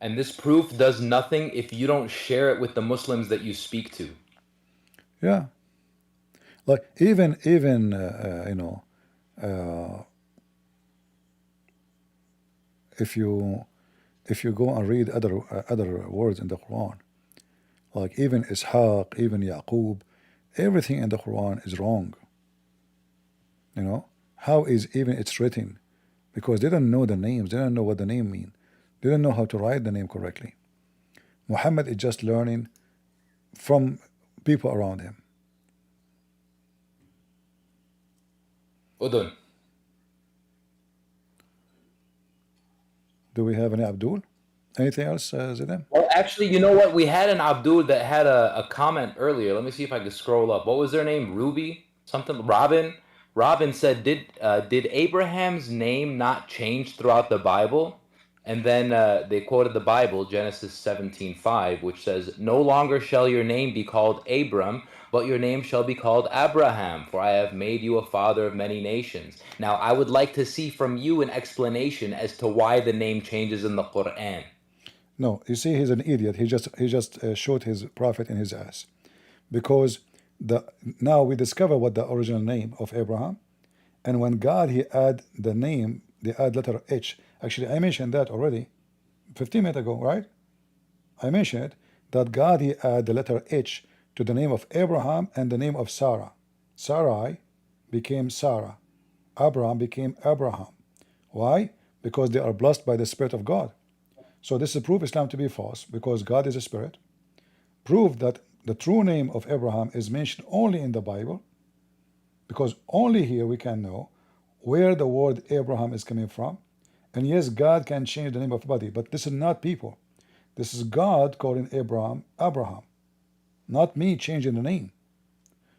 And this proof does nothing if you don't share it with the Muslims that you speak to. Yeah. Like even you know, if you go and read other words in the Quran, Like even Ishaq, even Yaqub, everything in the Quran is wrong. You know, how is even it's written? Because they don't know the names, they don't know what the name mean, they don't know how to write the name correctly. Muhammad is just learning from people around him. Udun. Do we have any Abdul? Anything else, Zidane? Well, actually, you know what? We had an Abdul that had a comment earlier. Let me see if I can scroll up. What was their name? Ruby? Something? Robin? Robin said, did Abraham's name not change throughout the Bible? And then they quoted the Bible, Genesis 17:5, which says, "No longer shall your name be called Abram, but your name shall be called Abraham, for I have made you a father of many nations." Now, I would like to see from you an explanation as to why the name changes in the Quran. No, you see, he's an idiot. He just shot his prophet in his ass, because now we discover what the original name of Abraham, and when God he add the name, they add letter H. Actually, I mentioned that already 15 minutes ago, right? I mentioned that God he add the letter H to the name of Abraham and the name of Sarah. Sarai became Sarah. Abraham became Abraham. Why? Because they are blessed by the Spirit of God. So this is proof Islam to be false, because God is a spirit. Prove that the true name of Abraham is mentioned only in the Bible, because only here we can know where the word Abraham is coming from. And yes, God can change the name of body, but this is not people. This is God calling Abraham Abraham, not me changing the name.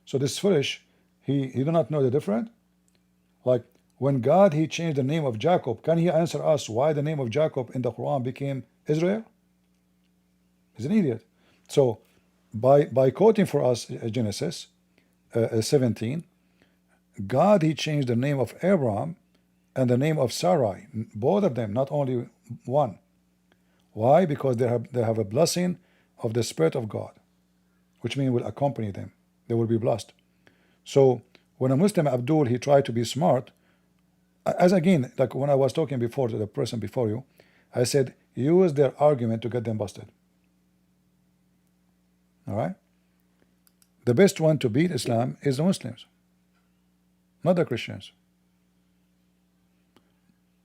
So this foolish, he do not know the difference. Like when God he changed the name of Jacob, can he answer us why the name of Jacob in the Quran became Israel? He's an idiot. So by quoting for us Genesis 17, God he changed the name of Abraham and the name of Sarai, both of them, not only one. Why? Because they have a blessing of the Spirit of God, which means will accompany them. They will be blessed. So when a Muslim Abdul he tried to be smart, as again, like when I was talking before to the person before you, I said use their argument to get them busted. All right. The best one to beat Islam is the Muslims, not the Christians.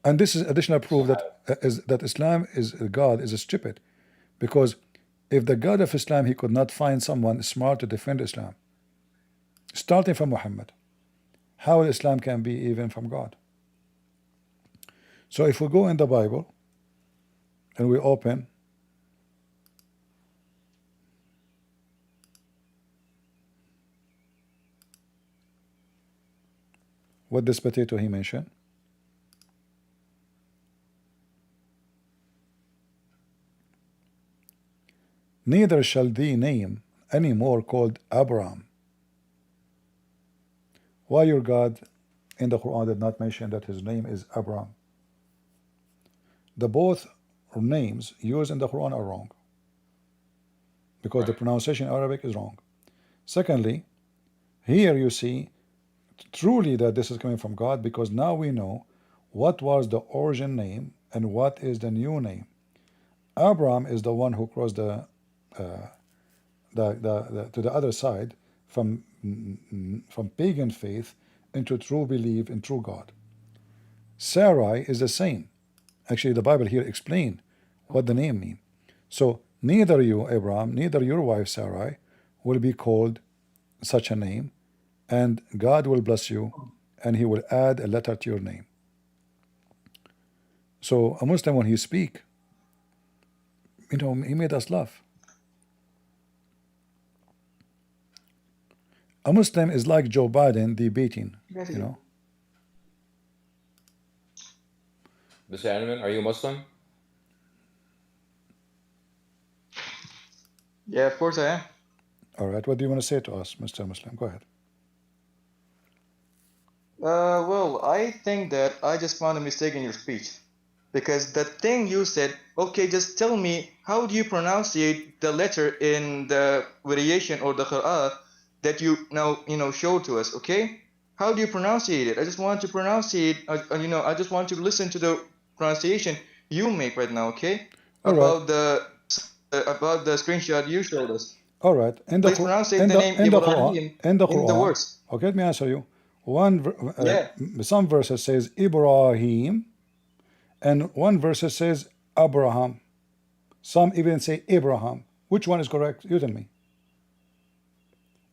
And this is additional proof that Islam is God is stupid, because if the God of Islam he could not find someone smart to defend Islam, starting from Muhammad, how Islam can be even from God? So if we go in the Bible and we open what this potato he mentioned, neither shall thee name any more called Abraham. Why your God in the Quran did not mention that his name is Abraham? The both names used in the Quran are wrong, because the pronunciation in Arabic is wrong. Secondly, here you see truly that this is coming from God, because now we know what was the origin name and what is the new name. Abraham is the one who crossed to the other side from pagan faith into true belief in true God. Sarai is the same. Actually, the Bible here explains what the name means. So neither you, Abraham, neither your wife Sarai will be called such a name, and God will bless you, and he will add a letter to your name. So a Muslim, when he speak, he made us laugh. A Muslim is like Joe Biden debating, Mr. Animan, are you a Muslim? Yeah, of course I am. All right, what do you want to say to us, Mr. Muslim? Go ahead. Well, I think that I just found a mistake in your speech, because the thing you said, okay, just tell me how do you pronunciate the letter in the variation or the Quran that you now show to us, okay? How do you pronunciate it? I just want to pronunciate, I just want to listen to the pronunciation you make right now, okay? All About right. the about the screenshot you showed us. All right. Please pronounce the name Ibrahim in the in the Quran. words. Okay, let me answer you. Yeah. Some verses says Ibrahim, and one verse says Abraham. Some even say Abraham. Which one is correct? You tell me.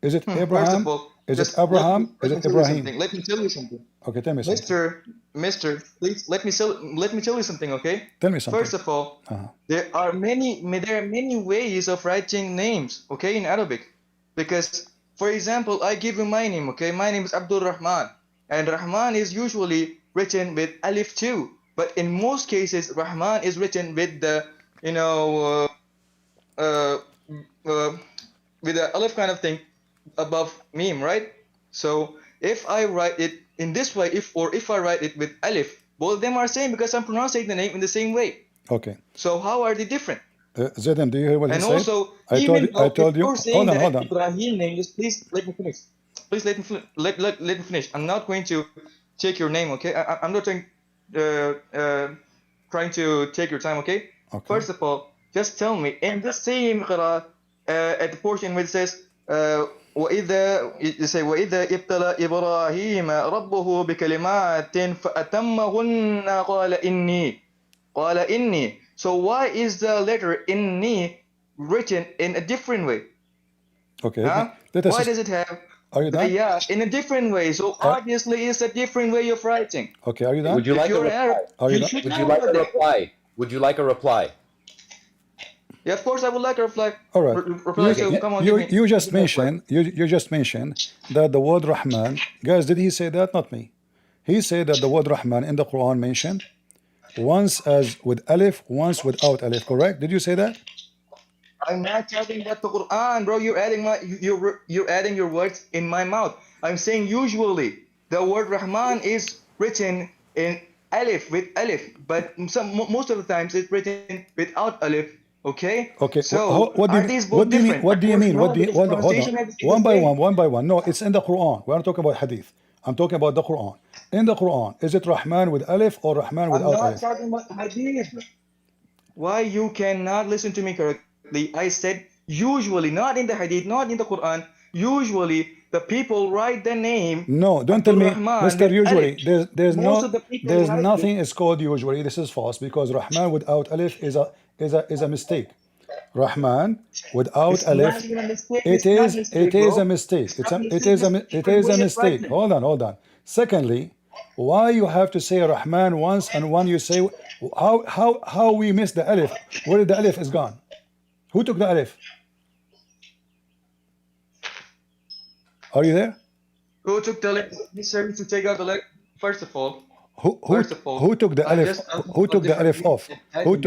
Is it First Abraham? of all, Is it Abraham? Is it Ibrahim? Let me tell you something. Okay, tell me something. Mister, please let me tell you something, okay? Tell me something. First of all, there are many ways of writing names, okay, in Arabic. Because, for example, I give you my name, okay? My name is Abdul Rahman, and Rahman is usually written with alif too. But in most cases, Rahman is written with the, with the alif kind of thing above meme, right? So if I write it in this way, if I write it with alif, both of them are same because I'm pronouncing the name in the same way. Okay. So how are they different? Zedem, do you hear what he said? And also, I told you. Hold on. Ibrahim name, just please let me finish. Please let me finish. I'm not going to take your name, okay? I'm not trying to take your time, okay? First of all, just tell me in the same qira'ah, at the portion where it says وإذا ابتلى إبراهيم ربه بكلمات فأتمهن قال إني. So why is the letter inni written in a different way? Okay. Why does it have yeah in a different way? So obviously it's a different way of writing. Okay, are you done? Would you like a reply? Would you like a reply? Yeah, of course I would like a reply. All right. Come on, you just mentioned that the word Rahman. Guys, did he say that? Not me. He said that the word Rahman in the Quran mentioned once as with alif, once without alif. Correct? Did you say that? I'm not talking about the Quran, bro. You're adding your words in my mouth. I'm saying usually the word Rahman is written in alif with alif, but most of the times it's written without alif. Okay. So what do you mean? What do you mean? Hold on. One by one. No, it's in the Quran. We're not talking about Hadith. I'm talking about the Quran. In the Quran, is it Rahman with alif or Rahman without alif? I'm not talking about Hadith. Why you cannot listen to me correctly? I said usually, not in the Hadith, not in the Quran. Usually, the people write the name. No, don't tell me, Mr. Usually. There's nothing is called usually. This is false because Rahman without alif is a mistake. Rahman without alif, it is a mistake. It is a mistake. Hold on. Secondly, why you have to say Rahman once and one you say how we miss the alif? Where did the alif is gone? Who took the alif? Are you there? Who took the alif? Necessary to take out the alif. First of all, who took the alif? Who took the alif off? Who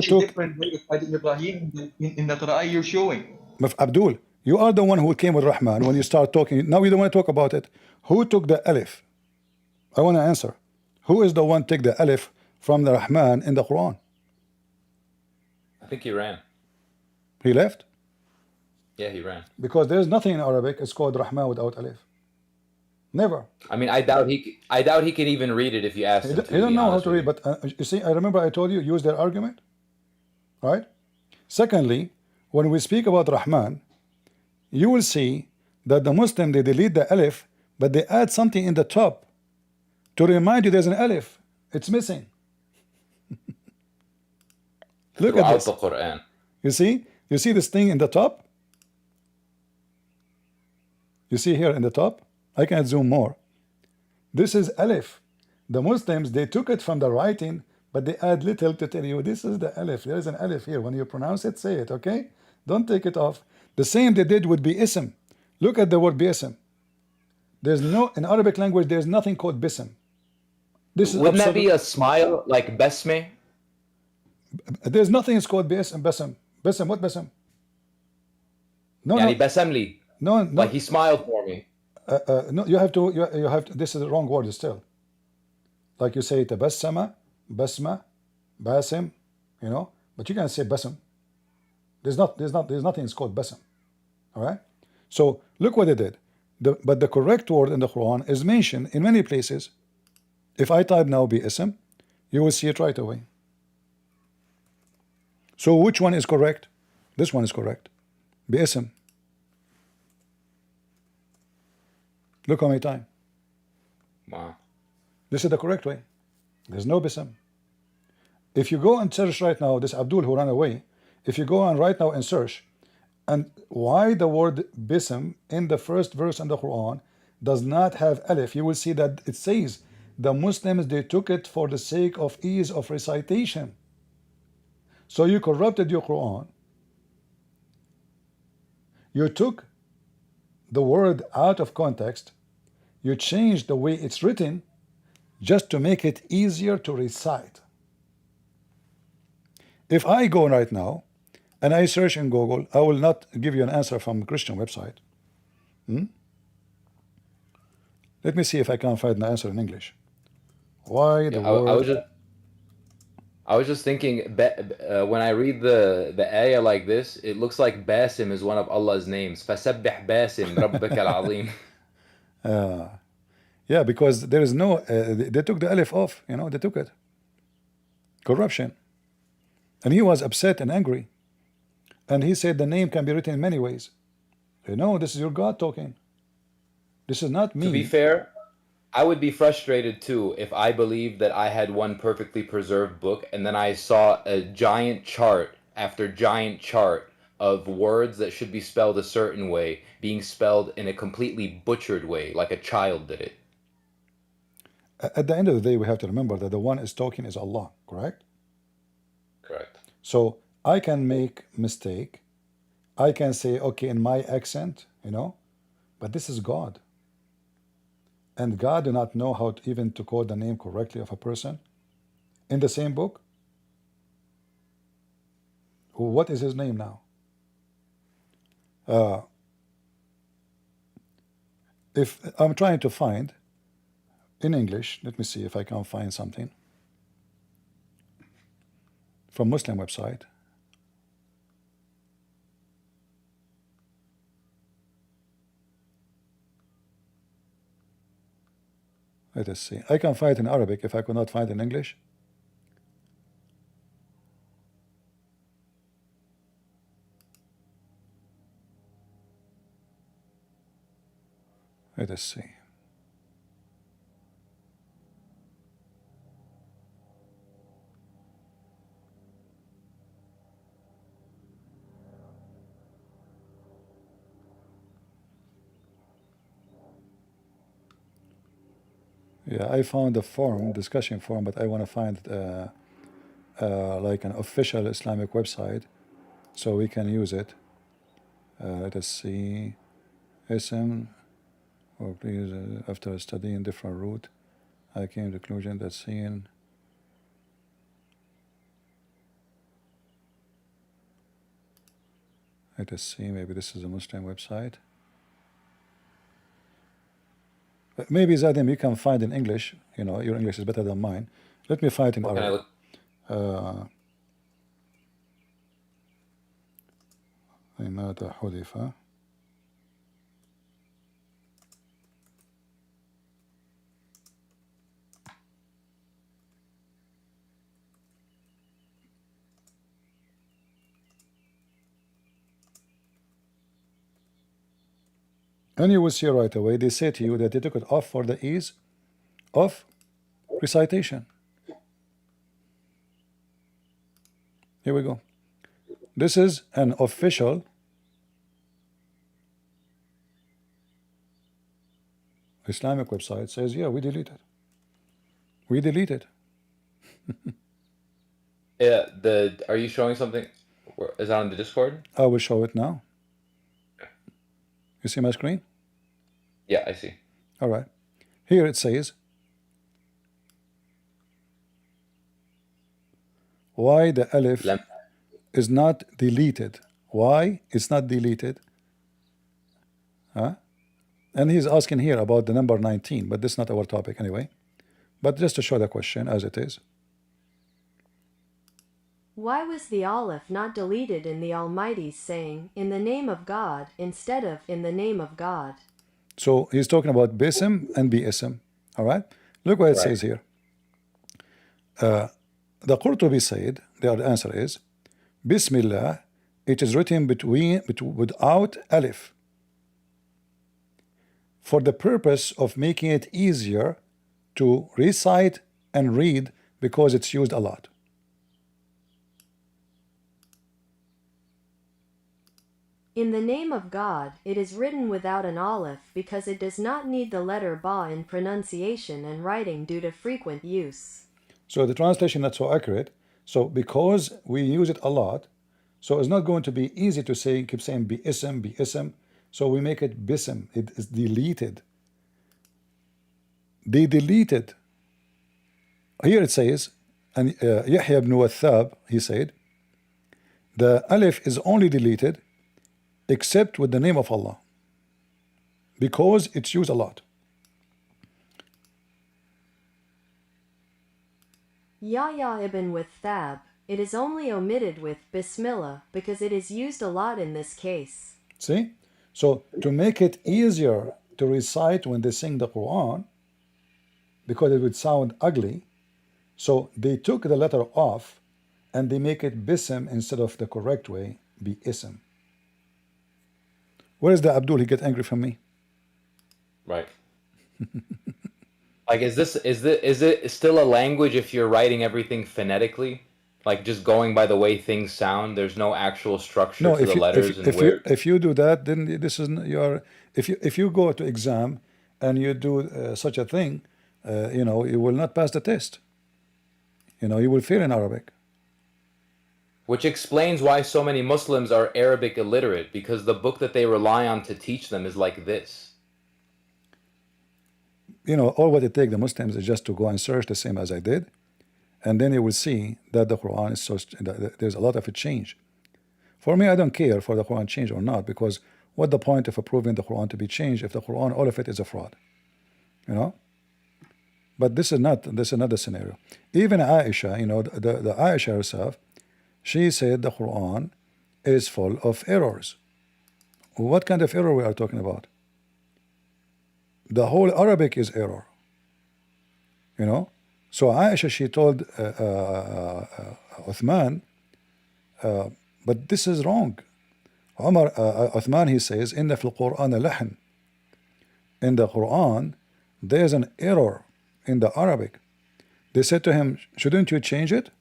took different way of writing Ibrahim in the Qur'an you're showing? Abdul, you are the one who came with Rahman when you start talking. Now you don't want to talk about it. Who took the alif? I want to answer. Who is the one take the alif from the Rahman in the Quran? I think he ran. He left? Yeah, he ran. Because there's nothing in Arabic. It's called Rahman without alif. Never. I mean, I doubt he can even read it if you asked him. He don't know how to read. But you see, I remember I told you use their argument, right? Secondly, when we speak about Rahman, you will see that the Muslim they delete the alif, but they add something in the top to remind you there's an alif. It's missing. Look at this. The Quran. You see this thing in the top. You see here in the top. I can zoom more. This is alif. The Muslims they took it from the writing, but they add little to tell you this is the alif. There is an alif here. When you pronounce it, say it. Okay? Don't take it off. The same they did with bism. Look at the word bism. There's no in Arabic language. There's nothing called bism. Wouldn't that be a smile like besme? There's nothing is called bism. Bism. What bism? No. Besamli. No. Like he smiled for me. No, you have to. This is the wrong word still. Like you say tabassama, basma, basim, but you can say basam. There's nothing is called basam. All right. So look what they did. But the correct word in the Quran is mentioned in many places. If I type now bism, you will see it right away. So which one is correct? This one is correct. باسم. Look how many times. Wow. This is the correct way. There's no bism. If you go and search right now, this Abdul who ran away, if you go on right now and search, and why the word bism in the first verse in the Quran does not have alif, you will see that it says the Muslims, they took it for the sake of ease of recitation. So you corrupted your Quran. You took the word out of context. You changed the way it's written just to make it easier to recite. If I go right now and I search in Google, I will not give you an answer from a Christian website. Let me see if I can find an answer in English. Why the word? I was just thinking, when I read the ayah like this, it looks like Basim is one of Allah's names. فَسَبِّحْ بَاسِمْ رَبَّكَ الْعَظِيمِ. Yeah, because there is no, they took the alif off, you know, they took it. Corruption. And he was upset and angry. And he said the name can be written in many ways. You know, this is your God talking. This is not me. To be fair, I would be frustrated too if I believed that I had one perfectly preserved book and then I saw a giant chart after giant chart of words that should be spelled a certain way being spelled in a completely butchered way, like a child did it. At the end of the day, we have to remember that the one is talking is Allah, correct? Correct. So I can make mistake. I can say, okay, in my accent, you know, but this is God. And God do not know how to even to call the name correctly of a person in the same book. What is his name now? If I'm trying to find in English, let me see if I can find something from Muslim website. Let us see. I can find it in Arabic if I could not find it in English. Let us see. Yeah, I found a forum, discussion forum, but I want to find like an official Islamic website so we can use it. Let us see. SM, or please, after studying different route, I came to the conclusion that seeing let us see, maybe this is a Muslim website. But maybe Zadim, you can find in English, you know, your English is better than mine. Let me find in Arabic. لماذا حذف and you will see right away, they say to you that they took it off for the ease of recitation. Here we go. This is an official Islamic website. Says, yeah, we deleted. We deleted. Yeah, are you showing something? Is that on the Discord? I will show it now. You see my screen? Yeah, I see. All right. Here it says, why the alif is not deleted. Why it's not deleted? Huh? And he's asking here about the number 19, but this is not our topic anyway. But just to show the question as it is. Why was the aleph not deleted in the Almighty's saying, in the name of God, instead of in the name of God? So he's talking about bism and bism. All right? Look what it says here. The Qurtubi said, the answer is, Bismillah, it is written without alif, for the purpose of making it easier to recite and read, because it's used a lot. In the name of God, it is written without an aleph because it does not need the letter ba in pronunciation and writing due to frequent use. So the translation not so accurate. So because we use it a lot, so it's not going to be easy to say, keep saying bi-ism. So we make it bism. It is deleted. They deleted. Here it says, and Yahya ibn Wathab, he said, the alif is only deleted except with the name of Allah, because it's used a lot. Yahya ibn Wathab, it is only omitted with Bismillah because it is used a lot in this case. See? So to make it easier to recite when they sing the Quran, because it would sound ugly, so they took the letter off and they make it bism instead of the correct way, be ism. Where is the Abdul? He get angry from me. Right. Like, is it still a language if you're writing everything phonetically? Like just going by the way things sound, there's no actual structure to the letters and words? If you do that, then this is your. If you go to exam and you do such a thing, you will not pass the test. You will fail in Arabic. Which explains why so many Muslims are Arabic illiterate, because the book that they rely on to teach them is like this. All what it takes the Muslims is just to go and search the same as I did, and then you will see that the Quran is there's a lot of a change. For me, I don't care for the Quran change or not, because what the point of proving the Quran to be changed if the Quran, all of it is a fraud? But this is not the scenario. Even Aisha, the Aisha herself, she said the Quran is full of errors. What kind of error we are talking about? The whole Arabic is error. So Aisha, she told Uthman, but this is wrong. Uthman, he says, Inna fil Quran lahan. In the Quran, there's an error in the Arabic. They said to him, shouldn't you change it?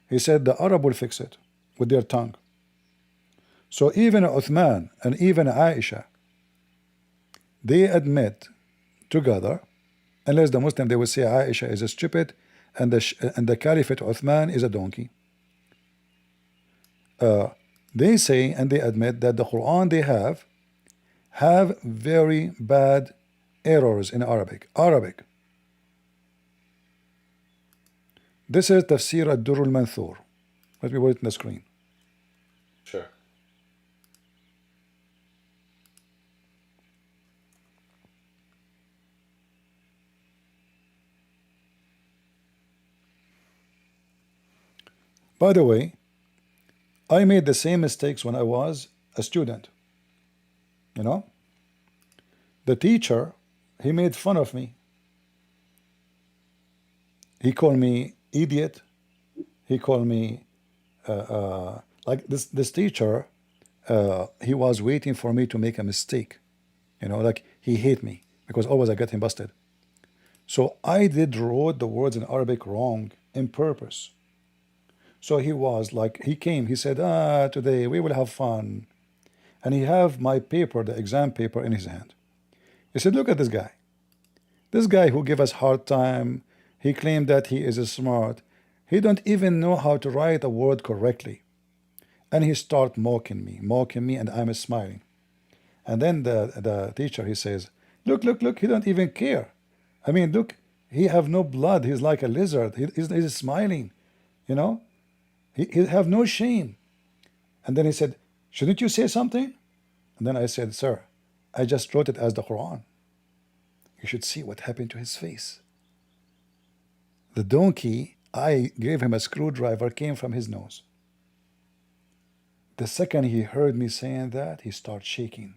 He said, the Arab will fix it with their tongue. So even Uthman and even Aisha, they admit together, unless the Muslim, they will say Aisha is a stupid and the Caliphate Uthman is a donkey. They say and they admit that the Quran they have very bad errors in Arabic. This is Tafsir ad-Durr al-Manthur. Let me put it on the screen. Sure. By the way, I made the same mistakes when I was a student. The teacher, he made fun of me. He called me idiot. He called me like this teacher. He was waiting for me to make a mistake. Like he hate me because always I get him busted. So I wrote the words in Arabic wrong in purpose. So he was like, he came, he said, today we will have fun. And he have my paper, the exam paper in his hand. He said, look at this guy. This guy who give us hard time, he claimed that he is smart. He don't even know how to write a word correctly. And he start mocking me, and I'm smiling. And then the teacher, he says, look, he don't even care. I mean, look, he have no blood. He's like a lizard. He's smiling, He have no shame. And then he said, shouldn't you say something? And then I said, sir, I just wrote it as the Quran. You should see what happened to his face. The donkey, I gave him a screwdriver, came from his nose. The second he heard me saying that, he started shaking.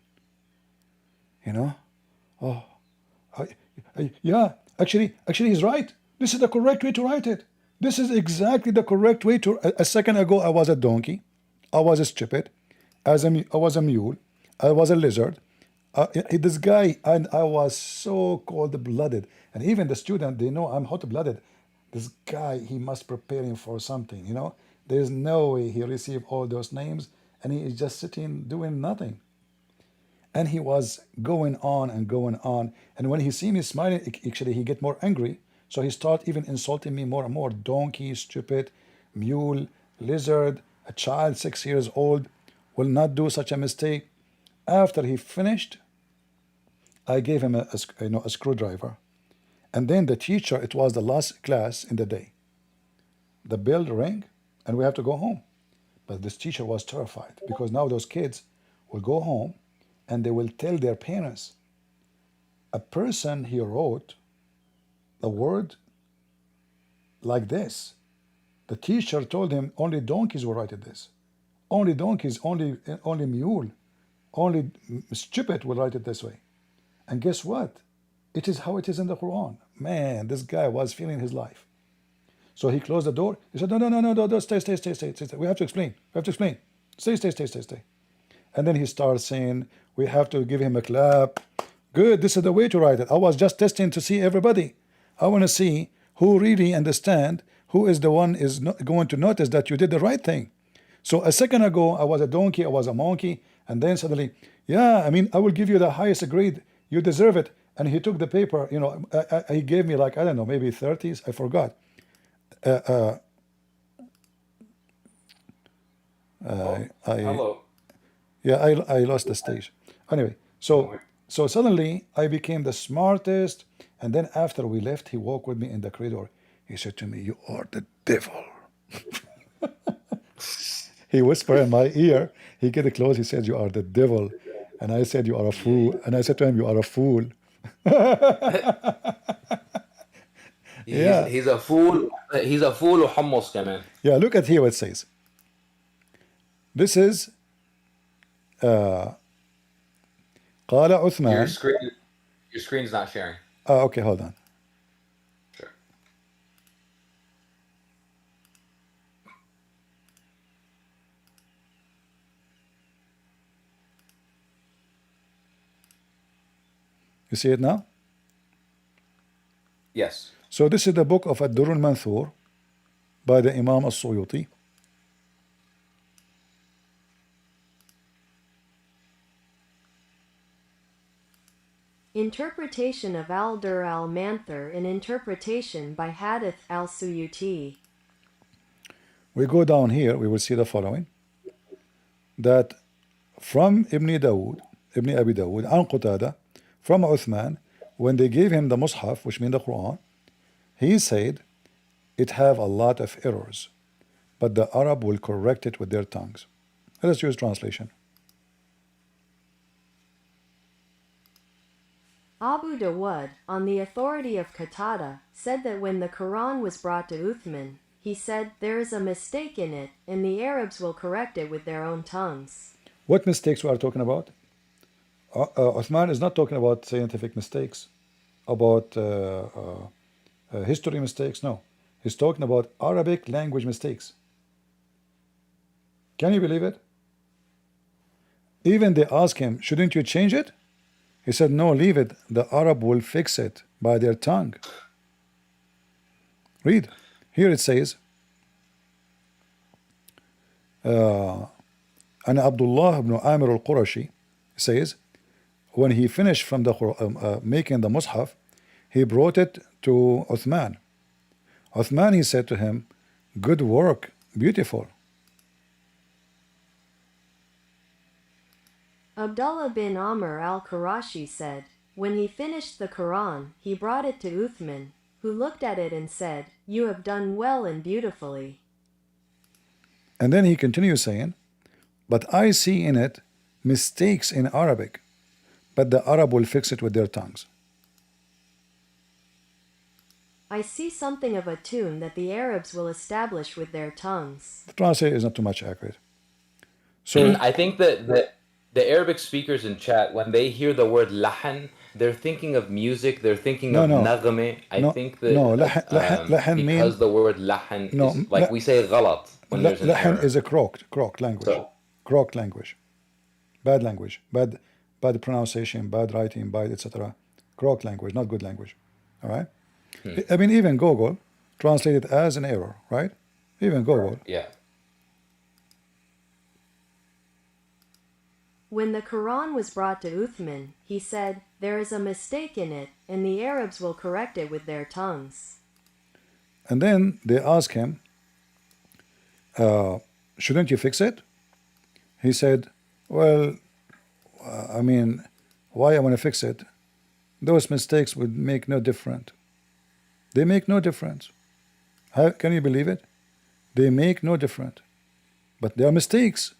Yeah, actually he's right. This is the correct way to write it. This is exactly the correct way to. A second ago, I was a donkey. I was stupid. I was a mule. I was a lizard. This guy, and I was so cold-blooded. And even the student, they know I'm hot-blooded. This guy, he must prepare him for something, you know. There's no way he received all those names, and he is just sitting doing nothing. And he was going on and going on. And when he see me smiling, actually he get more angry. So he start even insulting me more and more. Donkey, stupid, mule, lizard, a child 6 years old will not do such a mistake. After he finished, I gave him a screwdriver. And then the teacher, it was the last class in the day. The bell rang and we have to go home. But this teacher was terrified because now those kids will go home and they will tell their parents. A person, he wrote a word like this. The teacher told him only donkeys will write this. Only donkeys, only mule, only stupid will write it this way. And guess what? It is how it is in the Quran. Man, this guy was feeling his life. So he closed the door. He said, no, stay. We have to explain. Stay. And then he starts saying, we have to give him a clap. Good, this is the way to write it. I was just testing to see everybody. I want to see who really understand, who is the one is not going to notice that you did the right thing. So a second ago, I was a donkey, I was a monkey, and then suddenly, yeah, I mean, I will give you the highest grade. You deserve it. And he took the paper, you know, he gave me like, I don't know, maybe 30s, I forgot. Hello. Yeah, I lost the stage. Anyway, so suddenly I became the smartest. And then after we left, he walked with me in the corridor. He said to me, you are the devil. He whispered in my ear. He get close. He said, you are the devil. And I said, you are a fool. And I said to him, you are a fool. Yeah. He's a fool. He's a fool وحمص كمان. Yeah, look at here what it says. This is قال عثمان. Your screen's not sharing. Okay, hold on. Sure. You see it now? Yes. So this is the book of Ad-Durr al-Manthur by the Imam al-Suyuti. Interpretation of Al-Durr al-Manthur in interpretation by Hadith al-Suyuti. We go down here, we will see the following. That from Ibn Abi Dawud, An Qatada, from Uthman, when they gave him the Mus'haf, which means the Quran, he said, it have a lot of errors, but the Arab will correct it with their tongues. Let us use translation. Abu Dawud, on the authority of Qatada, said that when the Quran was brought to Uthman, he said, there is a mistake in it, and the Arabs will correct it with their own tongues. What mistakes we are talking about? Uthman is not talking about scientific mistakes, about history mistakes, no. He's talking about Arabic language mistakes. Can you believe it? Even they ask him, shouldn't you change it? He said, no, leave it. The Arab will fix it by their tongue. Read. Here it says, and Abdullah ibn Amir al-Qurashi says, when he finished from the making the Mus'haf, he brought it to Uthman. Uthman, he said to him, good work, beautiful. Abdullah bin Amr al-Qurashi said, when he finished the Quran, he brought it to Uthman, who looked at it and said, you have done well and beautifully. And then he continues saying, but I see in it mistakes in Arabic, but the Arab will fix it with their tongues. I see something of a tune that the Arabs will establish with their tongues. The translation is not too much accurate. So I think that the Arabic speakers in chat, when they hear the word lahan, they're thinking of music, they're thinking No, of no, naghme. I no, think no. that لحن mean because the word lahan no. is like we say ghalat when there's an لحن error. is a croaked language, So, croaked language, bad language, bad pronunciation, bad writing, bad etc. Croaked language, not good language. All right. I mean, even Google translate it as an error, right? Even Google. yeah. When the Quran was brought to Uthman, he said, "There is a mistake in it, and the Arabs will correct it with their tongues." And then they ask him, shouldn't you fix it? He said, well, I mean, why I want to fix it? Those mistakes would make no difference. They make no difference. How can you believe it? They make no difference. But they are mistakes.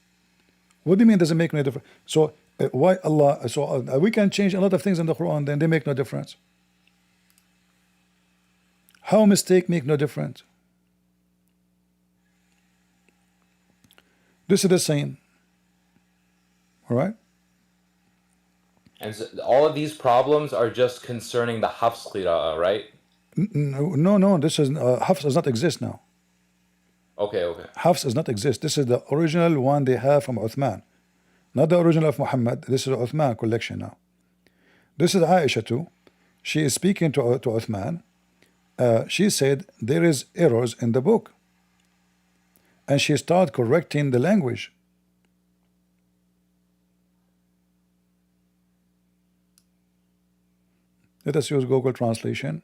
What do you mean doesn't make no difference? So why Allah? So we can change a lot of things in the Quran, then they make no difference. How mistake make no difference? This is the same. All right. And so all of these problems are just concerning the Hafs qira'ah, right? No. This is Hafs does not exist now. Okay. Hafs does not exist. This is the original one they have from Uthman, not the original of Muhammad. This is Uthman collection now. This is Aisha too. She is speaking to Uthman. She said there is errors in the book, and she started correcting the language. Let us use Google Translation.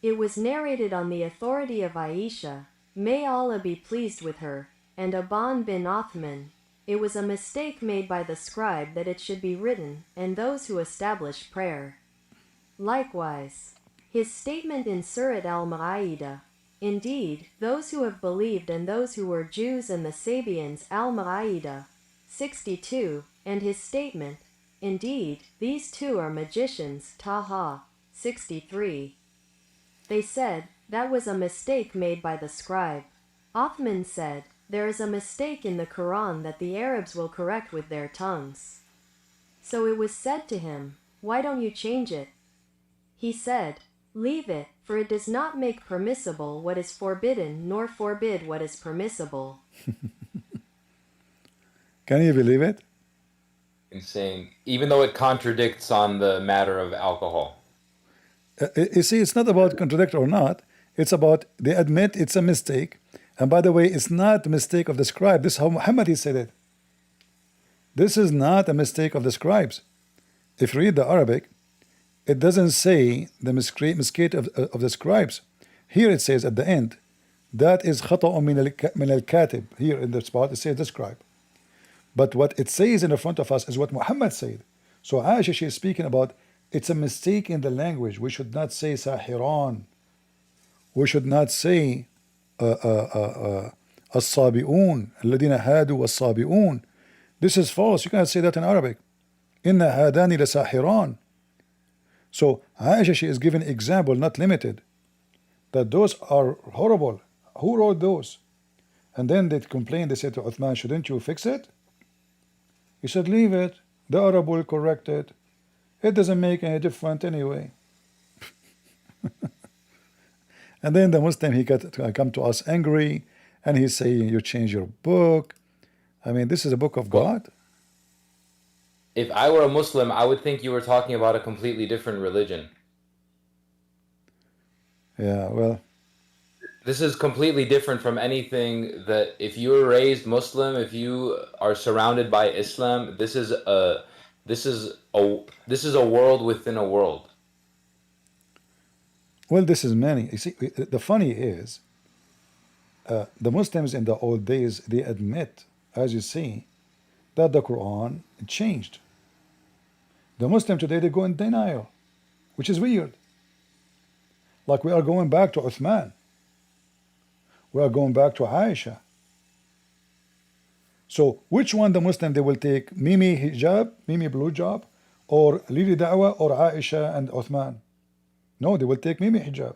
It was narrated on the authority of Aisha, may Allah be pleased with her, and Aban bin Uthman, it was a mistake made by the scribe that it should be written, and those who establish prayer. Likewise, his statement in Surat al-Ma'idah, indeed, those who have believed and those who were Jews and the Sabians al-Ma'idah, 62, and his statement, indeed, these two are magicians, Taha, 63. They said, that was a mistake made by the scribe. Uthman said, there is a mistake in the Quran that the Arabs will correct with their tongues. So it was said to him, why don't you change it? He said, leave it, for it does not make permissible what is forbidden nor forbid what is permissible. Can you believe it? Insane. Even though it contradicts on the matter of alcohol. You see, it's not about contradict or not. It's about they admit it's a mistake. And by the way, it's not a mistake of the scribe. This is how Muhammad he said it. This is not a mistake of the scribes. If you read the Arabic, it doesn't say the mistake of the scribes. Here it says at the end, that is خطأ من الكاتب. Here in the spot it says the scribe. But what it says in the front of us is what Muhammad said. So Aisha, she is speaking about it's a mistake in the language. We should not say sahiran. We should not say الصابئون الذين هادوا والصابئون. This is false. You cannot say that in Arabic. إن هذان لساحران. So Aisha, she is giving example, not limited, that those are horrible. Who wrote those? And then they complained. They said to Uthman, shouldn't you fix it? He said, leave it. The Arab will correct it. It doesn't make any difference anyway. And then the Muslim, he come to us angry, and he's saying, you change your book. I mean, this is a book of God. If I were a Muslim, I would think you were talking about a completely different religion. Yeah, well. This is completely different from anything that if you were raised Muslim, if you are surrounded by Islam, this is a world within a world. Well, this is many. You see, the funny is, the Muslims in the old days, they admit, as you see, that the Quran changed. The Muslim today, they go in denial, which is weird. Like we are going back to Uthman. We are going back to Aisha. So which one the Muslim they will take? Mimi hijab, Mimi blue job, or Lili Da'wah, or Aisha and Uthman? No, they will take Mimi hijab.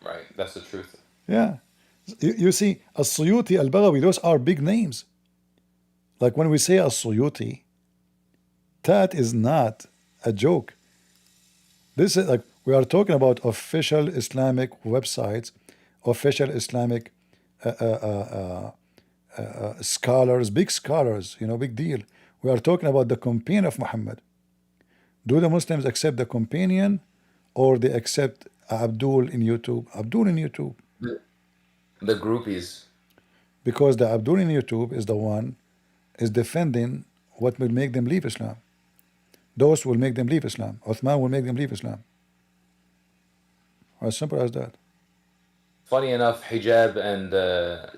Right, that's the truth. Yeah. you see, As-Suyuti, Al-Baghawi, those are big names. Like when we say As-Suyuti, that is not a joke. This is like we are talking about official Islamic websites, official Islamic scholars, big scholars, big deal. We are talking about the companion of Muhammad. Do the Muslims accept the companion, or they accept Abdul in YouTube? Abdul in YouTube. The groupies. Because the Abdul in YouTube is the one is defending what will make them leave Islam. Those will make them leave Islam. Uthman will make them leave Islam. As simple as that. Funny enough, hijab and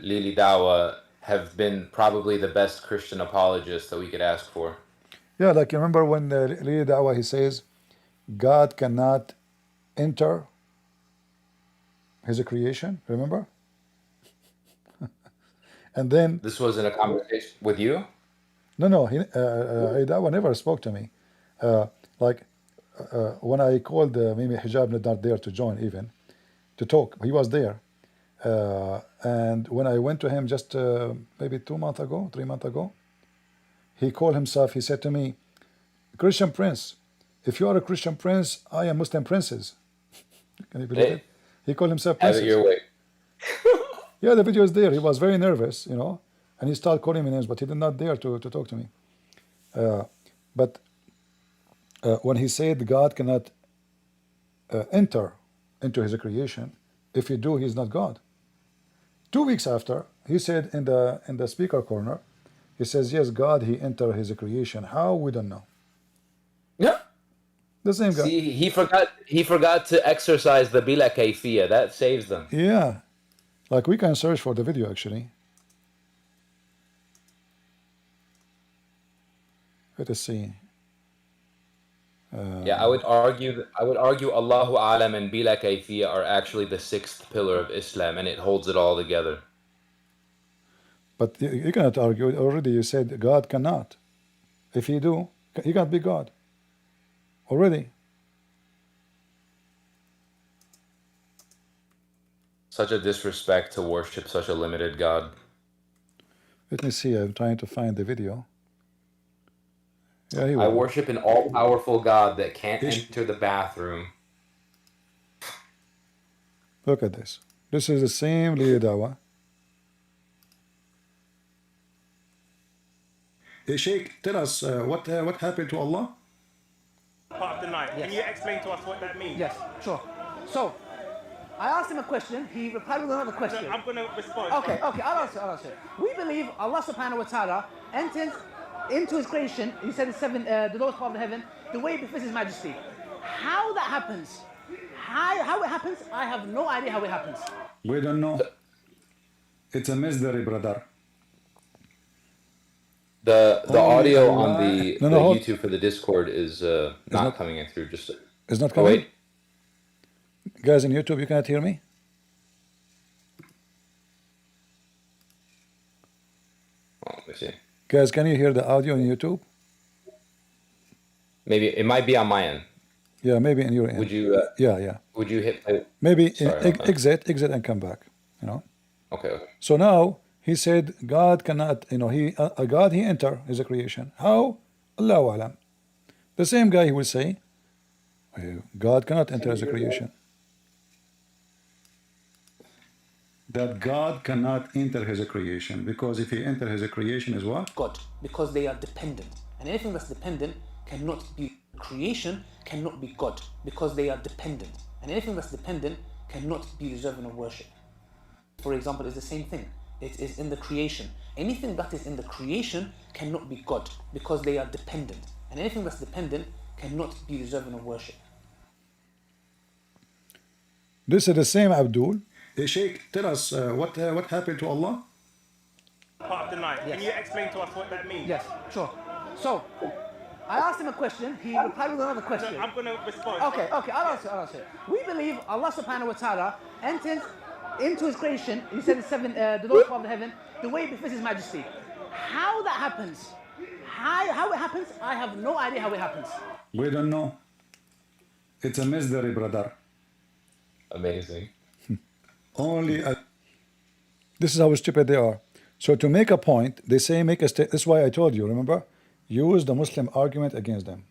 Lili Dawa have been probably the best Christian apologists that we could ask for. Yeah, like you remember when Lili Dawa, he says, God cannot enter his creation, remember? And then... This was in a conversation with you? No, Dawa never spoke to me. When I called Mimi Hijab not there to join even, to talk, he was there. And when I went to him just maybe 3 months ago, he called himself, he said to me, Christian Prince, if you are a Christian Prince, I am Muslim Princess. Can you believe it? He called himself Princess. Have it your way. Yeah, the video is there. He was very nervous, and he started calling me names, but he did not dare to talk to me. But when he said God cannot enter into his creation, if he do, he is not God. 2 weeks after, he said in the speaker corner, he says, yes, God, he entered his creation. How? We don't know. Yeah. The same guy. See, he forgot to exercise the bila kayfiyya. That saves them. Yeah. Like we can search for the video actually. Let us see. Yeah, I would argue Allahu Alam and bila kayfiyya are actually the 6th pillar of Islam, and it holds it all together. But you cannot argue. Already you said God cannot. If he do, he can't be God. Already. Such a disrespect to worship such a limited God. Let me see. I'm trying to find the video. Yeah, I worship an all-powerful God that can't enter the bathroom. Look at this. This is the same Lili Dawa. Hey Sheikh, tell us what happened to Allah? Part of the night. Yes. Can you explain to us what that means? Yes, sure. So, I asked him a question. He replied with another question. I'm going to respond. Okay, I'll answer. We believe Allah subhanahu wa ta'ala enters into his creation. He said the lowest part of the heaven, the way it befits his majesty. How that happens, how it happens, I have no idea how it happens. We don't know. It's a mystery, brother. The audio on the YouTube for the Discord is not coming in through. It's not coming? Wait. Guys in YouTube, you cannot hear me? Oh, let me see. Guys, can you hear the audio on YouTube? Maybe it might be on my end. Yeah, maybe in your end. Would you? Yeah. Would you hit play? Maybe exit and come back. Okay. So now he said God cannot. God he enter his creation. How? Allahu alam. The same guy he will say, God cannot enter his creation. That God cannot enter his creation, because if he enter his creation is what? God, because they are dependent. And anything that's dependent cannot be creation, cannot be God, because they are dependent. And anything that's dependent cannot be deserving of worship. For example, it's the same thing. It is in the creation. Anything that is in the creation cannot be God, because they are dependent. And anything that's dependent cannot be deserving of worship. This is the same Abdul. Hey Sheikh, tell us what happened to Allah? Part of the night. Yes. Can you explain to us what that means? Yes, sure. So, I asked him a question. He replied with another question. I'm going to respond. Okay, I'll answer. We believe Allah subhanahu wa ta'ala enters into his creation. He said the lowest part of the heaven, the way it befits his majesty. How that happens, how it happens, I have no idea how it happens. We don't know. It's a mystery, brother. Amazing. Only This is how stupid they are. So to make a point, they say make a statement. That's why I told you, remember? Use the Muslim argument against them.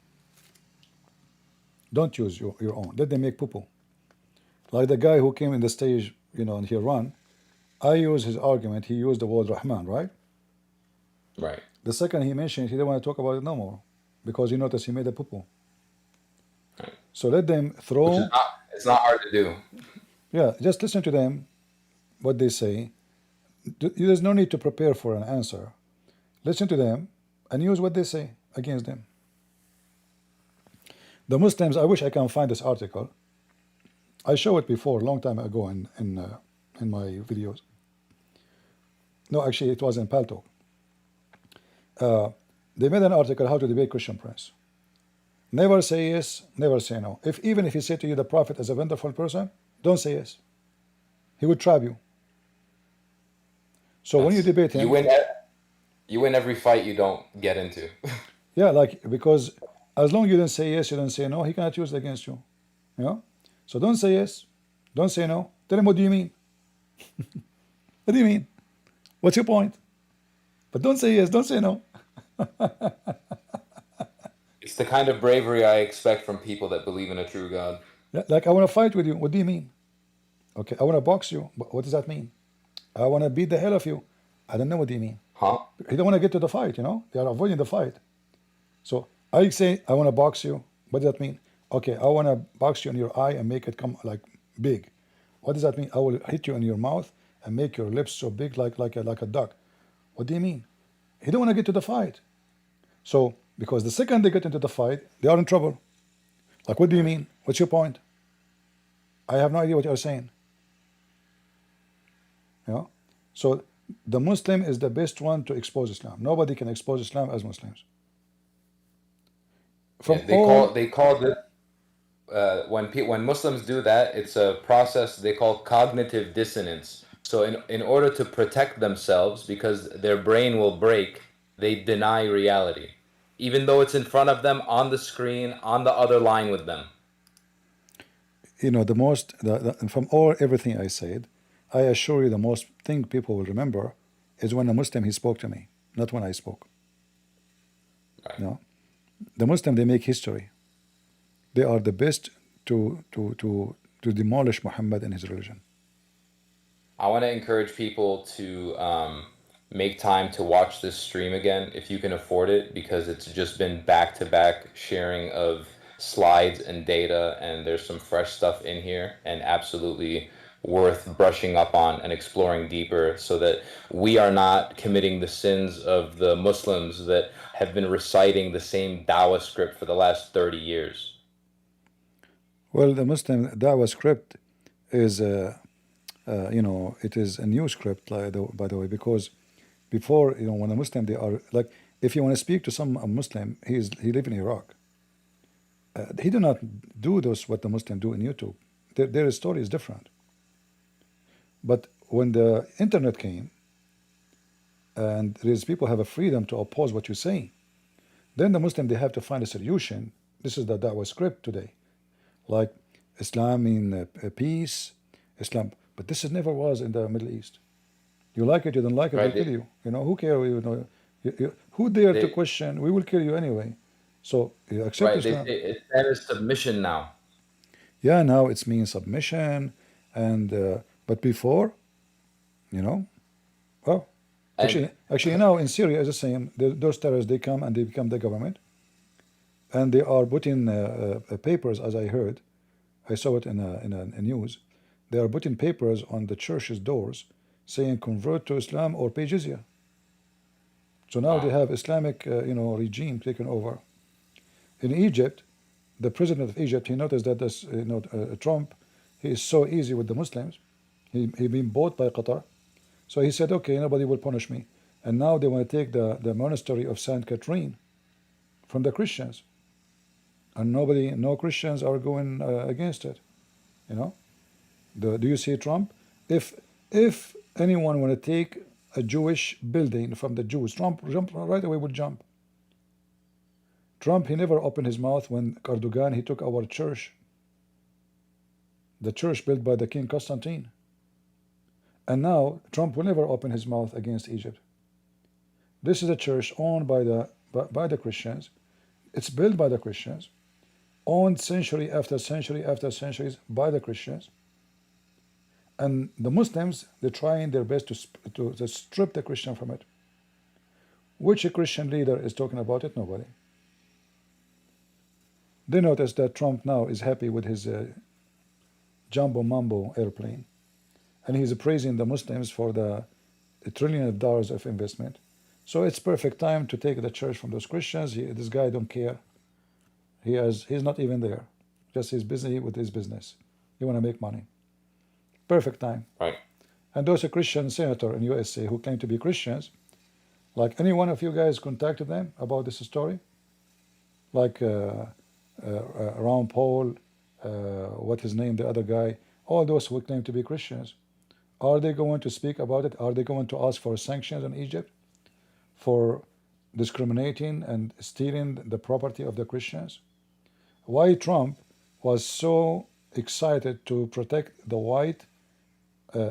Don't use your own. Let them make poo-poo. Like the guy who came in the stage, and he ran. I use his argument. He used the word Rahman, right? Right. The second he mentioned, he didn't want to talk about it no more because he noticed he made a poo-poo. Right. So let them throw. Which is it's not hard to do. Yeah, just listen to them, what they say. There's no need to prepare for an answer. Listen to them and use what they say against them. The Muslims, I wish I can find this article. I showed it before, a long time ago in my videos. No, actually, it was in Paltalk. They made an article, How to Debate Christian Prince. Never say yes, never say no. Even if he said to you the Prophet is a wonderful person, don't say yes. He would trap you. So when you debate him, you win every fight you don't get into. Yeah, because as long as you don't say yes, you don't say no, he cannot use it against you. So don't say yes, don't say no. Tell him, what do you mean? What do you mean? What's your point? But don't say yes, don't say no. It's the kind of bravery I expect from people that believe in a true God. Like, I want to fight with you. What do you mean? Okay, I want to box you. What does that mean? I want to beat the hell of you. I don't know what do you mean. Huh? He don't want to get to the fight, They are avoiding the fight. So I say, I want to box you. What does that mean? Okay, I want to box you in your eye and make it come like big. What does that mean? I will hit you in your mouth and make your lips so big like a duck. What do you mean? He don't want to get to the fight. So, because the second they get into the fight, they are in trouble. Like, what do you mean? What's your point? I have no idea what you're saying. So the Muslim is the best one to expose Islam. Nobody can expose Islam as Muslims. They call it when Muslims do that, it's a process they call cognitive dissonance. So in order to protect themselves, because their brain will break, they deny reality, even though it's in front of them on the screen, on the other line with them. From everything I said, I assure you the most thing people will remember is when a Muslim, he spoke to me, not when I spoke. Right. The Muslim, they make history. They are the best to demolish Muhammad and his religion. I want to encourage people to make time to watch this stream again if you can afford it, because it's just been back-to-back sharing of slides and data, and there's some fresh stuff in here and absolutely worth brushing up on and exploring deeper, so that we are not committing the sins of the Muslims that have been reciting the same Dawah script for the last 30 years. Well, the Muslim Dawah script is, it is a new script, by the way, because before, when a Muslim, they are like, if you want to speak to some Muslim, he live in Iraq. He do not do what the Muslim do in YouTube. Their story is different. But when the internet came, and these people have a freedom to oppose what you say, then the Muslim, they have to find a solution. This is the Dawah script today. Like, Islam mean peace, Islam. But this never was in the Middle East. You like it, you don't like it, Right. we'll kill you. Who cares? Who dare to question? We will kill you anyway. So you accept Right, Islam. Islam is submission now. Yeah, now it's means submission, and but before, well, actually now in Syria is the same. Those terrorists, they come and they become the government, and they are putting papers, as I heard. I saw it in a news. They are putting papers on the churches' doors saying convert to Islam or pay jizya. So now they have Islamic regime taken over. In Egypt, the president of Egypt, he noticed that this Trump, he is so easy with the Muslims. He been bought by Qatar. So he said, okay, nobody will punish me. And now they want to take the monastery of Saint Catherine from the Christians. And no Christians are going against it. Do you see Trump? If anyone want to take a Jewish building from the Jews, Trump right away would jump. Trump, he never opened his mouth when Erdogan, he took our church. The church built by the King Constantine. And now Trump will never open his mouth against Egypt. This is a church owned by the Christians. It's built by the Christians, owned century after century after centuries by the Christians. And the Muslims, they're trying their best to strip the Christian from it. Which Christian leader is talking about it? Nobody. They notice that Trump now is happy with his jumbo mambo airplane, and he's praising the Muslims for the $1 trillion of investment. So it's perfect time to take the church from those Christians. This guy don't care. He's not even there. Just he's busy with his business. He want to make money. Perfect time. Right. And those Christian senator in USA who claim to be Christians, like any one of you guys contacted them about this story, like Ron Paul, what his name, the other guy, all those who claim to be Christians, are they going to speak about it? Are they going to ask for sanctions on Egypt for discriminating and stealing the property of the Christians? Why Trump was so excited to protect the white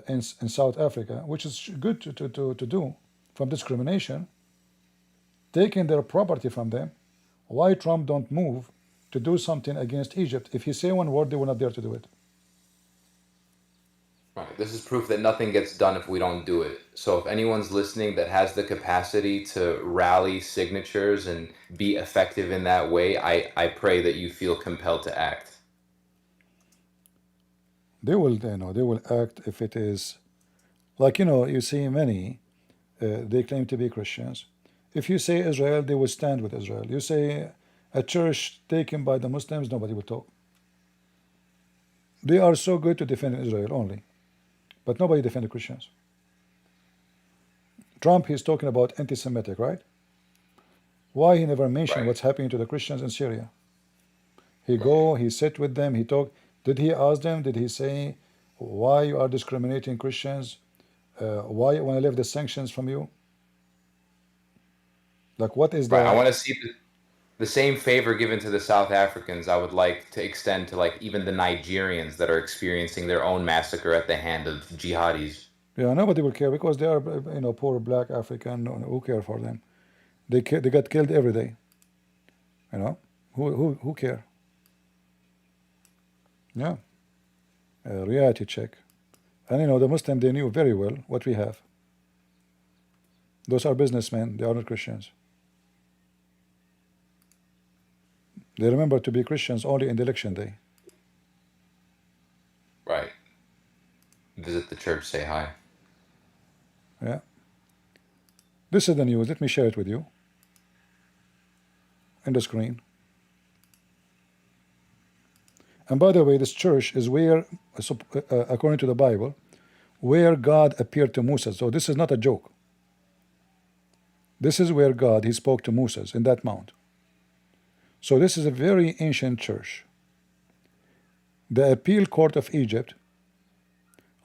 in South Africa, which is good to do, from discrimination, taking their property from them. Why Trump don't move to do something against Egypt? If he say one word, they will not dare to do it. Right. This is proof that nothing gets done if we don't do it. So if anyone's listening that has the capacity to rally signatures and be effective in that way, I pray that you feel compelled to act. They will, they will act if it is, like, you see many, they claim to be Christians. If you say Israel, they will stand with Israel. You say a church taken by the Muslims, nobody will talk. They are so good to defend Israel only, but nobody defend the Christians. Trump, he's talking about anti-Semitic, right? Why he never mentioned what's happening to the Christians in Syria? He go, he sit with them, he talk. Did he ask them? Did he say why you are discriminating Christians? Why you want to lift the sanctions from you? Like, what is I want to see the same favor given to the South Africans. I would like to extend to like even the Nigerians that are experiencing their own massacre at the hand of jihadis. Yeah, nobody will care because they are, poor black African. Who care for them? They get killed every day. Who care? Yeah, reality check. And the Muslim, they knew very well what we have. Those are businessmen. They are not Christians. They remember to be Christians only in the election day. Right. Visit the church, say hi. Yeah. This is the news. Let me share it with you. In the screen. And by the way, this church is where, according to the Bible, where God appeared to Moses. So this is not a joke. This is where God, he spoke to Moses in that mount. So this is a very ancient church. The appeal court of Egypt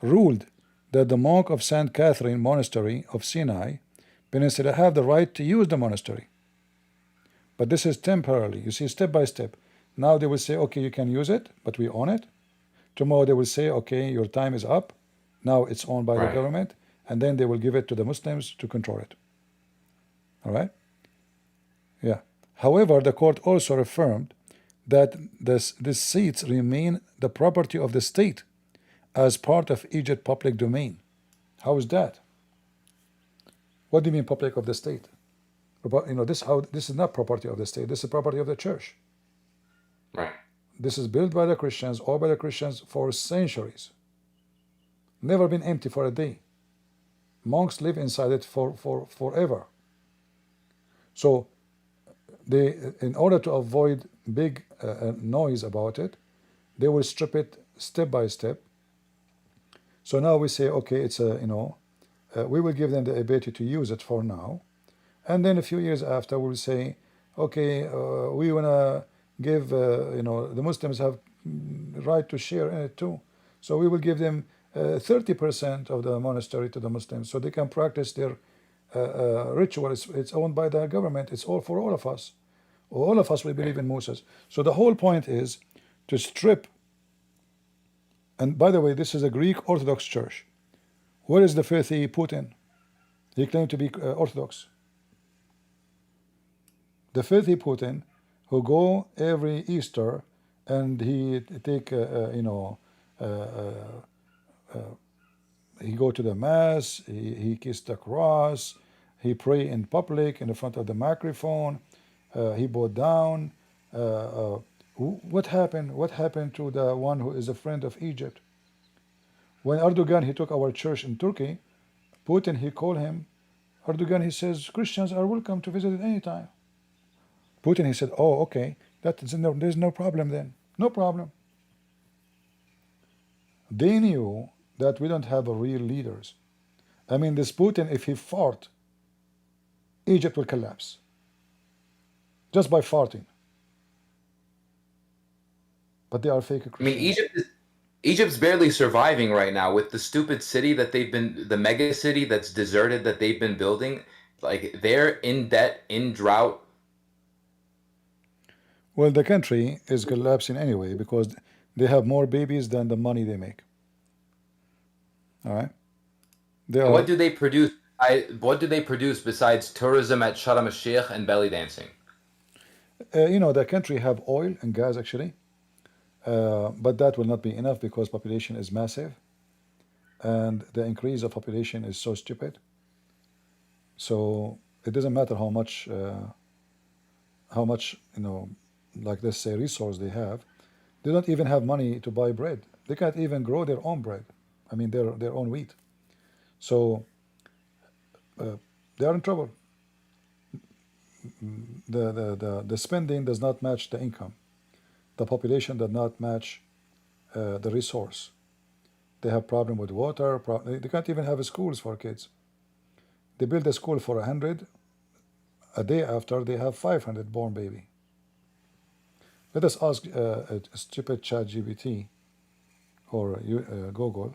ruled that the monk of St. Catherine Monastery of Sinai Peninsula have the right to use the monastery. But this is temporarily, you see, step by step. Now they will say, okay, you can use it, but we own it. Tomorrow they will say, okay, your time is up. Now it's owned by the government. And then they will give it to the Muslims to control it. All right? Yeah. However, the court also affirmed that these seats remain the property of the state as part of Egypt public domain. How is that? What do you mean public of the state? This is not property of the state. This is property of the church. Right. This is built by the Christians or by the Christians for centuries. Never been empty for a day. Monks live inside it for forever. So in order to avoid big noise about it, they will strip it step by step. So now we say, okay, it's we will give them the ability to use it for now, and then a few years after we'll say, okay, we want to give the Muslims have right to share in it too, so we will give them 30% of the monastery to the Muslims so they can practice their ritual. It's owned by the government. It's all for all of us. All of us will believe in Moses. So the whole point is to strip. And by the way, this is a Greek Orthodox church. Where is the filthy Putin? He claimed to be Orthodox. The filthy Putin who go every Easter and he take he go to the mass, he kiss the cross, he pray in public in front of the microphone, he bowed down. What happened? What happened to the one who is a friend of Egypt? When Erdogan, he took our church in Turkey, Putin, he called him, Erdogan, he says, Christians are welcome to visit at any time. Putin, he said, oh, okay, there's no problem then. No problem. They knew that we don't have real leaders. I mean, this Putin, if he fart, Egypt will collapse. Just by farting. But they are fake Christians. I mean, Egypt's barely surviving right now with the stupid city that the mega city that's deserted that they've been building. Like, they're in debt, in drought. Well, the country is collapsing anyway because they have more babies than the money they make. All right. What do they produce? What do they produce besides tourism at Sharm el-Sheikh and belly dancing? The country have oil and gas actually. But that will not be enough because population is massive and the increase of population is so stupid. So it doesn't matter how much like let's say resource they have. They don't even have money to buy bread. They can't even grow their own bread. I mean their own wheat. So they are in trouble. The spending does not match the income. The population does not match the resource. They have problem with water. They can't even have schools for kids. They build a school for 100. A day after, they have 500 born baby. Let us ask a stupid ChatGPT or Google,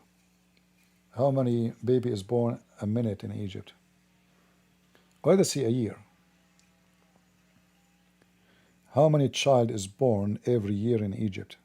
how many baby is born a minute in Egypt? Or let us see a year. How many child is born every year in Egypt?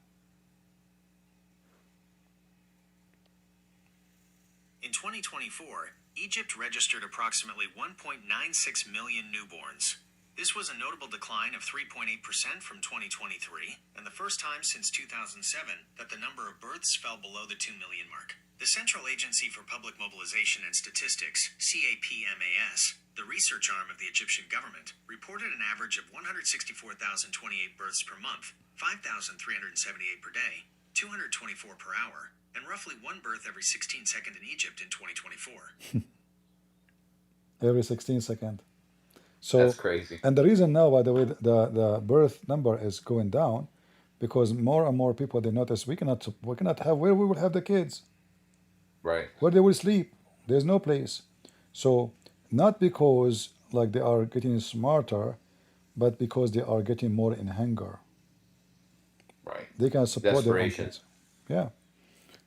In 2024, Egypt registered approximately 1.96 million newborns. This was a notable decline of 3.8% from 2023, and the first time since 2007 that the number of births fell below the 2 million mark. The Central Agency for Public Mobilization and Statistics, CAPMAS, the research arm of the Egyptian government, reported an average of 164,028 births per month, 5,378 per day, 224 per hour, and roughly one birth every 16 seconds in Egypt in 2024. Every 16 seconds. So that's crazy. And the reason now, by the way, the birth number is going down because more and more people, they notice we cannot have where we will have the kids. Right. Where they will sleep. There's no place. So not because like they are getting smarter, but because they are getting more in hunger. Right. They can support their own Desperation. kids. Yeah.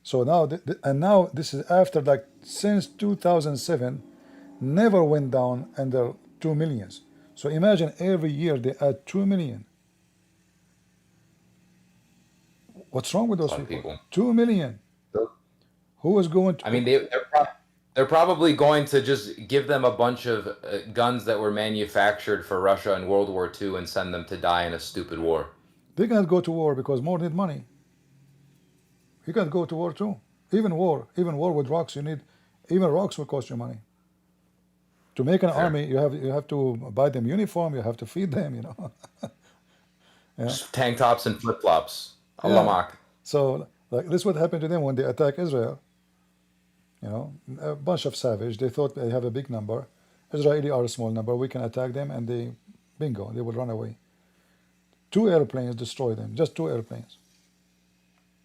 So now, now this is after like since 2007, never went down under 2 million. So imagine every year they add 2 million. What's wrong with those people? 2 million. Who is going to? I mean, they're probably going to just give them a bunch of guns that were manufactured for Russia in World War II and send them to die in a stupid war. They can't go to war because more need money. You can't go to war too. Even war with rocks, you need. Even rocks will cost you money. To make an army, you have to buy them uniform. You have to feed them. You know. Yeah. Tank tops and flip flops. Allah mak. So like this, what happened to them when they attack Israel? You know, a bunch of savage. They thought they have a big number. Israeli are a small number. We can attack them, and they, bingo, they will run away. 2 airplanes destroy them. Just 2 airplanes.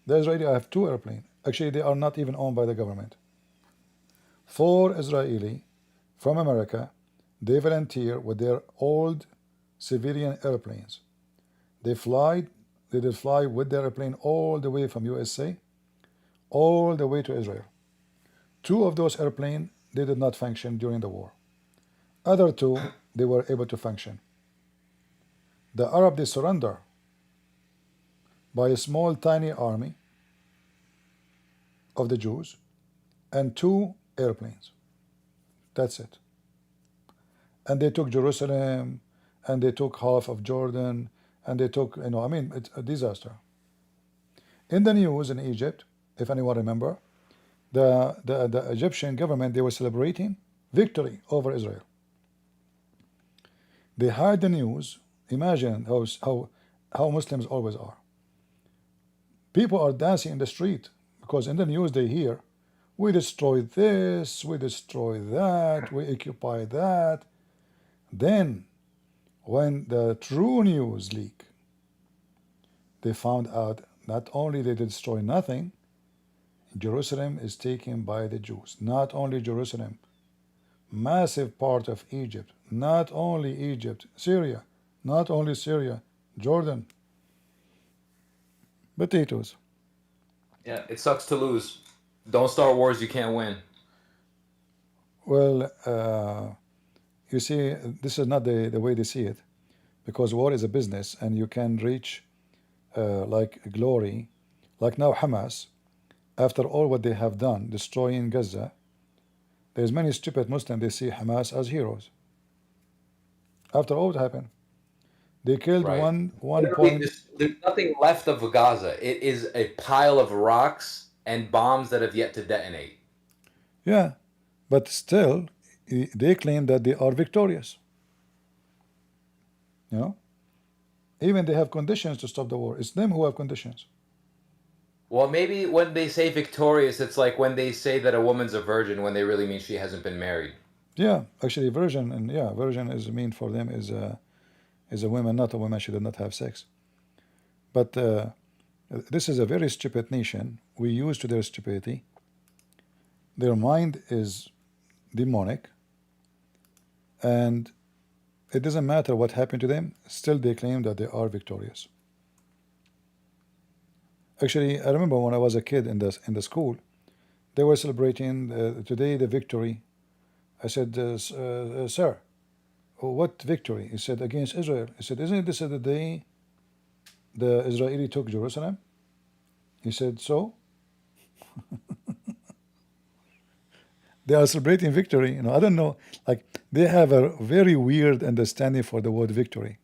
The Israeli have 2 airplanes. Actually, they are not even owned by the government. 4 Israeli from America, they volunteer with their old civilian airplanes. They did fly with their airplane all the way from USA, all the way to Israel. 2 of those airplanes, they did not function during the war. Other 2, they were able to function. The Arab, they surrender by a small, tiny army of the Jews, and 2 airplanes. That's it. And they took Jerusalem, and they took half of Jordan, and they took, I mean, it's a disaster. In the news in Egypt, if anyone remember, the Egyptian government, they were celebrating victory over Israel. They hide the news. Imagine how Muslims always are. People are dancing in the street because in the news they hear, we destroyed this, we destroyed that, we occupy that. Then, when the true news leak, they found out not only they destroy nothing, Jerusalem is taken by the Jews. Not only Jerusalem, massive part of Egypt. Not only Egypt, Syria. Not only Syria, Jordan. Potatoes. Yeah, it sucks to lose. Don't start wars you can't win. Well, you see, this is not the way they see it, because war is a business, and you can reach like glory, like now Hamas, after all what they have done, destroying Gaza. There's many stupid Muslims, they see Hamas as heroes. After all what happened, they killed Right. one Literally, point. there's nothing left of Gaza. It is a pile of rocks and bombs that have yet to detonate. Yeah, but still, they claim that they are victorious. Even they have conditions to stop the war. It's them who have conditions. Well, maybe when they say victorious, it's like when they say that a woman's a virgin when they really mean she hasn't been married. Yeah, actually, virgin, and yeah, virgin is mean for them is a woman, not a woman. She did not have sex. But this is a very stupid nation. We use to their stupidity. Their mind is demonic, and it doesn't matter what happened to them. Still, they claim that they are victorious. Actually, I remember when I was a kid in the school, they were celebrating today the victory. I said, sir, what victory? He said, against Israel. He said, isn't this the day the Israeli took Jerusalem? He said, so? They are celebrating victory. I don't know. Like, they have a very weird understanding for the word victory.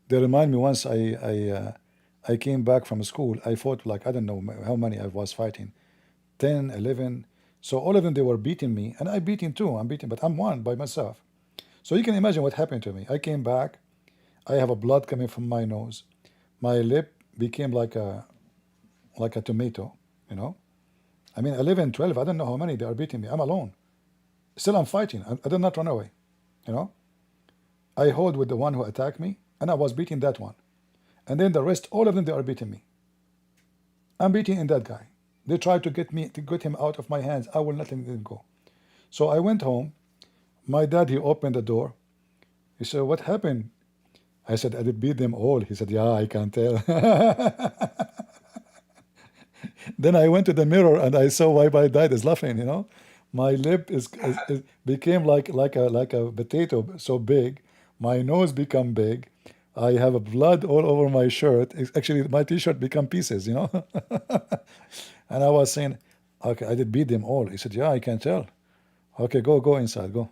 They remind me once I came back from school. I fought like, I don't know how many I was fighting. 10, 11. So all of them, they were beating me. And I beating too. I'm beating, but I'm one by myself. So you can imagine what happened to me. I came back. I have a blood coming from my nose. My lip became like a tomato, I mean, 11, 12, I don't know how many they are beating me. I'm alone. Still, I'm fighting. I did not run away, I hold with the one who attacked me, and I was beating that one. And then the rest, all of them, they are beating me. I'm beating in that guy. They tried to get him out of my hands. I will not let him go. So I went home. My dad, he opened the door. He said, what happened? I said, I did beat them all. He said, yeah, I can tell. Then I went to the mirror and I saw why my dad is laughing, My lip is became like a potato, so big. My nose become big. I have a blood all over my shirt. Actually, my t-shirt become pieces, And I was saying, okay, I did beat them all. He said, yeah, I can tell. Okay, go inside, go.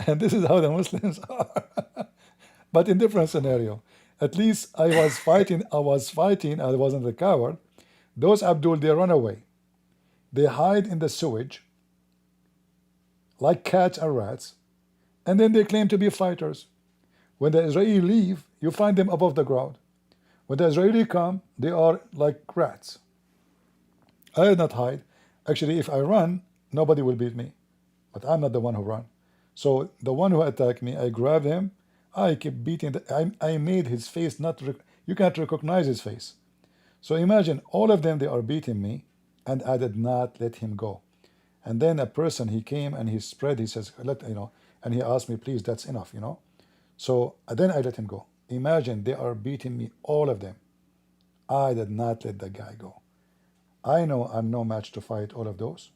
And this is how the Muslims are. But in different scenario. At least I was fighting, I wasn't a coward. Those Abdul, they run away. They hide in the sewage like cats and rats, and then they claim to be fighters. When the Israeli leave, you find them above the ground. When the Israeli come, they are like rats. I did not hide. Actually, if I run, nobody will beat me. But I'm not the one who run. So the one who attacked me, I grabbed him. I kept beating. I made his face you can't recognize his face. So imagine all of them, they are beating me, and I did not let him go. And then a person, he came and he says, and he asked me, please, that's enough, So then I let him go. Imagine they are beating me, all of them. I did not let the guy go. I know I'm no match to fight all of those,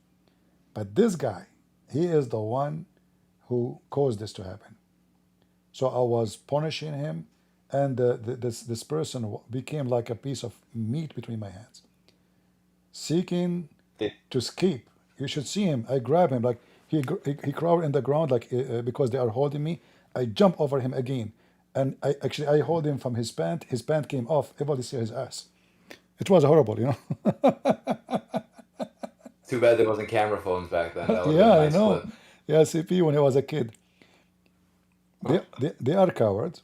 but this guy, he is the one who caused this to happen. So I was punishing him and this person became like a piece of meat between my hands, seeking to escape. You should see him. I grab him like he crawled in the ground like because they are holding me. I jump over him again, and I hold him from his pant. His pant came off. Everybody see his ass. It was horrible, you know. Too bad there wasn't camera phones back then. That would have Yeah, been a I nice know. clip. Yeah, CP when I was a kid. They are cowards.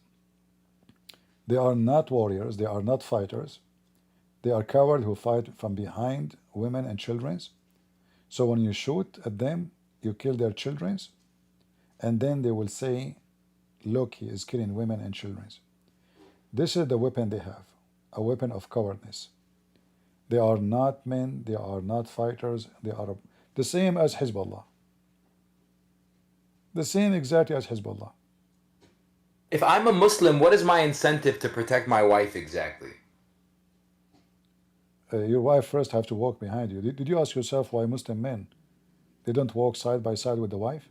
They are not warriors. They are not fighters. They are cowards who fight from behind women and children. So when you shoot at them, you kill their children, and then they will say, look, he is killing women and children. This is the weapon they have, a weapon of cowardness. They are not men, they are not fighters, they are the same as Hezbollah. The same exactly as Hezbollah. If I'm a Muslim, what is my incentive to protect my wife exactly? Your wife first have to walk behind you. Did you ask yourself why Muslim men, they don't walk side by side with the wife?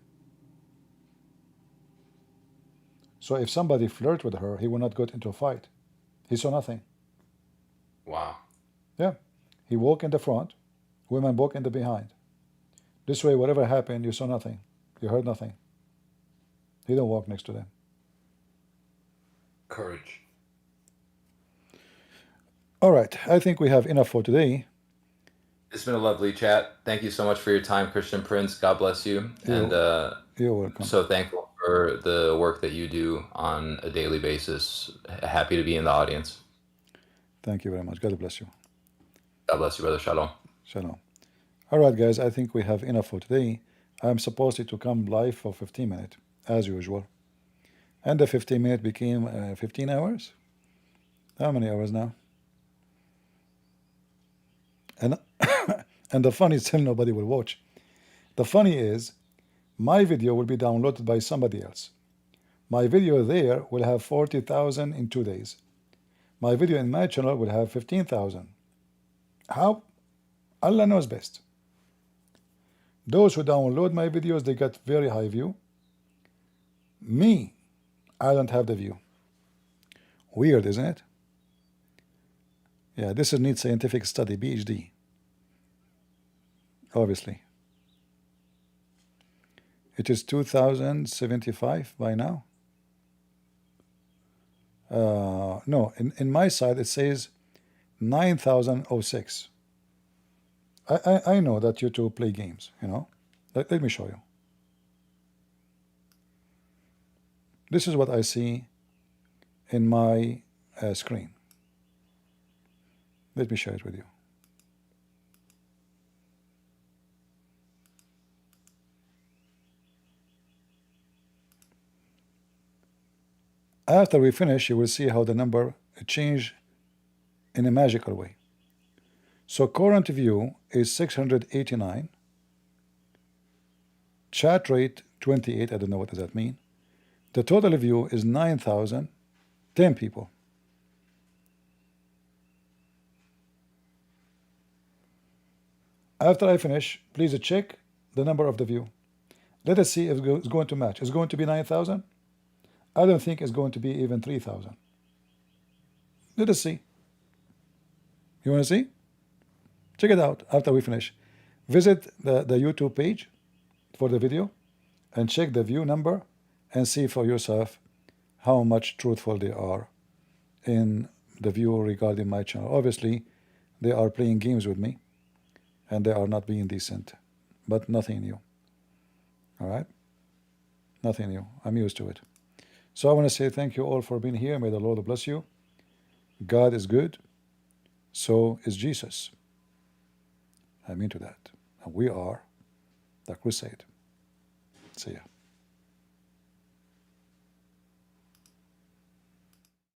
So if somebody flirt with her, he will not get into a fight. He saw nothing. Wow. Yeah. He walk in the front, women walk in the behind. This way, whatever happened, you saw nothing. You heard nothing. He don't walk next to them. Courage. All right. I think we have enough for today. It's been a lovely chat. Thank you so much for your time, Christian Prince. God bless you. You're welcome. So thankful for the work that you do on a daily basis. Happy to be in the audience. Thank you very much. God bless you. God bless you, brother. Shalom. Shalom. All right, guys. I think we have enough for today. I'm supposed to come live for 15 minutes, as usual. And the 15 minutes became 15 hours. How many hours now? And and the funny is still nobody will watch. The funny is, my video will be downloaded by somebody else. My video there will have 40,000 in 2 days. My video in my channel will have 15,000. How? Allah knows best. Those who download my videos, they get very high view. Me, I don't have the view. Weird, isn't it? Yeah, this needs scientific study, PhD. Obviously. It is 2075 by now. No, in my side it says 9006. I know that you two play games, you know. Let me show you. This is what I see in my screen. Let me share it with you. After we finish, you will see how the number change in a magical way. So current view is 689. Chat rate 28. I don't know what does that mean. The total view is 9,000. 10 people. After I finish, please check the number of the view. Let us see if it's going to match. It's going to be 9,000. I don't think it's going to be even 3,000. Let us see. You want to see? Check it out after we finish. Visit the YouTube page for the video and check the view number and see for yourself how much truthful they are in the view regarding my channel. Obviously, they are playing games with me and they are not being decent, but nothing new. All right? Nothing new. I'm used to it. So I want to say thank you all for being here. May the Lord bless you. God is good. So is Jesus. I mean to that. And we are the crusade. See ya.